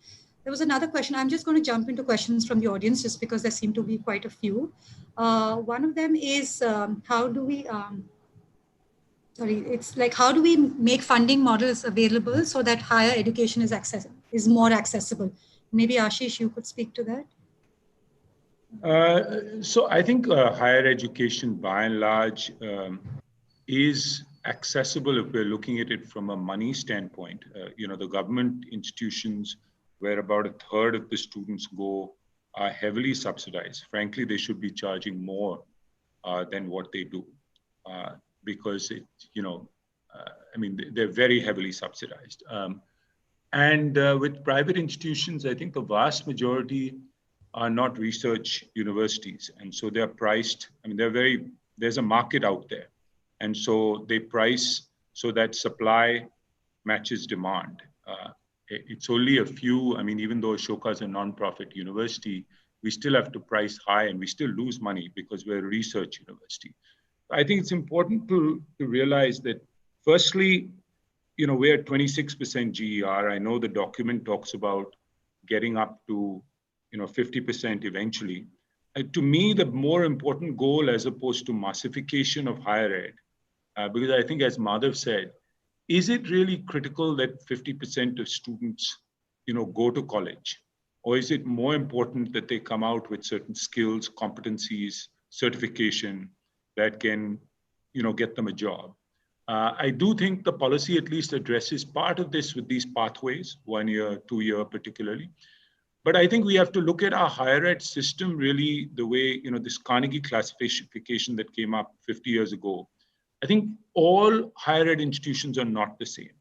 There was another question. I'm just going to jump into questions from the audience just because there seem to be quite a few. One of them is how do we make funding models available so that higher education is more accessible? Maybe Ashish, you could speak to that. So I think higher education, by and large, is accessible if we're looking at it from a money standpoint. The government institutions where about a third of the students go are heavily subsidized. Frankly, they should be charging more than what they do because they're very heavily subsidized. And with private institutions, I think the vast majority are not research universities. And so they're priced, there's a market out there. And so they price so that supply matches demand. It's only a few, even though Ashoka is a non-profit university, we still have to price high and we still lose money because we're a research university. I think it's important to realize that firstly, we're at 26% GER. I know the document talks about getting up to 50% eventually. To me, the more important goal as opposed to massification of higher ed, because I think as Madhav said, is it really critical that 50% of students, go to college? Or is it more important that they come out with certain skills, competencies, certification that can, get them a job? I do think the policy at least addresses part of this with these pathways, 1 year, 2 year particularly. But I think we have to look at our higher ed system really the way, this Carnegie classification that came up 50 years ago. I think all higher ed institutions are not the same.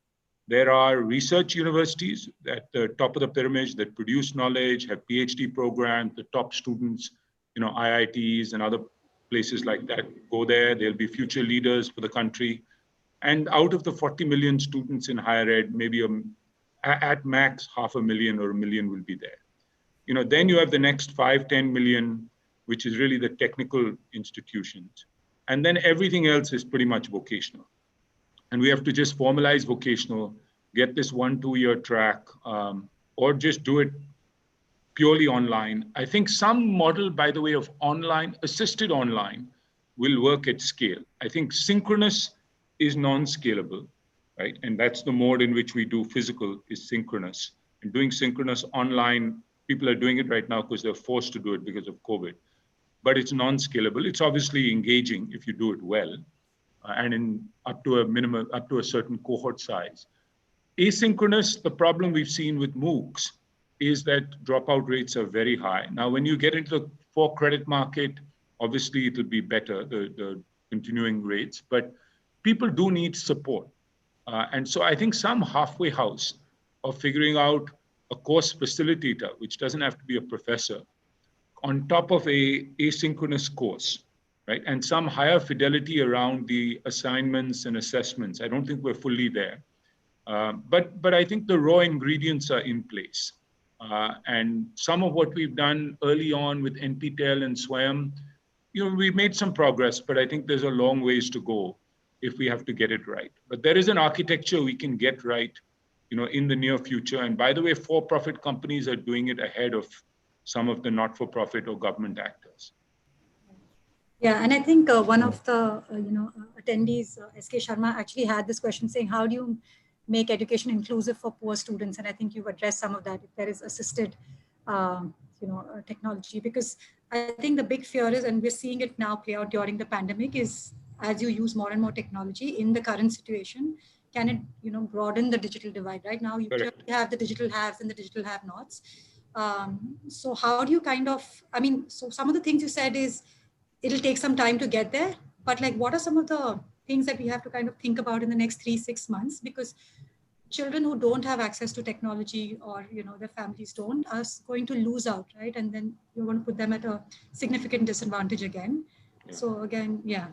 There are research universities at the top of the pyramid that produce knowledge, have PhD programs, the top students, IITs and other places like that go there. They'll be future leaders for the country. And out of the 40 million students in higher ed, maybe at max 500,000 or 1 million will be there. Then you have the next 5-10 million, which is really the technical institutions. And then everything else is pretty much vocational. And we have to just formalize vocational, get this 1-2 year track, or just do it purely online. I think some model, by the way, of assisted online will work at scale. I think synchronous is non-scalable, right? And that's the mode in which we do physical is synchronous. And doing synchronous online, people are doing it right now because they're forced to do it because of COVID. But it's non-scalable. It's obviously engaging if you do it well, and up to a certain cohort size. Asynchronous, the problem we've seen with MOOCs is that dropout rates are very high. Now, when you get into the for-credit market, obviously it'll be better, the continuing rates, but people do need support. And so I think some halfway house of figuring out a course facilitator, which doesn't have to be a professor, on top of a asynchronous course, right? And some higher fidelity around the assignments and assessments. I don't think we're fully there. But I think the raw ingredients are in place. And some of what we've done early on with NPTEL and SWAYAM, we made some progress, but I think there's a long ways to go if we have to get it right. But there is an architecture we can get right, in the near future. And by the way, for-profit companies are doing it ahead of some of the not-for-profit or government actors. Yeah, and I think one of the attendees, S.K. Sharma, actually had this question saying, how do you make education inclusive for poor students? And I think you've addressed some of that. If there is assisted, technology, because I think the big fear is, and we're seeing it now play out during the pandemic, is as you use more and more technology in the current situation, can it, broaden the digital divide? Right now, you clearly have the digital haves and the digital have-nots. So how do you so some of the things you said is, it'll take some time to get there, but like, what are some of the things that we have to kind of think about in the next 3-6 months? Because children who don't have access to technology, or their families don't, are going to lose out, right? And then you're going to put them at a significant disadvantage again. Yeah. So again, yeah.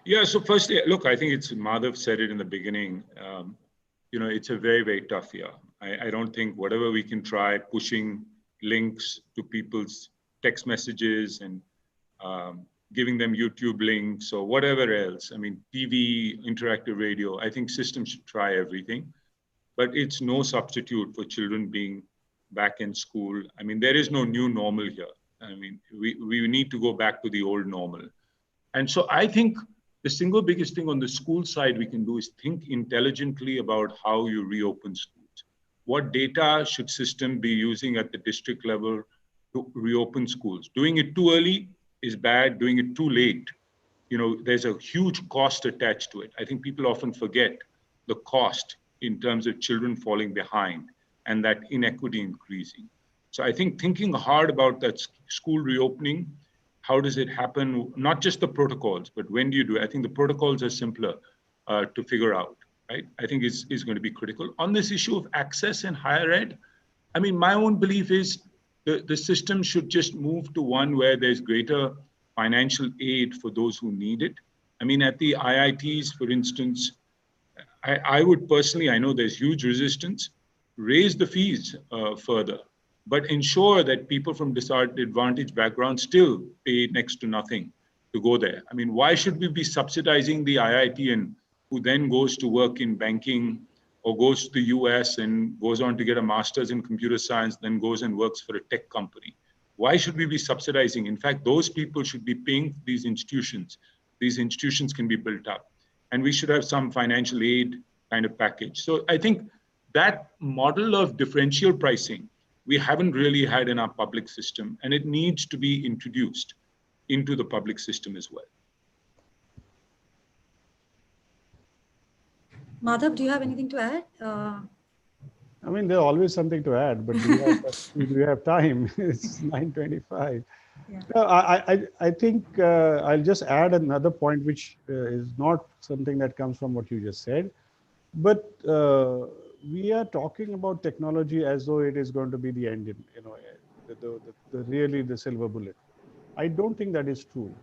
Yeah, so first, look, I think Madhav said it in the beginning, it's a very, very tough year. I don't think whatever we can try pushing links to people's text messages and giving them YouTube links or whatever else. I mean, TV, interactive radio, I think systems should try everything, but it's no substitute for children being back in school. I mean, there is no new normal here. I mean, we need to go back to the old normal. And so I think the single biggest thing on the school side we can do is think intelligently about how you reopen schools. What data should system be using at the district level to reopen schools? Doing it too early is bad. Doing it too late, there's a huge cost attached to it. I think people often forget the cost in terms of children falling behind and that inequity increasing. So I think thinking hard about that school reopening, how does it happen? Not just the protocols, but when do you do it? I think the protocols are simpler to figure out, right? I think is going to be critical. On this issue of access in higher ed, I mean, my own belief is the system should just move to one where there's greater financial aid for those who need it. I mean, at the IITs, for instance, I would personally, I know there's huge resistance, raise the fees further, but ensure that people from disadvantaged backgrounds still pay next to nothing to go there. I mean, why should we be subsidizing the IITian who then goes to work in banking or goes to the US and goes on to get a master's in computer science, then goes and works for a tech company? Why should we be subsidizing? In fact, those people should be paying these institutions. These institutions can be built up. And we should have some financial aid kind of package. So I think that model of differential pricing, we haven't really had in our public system, and it needs to be introduced into the public system as well. Madhav, do you have anything to add? I mean, there's always something to add, but do we have time? It's 9:25. Yeah. No, I think I'll just add another point, which is not something that comes from what you just said, but we are talking about technology as though it is going to be the end, really the silver bullet. I don't think that is true.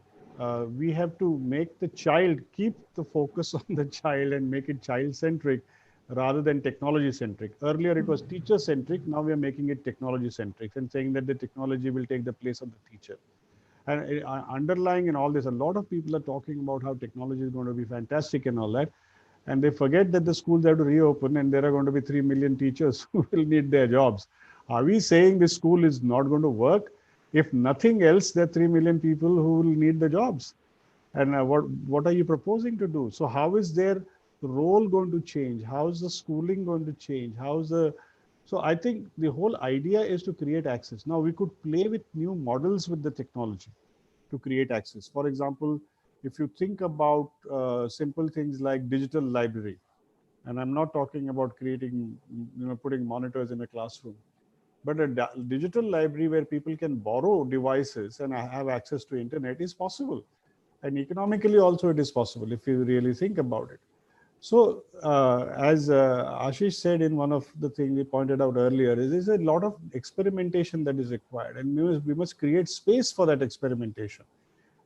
We have to make the child, keep the focus on the child and make it child-centric rather than technology-centric. Earlier it was teacher-centric, now we are making it technology-centric and saying that the technology will take the place of the teacher. And underlying in all this, a lot of people are talking about how technology is going to be fantastic and all that. And they forget that the schools have to reopen and there are going to be 3 million teachers who will need their jobs. Are we saying this school is not going to work? If nothing else, there are 3 million people who will need the jobs. And what are you proposing to do? So how is their role going to change? How is the schooling going to change? So I think the whole idea is to create access. Now we could play with new models with the technology to create access. For example, if you think about simple things like digital library, and I'm not talking about creating, putting monitors in a classroom, but a digital library where people can borrow devices and have access to internet is possible. And economically also it is possible if you really think about it. So as Ashish said in one of the things we pointed out earlier, is a lot of experimentation that is required, and we must create space for that experimentation.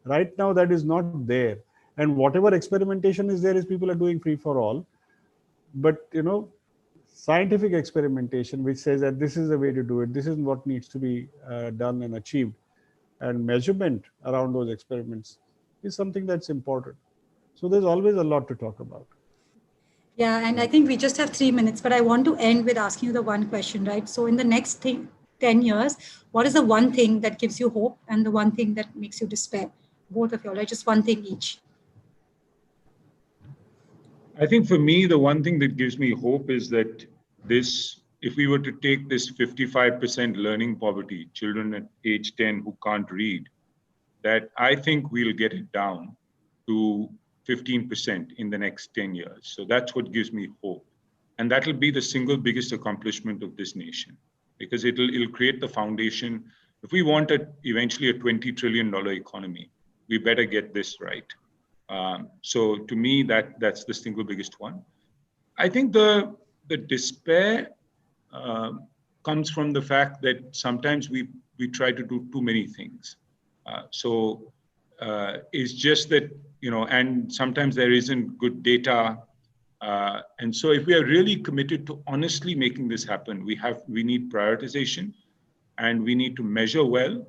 Right now that is not there, and whatever experimentation is there is people are doing free for all. But scientific experimentation which says that this is the way to do it, this is what needs to be done and achieved, and measurement around those experiments is something that's important. So there's always a lot to talk about. Yeah, and I think we just have 3 minutes, but I want to end with asking you the one question, right? So in the next 10 years, what is the one thing that gives you hope and the one thing that makes you despair? Both of you, right? Just one thing each. I think for me, the one thing that gives me hope is that if we were to take this 55% learning poverty, children at age 10 who can't read, that I think we'll get it down to 15% in the next 10 years. So that's what gives me hope. And that'll be the single biggest accomplishment of this nation, because it'll create the foundation. If we want eventually a $20 trillion economy, we better get this right. So to me, that's the single biggest one. I think the despair comes from the fact that sometimes we try to do too many things. It's just that, and sometimes there isn't good data. And so if we are really committed to honestly making this happen, we need prioritization, and we need to measure well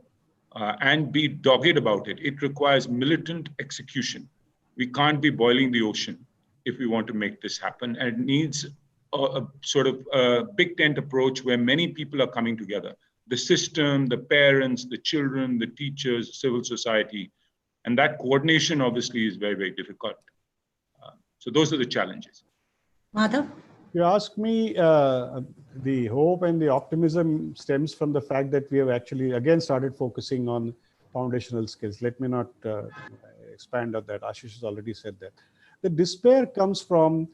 and be dogged about it. It requires militant execution. We can't be boiling the ocean if we want to make this happen. And it needs a sort of a big tent approach where many people are coming together. The system, the parents, the children, the teachers, civil society. And that coordination obviously is very, very difficult. So those are the challenges. Madhav? You ask me, the hope and the optimism stems from the fact that we have actually again started focusing on foundational skills. Let me not expand on that. Ashish has already said that. The despair comes from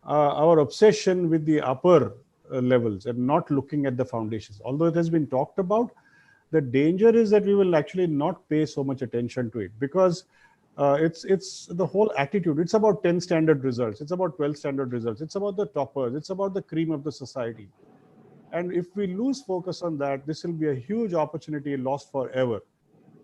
our obsession with the upper levels and not looking at the foundations. Although it has been talked about, the danger is that we will actually not pay so much attention to it, because it's the whole attitude. It's about 10 standard results. It's about 12 standard results. It's about the toppers. It's about the cream of the society. And if we lose focus on that, this will be a huge opportunity lost forever.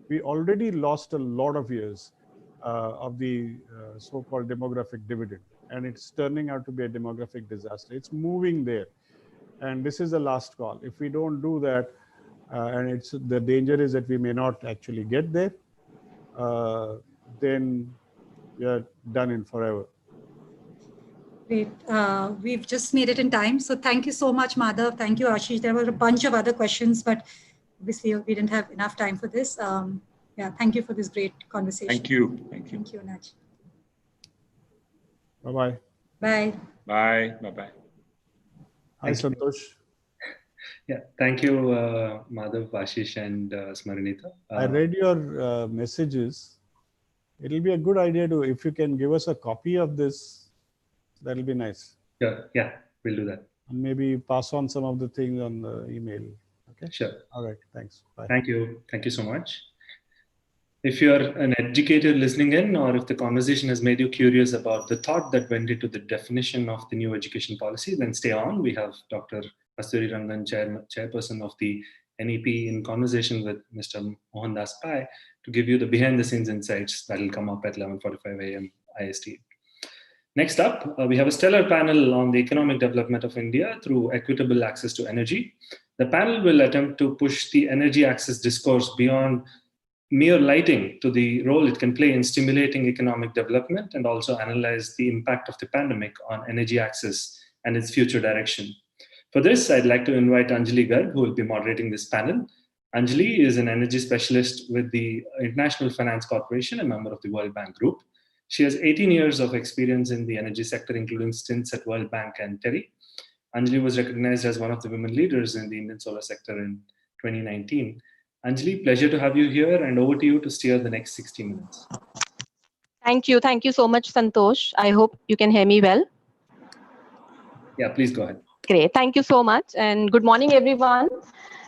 We already lost a lot of years of the so-called demographic dividend, and it's turning out to be a demographic disaster. It's moving there, and this is the last call. If we don't do that, and the danger is that we may not actually get there, then we are done in forever. Great. We've just made it in time. So thank you so much, Madhav. Thank you, Ashish. There were a bunch of other questions, but obviously we didn't have enough time for this. Yeah, thank you for this great conversation. Thank you. Thank you, Naj. Bye-bye. Bye. Bye. Bye-bye. Hi, Santosh. Yeah, thank you, Madhav, Ashish, and Smaranita. I read your messages. It'll be a good idea to, if you can give us a copy of this, that'll be nice. Yeah, we'll do that. And maybe pass on some of the things on the email. Okay. Sure. All right. Thanks. Bye. Thank you. Thank you so much. If you're an educator listening in, or if the conversation has made you curious about the thought that went into the definition of the new education policy, then stay on. We have Dr. Kasturi Rangan, chairperson of the NEP, in conversation with Mr. Mohandas Pai to give you the behind the scenes insights that will come up at 11:45 a.m. IST. Next up, we have a stellar panel on the economic development of India through equitable access to energy. The panel will attempt to push the energy access discourse beyond mere lighting to the role it can play in stimulating economic development, and also analyze the impact of the pandemic on energy access and its future direction. For this, I'd like to invite Anjali Garg, who will be moderating this panel. Anjali is an energy specialist with the International Finance Corporation, a member of the World Bank Group. She has 18 years of experience in the energy sector, including stints at World Bank and TERI. Anjali was recognized as one of the women leaders in the Indian solar sector in 2019. Anjali, pleasure to have you here, and over to you to steer the next 60 minutes. Thank you. Thank you so much, Santosh. I hope you can hear me well. Yeah, please go ahead. Great. Thank you so much. And good morning, everyone.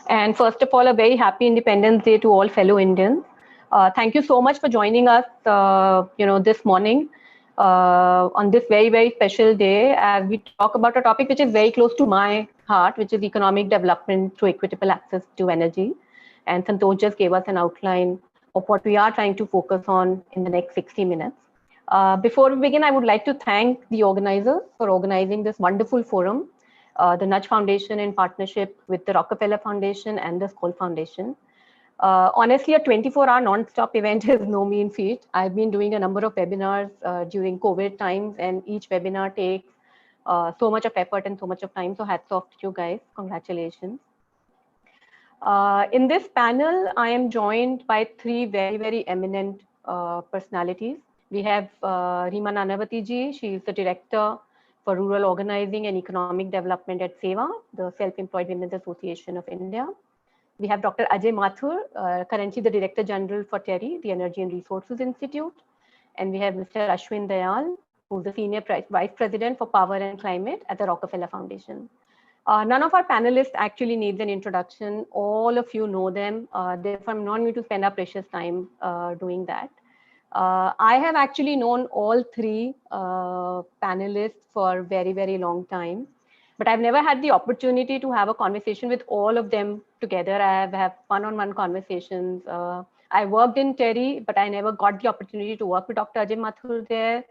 And first of all, a very happy Independence Day to all fellow Indians. Thank you so much for joining us, this morning on this very, very special day as we talk about a topic which is very close to my heart, which is economic development through equitable access to energy. And Santosh just gave us an outline of what we are trying to focus on in the next 60 minutes. Before we begin, I would like to thank the organizers for organizing this wonderful forum, the Nudge Foundation in partnership with the Rockefeller Foundation and the Skoll Foundation. Honestly, a 24-hour non-stop event is no mean feat. I've been doing a number of webinars during COVID times, and each webinar takes so much of effort and so much of time. So hats off to you guys. Congratulations. In this panel, I am joined by three very, very eminent personalities. We have Reema Nanavati ji. She is the Director for Rural Organizing and Economic Development at SEWA, the Self-Employed Women's Association of India. We have Dr. Ajay Mathur, currently the Director General for TERI, the Energy and Resources Institute. And we have Mr. Ashwin Dayal, who's the Senior Vice President for Power and Climate at the Rockefeller Foundation. None of our panelists actually needs an introduction. All of you know them. Therefore, I'm not going to spend our precious time doing that. I have actually known all three panelists for a very, very long time. But I've never had the opportunity to have a conversation with all of them together. I have had one-on-one conversations. I worked in TERI, but I never got the opportunity to work with Dr. Ajay Mathur there.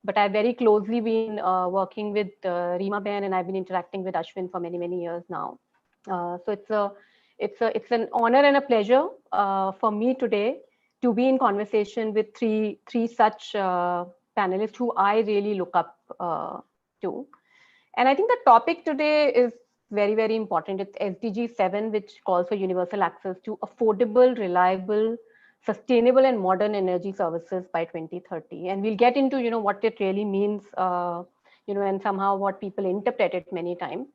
But I've very closely been working with Reema Ben, and I've been interacting with Ashwin for many, many years now. So it's an honor and a pleasure for me today to be in conversation with three such panelists who I really look up to. And I think the topic today is very, very important. It's SDG 7, which calls for universal access to affordable, reliable, sustainable and modern energy services by 2030. And we'll get into, what it really means, and somehow what people interpret it many times.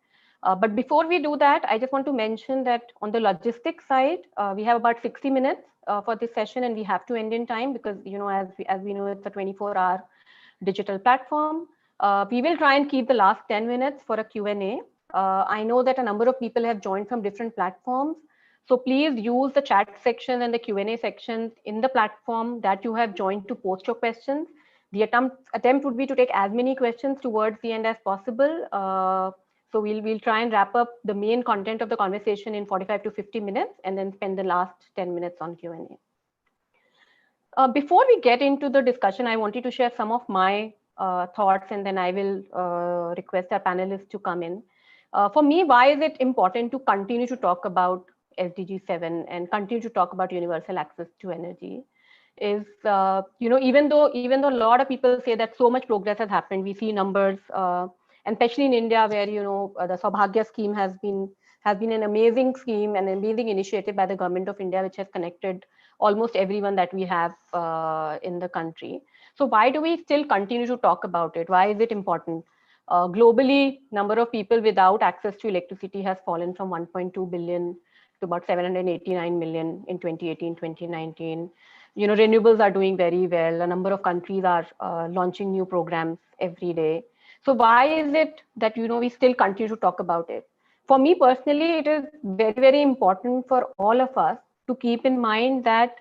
But before we do that, I just want to mention that on the logistics side, we have about 60 minutes for this session, and we have to end in time because, as we know, it's a 24-hour digital platform. We will try and keep the last 10 minutes for a Q&A. I know that a number of people have joined from different platforms. So please use the chat section and the Q&A sections in the platform that you have joined to post your questions. The attempt would be to take as many questions towards the end as possible. So we'll try and wrap up the main content of the conversation in 45 to 50 minutes and then spend the last 10 minutes on Q&A. Before we get into the discussion, I wanted to share some of my thoughts, and then I will request our panelists to come in. For me, why is it important to continue to talk about SDG 7 and continue to talk about universal access to energy? Is even though a lot of people say that so much progress has happened, we see numbers, and especially in India, where the Saubhagya scheme has been an amazing scheme, an amazing initiative by the government of India, which has connected almost everyone that we have in the country. So why do we still continue to talk about it? Why is it important? Globally, number of people without access to electricity has fallen from 1.2 billion to about 789 million in 2018, 2019. Renewables are doing very well. A number of countries are launching new programs every day. So why is it that, we still continue to talk about it? For me personally, it is very, very important for all of us to keep in mind that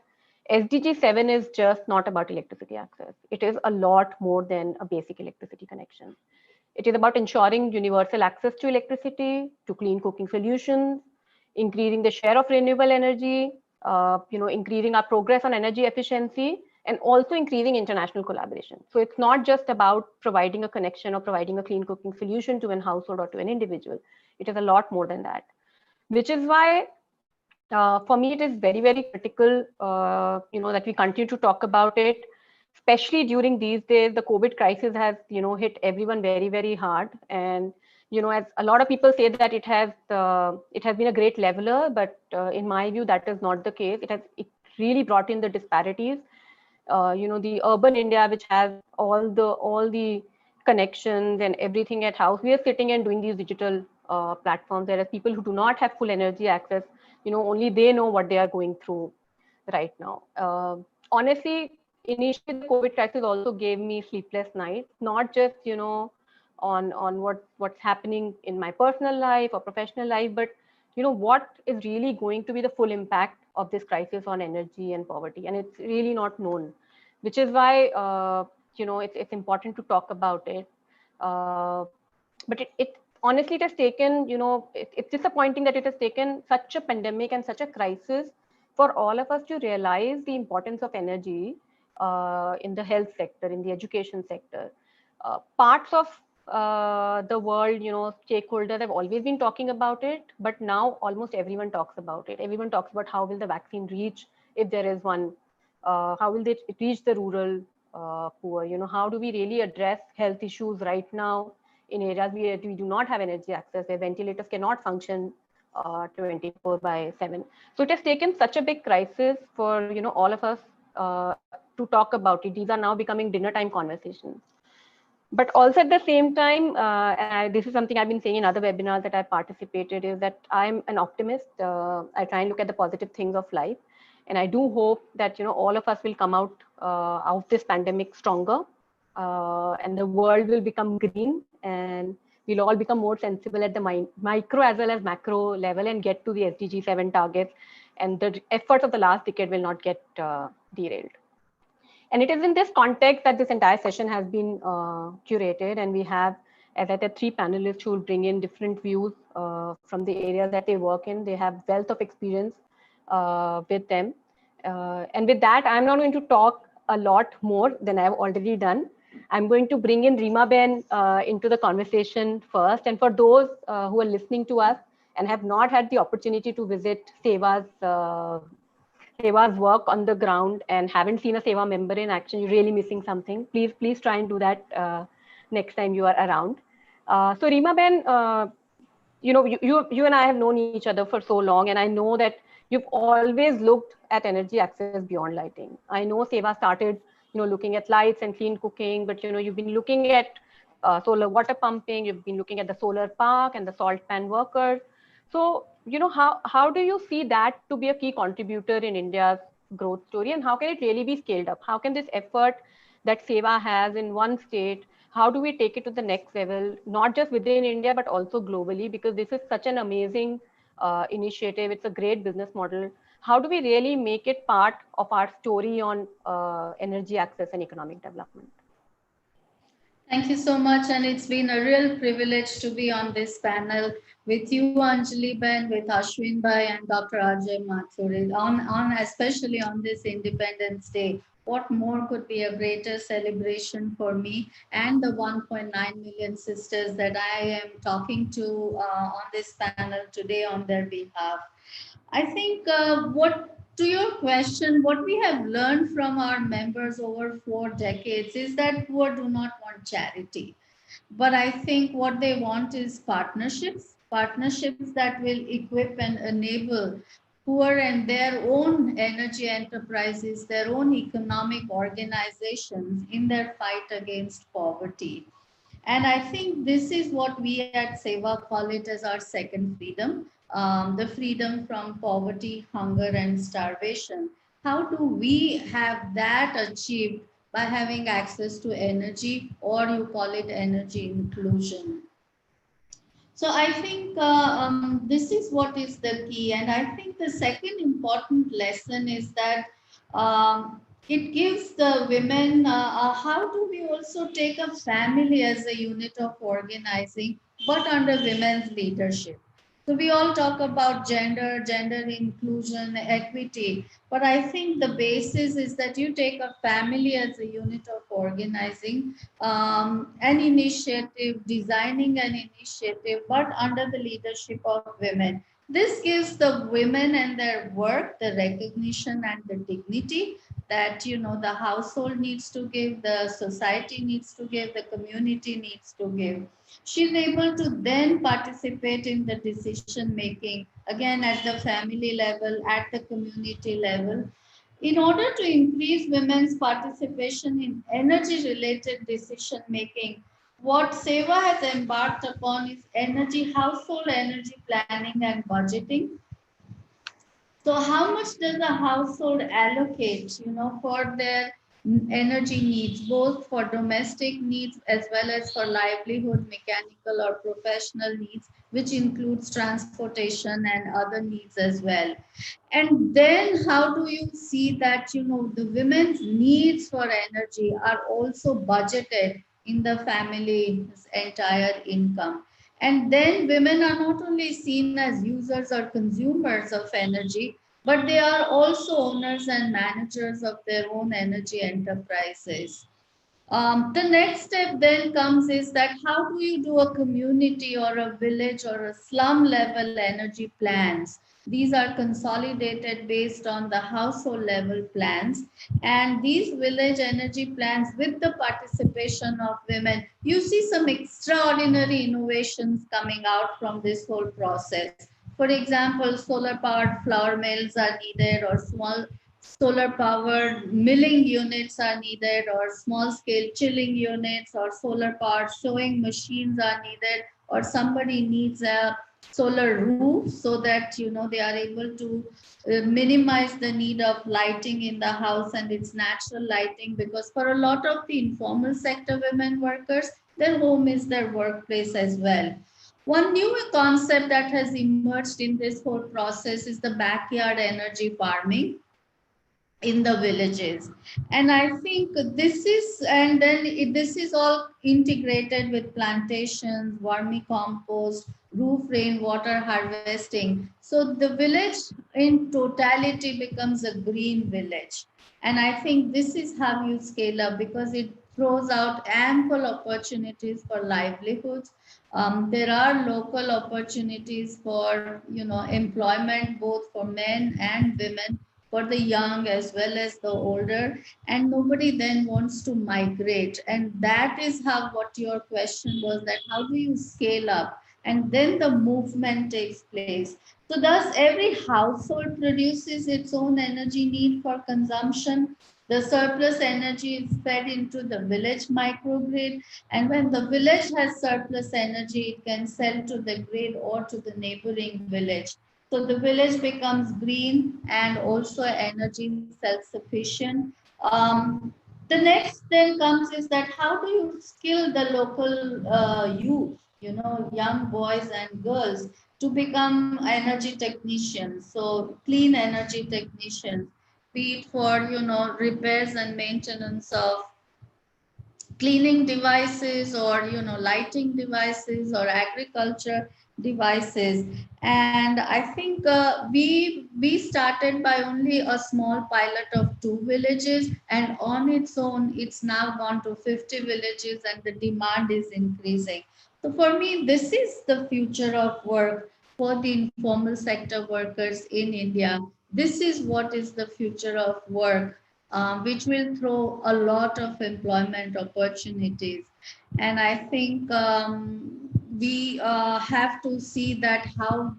SDG 7 is just not about electricity access. It is a lot more than a basic electricity connection. It is about ensuring universal access to electricity, to clean cooking solutions, increasing the share of renewable energy, increasing our progress on energy efficiency, and also increasing international collaboration. So it's not just about providing a connection or providing a clean cooking solution to an household or to an individual. It is a lot more than that, which is why for me, it is very, very critical, that we continue to talk about it, especially during these days. The COVID crisis has, hit everyone very, very hard. And, as a lot of people say that it has been a great leveler, but in my view, that is not the case. It really brought in the disparities. The urban India, which has all the connections and everything at house, we are sitting and doing these digital platforms, whereas people who do not have full energy access, only they know what they are going through right now. Honestly, initially the COVID crisis also gave me sleepless nights, not just, on what's happening in my personal life or professional life, but, what is really going to be the full impact of this crisis on energy and poverty, and it's really not known, which is why it's important to talk about it. But it honestly, it has taken, it's disappointing that it has taken such a pandemic and such a crisis for all of us to realize the importance of energy in the health sector, in the education sector. Parts of the world, stakeholders have always been talking about it, but now almost everyone talks about it. Everyone talks about how will the vaccine reach, if there is one, how will it reach the rural poor, how do we really address health issues right now in areas where we do not have energy access, where ventilators cannot function 24/7. So it has taken such a big crisis for all of us to talk about it. These are now becoming dinner time conversations. But also at the same time, and this is something I've been saying in other webinars that I've participated, is that I'm an optimist. I try and look at the positive things of life. And I do hope that all of us will come out of this pandemic stronger, and the world will become green, and we'll all become more sensible at the micro as well as macro level and get to the SDG 7 targets, and the efforts of the last decade will not get derailed. And it is in this context that this entire session has been curated, and we have, as I said, 3 panelists who will bring in different views from the areas that they work in. They have wealth of experience with them. And with that, I'm not going to talk a lot more than I've already done. I'm going to bring in Rima Ben into the conversation first. And for those who are listening to us and have not had the opportunity to visit Seva's work on the ground and haven't seen a Seva member in action, you're really missing something. Please try and do that next time you are around. So Rima Ben, you and I have known each other for so long, and I know that you've always looked at energy access beyond lighting. I know Seva started, looking at lights and clean cooking, but you've been looking at solar water pumping, you've been looking at the solar park and the salt pan workers. So, how do you see that to be a key contributor in India's growth story, and how can it really be scaled up? How can this effort that Seva has in one state, how do we take it to the next level, not just within India, but also globally? Because this is such an amazing initiative. It's a great business model. How do we really make it part of our story on energy access and economic development? Thank you so much, and it's been a real privilege to be on this panel with you, Anjali Ben, with Ashwin Bhai and Dr. Ajay Mathur, on especially on this Independence Day. What more could be a greater celebration for me and the 1.9 million sisters that I am talking to on this panel today on their behalf. I think to your question, what we have learned from our members over 4 decades is that poor do not want charity. But I think what they want is partnerships that will equip and enable poor and their own energy enterprises, their own economic organizations in their fight against poverty. And I think this is what we at Seva call it as our second freedom, the freedom from poverty, hunger, and starvation. How do we have that achieved by having access to energy, or you call it energy inclusion? So I think this is what is the key. And I think the second important lesson is that it gives the women, how do we also take a family as a unit of organizing, but under women's leadership? So we all talk about gender inclusion, equity, but I think the basis is that you take a family as a unit of organizing, an initiative, designing an initiative, but under the leadership of women. This gives the women and their work the recognition and the dignity that the household needs to give, the society needs to give, the community needs to give. She's able to then participate in the decision making, again at the family level, at the community level. In order to increase women's participation in energy related decision making, what Seva has embarked upon is household energy planning and budgeting. So how much does a household allocate, for their energy needs, both for domestic needs as well as for livelihood, mechanical or professional needs, which includes transportation and other needs as well. And then how do you see that, the women's needs for energy are also budgeted in the family's entire income? And then women are not only seen as users or consumers of energy, but they are also owners and managers of their own energy enterprises. The next step then comes is that how do you do a community or a village or a slum level energy plans? These are consolidated based on the household level plans. And these village energy plans, with the participation of women, you see some extraordinary innovations coming out from this whole process. For example, solar powered flour mills are needed, or small solar powered milling units are needed, or small scale chilling units, or solar powered sewing machines are needed, or somebody needs a solar roof so that they are able to minimize the need of lighting in the house and its natural lighting, because for a lot of the informal sector women workers, their home is their workplace as well. One new concept that has emerged in this whole process is the backyard energy farming in the villages. And I think this is, and then this is all integrated with plantations, vermicompost, roof rainwater harvesting. So the village in totality becomes a green village. And I think this is how you scale up, because it throws out ample opportunities for livelihoods. There are local opportunities for employment, both for men and women, for the young as well as the older, and nobody then wants to migrate. And that is how, what your question was, that how do you scale up, and then the movement takes place. So thus every household produces its own energy need for consumption. The surplus energy is fed into the village microgrid, and when the village has surplus energy, it can sell to the grid or to the neighboring village. So the village becomes green and also energy self-sufficient. The next then comes is that how do you skill the local youth, young boys and girls, to become energy technicians? So clean energy technicians, be it for repairs and maintenance of cleaning devices, or lighting devices, or agriculture devices. And I think we started by only a small pilot of 2 villages, and on its own it's now gone to 50 villages, and the demand is increasing. So for me, this is the future of work for the informal sector workers in India. This is what is the future of work, which will throw a lot of employment opportunities. And I think we have to see that how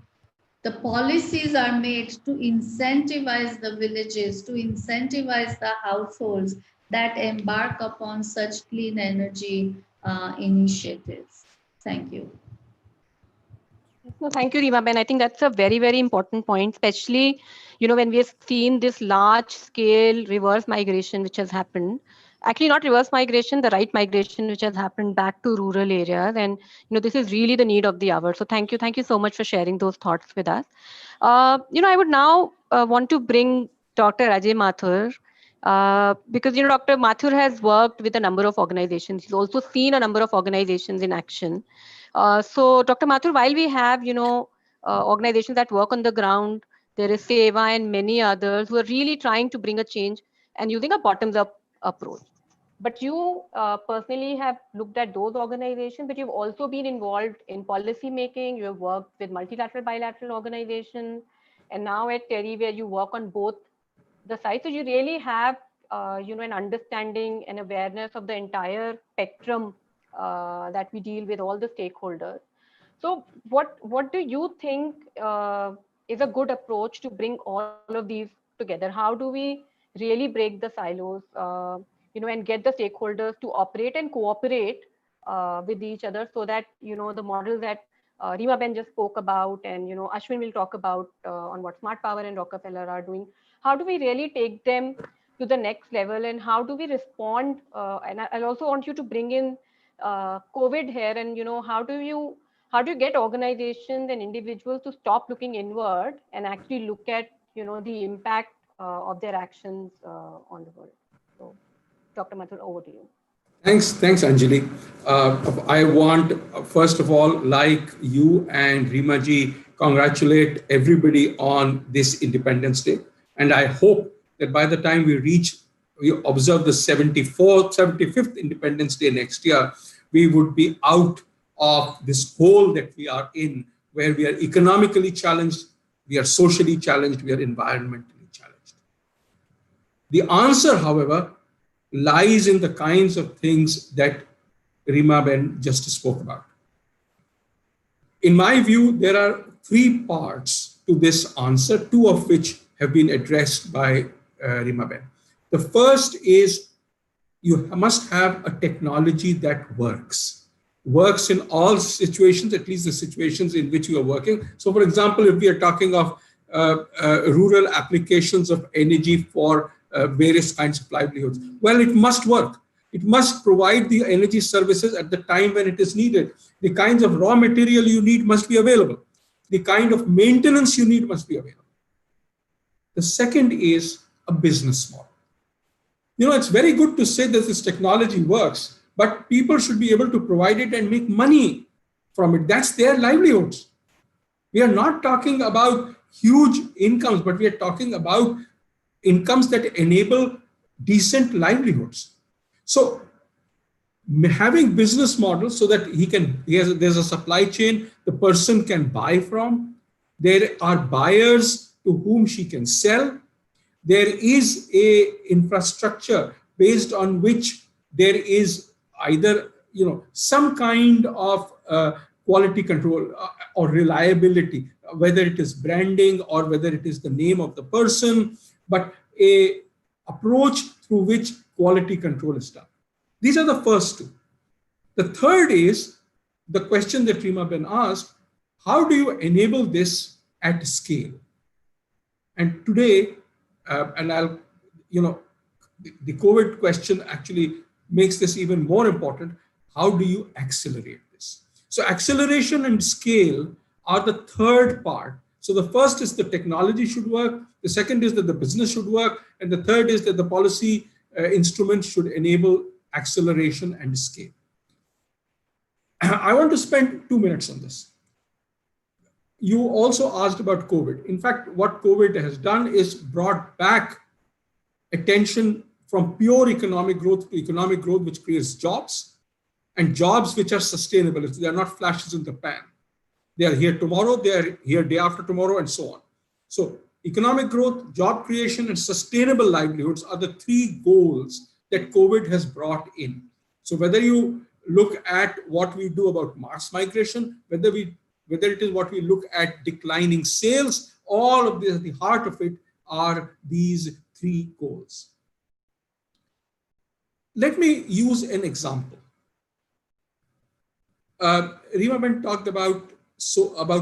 the policies are made to incentivize the villages, to incentivize the households that embark upon such clean energy initiatives. Thank you. No, thank you, Reema Ben. I think that's a very, very important point, especially, when we have seen this large scale reverse migration, which has happened. Actually, not reverse migration, the right migration, which has happened back to rural areas. And, this is really the need of the hour. So thank you. Thank you so much for sharing those thoughts with us. I would now want to bring Dr. Ajay Mathur, because, Dr. Mathur has worked with a number of organizations. He's also seen a number of organizations in action. So, Dr. Mathur, while we have, organizations that work on the ground, there is Seva and many others who are really trying to bring a change and using a bottoms-up approach. But you personally have looked at those organizations, but you've also been involved in policy making. You have worked with multilateral, bilateral organizations, and now at TERI, where you work on both the sides. So you really have, an understanding and awareness of the entire spectrum that we deal with all the stakeholders. So what do you think is a good approach to bring all of these together? How do we really break the silos, and get the stakeholders to operate and cooperate with each other, so that, the model that Reema Ben just spoke about, and, Ashwin will talk about on what Smart Power and Rockefeller are doing. How do we really take them to the next level, and how do we respond? And I'll also want you to bring in COVID here, and how do you get organizations and individuals to stop looking inward and actually look at the impact of their actions on the world? So, Dr. Mathur, over to you. Thanks, Anjali. I want, first of all, like you and Rima ji, congratulate everybody on this Independence Day. And I hope that by the time we observe the 75th Independence Day next year, we would be out of this hole that we are in, where we are economically challenged, we are socially challenged, we are environmentally challenged. The answer, however, lies in the kinds of things that Rima Ben just spoke about. In my view, there are three parts to this answer, two of which have been addressed by Rima Ben. The first is you must have a technology that works in all situations, at least the situations in which you are working. So for example, if we are talking of rural applications of energy for various kinds of livelihoods, well, it must work. It must provide the energy services at the time when it is needed. The kinds of raw material you need must be available. The kind of maintenance you need must be available. The second is a business model. It's very good to say that this technology works, but people should be able to provide it and make money from it. That's their livelihoods. We are not talking about huge incomes, but we are talking about incomes that enable decent livelihoods. So having business models so that there's a supply chain the person can buy from, there are buyers to whom she can sell, there is a infrastructure based on which there is either some kind of quality control or reliability, whether it is branding or whether it is the name of the person, but a approach through which quality control is done. These are the first two. The third is the question that Rima Ben asked: how do you enable this at scale? And today, the COVID question actually makes this even more important. How do you accelerate this? So acceleration and scale are the third part. So the first is the technology should work. The second is that the business should work. And the third is that the policy instruments should enable acceleration and scale. I want to spend 2 minutes on this. You also asked about COVID. In fact, what COVID has done is brought back attention from pure economic growth to economic growth, which creates jobs, and jobs which are sustainable. They are not flashes in the pan. They are here tomorrow, they are here day after tomorrow, and so on. So economic growth, job creation, and sustainable livelihoods are the three goals that COVID has brought in. So whether you look at what we do about mass migration, whether it is what we look at declining sales, all of this, the heart of it are these three goals. Let me use an example. Rima Ben talked about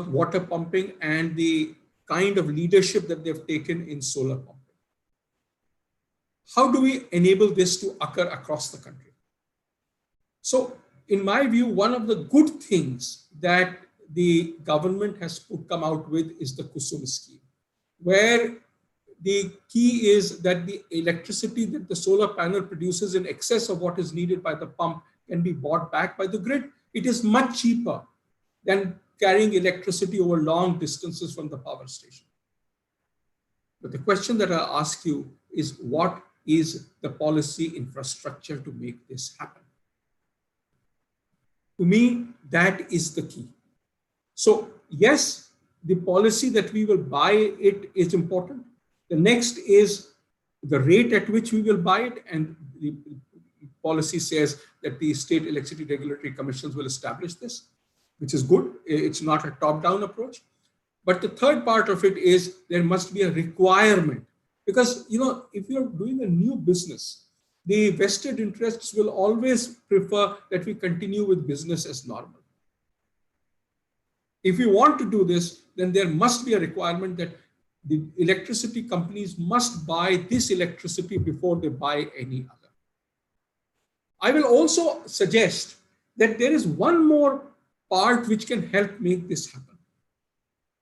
water pumping and the kind of leadership that they've taken in solar pumping. How do we enable this to occur across the country? So in my view, one of the good things that the government has come out with is the Kusum scheme, where the key is that the electricity that the solar panel produces in excess of what is needed by the pump can be bought back by the grid. It is much cheaper than carrying electricity over long distances from the power station. But the question that I ask you is, what is the policy infrastructure to make this happen? To me, that is the key. So yes, the policy that we will buy it is important. The next is the rate at which we will buy it, and the policy says that the state electricity regulatory commissions will establish this, which is good. It's not a top-down approach. But the third part of it is there must be a requirement, because if you're doing a new business, the vested interests will always prefer that we continue with business as normal. If you want to do this, then there must be a requirement that The electricity companies must buy this electricity before they buy any other. I will also suggest that there is one more part which can help make this happen,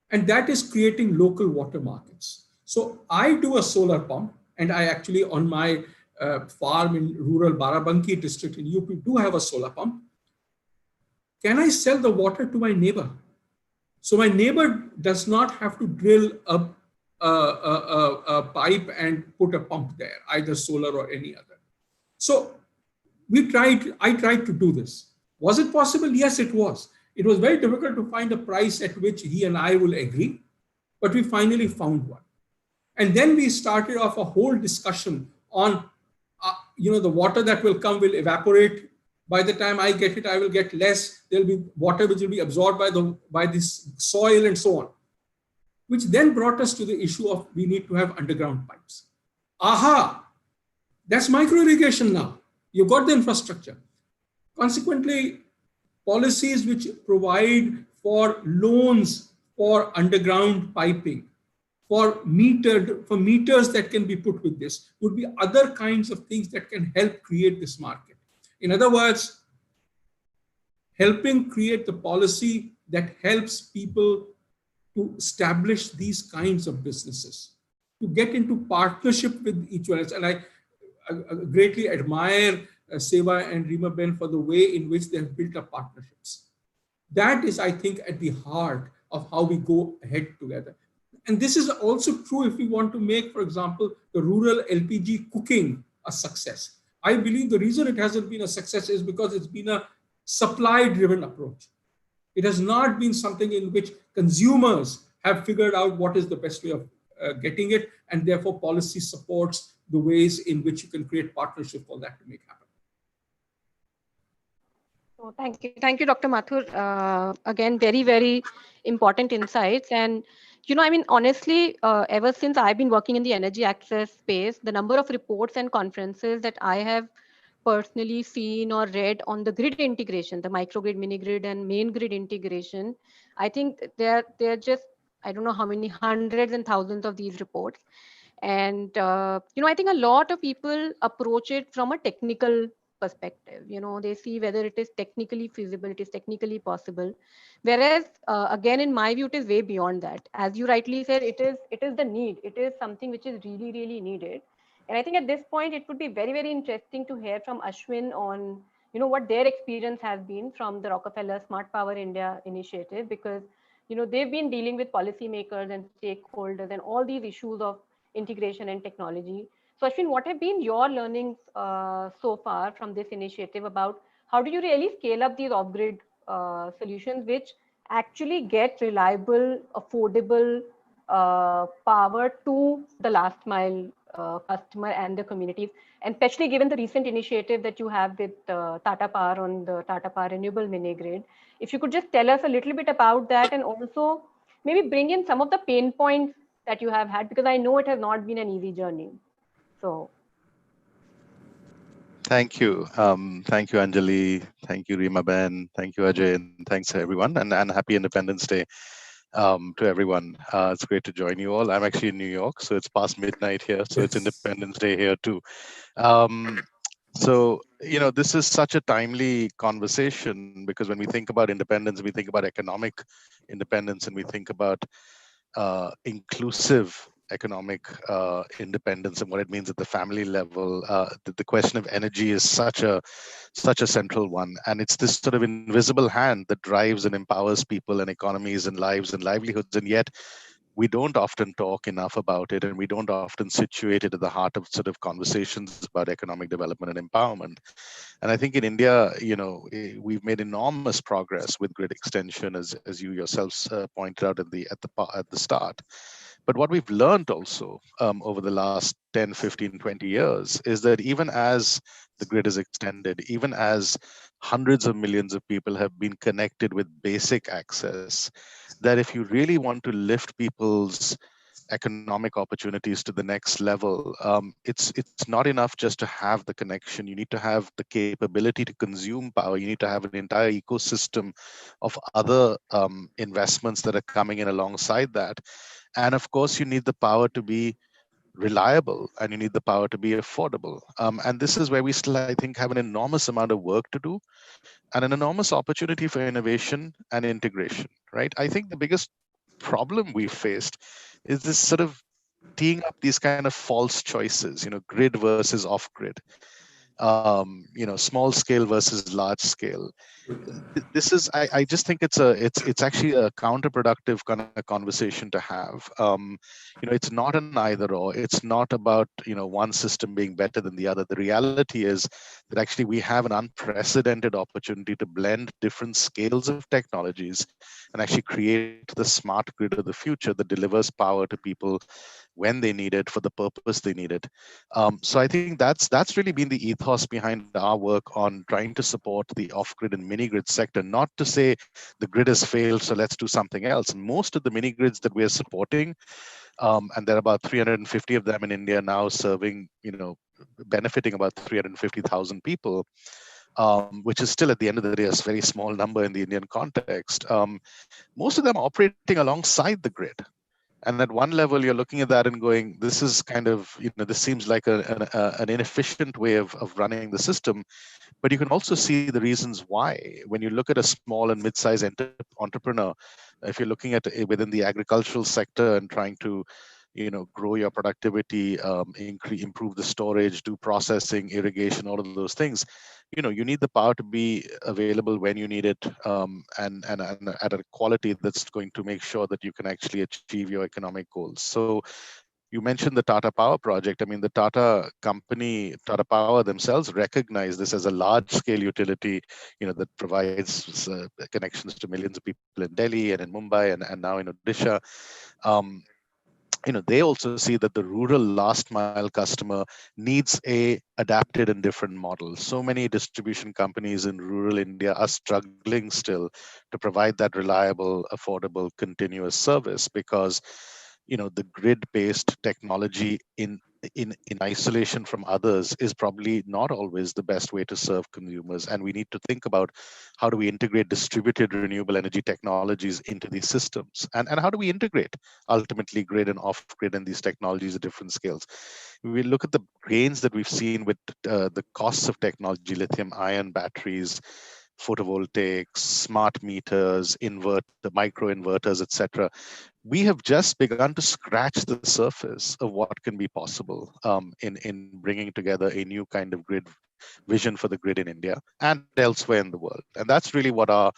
and that is creating local water markets. So I do a solar pump, and I actually on my farm in rural Barabanki district in UP do have a solar pump. Can I sell the water to my neighbor? So my neighbor does not have to drill a pipe and put a pump there, either solar or any other. So I tried to do this. Was it possible? Yes, it was. It was very difficult to find a price at which he and I will agree, but we finally found one. And then we started off a whole discussion on, the water that will come will evaporate. By the time I get it, I will get less. There'll be water which will be absorbed by this soil and so on, which then brought us to the issue of we need to have underground pipes. Aha, that's micro irrigation now. You've got the infrastructure. Consequently, policies which provide for loans for underground piping, for meters that can be put with this, would be other kinds of things that can help create this market. In other words, helping create the policy that helps people to establish these kinds of businesses, to get into partnership with each other. And I greatly admire Seva and Rima Ben for the way in which they have built up partnerships. That is, I think, at the heart of how we go ahead together. And this is also true if we want to make, for example, the rural LPG cooking a success. I believe the reason it hasn't been a success is because it's been a supply-driven approach. It has not been something in which consumers have figured out what is the best way of getting it, and therefore policy supports the ways in which you can create partnership for that to make happen. Oh, thank you, Dr. Mathur. Again, very, very important insights. And, honestly, ever since I've been working in the energy access space, the number of reports and conferences that I have personally seen or read on the grid integration, the microgrid, mini grid, and main grid integration, I think they're just, I don't know how many hundreds and thousands of these reports. And, I think a lot of people approach it from a technical perspective. They see whether it is technically feasible, it is technically possible. Whereas, again, in my view, it is way beyond that. As you rightly said, it is the need. It is something which is really, really needed. And I think at this point, it would be very, very interesting to hear from Ashwin on, what their experience has been from the Rockefeller Smart Power India initiative, because, they've been dealing with policymakers and stakeholders and all these issues of integration and technology. So Ashwin, what have been your learnings so far from this initiative about how do you really scale up these off-grid solutions which actually get reliable, affordable power to the last mile customer and the communities, and especially given the recent initiative that you have with Tata Power on the Tata Power Renewable Mini Grid. If you could just tell us a little bit about that, and also maybe bring in some of the pain points that you have had, because I know it has not been an easy journey. So. Thank you. Thank you, Anjali. Thank you, Rima Ben. Thank you, Ajay. And thanks to everyone. And happy Independence Day to everyone. It's great to join you all. I'm actually in New York, so it's past midnight here. So it's Independence Day here too. So, this is such a timely conversation, because when we think about independence, we think about economic independence, and we think about inclusive economic independence and what it means at the family level. The question of energy is such a central one, and it's this sort of invisible hand that drives and empowers people and economies and lives and livelihoods, and yet we don't often talk enough about it, and we don't often situate it at the heart of sort of conversations about economic development and empowerment. And I think in India, we've made enormous progress with grid extension, as you yourselves pointed out at the start. But what we've learned also over the last 10, 15, 20 years is that even as the grid is extended, even as hundreds of millions of people have been connected with basic access, that if you really want to lift people's economic opportunities to the next level, it's not enough just to have the connection. You need to have the capability to consume power. You need to have an entire ecosystem of other investments that are coming in alongside that. And of course, you need the power to be reliable, and you need the power to be affordable. And this is where we still, I think, have an enormous amount of work to do and an enormous opportunity for innovation and integration, right? I think the biggest problem we've faced is this sort of teeing up these kind of false choices, grid versus off grid, small scale versus large scale. This is, I just think it's actually a counterproductive kind of conversation to have. It's not an either or. It's not about one system being better than the other. The reality is that actually we have an unprecedented opportunity to blend different scales of technologies and actually create the smart grid of the future that delivers power to people when they need it for the purpose they need it. So I think that's really been the ethos behind our work on trying to support the off-grid and mini-grid sector. Not to say the grid has failed, so let's do something else. Most of the mini-grids that we are supporting, and there are about 350 of them in India now, serving, benefiting about 350,000 people, which is still at the end of the day a very small number in the Indian context. Most of them are operating alongside the grid. And at one level, you're looking at that and going, this is kind of, this seems like an inefficient way of running the system. But you can also see the reasons why. When you look at a small and mid-sized entrepreneur, if you're looking at within the agricultural sector and trying to, grow your productivity, improve the storage, do processing, irrigation, all of those things, you need the power to be available when you need it, and at a quality that's going to make sure that you can actually achieve your economic goals. So you mentioned the Tata Power project. I mean, the Tata company, Tata Power themselves recognize this as a large-scale utility, that provides connections to millions of people in Delhi and in Mumbai and now in Odisha. They also see that the rural last mile customer needs a adapted and different model. So many distribution companies in rural India are struggling still to provide that reliable, affordable, continuous service because the grid-based technology in isolation from others is probably not always the best way to serve consumers. And we need to think about how do we integrate distributed renewable energy technologies into these systems, and how do we integrate ultimately grid and off-grid and these technologies at different scales. We look at the gains that we've seen with the costs of technology, lithium ion batteries, photovoltaics, smart meters, micro inverters, etc. We have just begun to scratch the surface of what can be possible in bringing together a new kind of grid vision for the grid in India and elsewhere in the world. And that's really what our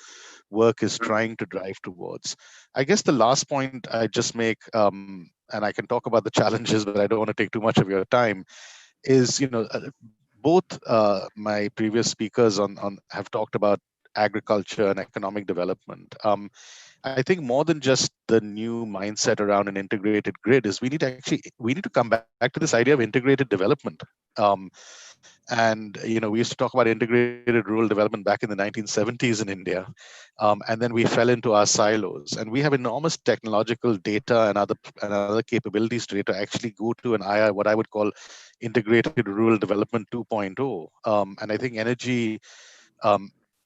work is trying to drive towards. I guess the last point I just make, and I can talk about the challenges, but I don't want to take too much of your time, is, both my previous speakers on have talked about agriculture and economic development. I think more than just the new mindset around an integrated grid is we need to come back to this idea of integrated development. And we used to talk about integrated rural development back in the 1970s in India, and then we fell into our silos. And we have enormous technological data and other capabilities today to actually go to what I would call integrated rural development 2.0. And I think energy,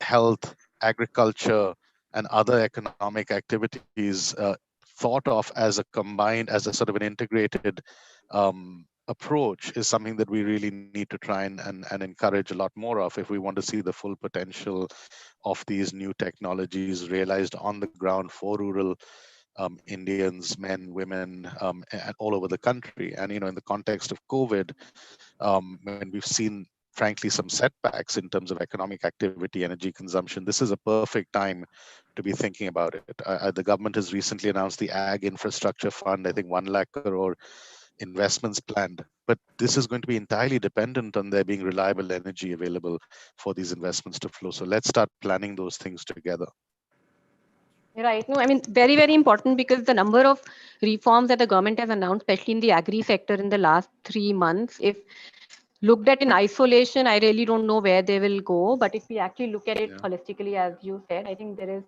health, agriculture, and other economic activities thought of as a sort of an integrated approach is something that we really need to try and encourage a lot more of if we want to see the full potential of these new technologies realized on the ground for rural Indians, men, women, and all over the country. And in the context of COVID, when we've seen frankly some setbacks in terms of economic activity, energy consumption, this is a perfect time to be thinking about it. The government has recently announced the Ag Infrastructure Fund, I think 1 lakh crore investments planned, but this is going to be entirely dependent on there being reliable energy available for these investments to flow. So let's start planning those things together. Right. No, I mean, very, very important, because the number of reforms that the government has announced, especially in the agri sector in the last 3 months, if looked at in isolation, I really don't know where they will go. But if we actually look at it holistically, as you said, I think there is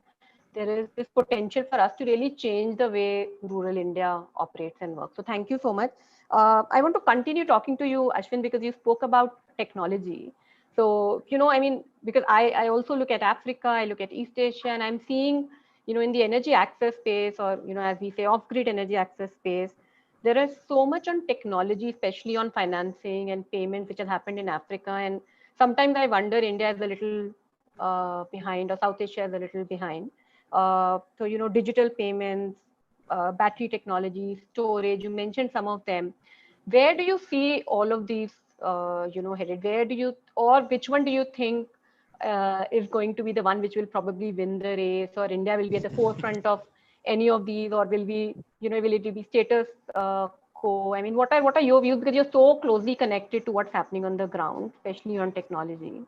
this potential for us to really change the way rural India operates and works. So thank you so much. I want to continue talking to you, Ashwin, because you spoke about technology. So, I mean, because I also look at Africa, I look at East Asia, and I'm seeing, in the energy access space, or, as we say, off-grid energy access space, there is so much on technology, especially on financing and payments, which has happened in Africa. And sometimes I wonder India is a little behind, or South Asia is a little behind. So, digital payments, battery technology, storage, you mentioned some of them. Where do you see all of these, headed? Where do you, or which one do you think is going to be the one which will probably win the race, or India will be at the forefront of any of these, or will we, will it be status quo? I mean, what are your views? Because you're so closely connected to what's happening on the ground, especially on technology.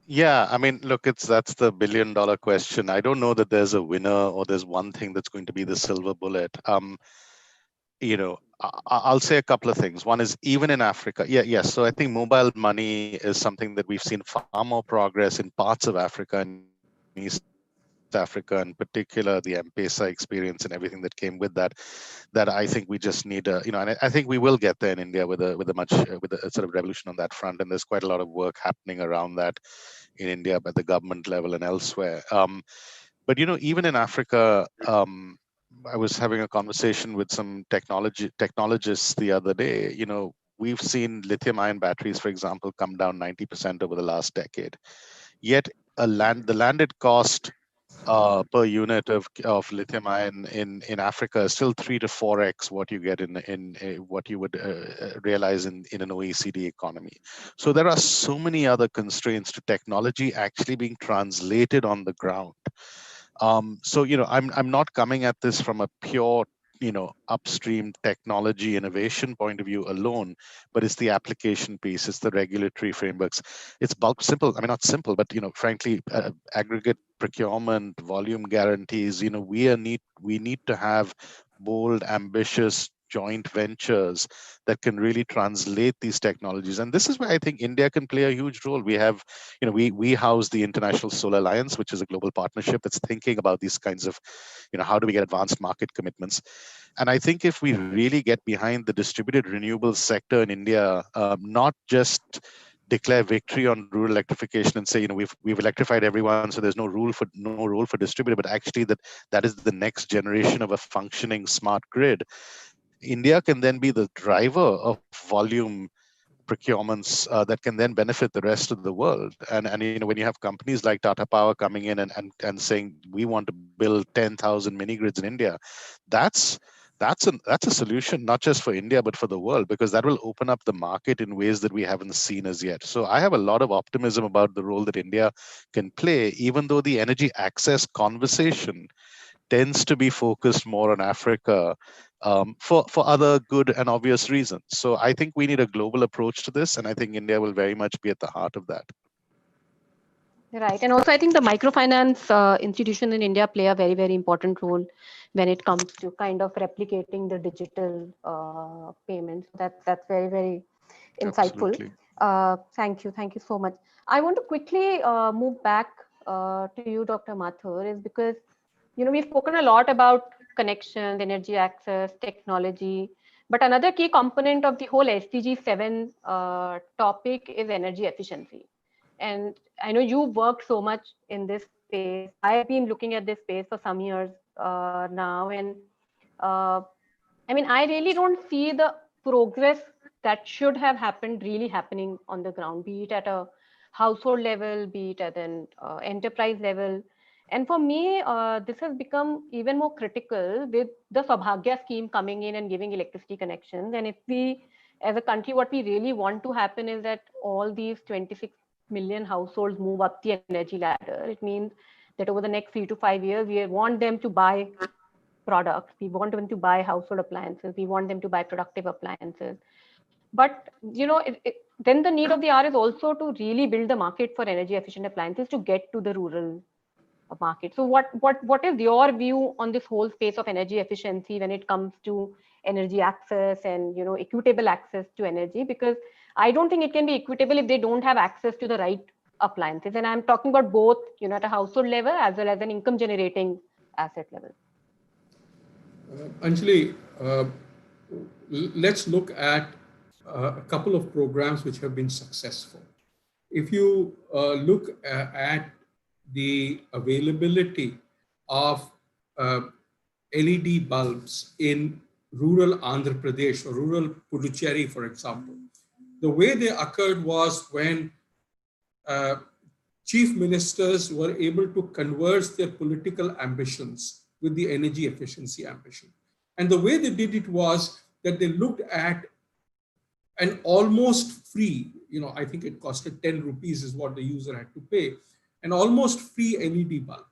Yeah, I mean, look, that's the billion-dollar question. I don't know that there's a winner or there's one thing that's going to be the silver bullet. I'll say a couple of things. One is, even in Africa, yes. So I think mobile money is something that we've seen far more progress in parts of Africa and East Africa, in particular, the M-Pesa experience and everything that came with that. That I think we just need and I think we will get there in India with a sort of revolution on that front. And there's quite a lot of work happening around that in India at the government level and elsewhere. But even in Africa, I was having a conversation with some technologists the other day. We've seen lithium-ion batteries, for example, come down 90% over the last decade. Yet the landed cost per unit of lithium ion in Africa is still 3 to 4x what you get in what you would realize in an OECD economy. So there are so many other constraints to technology actually being translated on the ground. So I'm not coming at this from a pure upstream technology innovation point of view alone, but it's the application piece, it's the regulatory frameworks, it's simple. I mean, not simple, but frankly, aggregate procurement, volume guarantees. We need to have bold, ambitious joint ventures that can really translate these technologies. And this is where I think India can play a huge role. We have, we house the International Solar Alliance, which is a global partnership that's thinking about these kinds of, how do we get advanced market commitments? And I think if we really get behind the distributed renewables sector in India, not just declare victory on rural electrification and say, we've electrified everyone, so there's no role for distributed, but actually that is the next generation of a functioning smart grid. India can then be the driver of volume procurements that can then benefit the rest of the world. And when you have companies like Tata Power coming in and saying, we want to build 10,000 mini grids in India, that's a solution, not just for India, but for the world, because that will open up the market in ways that we haven't seen as yet. So I have a lot of optimism about the role that India can play, even though the energy access conversation tends to be focused more on Africa for other good and obvious reasons. So I think we need a global approach to this, and I think India will very much be at the heart of that. Right. And also, I think the microfinance institutions in India play a very, very important role when it comes to kind of replicating the digital payments. That's very, very insightful. Thank you. Thank you so much. I want to quickly move back to you, Dr. Mathur, is because, we've spoken a lot about connections, energy access, technology, but another key component of the whole SDG 7 topic is energy efficiency. And I know you worked so much in this space. I've been looking at this space for some years now. And I mean, I really don't see the progress that should have happened really happening on the ground, be it at a household level, be it at an enterprise level. And for me, this has become even more critical with the Saubhagya scheme coming in and giving electricity connections. And if we, as a country, what we really want to happen is that all these 26 million households move up the energy ladder. It means that over the next 3 to 5 years, we want them to buy products. We want them to buy household appliances. We want them to buy productive appliances. But, then the need of the hour is also to really build the market for energy efficient appliances to get to the rural market. So what is your view on this whole space of energy efficiency when it comes to energy access and equitable access to energy? Because I don't think it can be equitable if they don't have access to the right appliances. And I'm talking about both at a household level as well as an income generating asset level. Anjali, let's look at a couple of programs which have been successful. If you look at the availability of LED bulbs in rural Andhra Pradesh or rural Puducherry, for example. The way they occurred was when chief ministers were able to converge their political ambitions with the energy efficiency ambition. And the way they did it was that they looked at an almost free, I think it costed 10 rupees is what the user had to pay, an almost free LED bulb,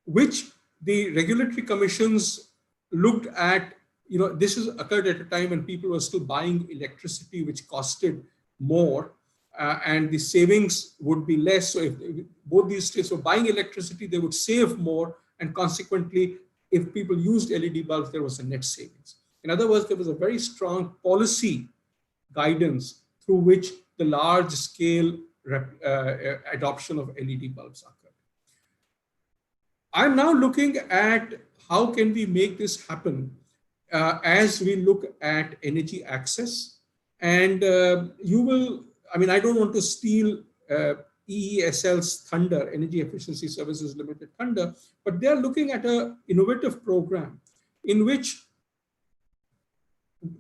which the regulatory commissions looked at. This has occurred at a time when people were still buying electricity, which costed more, and the savings would be less. So if both these states were buying electricity, they would save more, and consequently, if people used LED bulbs, there was a net savings. In other words, there was a very strong policy guidance through which the large-scale adoption of LED bulbs occurred. I'm now looking at how can we make this happen as we look at energy access. And you will, I don't want to steal EESL's thunder, Energy Efficiency Services Limited thunder, but they're looking at an innovative program in which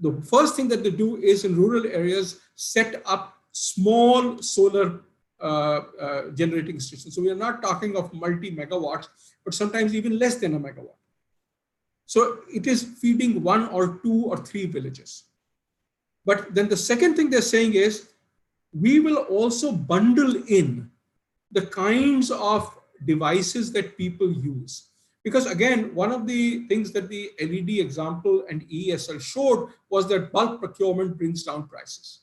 the first thing that they do is in rural areas set up small solar generating stations. So we are not talking of multi-megawatts, but sometimes even less than a megawatt. So it is feeding 1 or 2 or 3 villages. But then the second thing they're saying is, we will also bundle in the kinds of devices that people use. Because again, one of the things that the LED example and EESL showed was that bulk procurement brings down prices.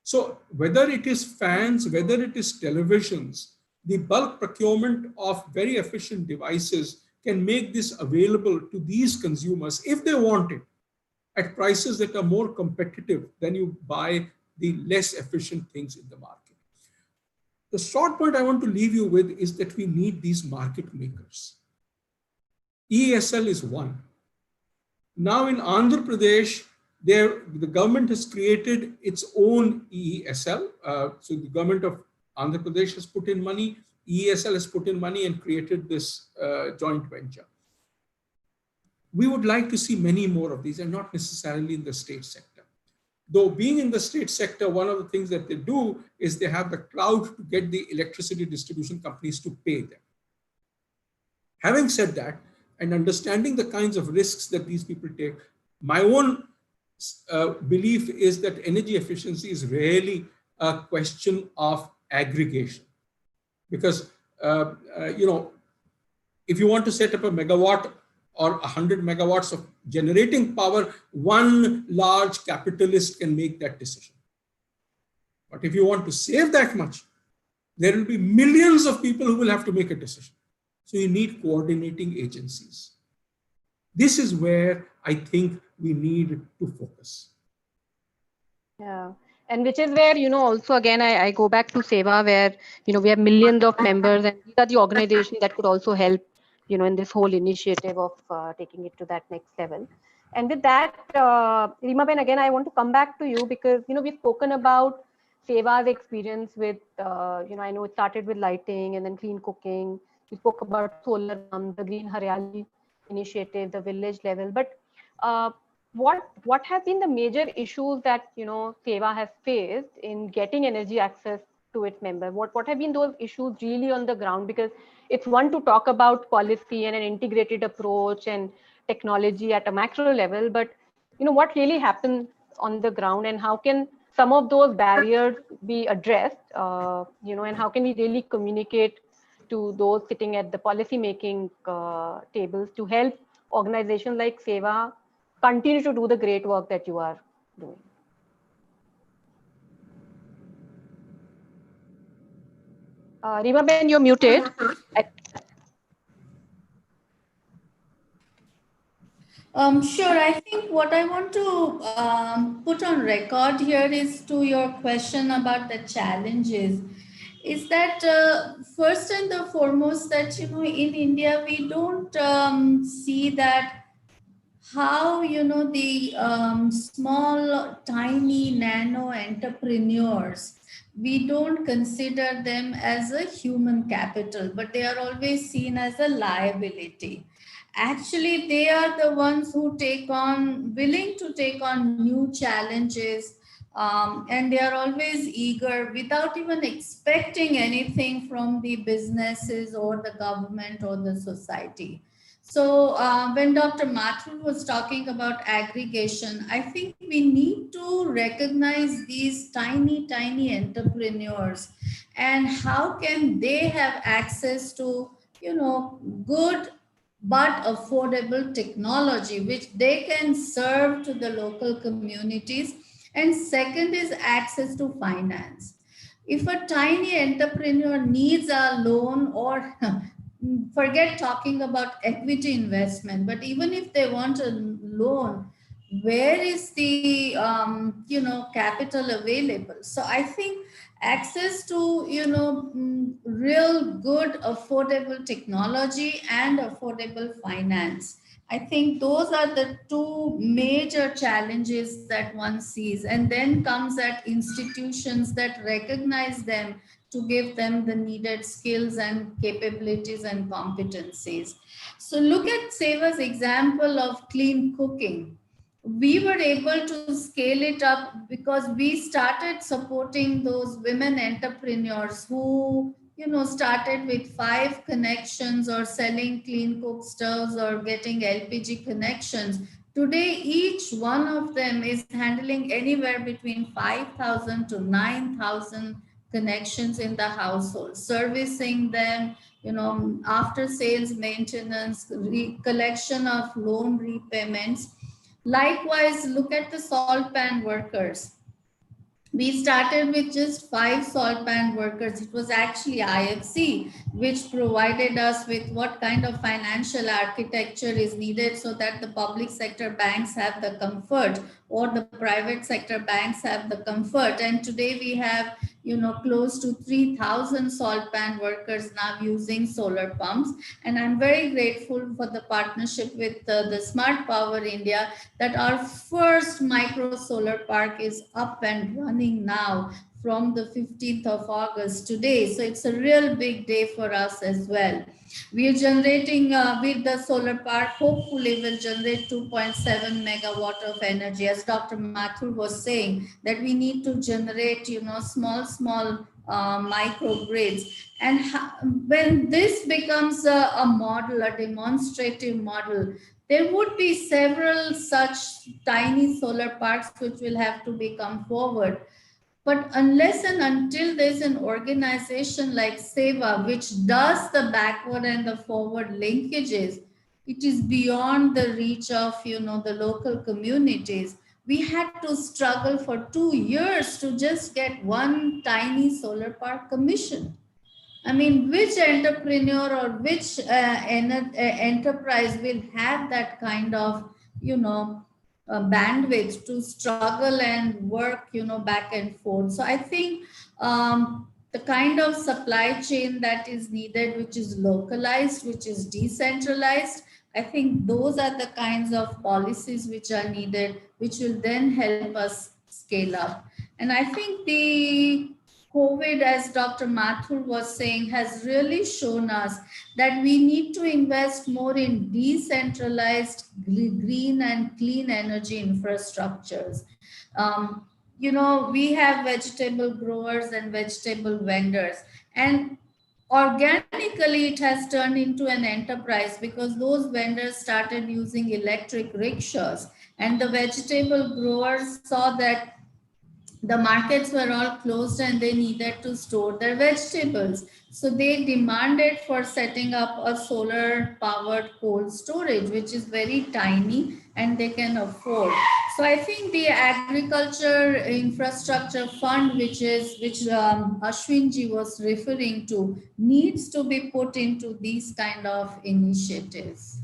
So whether it is fans, whether it is televisions, the bulk procurement of very efficient devices can make this available to these consumers if they want it at prices that are more competitive than you buy the less efficient things in the market. The short point I want to leave you with is that we need these market makers. EESL is one. Now in Andhra Pradesh, the government has created its own EESL. So the government of Andhra Pradesh has put in money, EESL has put in money and created this joint venture. We would like to see many more of these, and not necessarily in the state sector. Though being in the state sector, one of the things that they do is they have the clout to get the electricity distribution companies to pay them. Having said that, and understanding the kinds of risks that these people take, my own belief is that energy efficiency is really a question of aggregation. Because, if you want to set up a megawatt or 100 megawatts of generating power, one large capitalist can make that decision. But if you want to save that much, there will be millions of people who will have to make a decision. So you need coordinating agencies. This is where I think we need to focus. Yeah. And which is where, also again, I go back to Seva, where, we have millions of members, and these are the organizations that could also help, in this whole initiative of taking it to that next level. And with that, Rima Ben, again, I want to come back to you because, we've spoken about Seva's experience with, I know it started with lighting and then clean cooking. We spoke about solar, the Green Haryali initiative, the village level. But what have been the major issues that Seva has faced in getting energy access to its members? What have been those issues really on the ground? Because it's one to talk about policy and an integrated approach and technology at a macro level, but what really happens on the ground, and how can some of those barriers be addressed? And how can we really communicate to those sitting at the policy making tables to help organizations like Seva continue to do the great work that you are doing? Rima Ben, you're muted. Sure. I think what I want to put on record here is to your question about the challenges. Is that first and the foremost that in India we don't see that how the small tiny nano entrepreneurs we don't consider them as a human capital, but they are always seen as a liability. Actually, they are the ones who willing to take on new challenges, and they are always eager without even expecting anything from the businesses or the government or the society. So when Dr. Mathur was talking about aggregation, I think we need to recognize these tiny, tiny entrepreneurs and how can they have access to, good but affordable technology, which they can serve to the local communities. And second is access to finance. If a tiny entrepreneur needs a loan or forget talking about equity investment, but even if they want a loan, where is the capital available? So I think access to real good affordable technology and affordable finance, I think those are the two major challenges that one sees. And then comes that institutions that recognize them to give them the needed skills and capabilities and competencies. So look at Seva's example of clean cooking. We were able to scale it up because we started supporting those women entrepreneurs who started with 5 connections or selling clean cook stoves or getting LPG connections. Today each one of them is handling anywhere between 5,000 to 9,000 connections in the household, servicing them, after sales maintenance, collection of loan repayments. Likewise, look at the salt pan workers. We started with just 5 salt pan workers. It was actually IFC which provided us with what kind of financial architecture is needed so that the public sector banks have the comfort or the private sector banks have the comfort. And today we have close to 3,000 salt pan workers now using solar pumps. And I'm very grateful for the partnership with the Smart Power India that our first micro solar park is up and running now from the 15th of August today. So it's a real big day for us as well. We are generating with the solar park, hopefully will generate 2.7 megawatt of energy. As Dr. Mathur was saying, that we need to generate, small microgrids. And when this becomes a model, a demonstrative model, there would be several such tiny solar parks which will have to become forward. But unless and until there's an organization like SEVA, which does the backward and the forward linkages, it is beyond the reach of, the local communities. We had to struggle for 2 years to just get one tiny solar park commission. I mean, which entrepreneur or which enterprise will have that kind of, bandwidth to struggle and work, back and forth. So I think the kind of supply chain that is needed, which is localized, which is decentralized, I think those are the kinds of policies which are needed, which will then help us scale up. And I think the COVID, as Dr. Mathur was saying, has really shown us that we need to invest more in decentralized green and clean energy infrastructures. We have vegetable growers and vegetable vendors, and organically it has turned into an enterprise because those vendors started using electric rickshaws, and the vegetable growers saw that the markets were all closed and they needed to store their vegetables. So they demanded for setting up a solar powered cold storage, which is very tiny and they can afford. So I think the agriculture infrastructure fund, which Ashwinji was referring to, needs to be put into these kind of initiatives.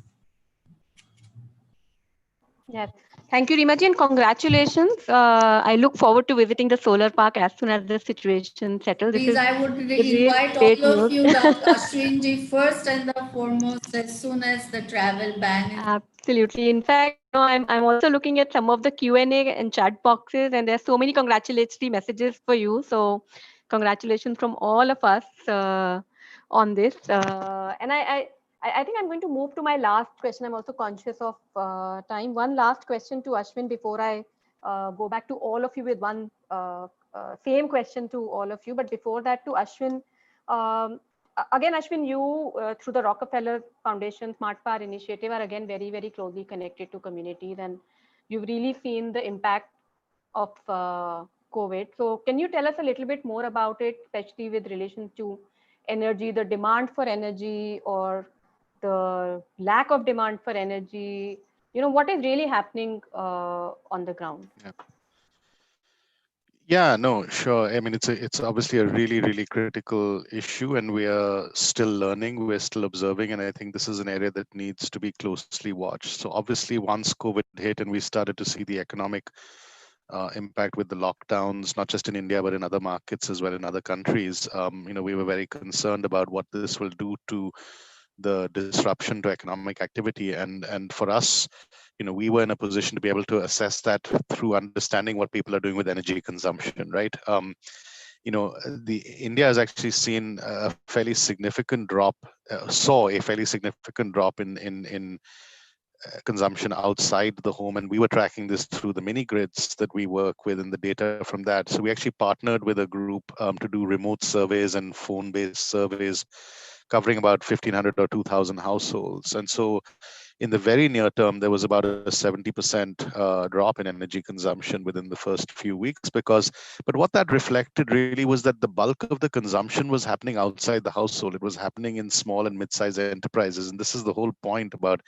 Yes. Thank you, Rimaji, and congratulations. I look forward to visiting the solar park as soon as the situation settles. Please, I would invite all of you, Dr. Ashwinji, first and the foremost, as soon as the travel ban is. Absolutely. In fact, I'm also looking at some of the Q&A and chat boxes, and there's so many congratulatory messages for you. So congratulations from all of us on this. And I think I'm going to move to my last question. I'm also conscious of time. One last question to Ashwin before I go back to all of you with one same question to all of you. But before that, to Ashwin, again, Ashwin, you through the Rockefeller Foundation Smart Power Initiative are again very, very closely connected to communities, and you've really seen the impact of COVID. So can you tell us a little bit more about it, especially with relation to energy, the demand for energy or the lack of demand for energy? You know, what is really happening on the ground? Yeah, no, sure. I mean, it's obviously a really, really critical issue, and we are still learning, we're still observing, and I think this is an area that needs to be closely watched. So obviously, once COVID hit and we started to see the economic impact with the lockdowns, not just in India but in other markets as well in other countries, we were very concerned about what this will do to the disruption to economic activity, and for us, we were in a position to be able to assess that through understanding what people are doing with energy consumption, right? The India has actually seen a fairly significant drop, saw a fairly significant drop in consumption outside the home, and we were tracking this through the mini grids that we work with and the data from that. So we actually partnered with a group to do remote surveys and phone-based surveys covering about 1,500 or 2,000 households. And so in the very near term, there was about a 70% drop in energy consumption within the first few weeks but what that reflected really was that the bulk of the consumption was happening outside the household. It was happening in small and mid-sized enterprises. And this is the whole point about,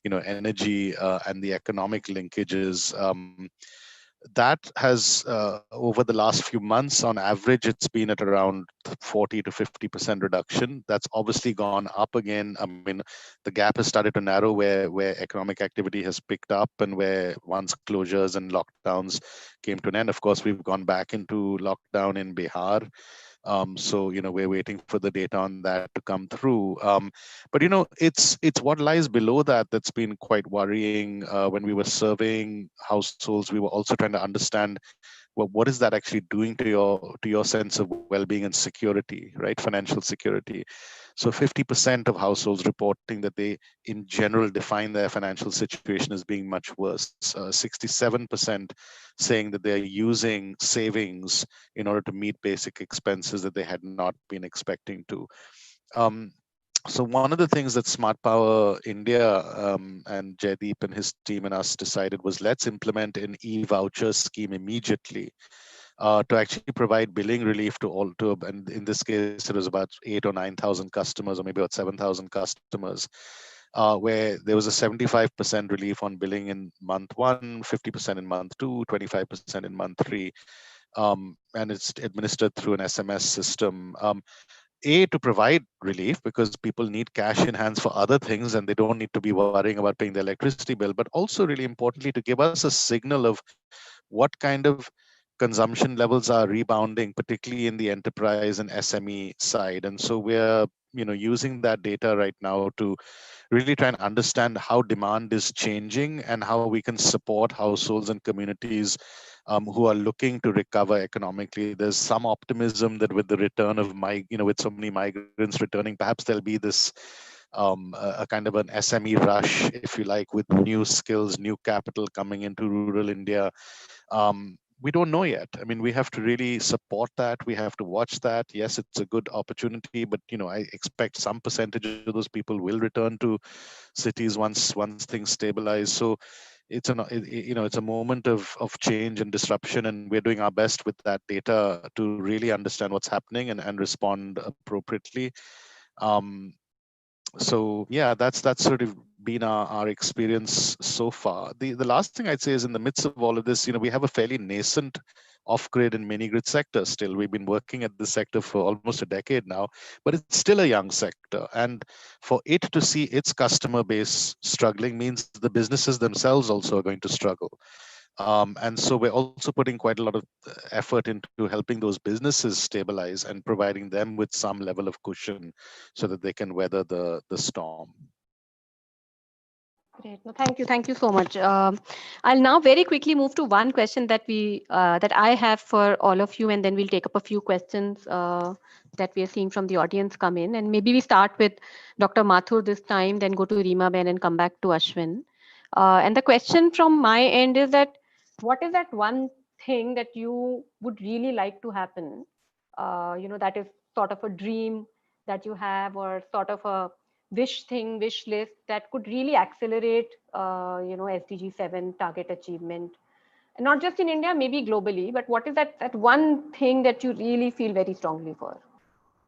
energy and the economic linkages. That has over the last few months, on average, it's been at around 40 to 50% reduction. That's obviously gone up again. I mean, the gap has started to narrow where economic activity has picked up and where once closures and lockdowns came to an end. Of course, we've gone back into lockdown in Bihar. So we're waiting for the data on that to come through. But it's what lies below that that's been quite worrying. When we were surveying households, we were also trying to understand what is that actually doing to your sense of well-being and security, right? Financial security. So 50% of households reporting that they in general define their financial situation as being much worse. 67% saying that they're using savings in order to meet basic expenses that they had not been expecting to. So one of the things that Smart Power India and Jaideep and his team and us decided was, let's implement an e-voucher scheme immediately to actually provide billing relief and in this case it was about 8,000 or 9,000 customers, or maybe about 7,000 customers, where there was a 75% relief on billing in month 1, 50% in month 2, 25% in month 3, and it's administered through an SMS system. To provide relief because people need cash in hands for other things and they don't need to be worrying about paying the electricity bill, but also really importantly to give us a signal of what kind of consumption levels are rebounding, particularly in the enterprise and SME side. And so we're using that data right now to really try and understand how demand is changing and how we can support households and communities who are looking to recover economically. There's some optimism that with the return of with so many migrants returning, perhaps there'll be this a kind of an SME rush, if you like, with new skills, new capital coming into rural India. We don't know yet. I mean, we have to really support that. We have to watch that. Yes, it's a good opportunity, but I expect some percentage of those people will return to cities once things stabilize. So it's a moment of change and disruption, and we're doing our best with that data to really understand what's happening and respond appropriately. So yeah, that's sort of been our experience so far. The last thing I'd say is, in the midst of all of this, we have a fairly nascent off-grid and mini-grid sector still. We've been working at this sector for almost a decade now, but it's still a young sector. And for it to see its customer base struggling means the businesses themselves also are going to struggle. And so we're also putting quite a lot of effort into helping those businesses stabilize and providing them with some level of cushion so that they can weather the storm. Great. No, thank you so much. I'll now very quickly move to one question that I have for all of you, and then we'll take up a few questions that we are seeing from the audience come in. And maybe we start with Dr. Mathur this time, then go to Reema Ben, and come back to Ashwin. And the question from my end is that what is that one thing that you would really like to happen? That is sort of a dream that you have, or sort of a wish list that could really accelerate, SDG 7 target achievement, and not just in India, maybe globally. But what is that one thing that you really feel very strongly for?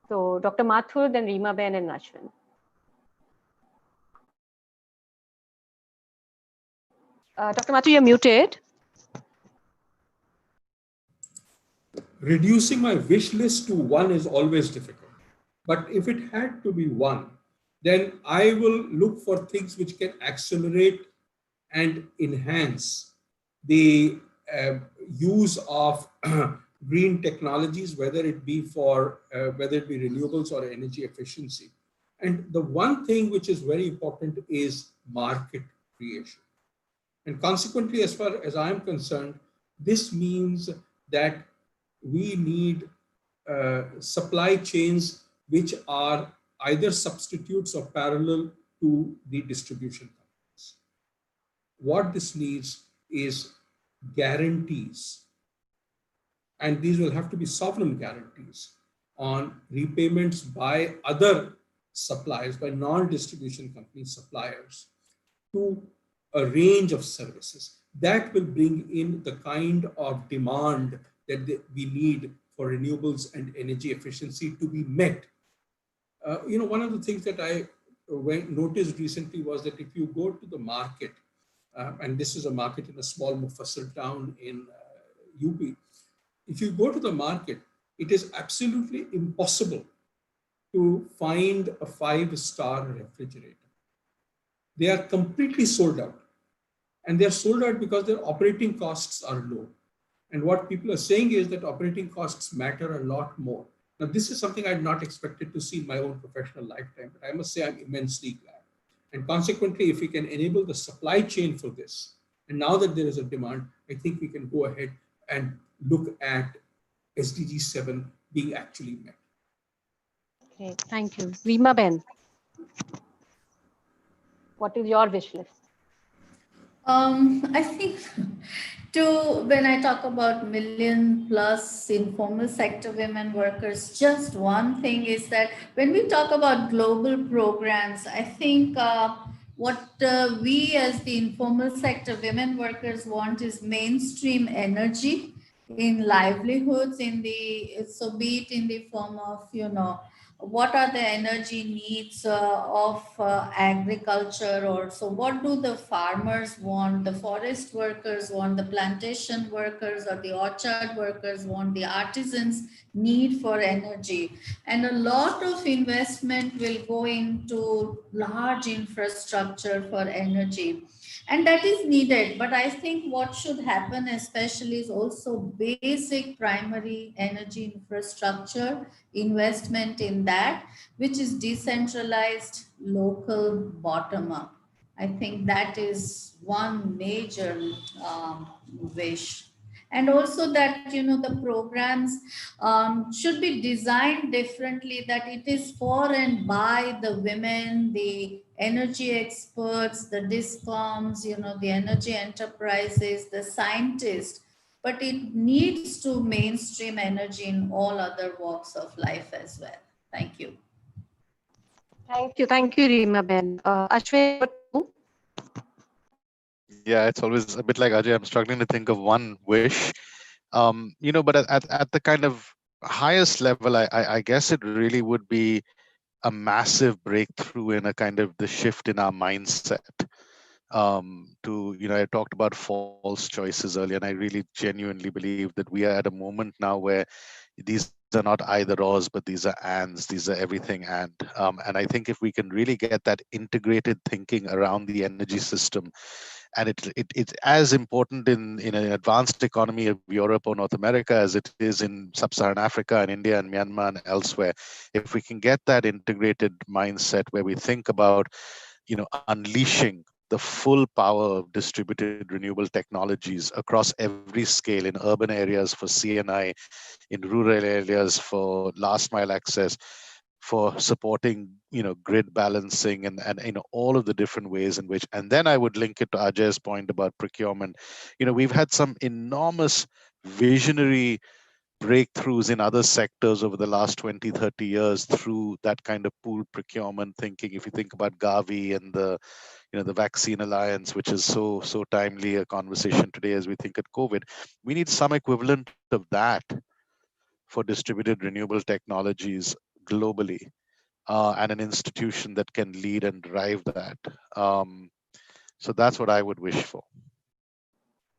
So, Dr. Mathur, then Reema Ben, and Ashwin. Dr. Mathur, you're muted. Reducing my wish list to one is always difficult. But if it had to be one, then I will look for things which can accelerate and enhance the use of green technologies, whether it be renewables or energy efficiency. And the one thing which is very important is market creation. And consequently, as far as I'm concerned, this means that we need supply chains which are either substitutes or parallel to the distribution companies. What this needs is guarantees, and these will have to be sovereign guarantees on repayments by other suppliers, by non-distribution company suppliers, to a range of services that will bring in the kind of demand that we need for renewables and energy efficiency to be met. One of the things that I noticed recently was that if you go to the market, and this is a market in a small Mufassal town in UP, if you go to the market, it is absolutely impossible to find a 5-star refrigerator. They are completely sold out. And they're sold out because their operating costs are low. And what people are saying is that operating costs matter a lot more. Now, this is something I had not expected to see in my own professional lifetime, but I must say I'm immensely glad. And consequently, if we can enable the supply chain for this, and now that there is a demand, I think we can go ahead and look at SDG 7 being actually met. Okay, thank you. Reema Ben, what is your wish list? I think when I talk about million plus informal sector women workers, just one thing is that when we talk about global programs, I think what we as the informal sector women workers want is mainstream energy in livelihoods, so be it in the form of, what are the energy needs of agriculture, or so what do the farmers want, the forest workers want, the plantation workers or the orchard workers want, the artisans need for energy. And a lot of investment will go into large infrastructure for energy. And that is needed, but I think what should happen especially is also basic primary energy infrastructure, investment in that, which is decentralized, local, bottom up. I think that is one major wish. And also that, the programs should be designed differently, that it is for and by the women, the energy experts, the discoms, the energy enterprises, the scientists, but it needs to mainstream energy in all other walks of life as well. Thank you. Thank you, Reema Ben. Ashwin, what you? Yeah, it's always a bit like Ajay. I'm struggling to think of one wish. But at the kind of highest level, I guess it really would be a massive breakthrough in a kind of the shift in our mindset. I talked about false choices earlier, and I really genuinely believe that we are at a moment now where these are not either ors, but these are ands, these are everything and I think if we can really get that integrated thinking around the energy system, and it's as important in an advanced economy of Europe or North America as it is in sub-Saharan Africa and India and Myanmar and elsewhere. If we can get that integrated mindset where we think about unleashing the the full power of distributed renewable technologies across every scale, in urban areas for CNI, in rural areas for last mile access, for supporting, grid balancing and all of the different ways in which. And then I would link it to Ajay's point about procurement. We've had some enormous visionary breakthroughs in other sectors over the last 20, 30 years through that kind of pool procurement thinking. If you think about Gavi and the vaccine alliance, which is so timely a conversation today as we think at COVID, we need some equivalent of that for distributed renewable technologies globally, and an institution that can lead and drive that. So that's what I would wish for.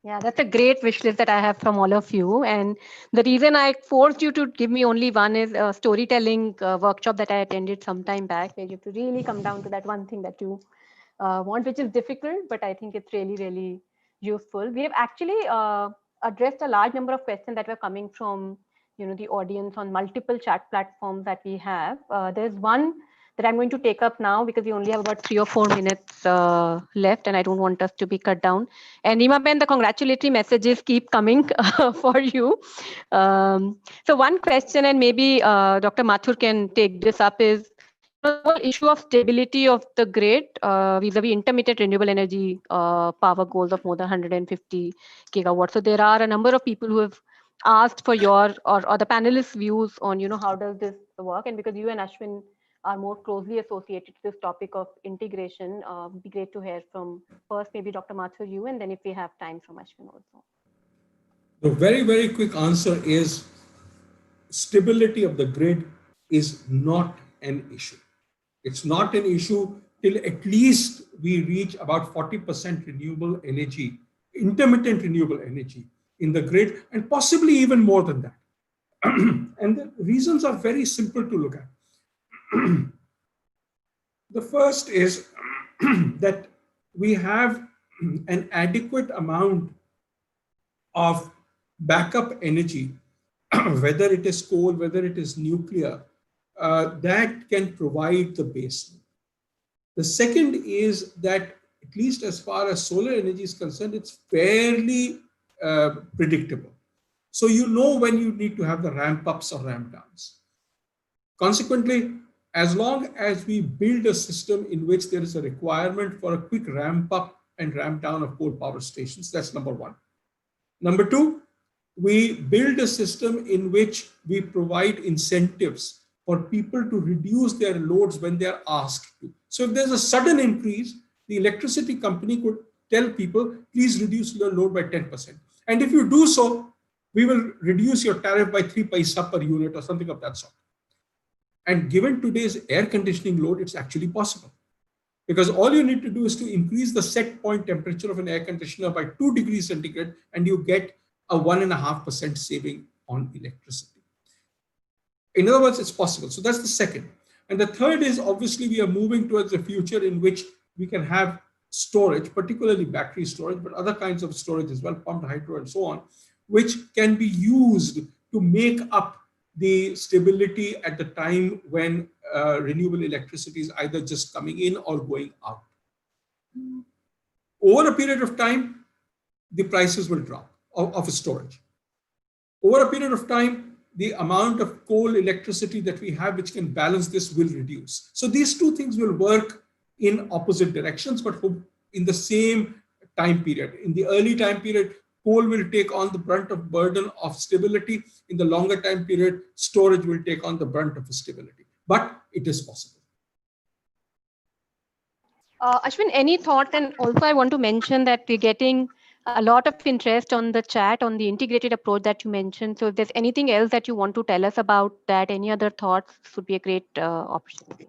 Yeah, that's a great wish list that I have from all of you. And the reason I forced you to give me only one is a storytelling workshop that I attended some time back, where you have to really come down to that one thing that you want, which is difficult, but I think it's really, really useful. We have actually addressed a large number of questions that were coming from the audience on multiple chat platforms that we have. There's one that I'm going to take up now because we only have about 3 or 4 minutes left, and I don't want us to be cut down. And Nima Ben, the congratulatory messages keep coming for you. So one question, and maybe Dr. Mathur can take this up, is the whole issue of stability of the grid vis-a-vis intermittent renewable energy power goals of more than 150 gigawatts. So there are a number of people who have asked for your or the panelists' views on how does this work, and because you and Ashwin are more closely associated to this topic of integration, it'd be great to hear from first maybe Dr. Mathur, you, and then if we have time from Ashwin also. The very, very quick answer is stability of the grid is not an issue. It's not an issue till at least we reach about 40% renewable energy, intermittent renewable energy in the grid, and possibly even more than that. And the reasons are very simple to look at. The first is that we have an adequate amount of backup energy, whether it is coal, whether it is nuclear, that can provide the base. The second is that, at least as far as solar energy is concerned, it's fairly predictable. So you know when you need to have the ramp ups or ramp downs. Consequently, as long as we build a system in which there is a requirement for a quick ramp up and ramp down of coal power stations, that's number one. Number two, we build a system in which we provide incentives for people to reduce their loads when they are asked to. So if there's a sudden increase, the electricity company could tell people, please reduce your load by 10%. And if you do so, we will reduce your tariff by 3 paisa per unit or something of that sort. And given today's air conditioning load, it's actually possible. Because all you need to do is to increase the set point temperature of an air conditioner by 2 degrees centigrade, and you get a 1.5% saving on electricity. In other words, it's possible. So that's the second. And the third is, obviously, we are moving towards a future in which we can have storage, particularly battery storage, but other kinds of storage as well, pumped hydro and so on, which can be used to make up the stability at the time when renewable electricity is either just coming in or going out. Over a period of time, the prices will drop of storage. Over a period of time, the amount of coal electricity that we have, which can balance this, will reduce. So these two things will work in opposite directions, but in the same time period. In the early time period, coal will take on the brunt of burden of stability. In the longer time period, storage will take on the brunt of stability. But it is possible. Ashwin, any thoughts? And also I want to mention that we're getting a lot of interest on the chat on the integrated approach that you mentioned. So if there's anything else that you want to tell us about that, any other thoughts, this would be a great opportunity.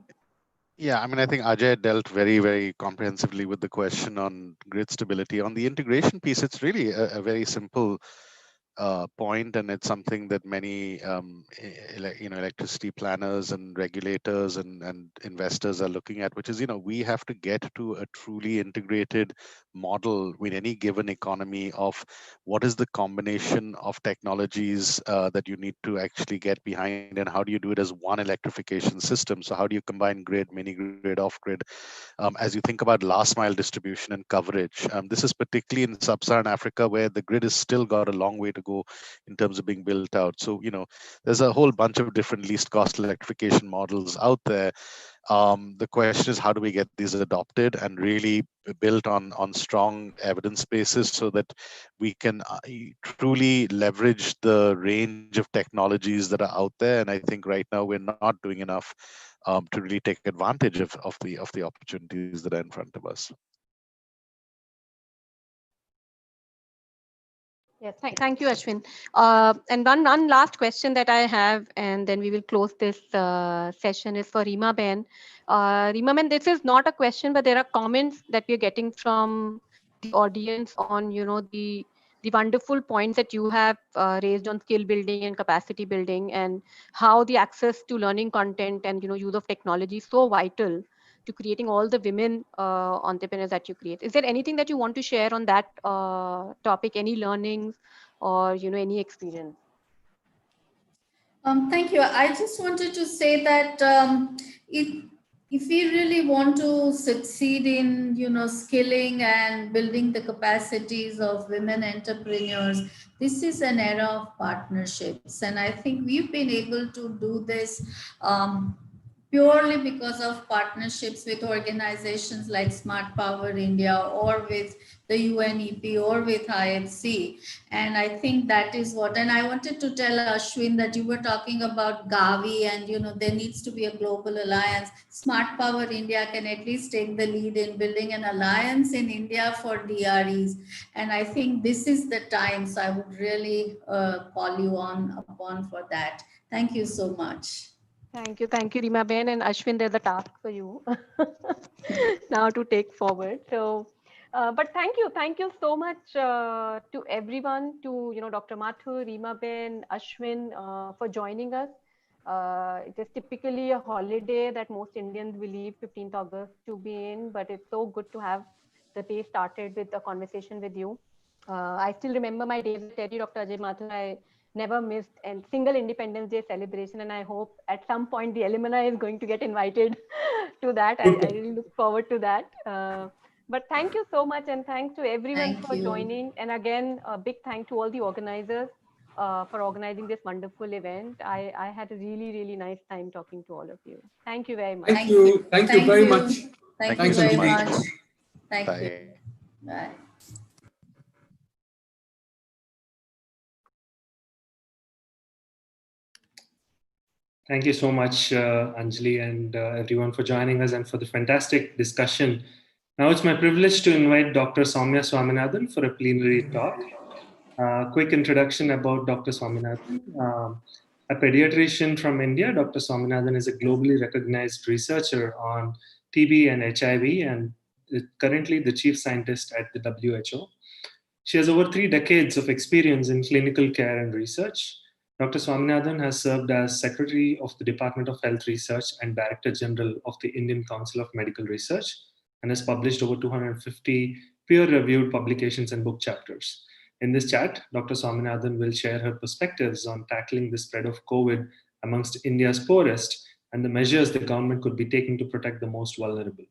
Yeah, I mean, I think Ajay dealt very, very comprehensively with the question on grid stability. On the integration piece, it's really a very simple point, and it's something that many electricity planners and regulators and investors are looking at, which is, we have to get to a truly integrated model with any given economy of what is the combination of technologies that you need to actually get behind, and how do you do it as one electrification system. So how do you combine grid, mini grid, off grid, as you think about last mile distribution and coverage. This is particularly in sub-Saharan Africa, where the grid has still got a long way to go in terms of being built out. So, there's a whole bunch of different least cost electrification models out there. The question is, how do we get these adopted and really built on strong evidence bases so that we can truly leverage the range of technologies that are out there? And I think right now we're not doing enough to really take advantage of the opportunities that are in front of us. Yes, thank you, Ashwin. And one last question that I have, and then we will close this session, is for Rima Ben. Rima Ben, this is not a question, but there are comments that we're getting from the audience on, the wonderful points that you have raised on skill building and capacity building, and how the access to learning content and use of technology is so vital to creating all the women entrepreneurs that you create. Is there anything that you want to share on that topic? Any learnings or any experience? Thank you. I just wanted to say that if we really want to succeed in skilling and building the capacities of women entrepreneurs, this is an era of partnerships, and I think we've been able to do this purely because of partnerships with organizations like Smart Power India, or with the UNEP, or with IFC. And I think that is what, and I wanted to tell Ashwin that you were talking about Gavi, and there needs to be a global alliance. Smart Power India can at least take the lead in building an alliance in India for DREs. And I think this is the time, so I would really call you upon for that. Thank you so much. Thank you, Rima Ben, and Ashwin. There's a task for you now to take forward. So, but thank you so much to everyone, to Dr. Mathur, Rima Ben, Ashwin, for joining us. It is typically a holiday that most Indians believe 15th August to be in, but it's so good to have the day started with a conversation with you. I still remember my days with Teddy, Dr. Ajay Mathur. I never missed a single Independence Day celebration, and I hope at some point the alumni is going to get invited to that. I really look forward to that. But thank you so much, and thanks to everyone for joining. And again, a big thank to all the organizers for organizing this wonderful event. I had a really, really nice time talking to all of you. Thank you very much. Thank you very much. Thank you very much. Thank you. Bye. Thank you so much, Anjali, and everyone for joining us and for the fantastic discussion. Now it's my privilege to invite Dr. Soumya Swaminathan for a plenary talk. Quick introduction about Dr. Swaminathan. A pediatrician from India, Dr. Swaminathan is a globally recognized researcher on TB and HIV, and currently the chief scientist at the WHO. She has over 3 decades of experience in clinical care and research. Dr. Swaminathan has served as Secretary of the Department of Health Research and Director General of the Indian Council of Medical Research, and has published over 250 peer-reviewed publications and book chapters. In this chat, Dr. Swaminathan will share her perspectives on tackling the spread of COVID amongst India's poorest and the measures the government could be taking to protect the most vulnerable.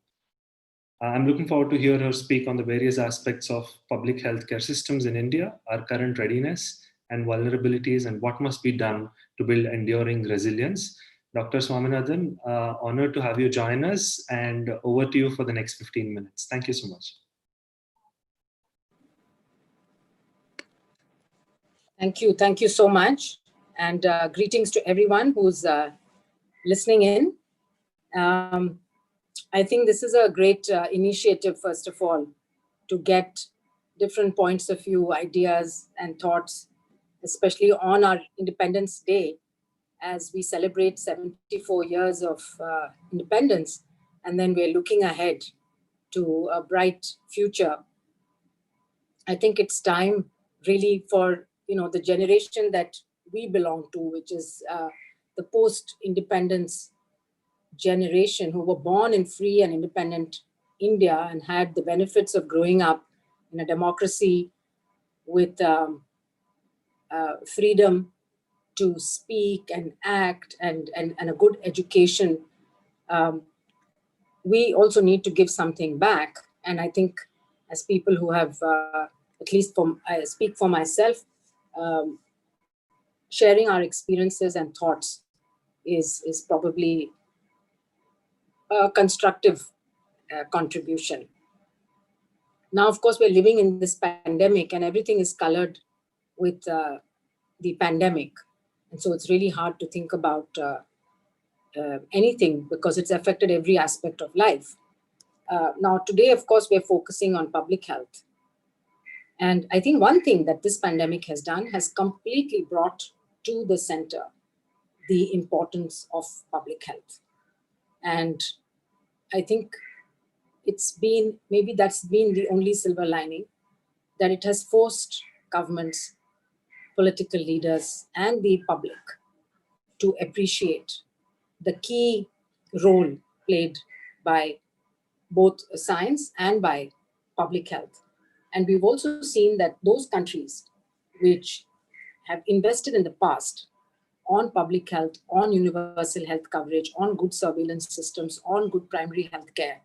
I'm looking forward to hear her speak on the various aspects of public healthcare systems in India, our current readiness and vulnerabilities, and what must be done to build enduring resilience. Dr. Swaminathan, honored to have you join us, and over to you for the next 15 minutes. Thank you so much. Thank you so much, and greetings to everyone who's listening in. I think this is a great initiative, first of all, to get different points of view, ideas and thoughts, especially on our Independence Day, as we celebrate 74 years of independence, and then we're looking ahead to a bright future. I think it's time really for the generation that we belong to, which is the post-independence generation who were born in free and independent India and had the benefits of growing up in a democracy with freedom to speak and act and a good education. We also need to give something back. And I think as people who have, at least I speak for myself, sharing our experiences and thoughts is probably a constructive contribution. Now, of course, we're living in this pandemic and everything is colored with the pandemic. And so it's really hard to think about anything because it's affected every aspect of life. Now, today, of course, we're focusing on public health. And I think one thing that this pandemic has done has completely brought to the center the importance of public health. And I think maybe that's been the only silver lining, that it has forced governments, political leaders, and the public to appreciate the key role played by both science and by public health. And we've also seen that those countries which have invested in the past on public health, on universal health coverage, on good surveillance systems, on good primary health care,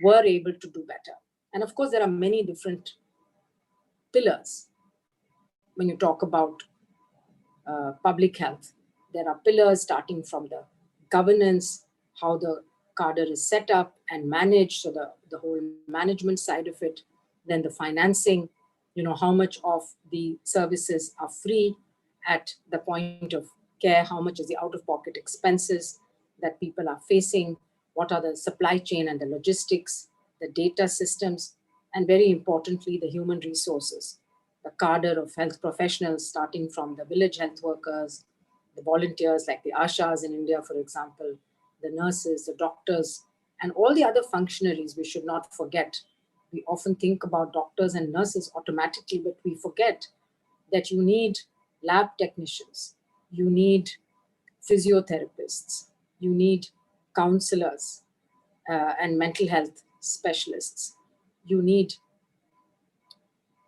were able to do better. And of course, there are many different pillars when you talk about public health. There are pillars starting from the governance, how the cadre is set up and managed, so the whole management side of it, then the financing, how much of the services are free at the point of care, how much is the out-of-pocket expenses that people are facing, what are the supply chain and the logistics, the data systems, and very importantly, the human resources, the cadre of health professionals, starting from the village health workers, the volunteers like the Ashas in India, for example, the nurses, the doctors, and all the other functionaries we should not forget. We often think about doctors and nurses automatically, but we forget that you need lab technicians, you need physiotherapists, you need counselors and mental health specialists. You need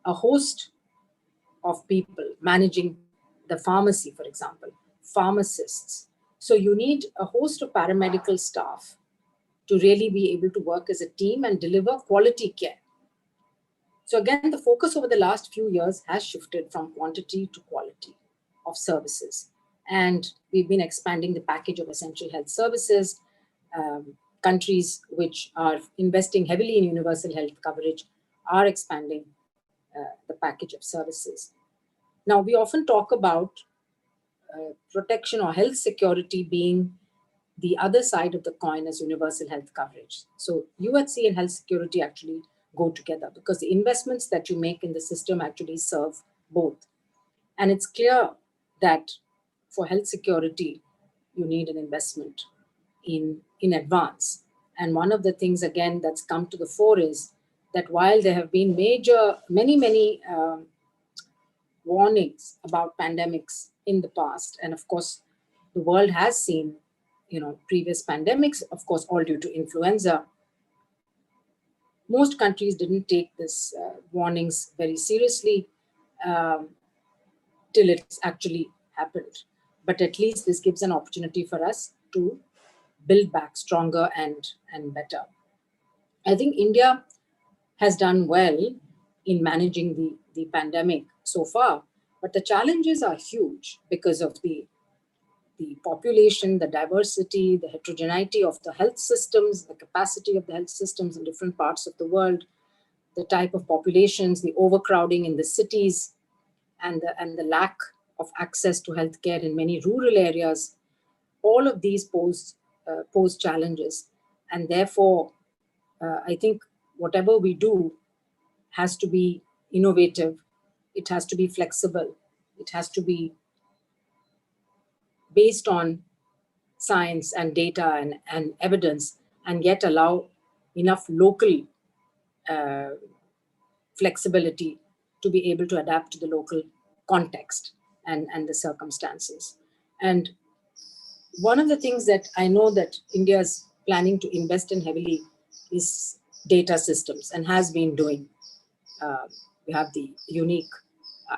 a host of people managing the pharmacy, for example, pharmacists. So you need a host of paramedical staff to really be able to work as a team and deliver quality care. So again, the focus over the last few years has shifted from quantity to quality of services. And we've been expanding the package of essential health services. Countries which are investing heavily in universal health coverage are expanding the package of services. Now, we often talk about protection or health security being the other side of the coin as universal health coverage. So UHC and health security actually go together because the investments that you make in the system actually serve both. And it's clear that for health security, you need an investment in advance. And one of the things, again, that's come to the fore is that while there have been many warnings about pandemics in the past, and of course, the world has seen, previous pandemics, of course, all due to influenza. Most countries didn't take this warnings very seriously till it's actually happened. But at least this gives an opportunity for us to build back stronger and better. I think India has done well in managing the pandemic so far, but the challenges are huge because of the population, the diversity, the heterogeneity of the health systems, the capacity of the health systems in different parts of the world, the type of populations, the overcrowding in the cities, and the lack of access to healthcare in many rural areas. All of these pose challenges. And therefore, I think whatever we do has to be innovative. It has to be flexible. It has to be based on science and data and evidence, and yet allow enough local flexibility to be able to adapt to the local context and the circumstances. And one of the things that I know that India is planning to invest in heavily is data systems and has been doing. We have the unique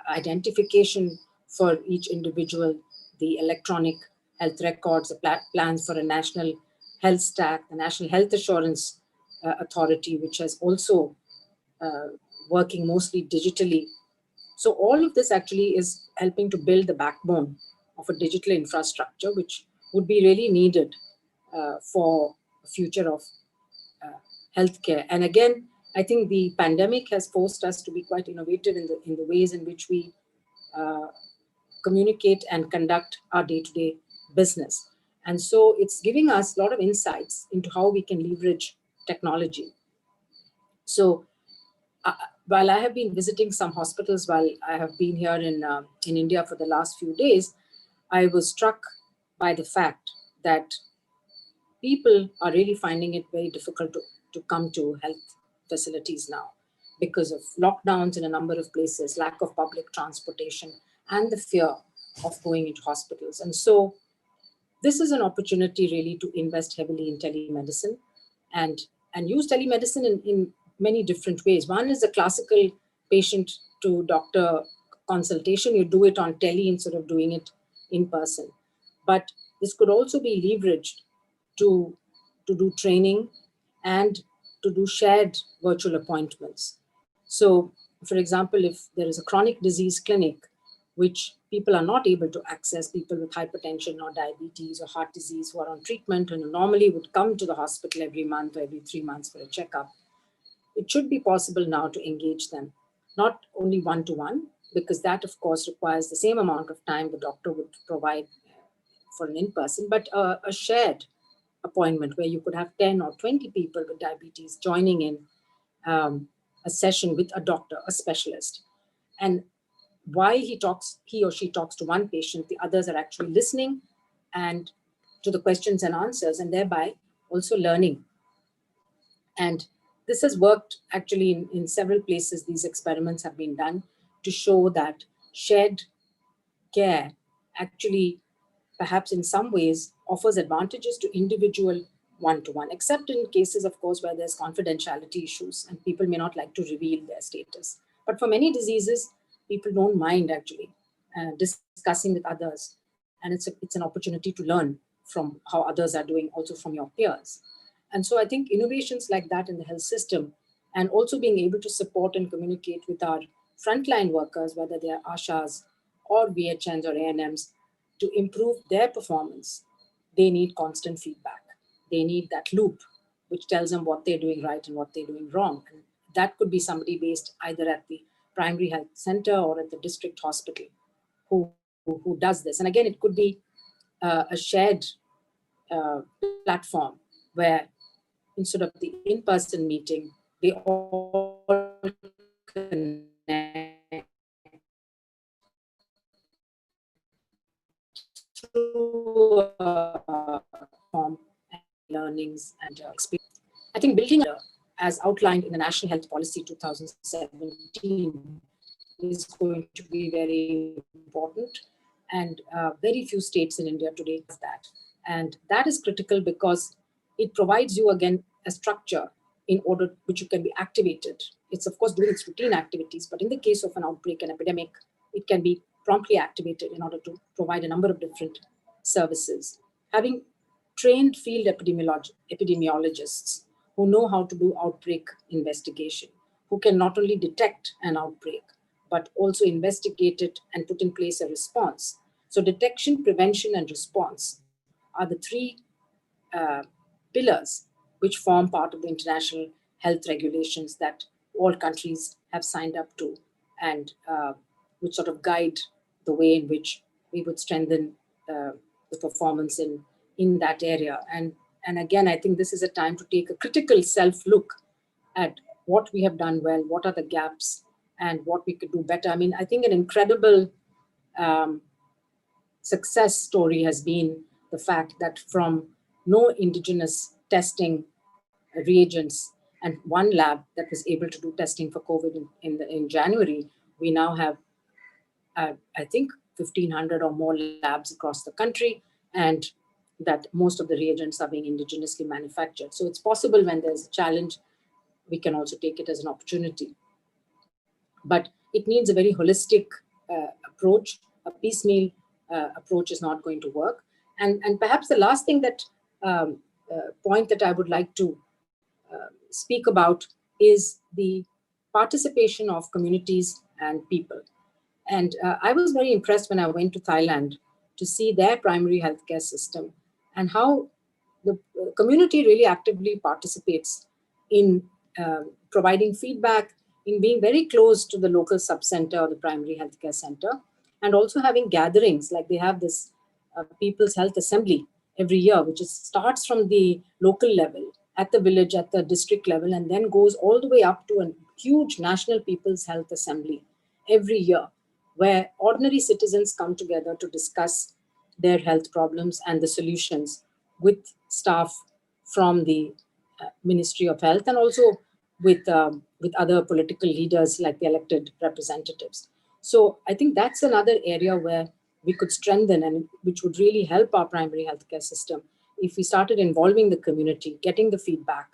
identification for each individual, the electronic health records, the plans for a national health stack, the National Health Assurance Authority, which has also working mostly digitally. So all of this actually is helping to build the backbone of a digital infrastructure, which would be really needed for a future of healthcare. And again, I think the pandemic has forced us to be quite innovative in the ways in which we communicate and conduct our day-to-day business. And so it's giving us a lot of insights into how we can leverage technology. So while I have been visiting some hospitals, while I have been here in India for the last few days, I was struck by the fact that people are really finding it very difficult to come to health facilities now because of lockdowns in a number of places, lack of public transportation, and the fear of going into hospitals. And so this is an opportunity really to invest heavily in telemedicine and use telemedicine in many different ways. One is the classical patient to doctor consultation. You do it on tele instead of doing it in person. But this could also be leveraged to do training and to do shared virtual appointments. So, for example, if there is a chronic disease clinic, which people are not able to access, people with hypertension or diabetes or heart disease who are on treatment and normally would come to the hospital every month or every 3 months for a checkup, it should be possible now to engage them, not only one-to-one, because that, of course, requires the same amount of time the doctor would provide for an in-person, but a shared appointment where you could have 10 or 20 people with diabetes joining in a session with a doctor, a specialist. And while he or she talks to one patient, the others are actually listening and to the questions and answers, and thereby also learning. And this has worked actually in several places. These experiments have been done to show that shared care actually, perhaps in some ways, offers advantages to individual one-to-one, except in cases, of course, where there's confidentiality issues and people may not like to reveal their status. But for many diseases, people don't mind actually discussing with others. And it's an opportunity to learn from how others are doing, also from your peers. And so I think innovations like that in the health system, and also being able to support and communicate with our frontline workers, whether they are ASHAs or VHNs or ANMs, to improve their performance, they need constant feedback. They need that loop, which tells them what they're doing right and what they're doing wrong. And that could be somebody based either at the primary health center or at the district hospital who does this. And again, it could be a shared platform where instead of the in-person meeting, they all connect through form and learnings and experience. I think building as outlined in the National Health Policy 2017 is going to be very important, and very few states in India today have that. And that is critical because it provides you again a structure in order which you can be activated. It's of course doing its routine activities, but in the case of an outbreak, an epidemic, it can be promptly activated in order to provide a number of different services. Having trained field epidemiologists who know how to do outbreak investigation, who can not only detect an outbreak, but also investigate it and put in place a response. So detection, prevention, and response are the three pillars which form part of the international health regulations that all countries have signed up to, and which sort of guide the way in which we would strengthen the performance in that area. And again, I think this is a time to take a critical self-look at what we have done well, what are the gaps, and what we could do better. I mean, I think an incredible success story has been the fact that from no indigenous testing reagents and one lab that was able to do testing for COVID in January, We now have, I think, 1,500 or more labs across the country, and that most of the reagents are being indigenously manufactured. So it's possible when there's a challenge, we can also take it as an opportunity. But it needs a very holistic approach. A piecemeal approach is not going to work. And perhaps the last thing that point that I would like to speak about is the participation of communities and people. And I was very impressed when I went to Thailand to see their primary healthcare system and how the community really actively participates in providing feedback, in being very close to the local sub-center or the primary healthcare center, and also having gatherings, like they have this People's Health Assembly every year, which starts from the local level, at the village, at the district level, and then goes all the way up to a huge National People's Health Assembly every year, where ordinary citizens come together to discuss their health problems and the solutions with staff from the Ministry of Health, and also with other political leaders like the elected representatives. So I think that's another area where we could strengthen, and which would really help our primary healthcare system if we started involving the community, getting the feedback,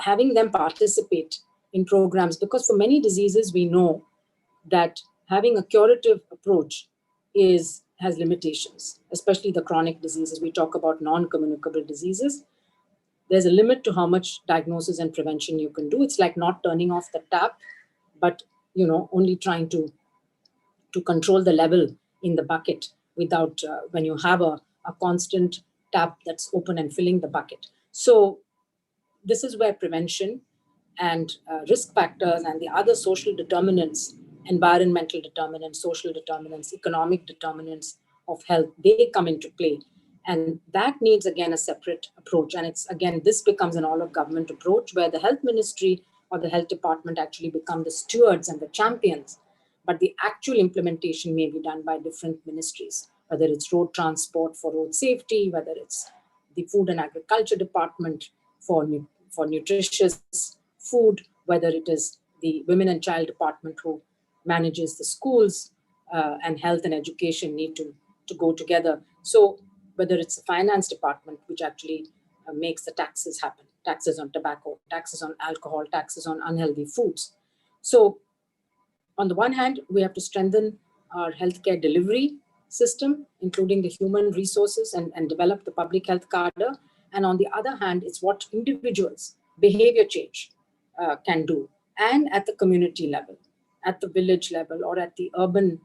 having them participate in programs. Because for many diseases, we know that having a curative approach has limitations, especially the chronic diseases. We talk about non-communicable diseases. There's a limit to how much diagnosis and prevention you can do. It's like not turning off the tap, but only trying to control the level in the bucket without when you have a constant tap that's open and filling the bucket. So this is where prevention and risk factors and the other social determinants, environmental determinants, social determinants, economic determinants of health, they come into play. And that needs, again, a separate approach. And it's, again, this becomes an all-of-government approach where the health ministry or the health department actually become the stewards and the champions. But the actual implementation may be done by different ministries, whether it's road transport for road safety, whether it's the food and agriculture department for nutritious food, whether it is the women and child department who manages the schools, and health and education need to go together. So whether it's the finance department, which actually makes the taxes happen, taxes on tobacco, taxes on alcohol, taxes on unhealthy foods. So on the one hand, we have to strengthen our healthcare delivery system, including the human resources, and develop the public health cadre. And on the other hand, it's what individuals, behavior change can do. And at the community level, at the village level, or at the urban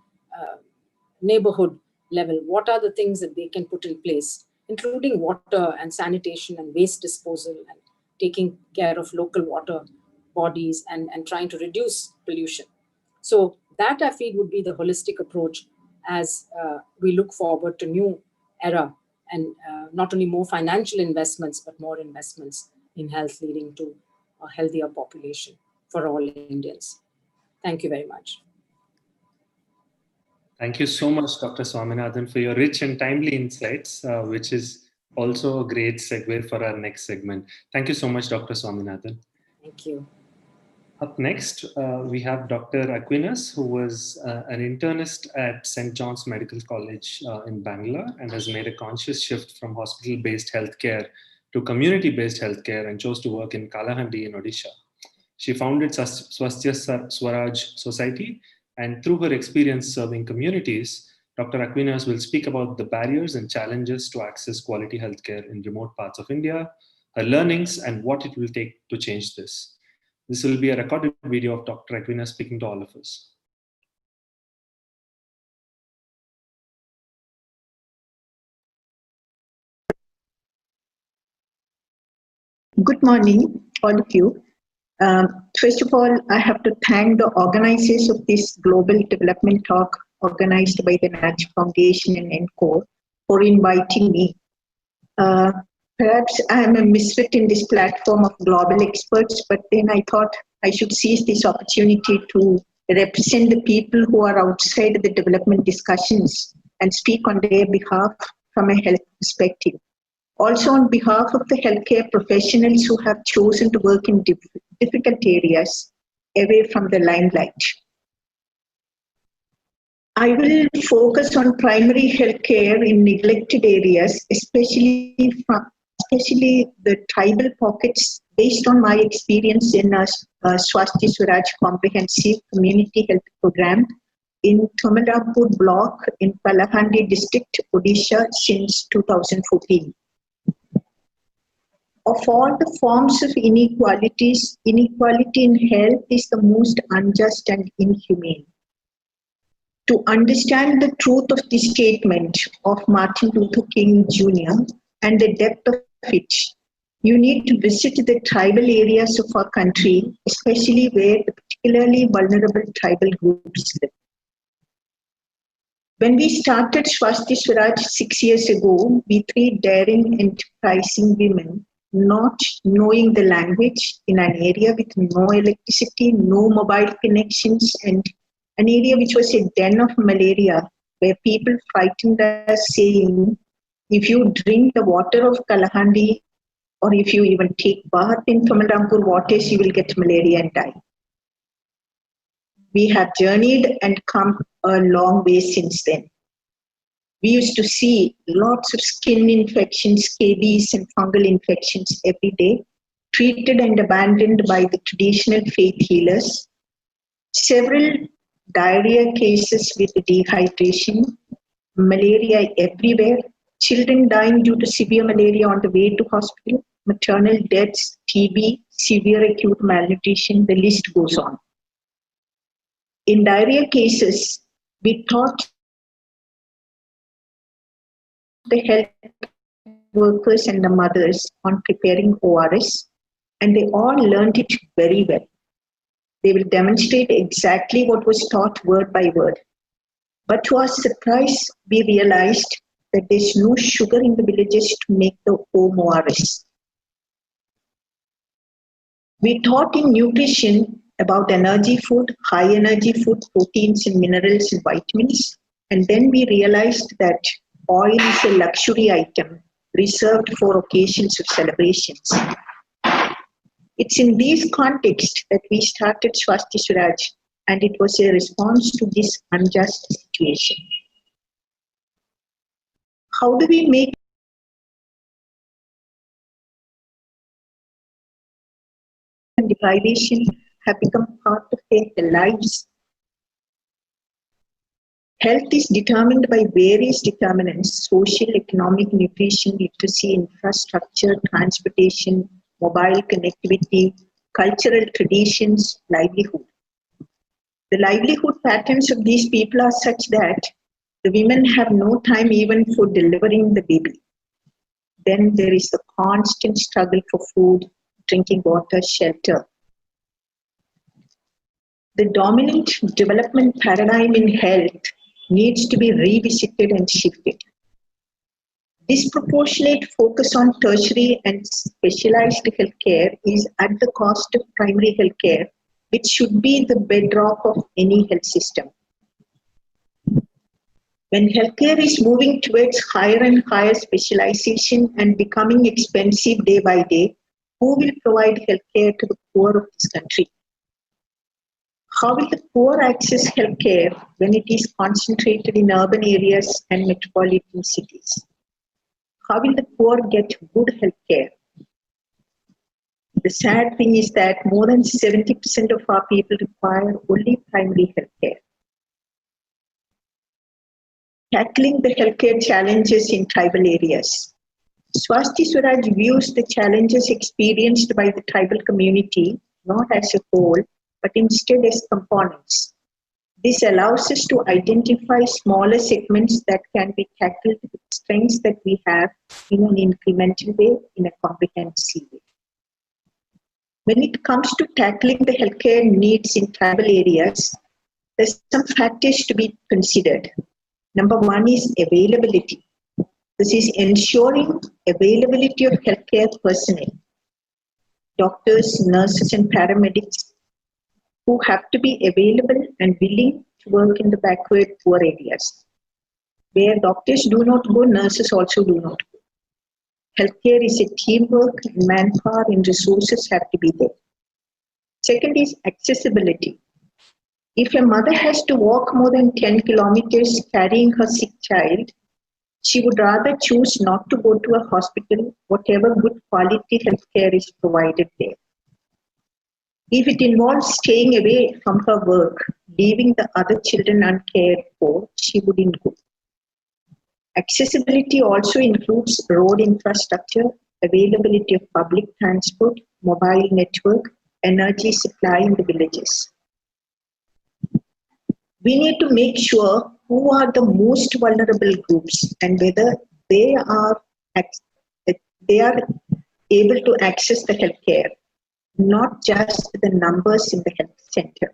neighborhood level, what are the things that they can put in place, including water and sanitation and waste disposal and taking care of local water bodies and trying to reduce pollution. So that, I feel, would be the holistic approach as we look forward to new era, and not only more financial investments, but more investments in health, leading to a healthier population for all Indians. Thank you very much. Thank you so much, Dr. Swaminathan, for your rich and timely insights, which is also a great segue for our next segment. Thank you so much, Dr. Swaminathan. Thank you. Up next, we have Dr. Aquinas, who was an internist at St. John's Medical College in Bangalore and has made a conscious shift from hospital-based healthcare to community-based healthcare and chose to work in Kalahandi in Odisha. She founded Swasthya Swaraj Society, and through her experience serving communities, Dr. Aquinas will speak about the barriers and challenges to access quality healthcare in remote parts of India, her learnings, and what it will take to change this. This will be a recorded video of Dr. Aquinas speaking to all of us. Good morning, all of you. First of all, I have to thank the organizers of this Global Development Talk organized by the Natch Foundation and ENCORE for inviting me. Perhaps I am a misfit in this platform of global experts, but then I thought I should seize this opportunity to represent the people who are outside the development discussions and speak on their behalf from a health perspective. Also on behalf of the healthcare professionals who have chosen to work in difficult areas away from the limelight. I will focus on primary health care in neglected areas, especially the tribal pockets, based on my experience in a Swasti Swaraj Comprehensive Community Health Program in Thomalrampur block in Kalahandi district, Odisha since 2014. Of all the forms of inequalities, inequality in health is the most unjust and inhumane. To understand the truth of this statement of Martin Luther King Jr. and the depth of it, you need to visit the tribal areas of our country, especially where the particularly vulnerable tribal groups live. When we started Swasti Swaraj 6 years ago, we three daring, enterprising women, not knowing the language, in an area with no electricity, no mobile connections, and an area which was a den of malaria, where people frightened us, saying, if you drink the water of Kalahandi, or if you even take bath in Thomalrampur waters, you will get malaria and die. We have journeyed and come a long way since then. We used to see lots of skin infections, scabies, and fungal infections every day, treated and abandoned by the traditional faith healers. Several diarrhea cases with dehydration, malaria everywhere, children dying due to severe malaria on the way to hospital, maternal deaths, TB, severe acute malnutrition, the list goes on. In diarrhea cases, we taught the health workers and the mothers on preparing ORS, and they all learned it very well. They will demonstrate exactly what was taught word by word. But to our surprise, we realized that there's no sugar in the villages to make the home ORS. We taught in nutrition about energy food, high energy food, proteins and minerals and vitamins. And then we realized that oil is a luxury item reserved for occasions of celebrations. It's in these contexts that we started Swasti Swaraj, and it was a response to this unjust situation. How do we make deprivation have become part of their lives? Health is determined by various determinants: social, economic, nutrition, literacy, infrastructure, transportation, mobile connectivity, cultural traditions, livelihood. The livelihood patterns of these people are such that the women have no time even for delivering the baby. Then there is the constant struggle for food, drinking water, shelter. The dominant development paradigm in health needs to be revisited and shifted. Disproportionate focus on tertiary and specialized healthcare is at the cost of primary healthcare, which should be the bedrock of any health system. When healthcare is moving towards higher and higher specialization and becoming expensive day by day, who will provide healthcare to the poor of this country? How will the poor access healthcare when it is concentrated in urban areas and metropolitan cities? How will the poor get good healthcare? The sad thing is that more than 70% of our people require only primary healthcare. Tackling the healthcare challenges in tribal areas. Swasti Swaraj views the challenges experienced by the tribal community not as a whole, but instead as components. This allows us to identify smaller segments that can be tackled with strengths that we have in an incremental way, in a comprehensive way. When it comes to tackling the healthcare needs in tribal areas, there's some factors to be considered. Number one is availability. This is ensuring availability of healthcare personnel, doctors, nurses, and paramedics who have to be available and willing to work in the backward poor areas. Where doctors do not go, nurses also do not go. Healthcare is a teamwork, manpower and resources have to be there. Second is accessibility. If a mother has to walk more than 10 kilometers carrying her sick child, she would rather choose not to go to a hospital, whatever good quality healthcare is provided there. If it involves staying away from her work, leaving the other children uncared for, she wouldn't go. Accessibility also includes road infrastructure, availability of public transport, mobile network, energy supply in the villages. We need to make sure who are the most vulnerable groups and whether they are able to access the healthcare, not just the numbers in the health center.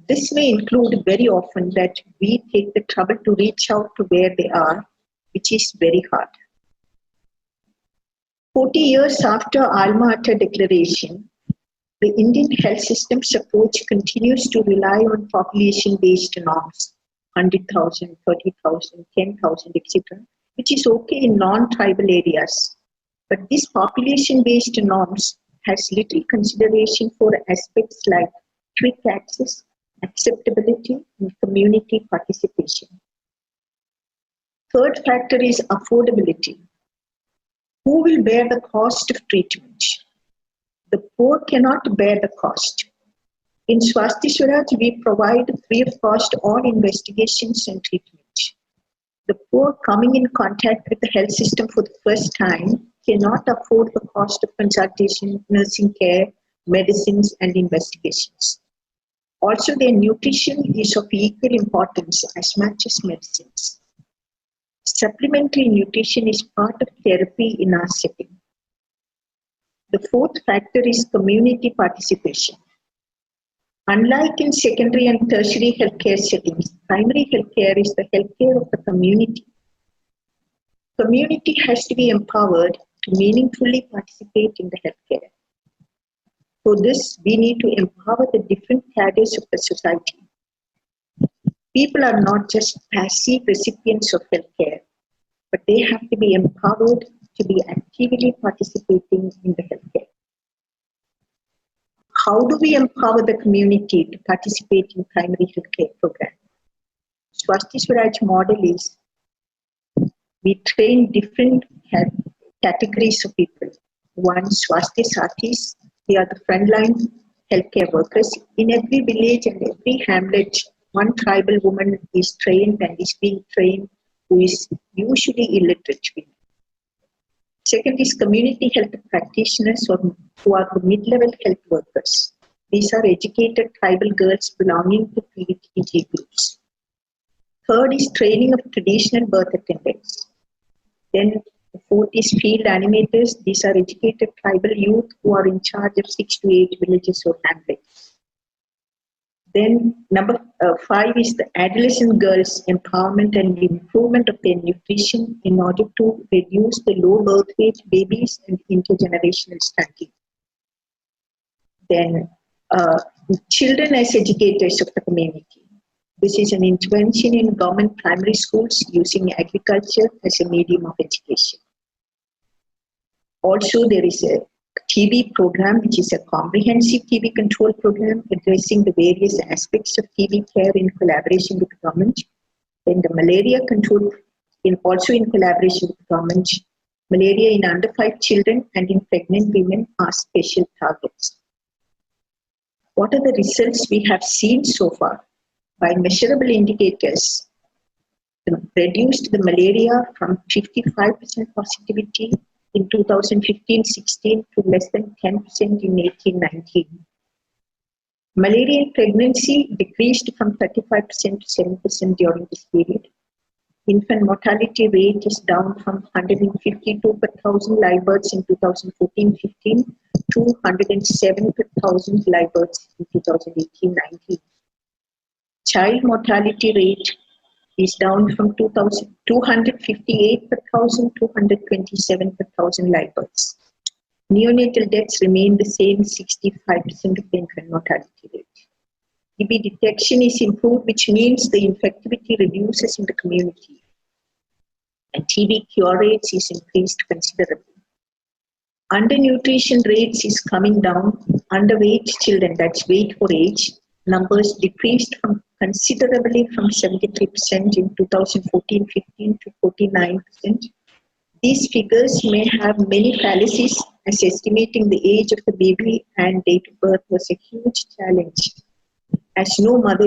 This may include very often that we take the trouble to reach out to where they are, which is very hard. 40 years after Alma Ata Declaration, the Indian health system's approach continues to rely on population-based norms, 100,000, 30,000, 10,000, etc., which is okay in non-tribal areas. But these population-based norms has little consideration for aspects like quick access, acceptability, and community participation. Third factor is affordability. Who will bear the cost of treatment? The poor cannot bear the cost. In Swasti Swaraj, we provide free of cost all investigations and treatment. The poor coming in contact with the health system for the first time cannot afford the cost of consultation, nursing care, medicines, and investigations. Also, their nutrition is of equal importance as much as medicines. Supplementary nutrition is part of therapy in our setting. The fourth factor is community participation. Unlike in secondary and tertiary healthcare settings, primary healthcare is the healthcare of the community. Community has to be empowered to meaningfully participate in the healthcare. For this, we need to empower the different cadres of the society. People are not just passive recipients of healthcare, but they have to be empowered to be actively participating in the healthcare. How do we empower the community to participate in primary healthcare program? Swasti Swaraj model is we train different categories of people. One, Swasti Sathis, they are the frontline healthcare workers. In every village and every hamlet, one tribal woman is trained and is being trained who is usually illiterate. Second is community health practitioners who are the mid-level health workers. These are educated tribal girls belonging to PVTG groups. Third is training of traditional birth attendants. Then the fourth is field animators. These are educated tribal youth who are in charge of 6 to 8 villages or hamlets. Then number 5 is the adolescent girls' empowerment and improvement of their nutrition in order to reduce the low birth weight babies and intergenerational stunting. Then children as educators of the community. This is an intervention in government primary schools using agriculture as a medium of education. Also, there is a TB program, which is a comprehensive TB control program addressing the various aspects of TB care in collaboration with the government. Then the malaria control, also in collaboration with the government. Malaria in under 5 children and in pregnant women are special targets. What are the results we have seen so far? By measurable indicators, reduced the malaria from 55% positivity in 2015-16 to less than 10% in 18-19. Malaria in pregnancy decreased from 35% to 7% during this period. Infant mortality rate is down from 152 per 1,000 live births in 2014-15 to 107 per 1,000 live births in 2018-19. Child mortality rate is down from 258 per 1,000 to 127 per 1,000 live births. Neonatal deaths remain the same, 65% of the infant mortality rate. TB detection is improved, which means the infectivity reduces in the community. And TB cure rates is increased considerably. Undernutrition rates is coming down. Underweight children, that's weight for age, numbers decreased considerably from 73% in 2014-15 to 49%. These figures may have many fallacies, as estimating the age of the baby and date of birth was a huge challenge, as no mother